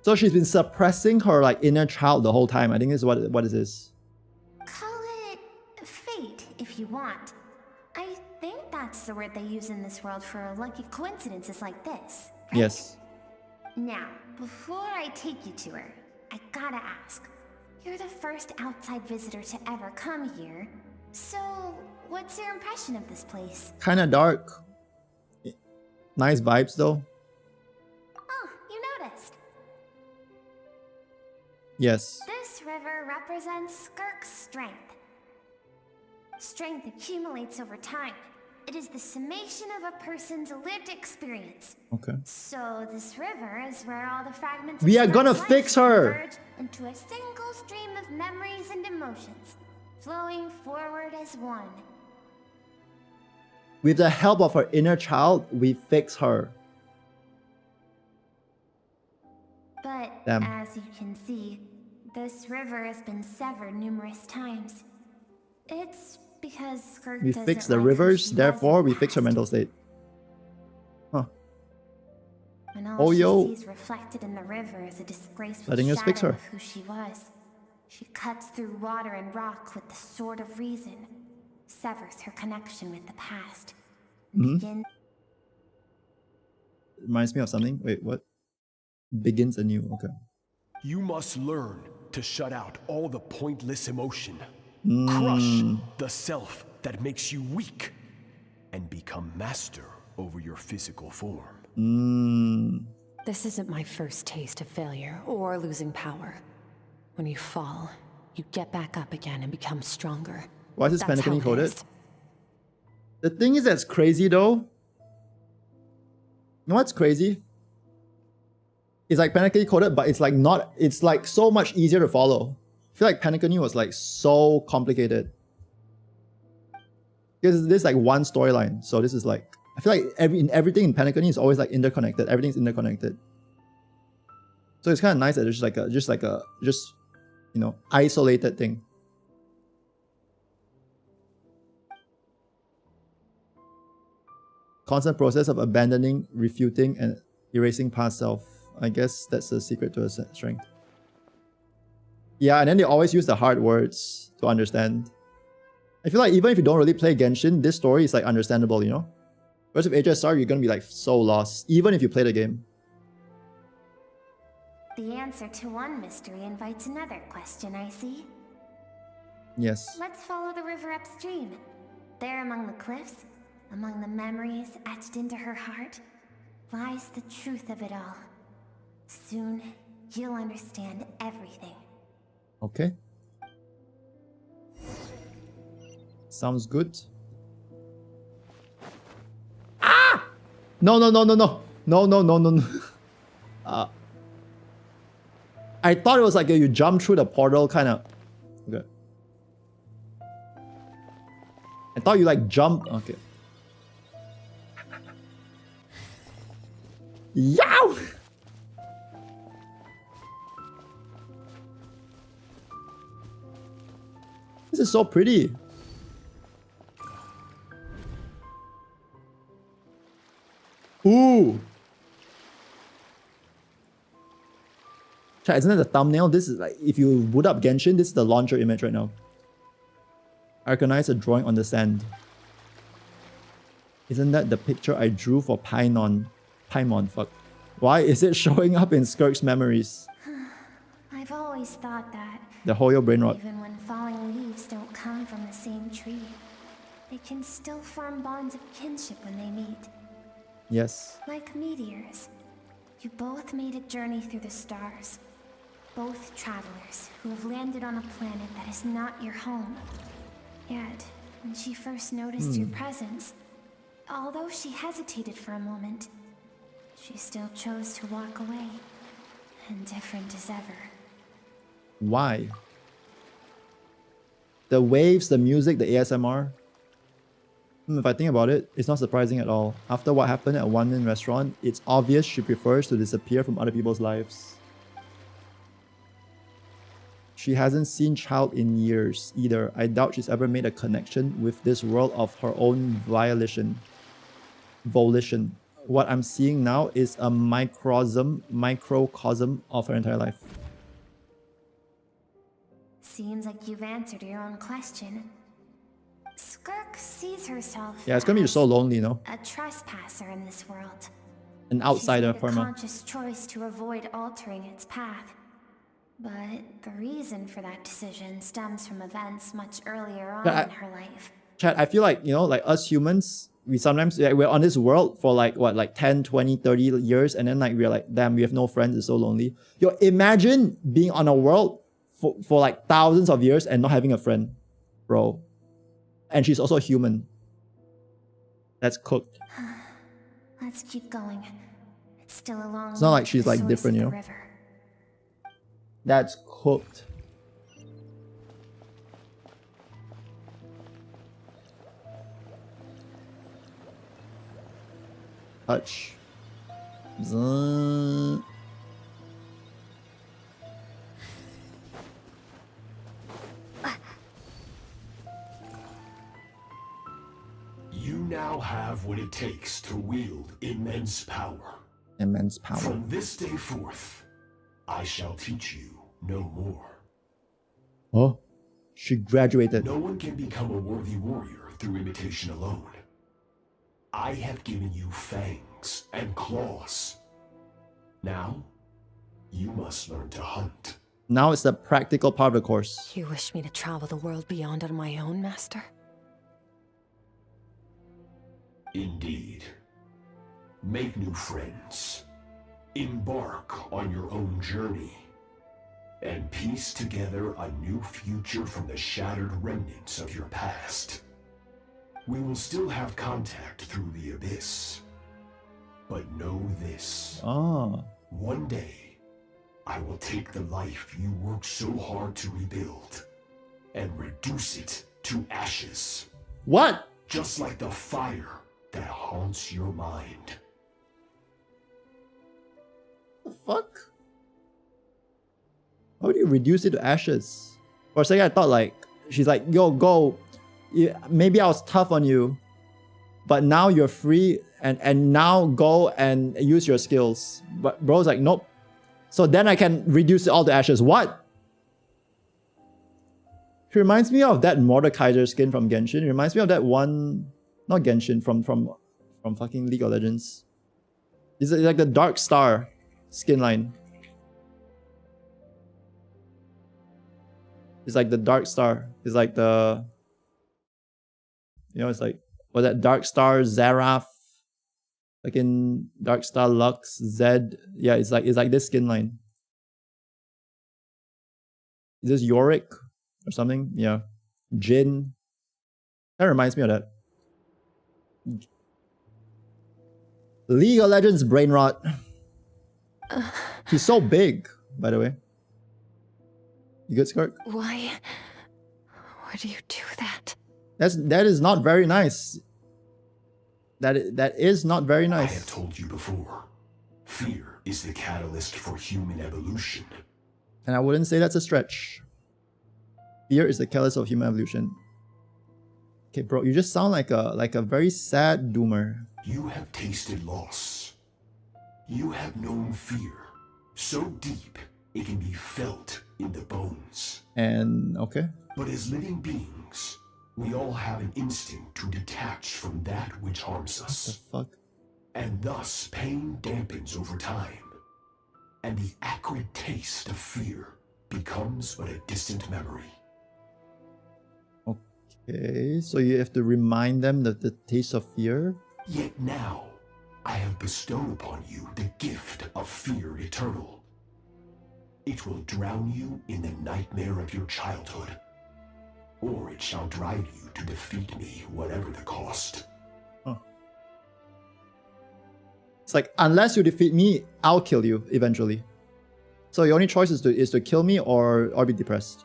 So she's been suppressing her like inner child the whole time. I think this is what is this? Call it fate, if you want. I think that's the word they use in this world for lucky coincidences like this. Right? Yes. Now, before I take you to her, I gotta ask. You're the first outside visitor to ever come here. So, what's your impression of this place? Kinda dark. Nice vibes though. Oh, you noticed. Yes. This river represents Skirk's strength. Strength accumulates over time. It is the summation of a person's lived experience. Okay. So this river is where all the fragments We of are gonna Skirk's fix life her. converge into a single stream of memories and emotions, flowing forward as one. With the help of her inner child, we fix her. But Damn. as you can see, this river has been severed numerous times. It's because Skirk We doesn't fix the like who rivers, she therefore was we fix her mental state. Huh. And all Oh, she yo. sees reflected in the river is a disgraceful Letting us shadow fix her. of who she was. She cuts through water and rock with the sword of reason, severs her connection with the past, Mhm. begins Reminds me of something. Wait, what? Begins anew. Okay. You must learn to shut out all the pointless emotion. Mm. Crush the self that makes you weak and become master over your physical form. Mm. This isn't my first taste of failure or losing power. When you fall, you get back up again and become stronger. Why is this That's how panicking it coded? is. The thing is that's crazy though. You know what's crazy? It's like Panic coded, but it's like not, it's like so much easier to follow. I feel like Panic was like so complicated. Because this is like one storyline. So this is like, I feel like everything in Panic is always like interconnected. Everything's interconnected. So it's kind of nice that it's just you know, isolated thing. Constant process of abandoning, refuting, and erasing past self. I guess that's the secret to a strength. Yeah, and then they always use the hard words to understand. I feel like even if you don't really play Genshin, this story is like understandable, you know? Whereas with HSR, you're gonna be like so lost, even if you play the game. The answer to one mystery invites another question, I see. Yes. Let's follow the river upstream. There among the cliffs, among the memories etched into her heart, lies the truth of it all. Soon, you'll understand everything. Okay. Sounds good. Ah! No. I thought it was like you jump through the portal kind of. Okay. I thought you like jump. Okay. Yow! This is so pretty. Ooh. Chat, isn't that the thumbnail? This is like, if you boot up Genshin, this is the launcher image right now. I recognize a drawing on the sand. Isn't that the picture I drew for Paimon? Fuck. Why is it showing up in Skirk's memories? I've always thought that. The Hoyo brain rot. Even when falling leaves don't come from the same tree, they can still form bonds of kinship when they meet. Yes. Like meteors, you both made a journey through the stars. Both travelers who have landed on a planet that is not your home. Yet, when she first noticed your presence, although she hesitated for a moment, she still chose to walk away, indifferent as ever. Why? The waves, the music, the ASMR. If I think about it, it's not surprising at all. After what happened at One Min Restaurant, it's obvious she prefers to disappear from other people's lives. She hasn't seen Child in years either. I doubt she's ever made a connection with this world of her own volition. What I'm seeing now is a microcosm of her entire life. Seems like you've answered your own question. Skirk sees herself Yeah, it's gonna be so lonely, you know? a trespasser in this world. An outsider She's for made a me. conscious choice to avoid altering its path. But the reason for that decision stems from events much earlier on in her life. Chad, I feel like, you know, like us humans, we sometimes, we're on this world for like, what, like 10, 20, 30 years, and then like we're like, damn, we have no friends, it's so lonely. Yo, imagine being on a world for like thousands of years and not having a friend, bro. And she's also human. That's cooked. Let's keep going. It's still a long It's not way like to she's the like source different, of you the know? river. That's cooked. Touch. Zzz. You now have what it takes to wield immense power. Immense power. From this day forth, I shall teach you no more. Oh, she graduated. No one can become a worthy warrior through imitation alone. I have given you fangs and claws. Now, you must learn to hunt. Now it's the practical part of the course. You wish me to travel the world beyond on my own, Master? Indeed. Make new friends. Embark on your own journey. And piece together a new future from the shattered remnants of your past. We will still have contact through the abyss. But know this. One day, I will take the life you worked so hard to rebuild and reduce it to ashes. What? Just like the fire that haunts your mind. The fuck? How do you reduce it to ashes? For a second I thought like, she's like, yo, go. Yeah, maybe I was tough on you, but now you're free and now go and use your skills. But bro's like, nope. So then I can reduce it all to ashes. What? She reminds me of that Mordekaiser skin from Genshin. It reminds me of that one, not Genshin, from fucking League of Legends. It's like the Dark Star skin line. It's like the Dark Star. It's like the, you know, it's like, what that Dark Star, Zaraf, like in Dark Star Lux, Zed. Yeah, it's like this skin line. Is this Yorick or something? Yeah. Jin. That reminds me of that. League of Legends brain rot. He's so big, by the way. You good, Skirk? Why do you do that? That is not very nice. That is not very nice. I have told you before. Fear is the catalyst for human evolution. And I wouldn't say that's a stretch. Fear is the catalyst of human evolution. Okay, bro, you just sound like a very sad doomer. You have tasted loss. You have known fear so deep it can be felt in the bones. And okay. But as living beings, we all have an instinct to detach from that which harms us. What the fuck? And thus pain dampens over time. And the acrid taste of fear becomes but a distant memory. Okay, so you have to remind them that the taste of fear? Yet now, I have bestowed upon you the gift of fear eternal. It will drown you in the nightmare of your childhood. Or it shall drive you to defeat me, whatever the cost. Huh. It's like, unless you defeat me, I'll kill you eventually. So your only choice is to kill me or be depressed.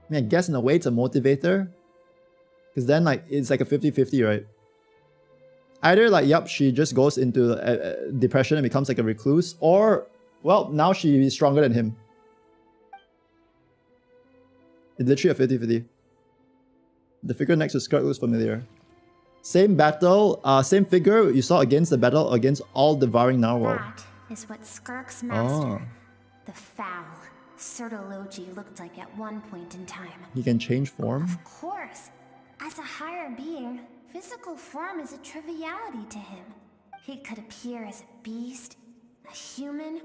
I mean, I guess in a way it's a motivator. Because then like it's like a 50-50, right? Either like, yep, she just goes into depression and becomes like a recluse, or, well, now she is stronger than him. It's literally a 50-50. The figure next to Skirk looks familiar. Same battle, same figure you saw against the battle against all devouring narwhal. That is what Skirk's master, the foul Sertology, looked like at one point in time. He can change form? Of course. As a higher being, physical form is a triviality to him. He could appear as a beast, a human,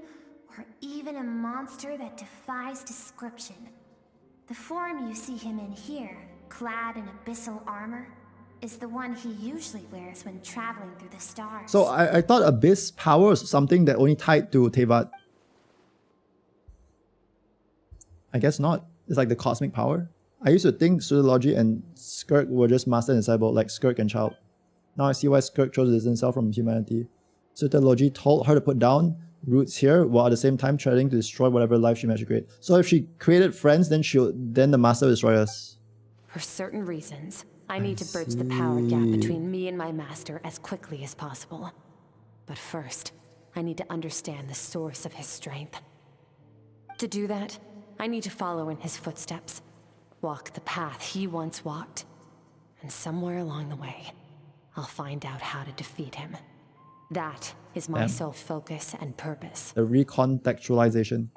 or even a monster that defies description. The form you see him in here, clad in abyssal armor, is the one he usually wears when traveling through the stars. So I thought abyss power was something that only tied to Tevat. I guess not. It's like the cosmic power. I used to think Pseudology and Skirk were just master and disciple, like Skirk and Child. Now I see why Skirk chose to distance himself from humanity. Pseudology told her to put down roots here, while at the same time trying to destroy whatever life she managed to create. So if she created friends, then the master will destroy us. For certain reasons, I need to bridge the power gap between me and my master as quickly as possible. But first, I need to understand the source of his strength. To do that, I need to follow in his footsteps, walk the path he once walked, and somewhere along the way, I'll find out how to defeat him. That is my sole focus and purpose. The recontextualization.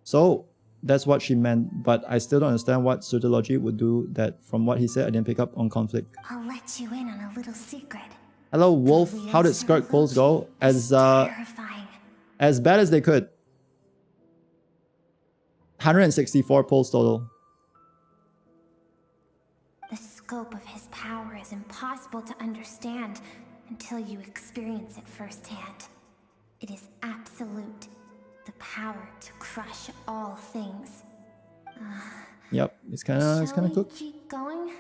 So, that's what she meant, but I still don't understand what Pseudology would do that from what he said I didn't pick up on conflict. I'll let you in on a little secret. Hello, Wolf. How did Skirk polls go? As bad as they could. 164 polls total. The scope of his power is impossible to understand until you experience it firsthand. It is absolute. The power to crush all things. Yep, it's kind of cooked. Keep going.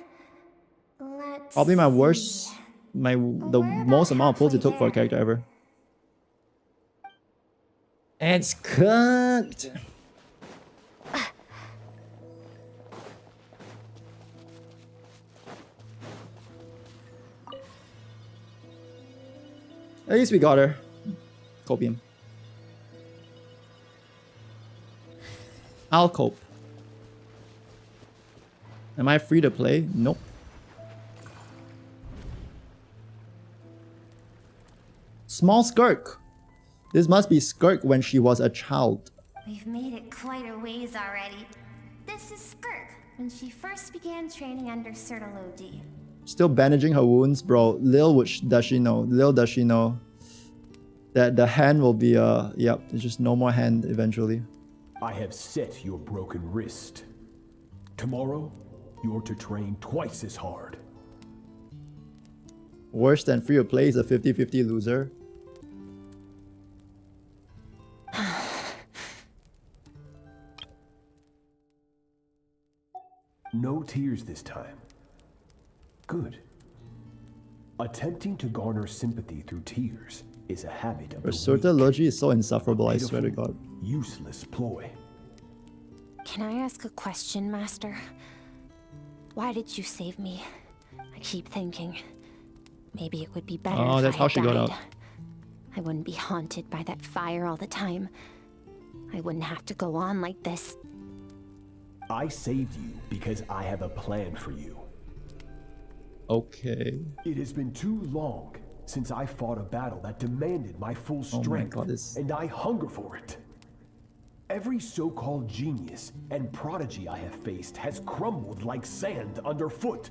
Let's Probably my worst, the most amount of pulls it took for a character ever. It's cooked. At least we got her. Copium. I'll cope. Am I free to play? Nope. Small Skirk. This must be Skirk when she was a child. We've made it quite a ways already. This is Skirk, when she first began training under Sertology. Still bandaging her wounds, bro. Lil, which does she know? Lil, does she know that the hand will be yep, there's just no more hand eventually. I have set your broken wrist. Tomorrow, you're to train twice as hard. Worse than free to play is a 50-50 loser. No tears this time. Good. Attempting to garner sympathy through tears is a habit of the weak. Sertology is so insufferable, I swear to God. Useless ploy. Can I ask a question, Master? Why did you save me? I keep thinking, maybe it would be better if that's I how had she got died. out. I wouldn't be haunted by that fire all the time. I wouldn't have to go on like this. I saved you because I have a plan for you. Okay. It has been too long since I fought a battle that demanded my full strength, and I hunger for it. Every so-called genius and prodigy I have faced has crumbled like sand underfoot.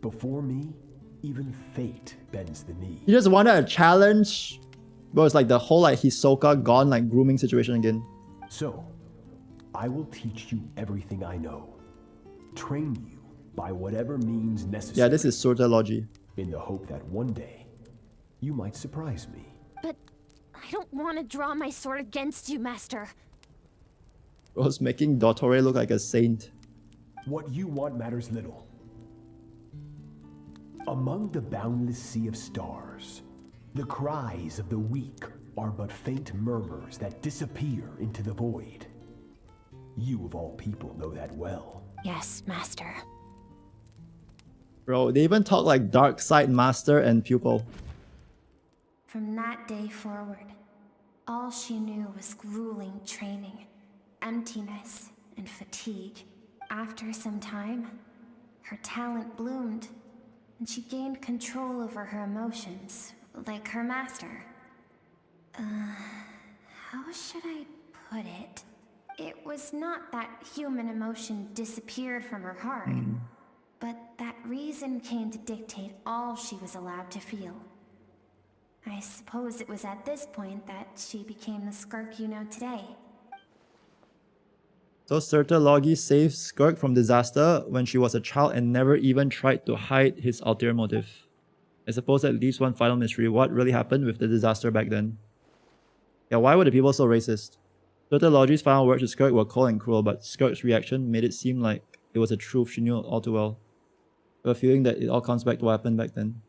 Before me, even fate bends the knee. You just wanted a challenge, but it's like the whole like Hisoka gone like grooming situation again. So, I will teach you everything I know. Train you by whatever means necessary. Yeah, this is Sertology. In the hope that one day, you might surprise me. But I don't want to draw my sword against you, Master. Bro's making Dottore look like a saint. What you want matters little. Among the boundless sea of stars, the cries of the weak are but faint murmurs that disappear into the void. You of all people know that well. Yes, Master. Bro, they even talk like dark side master and pupil. From that day forward, all she knew was grueling training, emptiness, and fatigue. After some time, her talent bloomed, and she gained control over her emotions, like her master. How should I put it? It was not that human emotion disappeared from her heart, but that reason came to dictate all she was allowed to feel. I suppose it was at this point that she became the Skirk you know today. So Sertology saved Skirk from disaster when she was a child and never even tried to hide his ulterior motive. I suppose at least one final mystery. What really happened with the disaster back then? Yeah, why were the people so racist? Sertology's final words to Skirk were cold and cruel, but Skirk's reaction made it seem like it was a truth she knew all too well. I have a feeling that it all comes back to what happened back then.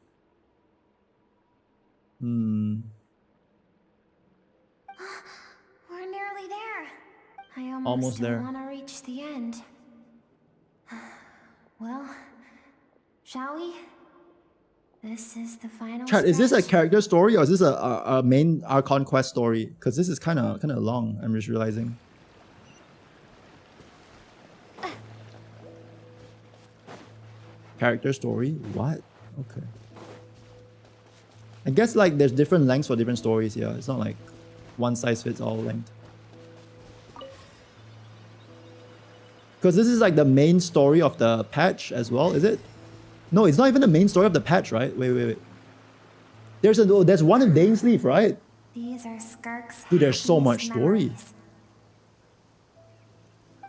We're nearly there. I almost there. don't want to reach the end. Well, shall we? This is the final Chat, is this a stretch. character story or is this a main Archon quest story? Because this is kind of long, I'm just realizing. Character story? What? Okay. I guess like there's different lengths for different stories here. It's not like one size fits all length. Because this is like the main story of the patch as well, is it? No, it's not even the main story of the patch, right? Wait. There's one of Dane's Leaf, right? These are Skirk's Dude, there's so much happiest story. memories.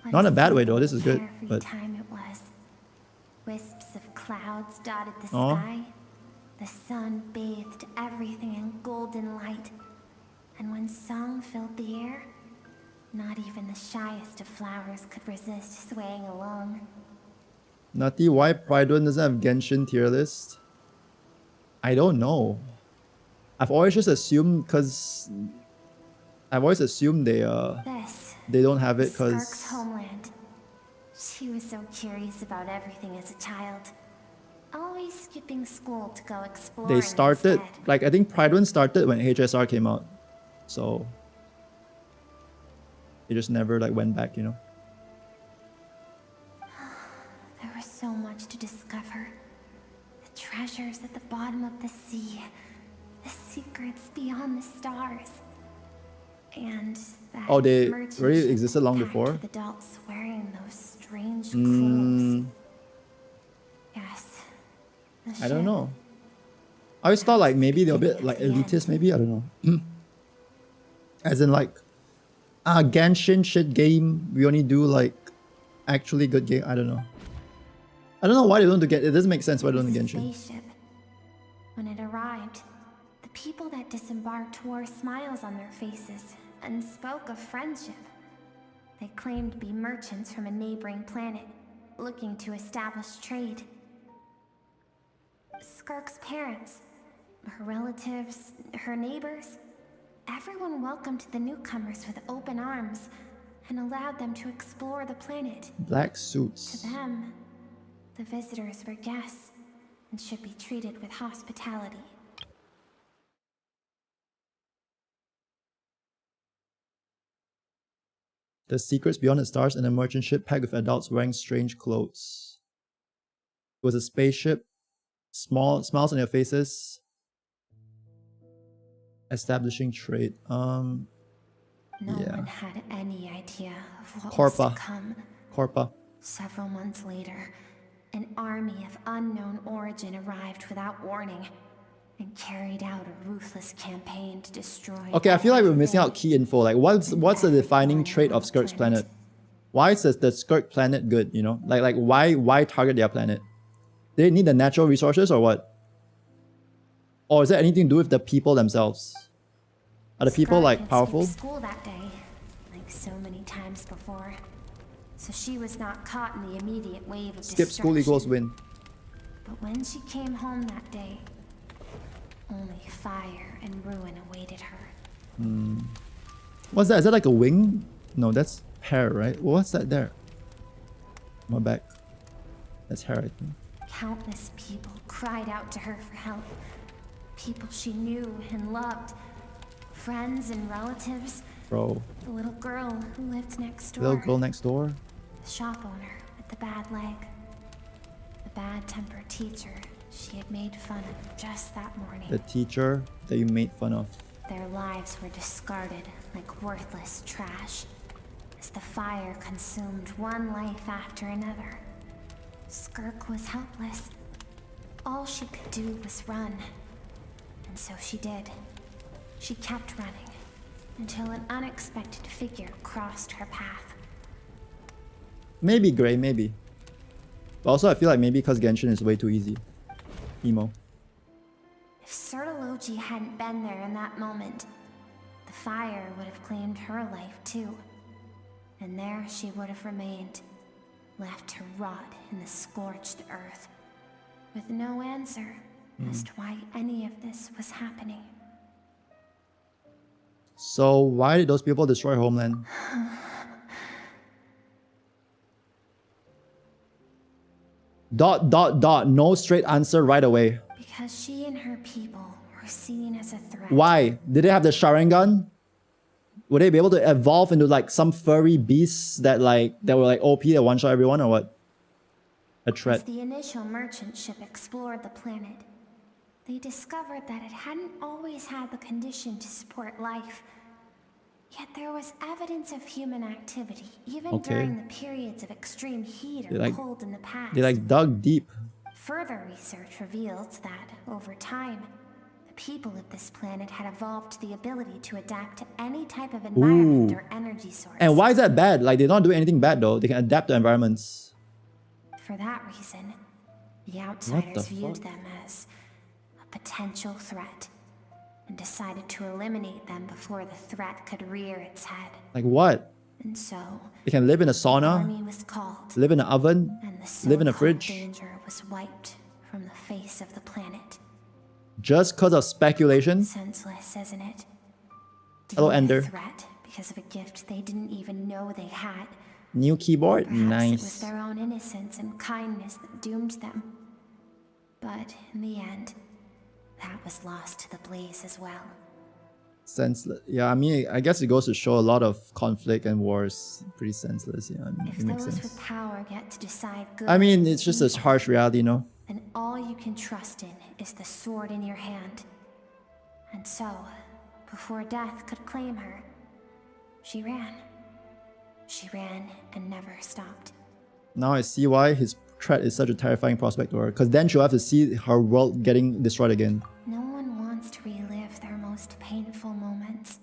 What Not in a bad simple, way though, this is good. carefree But time it was. Wisps of clouds dotted the Aw. sky. The sun bathed everything in golden light. And when song filled the air, not even the shyest of flowers could resist swaying along. Nutty, why Pride1 doesn't have Genshin tier list? I don't know. I've always just assumed they don't have it Skirk's because homeland. She was so curious about everything as a child. Always skipping school to go explore. they started, like I think Pride1 started when HSR came out. So They just never like went back, you know. There was so much to discover. The treasures at the bottom of the sea. The secrets beyond the stars. And that Oh, they merchant already ship existed long packed before? with adults wearing those strange clothes. Yes. I don't know. I always thought like maybe they're a bit like elitist, maybe, I don't know. As in like Genshin shit game, we only do like actually good game. I don't know. I don't know why they don't do Genshin. It doesn't make sense why they don't do Genshin. Spaceship. When it arrived, the people that disembarked wore smiles on their faces and spoke of friendship. They claimed to be merchants from a neighboring planet, looking to establish trade. Skirk's parents, her relatives, her neighbors, everyone welcomed the newcomers with open arms and allowed them to explore the planet. Black suits. To them, the visitors were guests and should be treated with hospitality. The secrets beyond the stars and a merchant ship packed with adults wearing strange clothes. It was a spaceship. Smiles on their faces. Establishing trade. No Yeah. one had any idea of what Corpa. was to come. Corpa. Several months later, an army of unknown origin arrived without warning and carried out a ruthless campaign to destroy. Okay, I feel like we're missing out key info. Like, what's the defining trait of Skirk's planet? Why is the Skirk planet good? You know, like why target their planet? They need the natural resources or what? Or is there anything to do with the people themselves? Are the people Skirk like had powerful? skipped school that day, like so many times before, so she was not caught in the immediate wave of Skip school equals win. But when she came home that day, only fire and ruin awaited her. What's that? Is that like a wing? No, that's hair, right? What's that there? My back. That's hair, I think. Countless people cried out to her for help. People she knew and loved. Friends and relatives. Bro. The little girl who lived next door. Little girl next door. The shop owner with the bad leg. The bad-tempered teacher she had made fun of just that morning. The teacher that you made fun of. Their lives were discarded like worthless trash as the fire consumed one life after another. Skirk was helpless. All she could do was run. And so she did. She kept running until an unexpected figure crossed her path. Maybe Grey, maybe. But also I feel like maybe because Genshin is way too easy. Emo. If Sertology hadn't been there in that moment, the fire would have claimed her life too. And there she would have remained, left to rot in the scorched earth, with no answer as to why any of this was happening. So why did those people destroy Homeland? No straight answer right away. Because she and her people were seen as a threat. Why? Did they have the Sharingan? Would they be able to evolve into like some furry beasts that were like OP that one-shot everyone or what? A As threat. the initial merchant ship explored the planet, they discovered that it hadn't always had the condition to support life. Yet there was evidence of human activity, even during the periods of extreme heat or cold in the past. They dug deep. Further research revealed that, over time, the people of this planet had evolved the ability to adapt to any type of environment or energy source. And why is that bad? Like, they don't do anything bad though. They can adapt to environments. For that reason, the outsiders viewed them as a potential threat and decided to eliminate them before the threat could rear its head. Like what? And so, They can live in a the sauna, army was called, live in an oven, and the live in a so-called fridge. danger was wiped from the face of the planet. Just because of speculation? Senseless, isn't it? Hello, Dealing Ender. a threat because of a gift they didn't even know they had. New keyboard? Perhaps it was Nice. their own innocence and kindness that doomed them. But in the end, that was lost to the blaze as well. Senseless. Yeah, I mean, I guess it goes to show a lot of conflict and wars pretty senseless. Yeah, I mean, If it makes those sense. with power get to decide good I mean, and it's just a evil, harsh reality, you know? then all you can trust in is the sword in your hand. And so, before death could claim her, she ran. She ran and never stopped. Now I see why his threat is such a terrifying prospect to her. Because then she'll have to see her world getting destroyed again. No one wants to relive their most painful moments.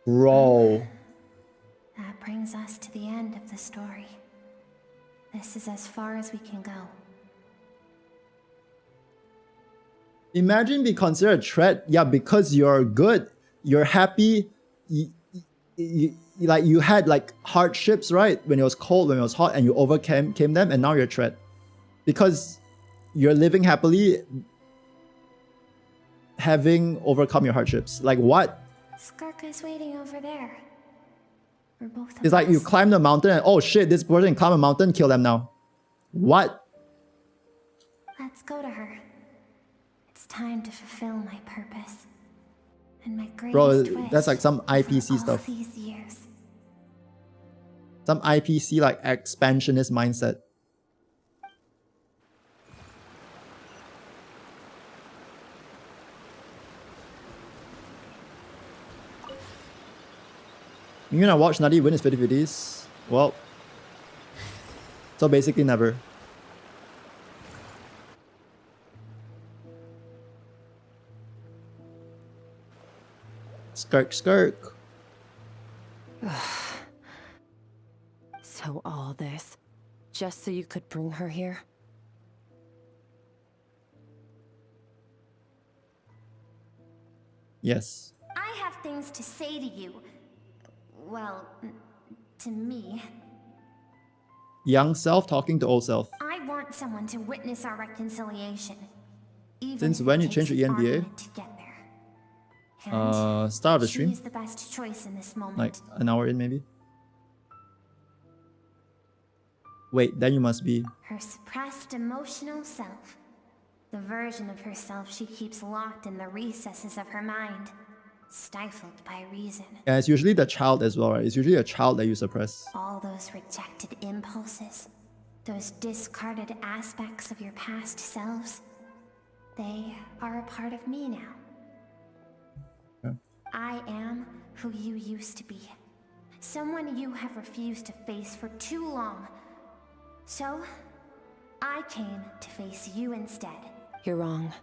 Bro. That brings us to the end of the story. This is as far as we can go. Imagine be considered a threat, yeah, because you're good, you're happy, like you had like hardships, right? When it was cold, when it was hot, and you overcame them, and now you're a threat. Because you're living happily, having overcome your hardships. Like what? Skirk is waiting over there. For both of It's like you us. climb the mountain and oh shit, this person climb a mountain, kill them now. What? Let's go to her. It's time to fulfill my purpose. And my greatest Bro, wish that's like some IPC for all stuff. these years. Some IPC like expansionist mindset. You're gonna watch Nutty win his 50-50s? Well, so basically never. Skirk, skirk. So all this, just so you could bring her here? Yes. I have things to say to you. Well, to me. Young self talking to old self. I want someone to witness our reconciliation. Even Since if when it you changed takes to an ENVA? army to get there. And Start of the she stream. is the best choice in this moment. Like an hour in maybe. Wait, then you must be. Her suppressed emotional self. The version of herself she keeps locked in the recesses of her mind. Stifled by reason. Yeah, it's usually the child as well, right? It's usually a child that you suppress. All those rejected impulses. Those discarded aspects of your past selves. They are a part of me now. Yeah. I am who you used to be. Someone you have refused to face for too long. So, I came to face you instead. You're wrong.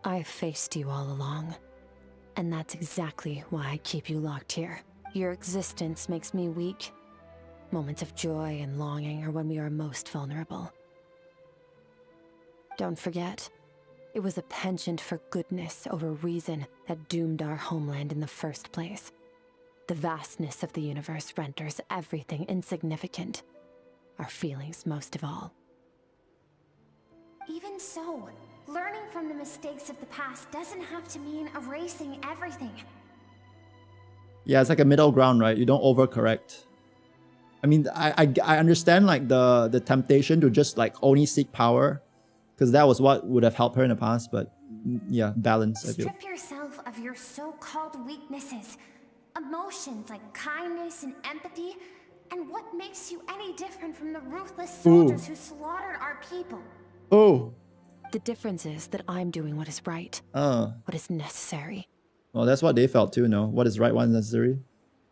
I've faced you all along. And that's exactly why I keep you locked here. Your existence makes me weak. Moments of joy and longing are when we are most vulnerable. Don't forget, it was a penchant for goodness over reason that doomed our homeland in the first place. The vastness of the universe renders everything insignificant. Our feelings most of all. Even so, learning from the mistakes of the past doesn't have to mean erasing everything. Yeah, it's like a middle ground, right? You don't overcorrect. I mean, I understand like the temptation to just like only seek power, because that was what would have helped her in the past. But yeah, balance. I feel. Strip yourself of your so-called weaknesses, emotions like kindness and empathy, and what makes you any different from the ruthless soldiers who slaughtered our people? Oh. The difference is that I'm doing what is right. What is necessary. Well, that's what they felt too, no? What is right, what is necessary.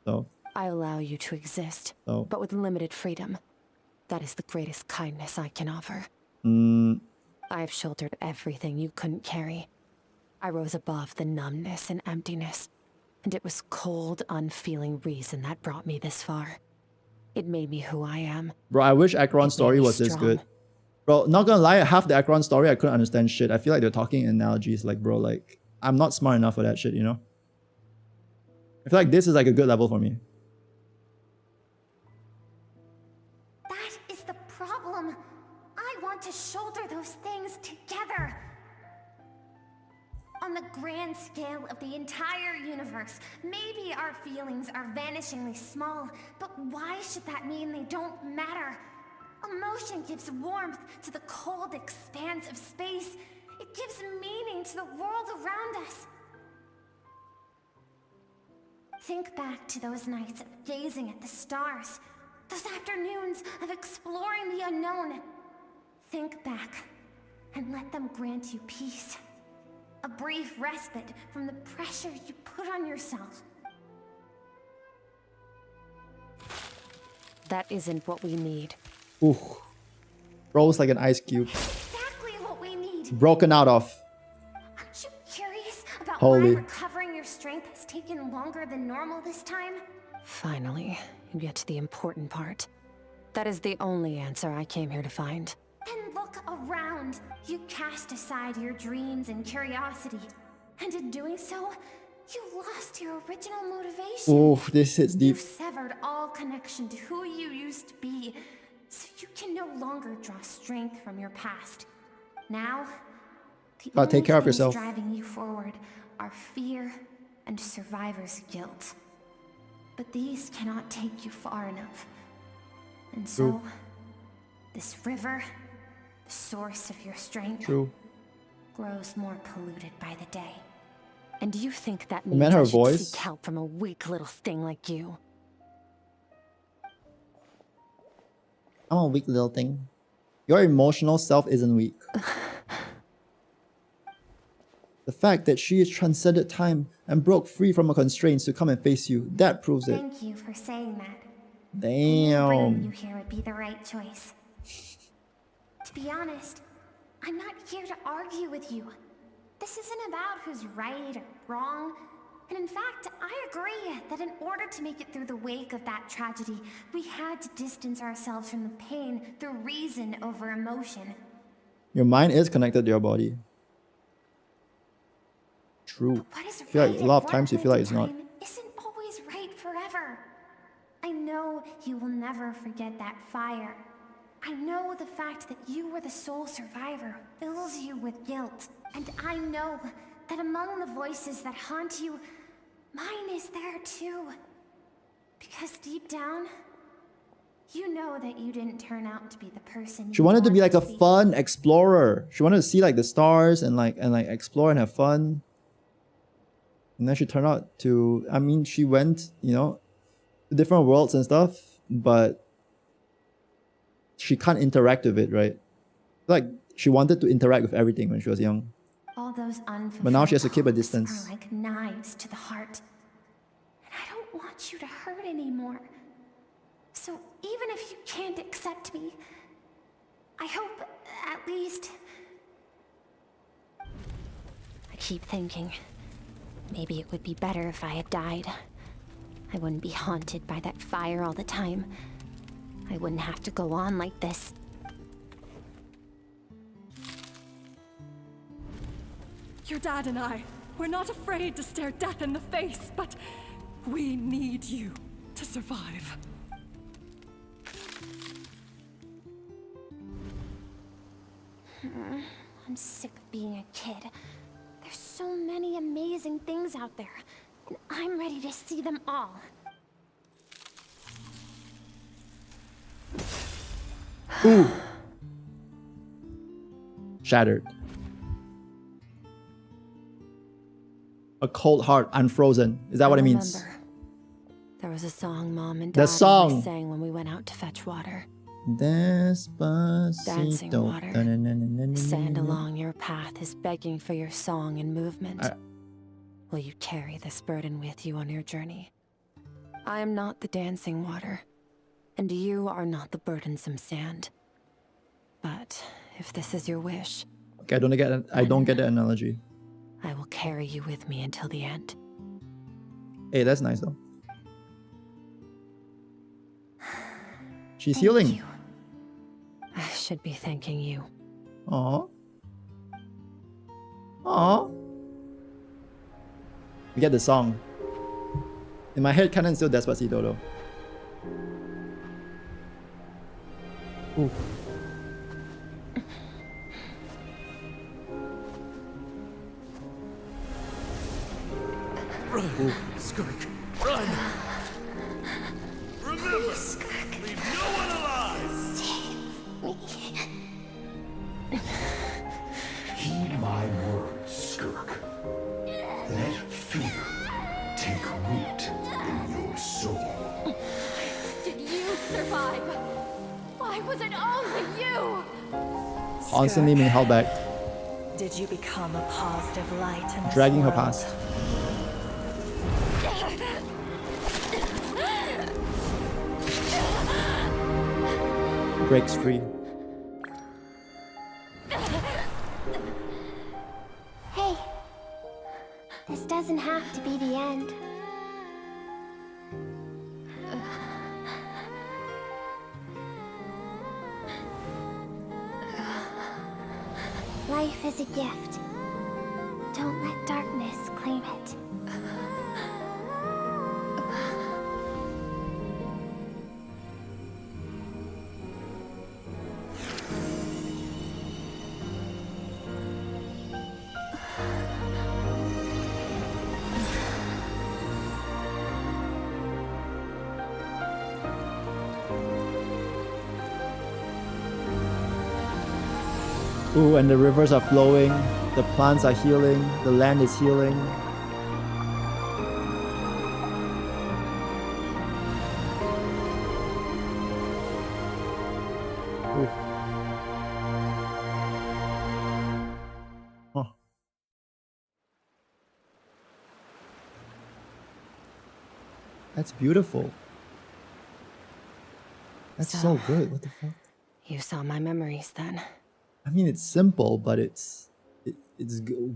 So. I allow you to exist, but with limited freedom. That is the greatest kindness I can offer. I've shouldered everything you couldn't carry. I rose above the numbness and emptiness, and it was cold, unfeeling reason that brought me this far. It made me who I am. Bro, I wish Acheron's story was this good. Bro, not gonna lie, half the Acheron story I couldn't understand shit. I feel like they're talking in analogies, like bro, like I'm not smart enough for that shit, you know? I feel like this is like a good level for me. That is the problem. I want to shoulder those things together. On the grand scale of the entire universe, maybe our feelings are vanishingly small, but why should that mean they don't matter? Emotion gives warmth to the cold expanse of space. It gives meaning to the world around us. Think back to those nights of gazing at the stars, those afternoons of exploring the unknown. Think back and let them grant you peace. A brief respite from the pressure you put on yourself. That isn't what we need. Ooh. Rolls like an ice cube. Exactly what we need. Broken out of. Aren't you curious about Holy. why recovering your strength has taken longer than normal this time? Finally, you get to the important part. That is the only answer I came here to find. Then look around. You cast aside your dreams and curiosity. And in doing so, you lost your original motivation. Ooh, this hits deep. You severed all connection to who you used to be, so you can no longer draw strength from your past. Now, the only take care of things yourself. driving you forward are fear and survivor's guilt. But these cannot take you far enough. And so, True. this river, the source of your strength, True. grows more polluted by the day. And do you think that You means met her I should voice? seek help from a weak little thing like you? I'm a weak little thing. Your emotional self isn't weak. The fact that she has transcended time and broke free from her constraints to come and face you, that proves it. Thank you for saying that. Bringing you Damn. here would be the right choice. To be honest, I'm not here to argue with you. This isn't about who's right or wrong. And in fact, I agree that in order to make it through the wake of that tragedy, we had to distance ourselves from the pain through reason over emotion. Your mind is connected to your body. True. What is I feel like right a lot of at times you one feel like point it's not. in time isn't always right forever. I know you will never forget that fire. I know the fact that you were the sole survivor fills you with guilt. And I know that among the voices that haunt you, mine is there too. Because deep down, you know that you didn't turn out to be the person She you wanted to be like a to be. fun explorer. She wanted to see like the stars and like explore and have fun. And then she turned out to, I mean, she went, you know, to different worlds and stuff, but she can't interact with it, right? Like she wanted to interact with everything when she was young. All those But now she has to keep a hopes distance. are like knives to the heart. And I don't want you to hurt anymore. So even if you can't accept me, I hope at least... I keep thinking, maybe it would be better if I had died. I wouldn't be haunted by that fire all the time. I wouldn't have to go on like this. Your dad and I, we're not afraid to stare death in the face, but we need you to survive. I'm sick of being a kid. There's so many amazing things out there, and I'm ready to see them all. Ooh. Shattered. A cold heart unfrozen. Is that what it means? Remember, there was a song Mom and The Dad song. always sang when we went out to fetch water. Despacito. Dancing water. Da-na-na-na-na-na-na. Sand along your path is begging for your song and movement. Will you carry this burden with you on your journey? I am not the dancing water, and you are not the burdensome sand. But if this is your wish, Okay, I don't get the analogy. I will carry you with me until the end. Hey, that's nice though. She's healing. I should be thanking you. Aww. Aww. We get the song. In my head, canon still Despacito though. Ooh. Run, Skirk, run! Remember, leave no one alive! Heed my words, Skirk. Let fear take root. survive? Why was it only you? Constantly being held back. Did you become a positive light in this Dragging her world? past. Breaks free. Hey, this doesn't have to be the end. Life is a gift. Don't let darkness claim it. Ooh, and the rivers are flowing, the plants are healing, the land is healing. Ooh. Huh. That's beautiful. That's so good. What the fuck? You saw my memories then. I mean, it's simple, but it's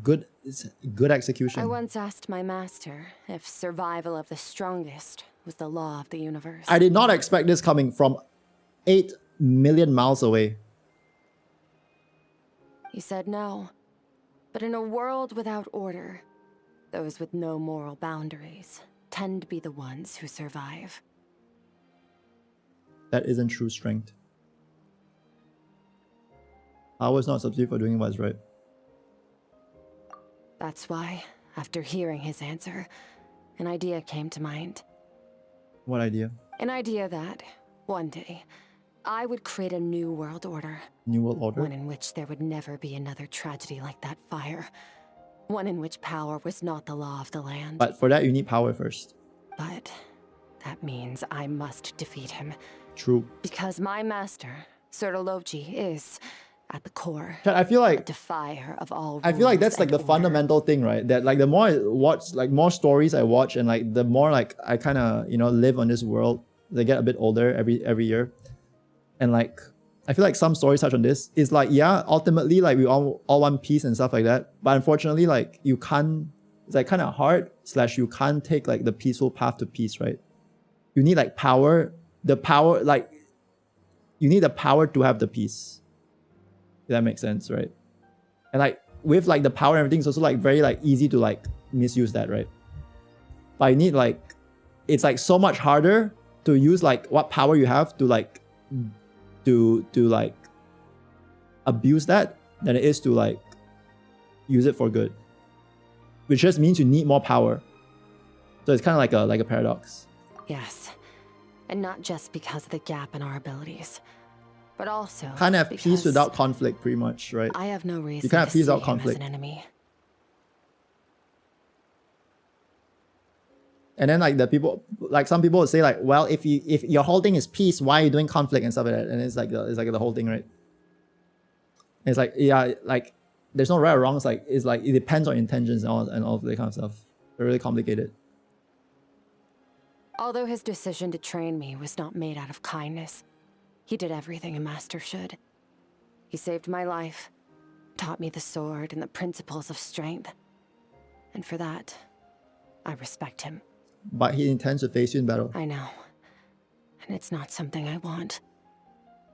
good. It's good execution. I once asked my master if survival of the strongest was the law of the universe. I did not expect this coming from 8 million miles away. He said no. But in a world without order, those with no moral boundaries tend to be the ones who survive. That isn't true strength. Power is not a substitute for doing what's right. That's why, after hearing his answer, an idea came to mind. What idea? An idea that, one day, I would create a new world order. New world order? One in which there would never be another tragedy like that fire. One in which power was not the law of the land. But for that, you need power first. But that means I must defeat him. True. Because my master, Sir Logi, is, at the core, I feel like a defier of all rules. I feel like that's like the order. fundamental thing, right? That like the more I watch, like more stories I watch, and like the more like I kind of live on this world. They get a bit older every year, and like I feel like some stories touch on this. It's like, yeah, ultimately like we all want peace and stuff like that, but unfortunately like you can't. It's like kind of hard / you can't take like the peaceful path to peace, right? You need like power. The power, like you need the power to have the peace. If that makes sense, right? And like with like the power and everything, it's also like very like easy to like misuse that, right? But you need like, it's like so much harder to use like what power you have to like to like abuse that than it is to like use it for good. Which just means you need more power. So it's kind of like a paradox. Yes, and not just because of the gap in our abilities, but also Can't have peace without conflict, pretty much, right? I have no reason you can't have to peace see without him conflict. as an enemy. And then like the people, like some people would say like, well, if your whole thing is peace, why are you doing conflict and stuff like that? And it's like the whole thing, right? And it's like, yeah, like there's no right or wrong. It's like it depends on intentions and all that kind of stuff. They're really complicated. Although his decision to train me was not made out of kindness, he did everything a master should. He saved my life, taught me the sword and the principles of strength. And for that, I respect him. But he intends to face you in battle. I know. And it's not something I want.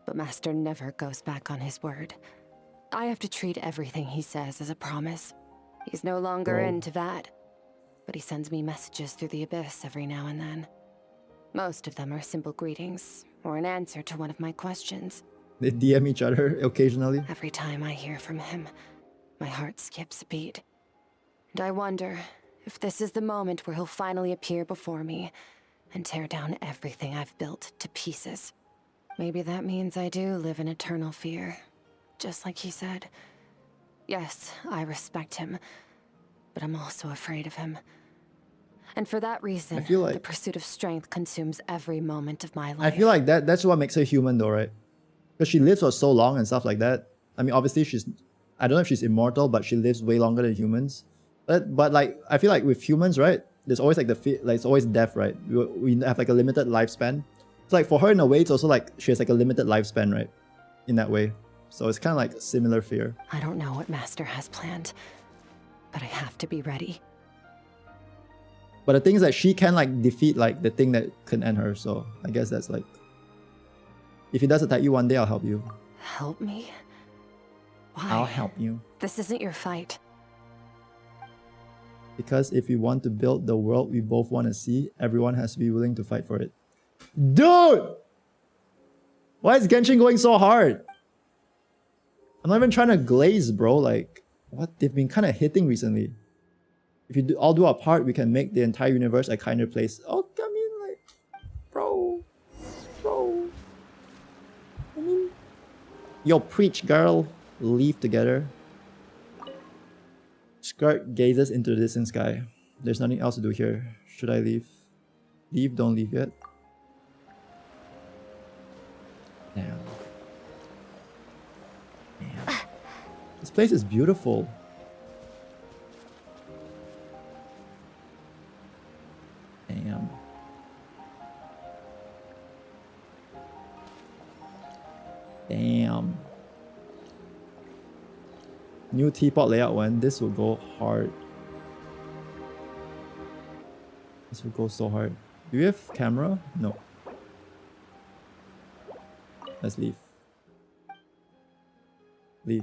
But Master never goes back on his word. I have to treat everything he says as a promise. He's no longer into that. But he sends me messages through the abyss every now and then. Most of them are simple greetings, or an answer to one of my questions. They DM each other occasionally. Every time I hear from him, my heart skips a beat. And I wonder if this is the moment where he'll finally appear before me and tear down everything I've built to pieces. Maybe that means I do live in eternal fear, just like he said. Yes, I respect him, but I'm also afraid of him. And for that reason, I feel like the pursuit of strength consumes every moment of my life. I feel like that's what makes her human though, right? Because she lives for so long and stuff like that. I mean, obviously I don't know if she's immortal, but she lives way longer than humans. But like, I feel like with humans, right? There's always like it's always death, right? We have like a limited lifespan. It's like for her in a way, it's also like she has like a limited lifespan, right? In that way. So it's kind of like a similar fear. I don't know what Master has planned, but I have to be ready. But the thing is that she can like defeat like the thing that can end her. So I guess that's like, if he does attack you one day, I'll help you. Help me? Why? I'll help you. This isn't your fight. Because if we want to build the world we both want to see, everyone has to be willing to fight for it. Dude! Why is Genshin going so hard? I'm not even trying to glaze, bro. Like, what? They've been kind of hitting recently. If you all do our part, we can make the entire universe a kinder place. Oh, I mean, like, bro. I mean, yo, preach, girl. Leave together. Skirk gazes into the distant sky. There's nothing else to do here. Should I leave? Leave? Don't leave yet. Damn. This place is beautiful. Damn. Damn. New teapot layout one. This will go hard. This will go so hard. Do we have camera? No. Let's leave. Leave.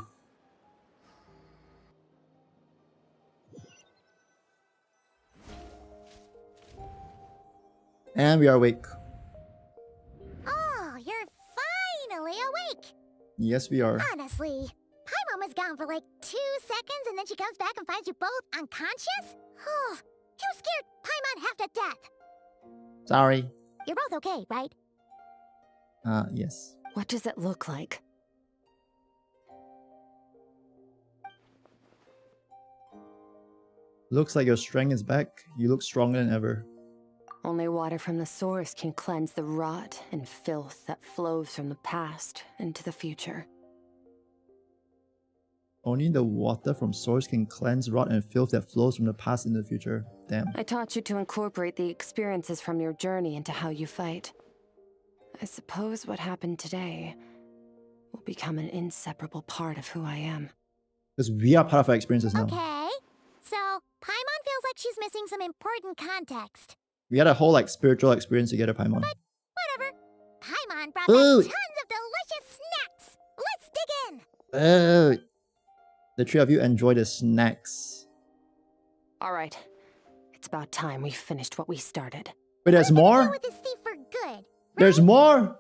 And we are awake. Oh, you're finally awake! Yes, we are. Honestly, Paimon was gone for like 2 seconds and then she comes back and finds you both unconscious? Oh, you scared Paimon half to death. Sorry. You're both okay, right? Yes. What does it look like? Looks like your strength is back. You look stronger than ever. Only water from the source can cleanse the rot and filth that flows from the past into the future. Only the water from source can cleanse rot and filth that flows from the past into the future. Damn. I taught you to incorporate the experiences from your journey into how you fight. I suppose what happened today will become an inseparable part of who I am. Because we are part of our experiences now. Okay, so Paimon feels like she's missing some important context. We had a whole like spiritual experience together, Paimon. But whatever. Paimon brought back tons of delicious snacks. Let's dig in. The three of you enjoy the snacks. All right. It's about time we finished what we started. Wait, there's more? With this thief for good, right? There's more?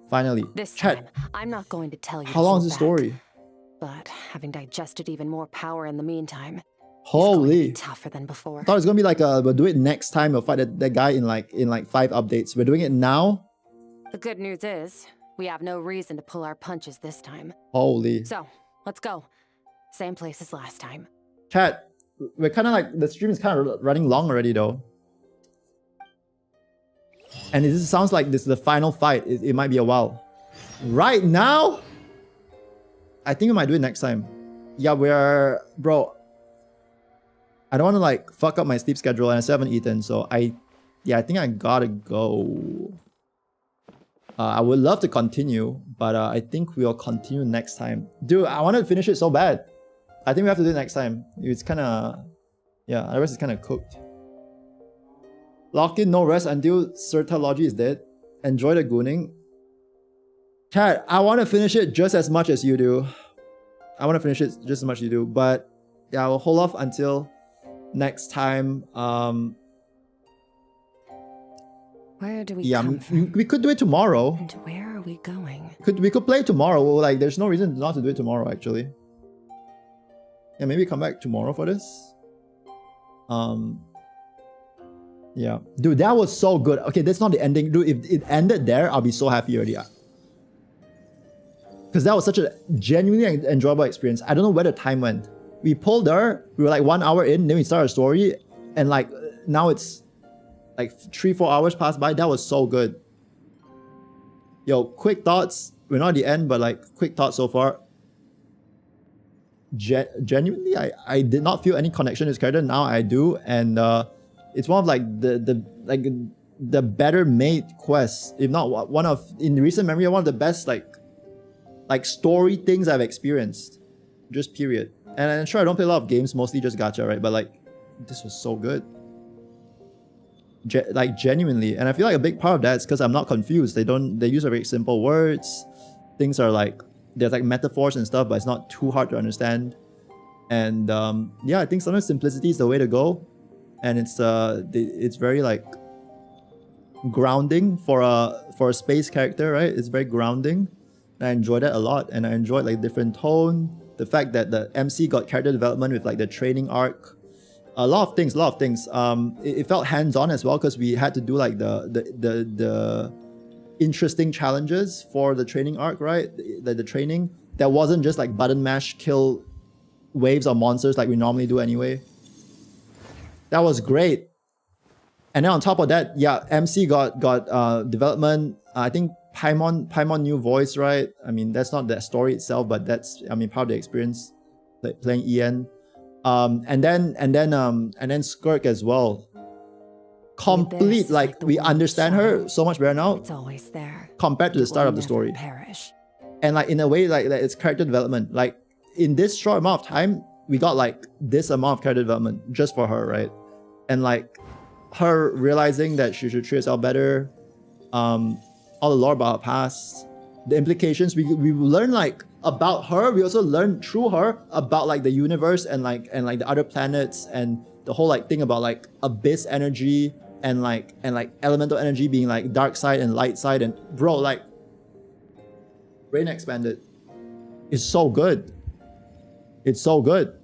Finally. This time, I'm not going to tell you. How long is the story? But having digested even more power in the meantime, holy, tougher than before. I thought it was gonna be like we'll do it next time. We'll fight that guy in like 5 updates. We're doing it now. The good news is we have no reason to pull our punches this time. Holy. So let's go. Same place as last time. Chat, we're kind of like the stream is kind of running long already though. And it sounds like this is the final fight. It might be a while. Right now, I think we might do it next time. Yeah, bro. I don't want to like fuck up my sleep schedule and I still haven't eaten, so I think I gotta go. I would love to continue, but I think we'll continue next time. Dude, I want to finish it so bad. I think we have to do it next time. It's kind of, yeah, otherwise it's kind of cooked. Lock in, no rest until Certalogy is dead. Enjoy the gooning. Chat, I want to finish it just as much as you do. I want to finish it just as much as you do, but yeah, I will hold off until next time. Where do we come from? We could do it tomorrow. And where are we going? We could play tomorrow. Like, there's no reason not to do it tomorrow, actually. Yeah, maybe come back tomorrow for this. Yeah. Dude, that was so good. Okay, that's not the ending. Dude, if it ended there, I'll be so happy already. Because that was such a genuinely enjoyable experience. I don't know where the time went. We pulled her, we were like 1 hour in, then we started a story, and like now it's like 3-4 hours passed by. That was so good. Yo, quick thoughts. We're not at the end, but like quick thoughts so far. Genuinely, I did not feel any connection to this character. Now I do, and it's one of like the better made quests, if not one of, in recent memory, one of the best like story things I've experienced. Just period. And I'm sure I don't play a lot of games, mostly just gacha, right? But like, this was so good. Like genuinely, and I feel like a big part of that is because I'm not confused. They use very simple words. Things are like, there's like metaphors and stuff, but it's not too hard to understand. And yeah, I think sometimes simplicity is the way to go, and it's very like grounding for a space character, right? It's very grounding. And I enjoyed that a lot, and I enjoyed like different tone, the fact that the MC got character development with like the training arc. A lot of things. It felt hands-on as well because we had to do like the interesting challenges for the training arc, right? The training that wasn't just like button mash, kill waves of monsters like we normally do anyway. That was great. And then on top of that, yeah, MC got development. I think Paimon new voice, right? I mean, that's not that story itself, but that's, I mean, part of the experience playing EN. And then Skirk as well. Complete, like we understand her so much better now. It's always there. Compared to the start of the story. Perish. And like in a way, like it's character development. Like in this short amount of time, we got like this amount of character development just for her, right? And like her realizing that she should treat herself better. All the lore about her past, the implications. We learn like about her. We also learn through her about like the universe and like the other planets and the whole like thing about like abyss energy and like elemental energy being like dark side and light side. And bro, like brain expanded. It's so good. It's so good.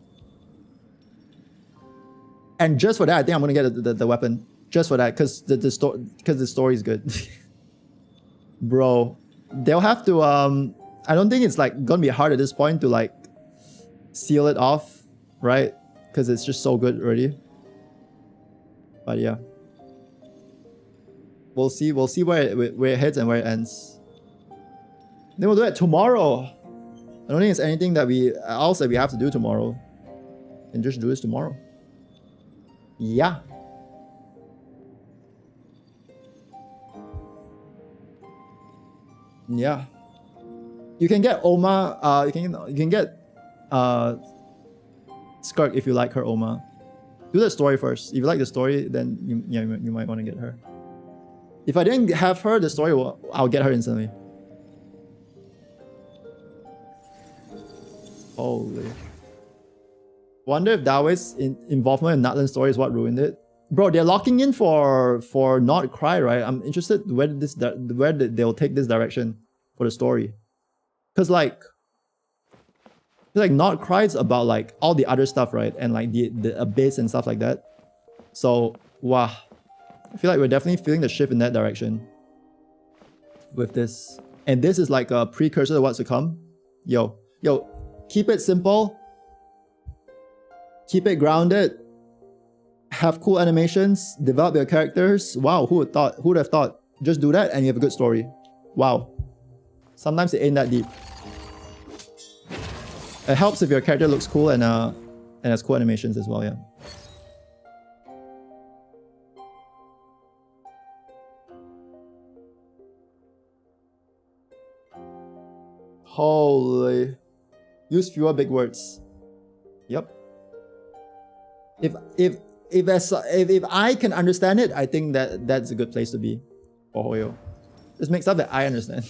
And just for that, I think I'm gonna get the weapon. Just for that, because the story is good. Bro, they'll have to I don't think it's like gonna be hard at this point to like seal it off, right? Because it's just so good already. But yeah, we'll see where it heads and where it ends. Then we'll do it tomorrow. I don't think it's anything that we have to do tomorrow. And just do this tomorrow. Yeah. Yeah. You can get Oma, you can get Skirk if you like her Oma. Do the story first. If you like the story, then you might want to get her. If I didn't have her, the story, I'll get her instantly. Holy. Wonder if Dao's involvement in Natlan's story is what ruined it. Bro, they're locking in for Not Cry, right? I'm interested where they'll take this direction for the story. Cause like Not Cry is about like all the other stuff, right? And like the abyss and stuff like that. So wow, I feel like we're definitely feeling the shift in that direction with this. And this is like a precursor to what's to come. Yo, keep it simple. Keep it grounded. Have cool animations. Develop your characters. Wow, who would have thought? Just do that and you have a good story. Wow. Sometimes it ain't that deep. It helps if your character looks cool and has cool animations as well, yeah. Holy. Use fewer big words. Yep. If I can understand it, I think that's a good place to be for Hoyo. Just make stuff that I understand.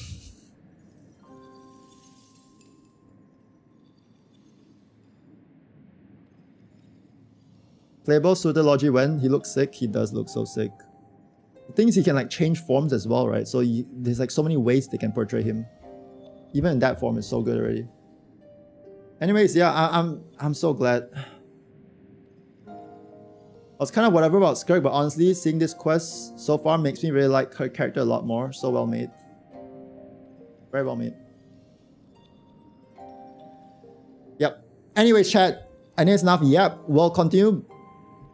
Playable suitor Logi when he looks sick, he does look so sick. The thing is he can like change forms as well, right? So there's like so many ways they can portray him. Even in that form, it's so good already. Anyways, yeah, I'm so glad. I was kind of whatever about Skirk, but honestly, seeing this quest so far makes me really like her character a lot more. So well made. Very well made. Yep. Anyways, chat, I think it's enough. Yep, we'll continue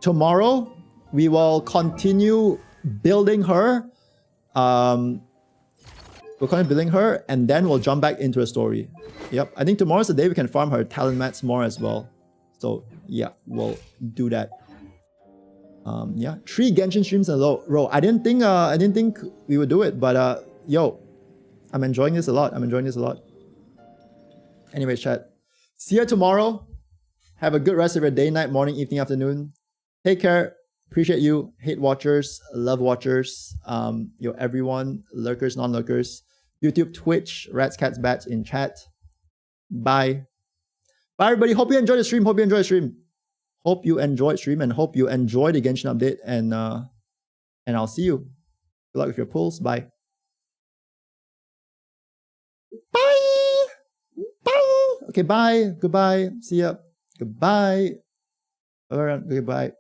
tomorrow. We will continue building her. We'll continue building her, and then we'll jump back into the story. Yep, I think tomorrow's the day we can farm her talent mats more as well. So yeah, we'll do that. Yeah, 3 Genshin streams in a row. I didn't think we would do it, but yo, I'm enjoying this a lot. Anyway, chat. See you tomorrow. Have a good rest of your day, night, morning, evening, afternoon. Take care. Appreciate you. Hate watchers, love watchers. Yo, everyone, lurkers, non-lurkers. YouTube, Twitch, rats, cats, bats in chat. Bye. Bye, everybody. Hope you enjoyed the stream. Hope you enjoyed stream and hope you enjoyed the Genshin update. And I'll see you. Good luck with your pulls. Bye. Bye. Bye. Okay, bye. Goodbye. See ya. Goodbye. All right. Goodbye.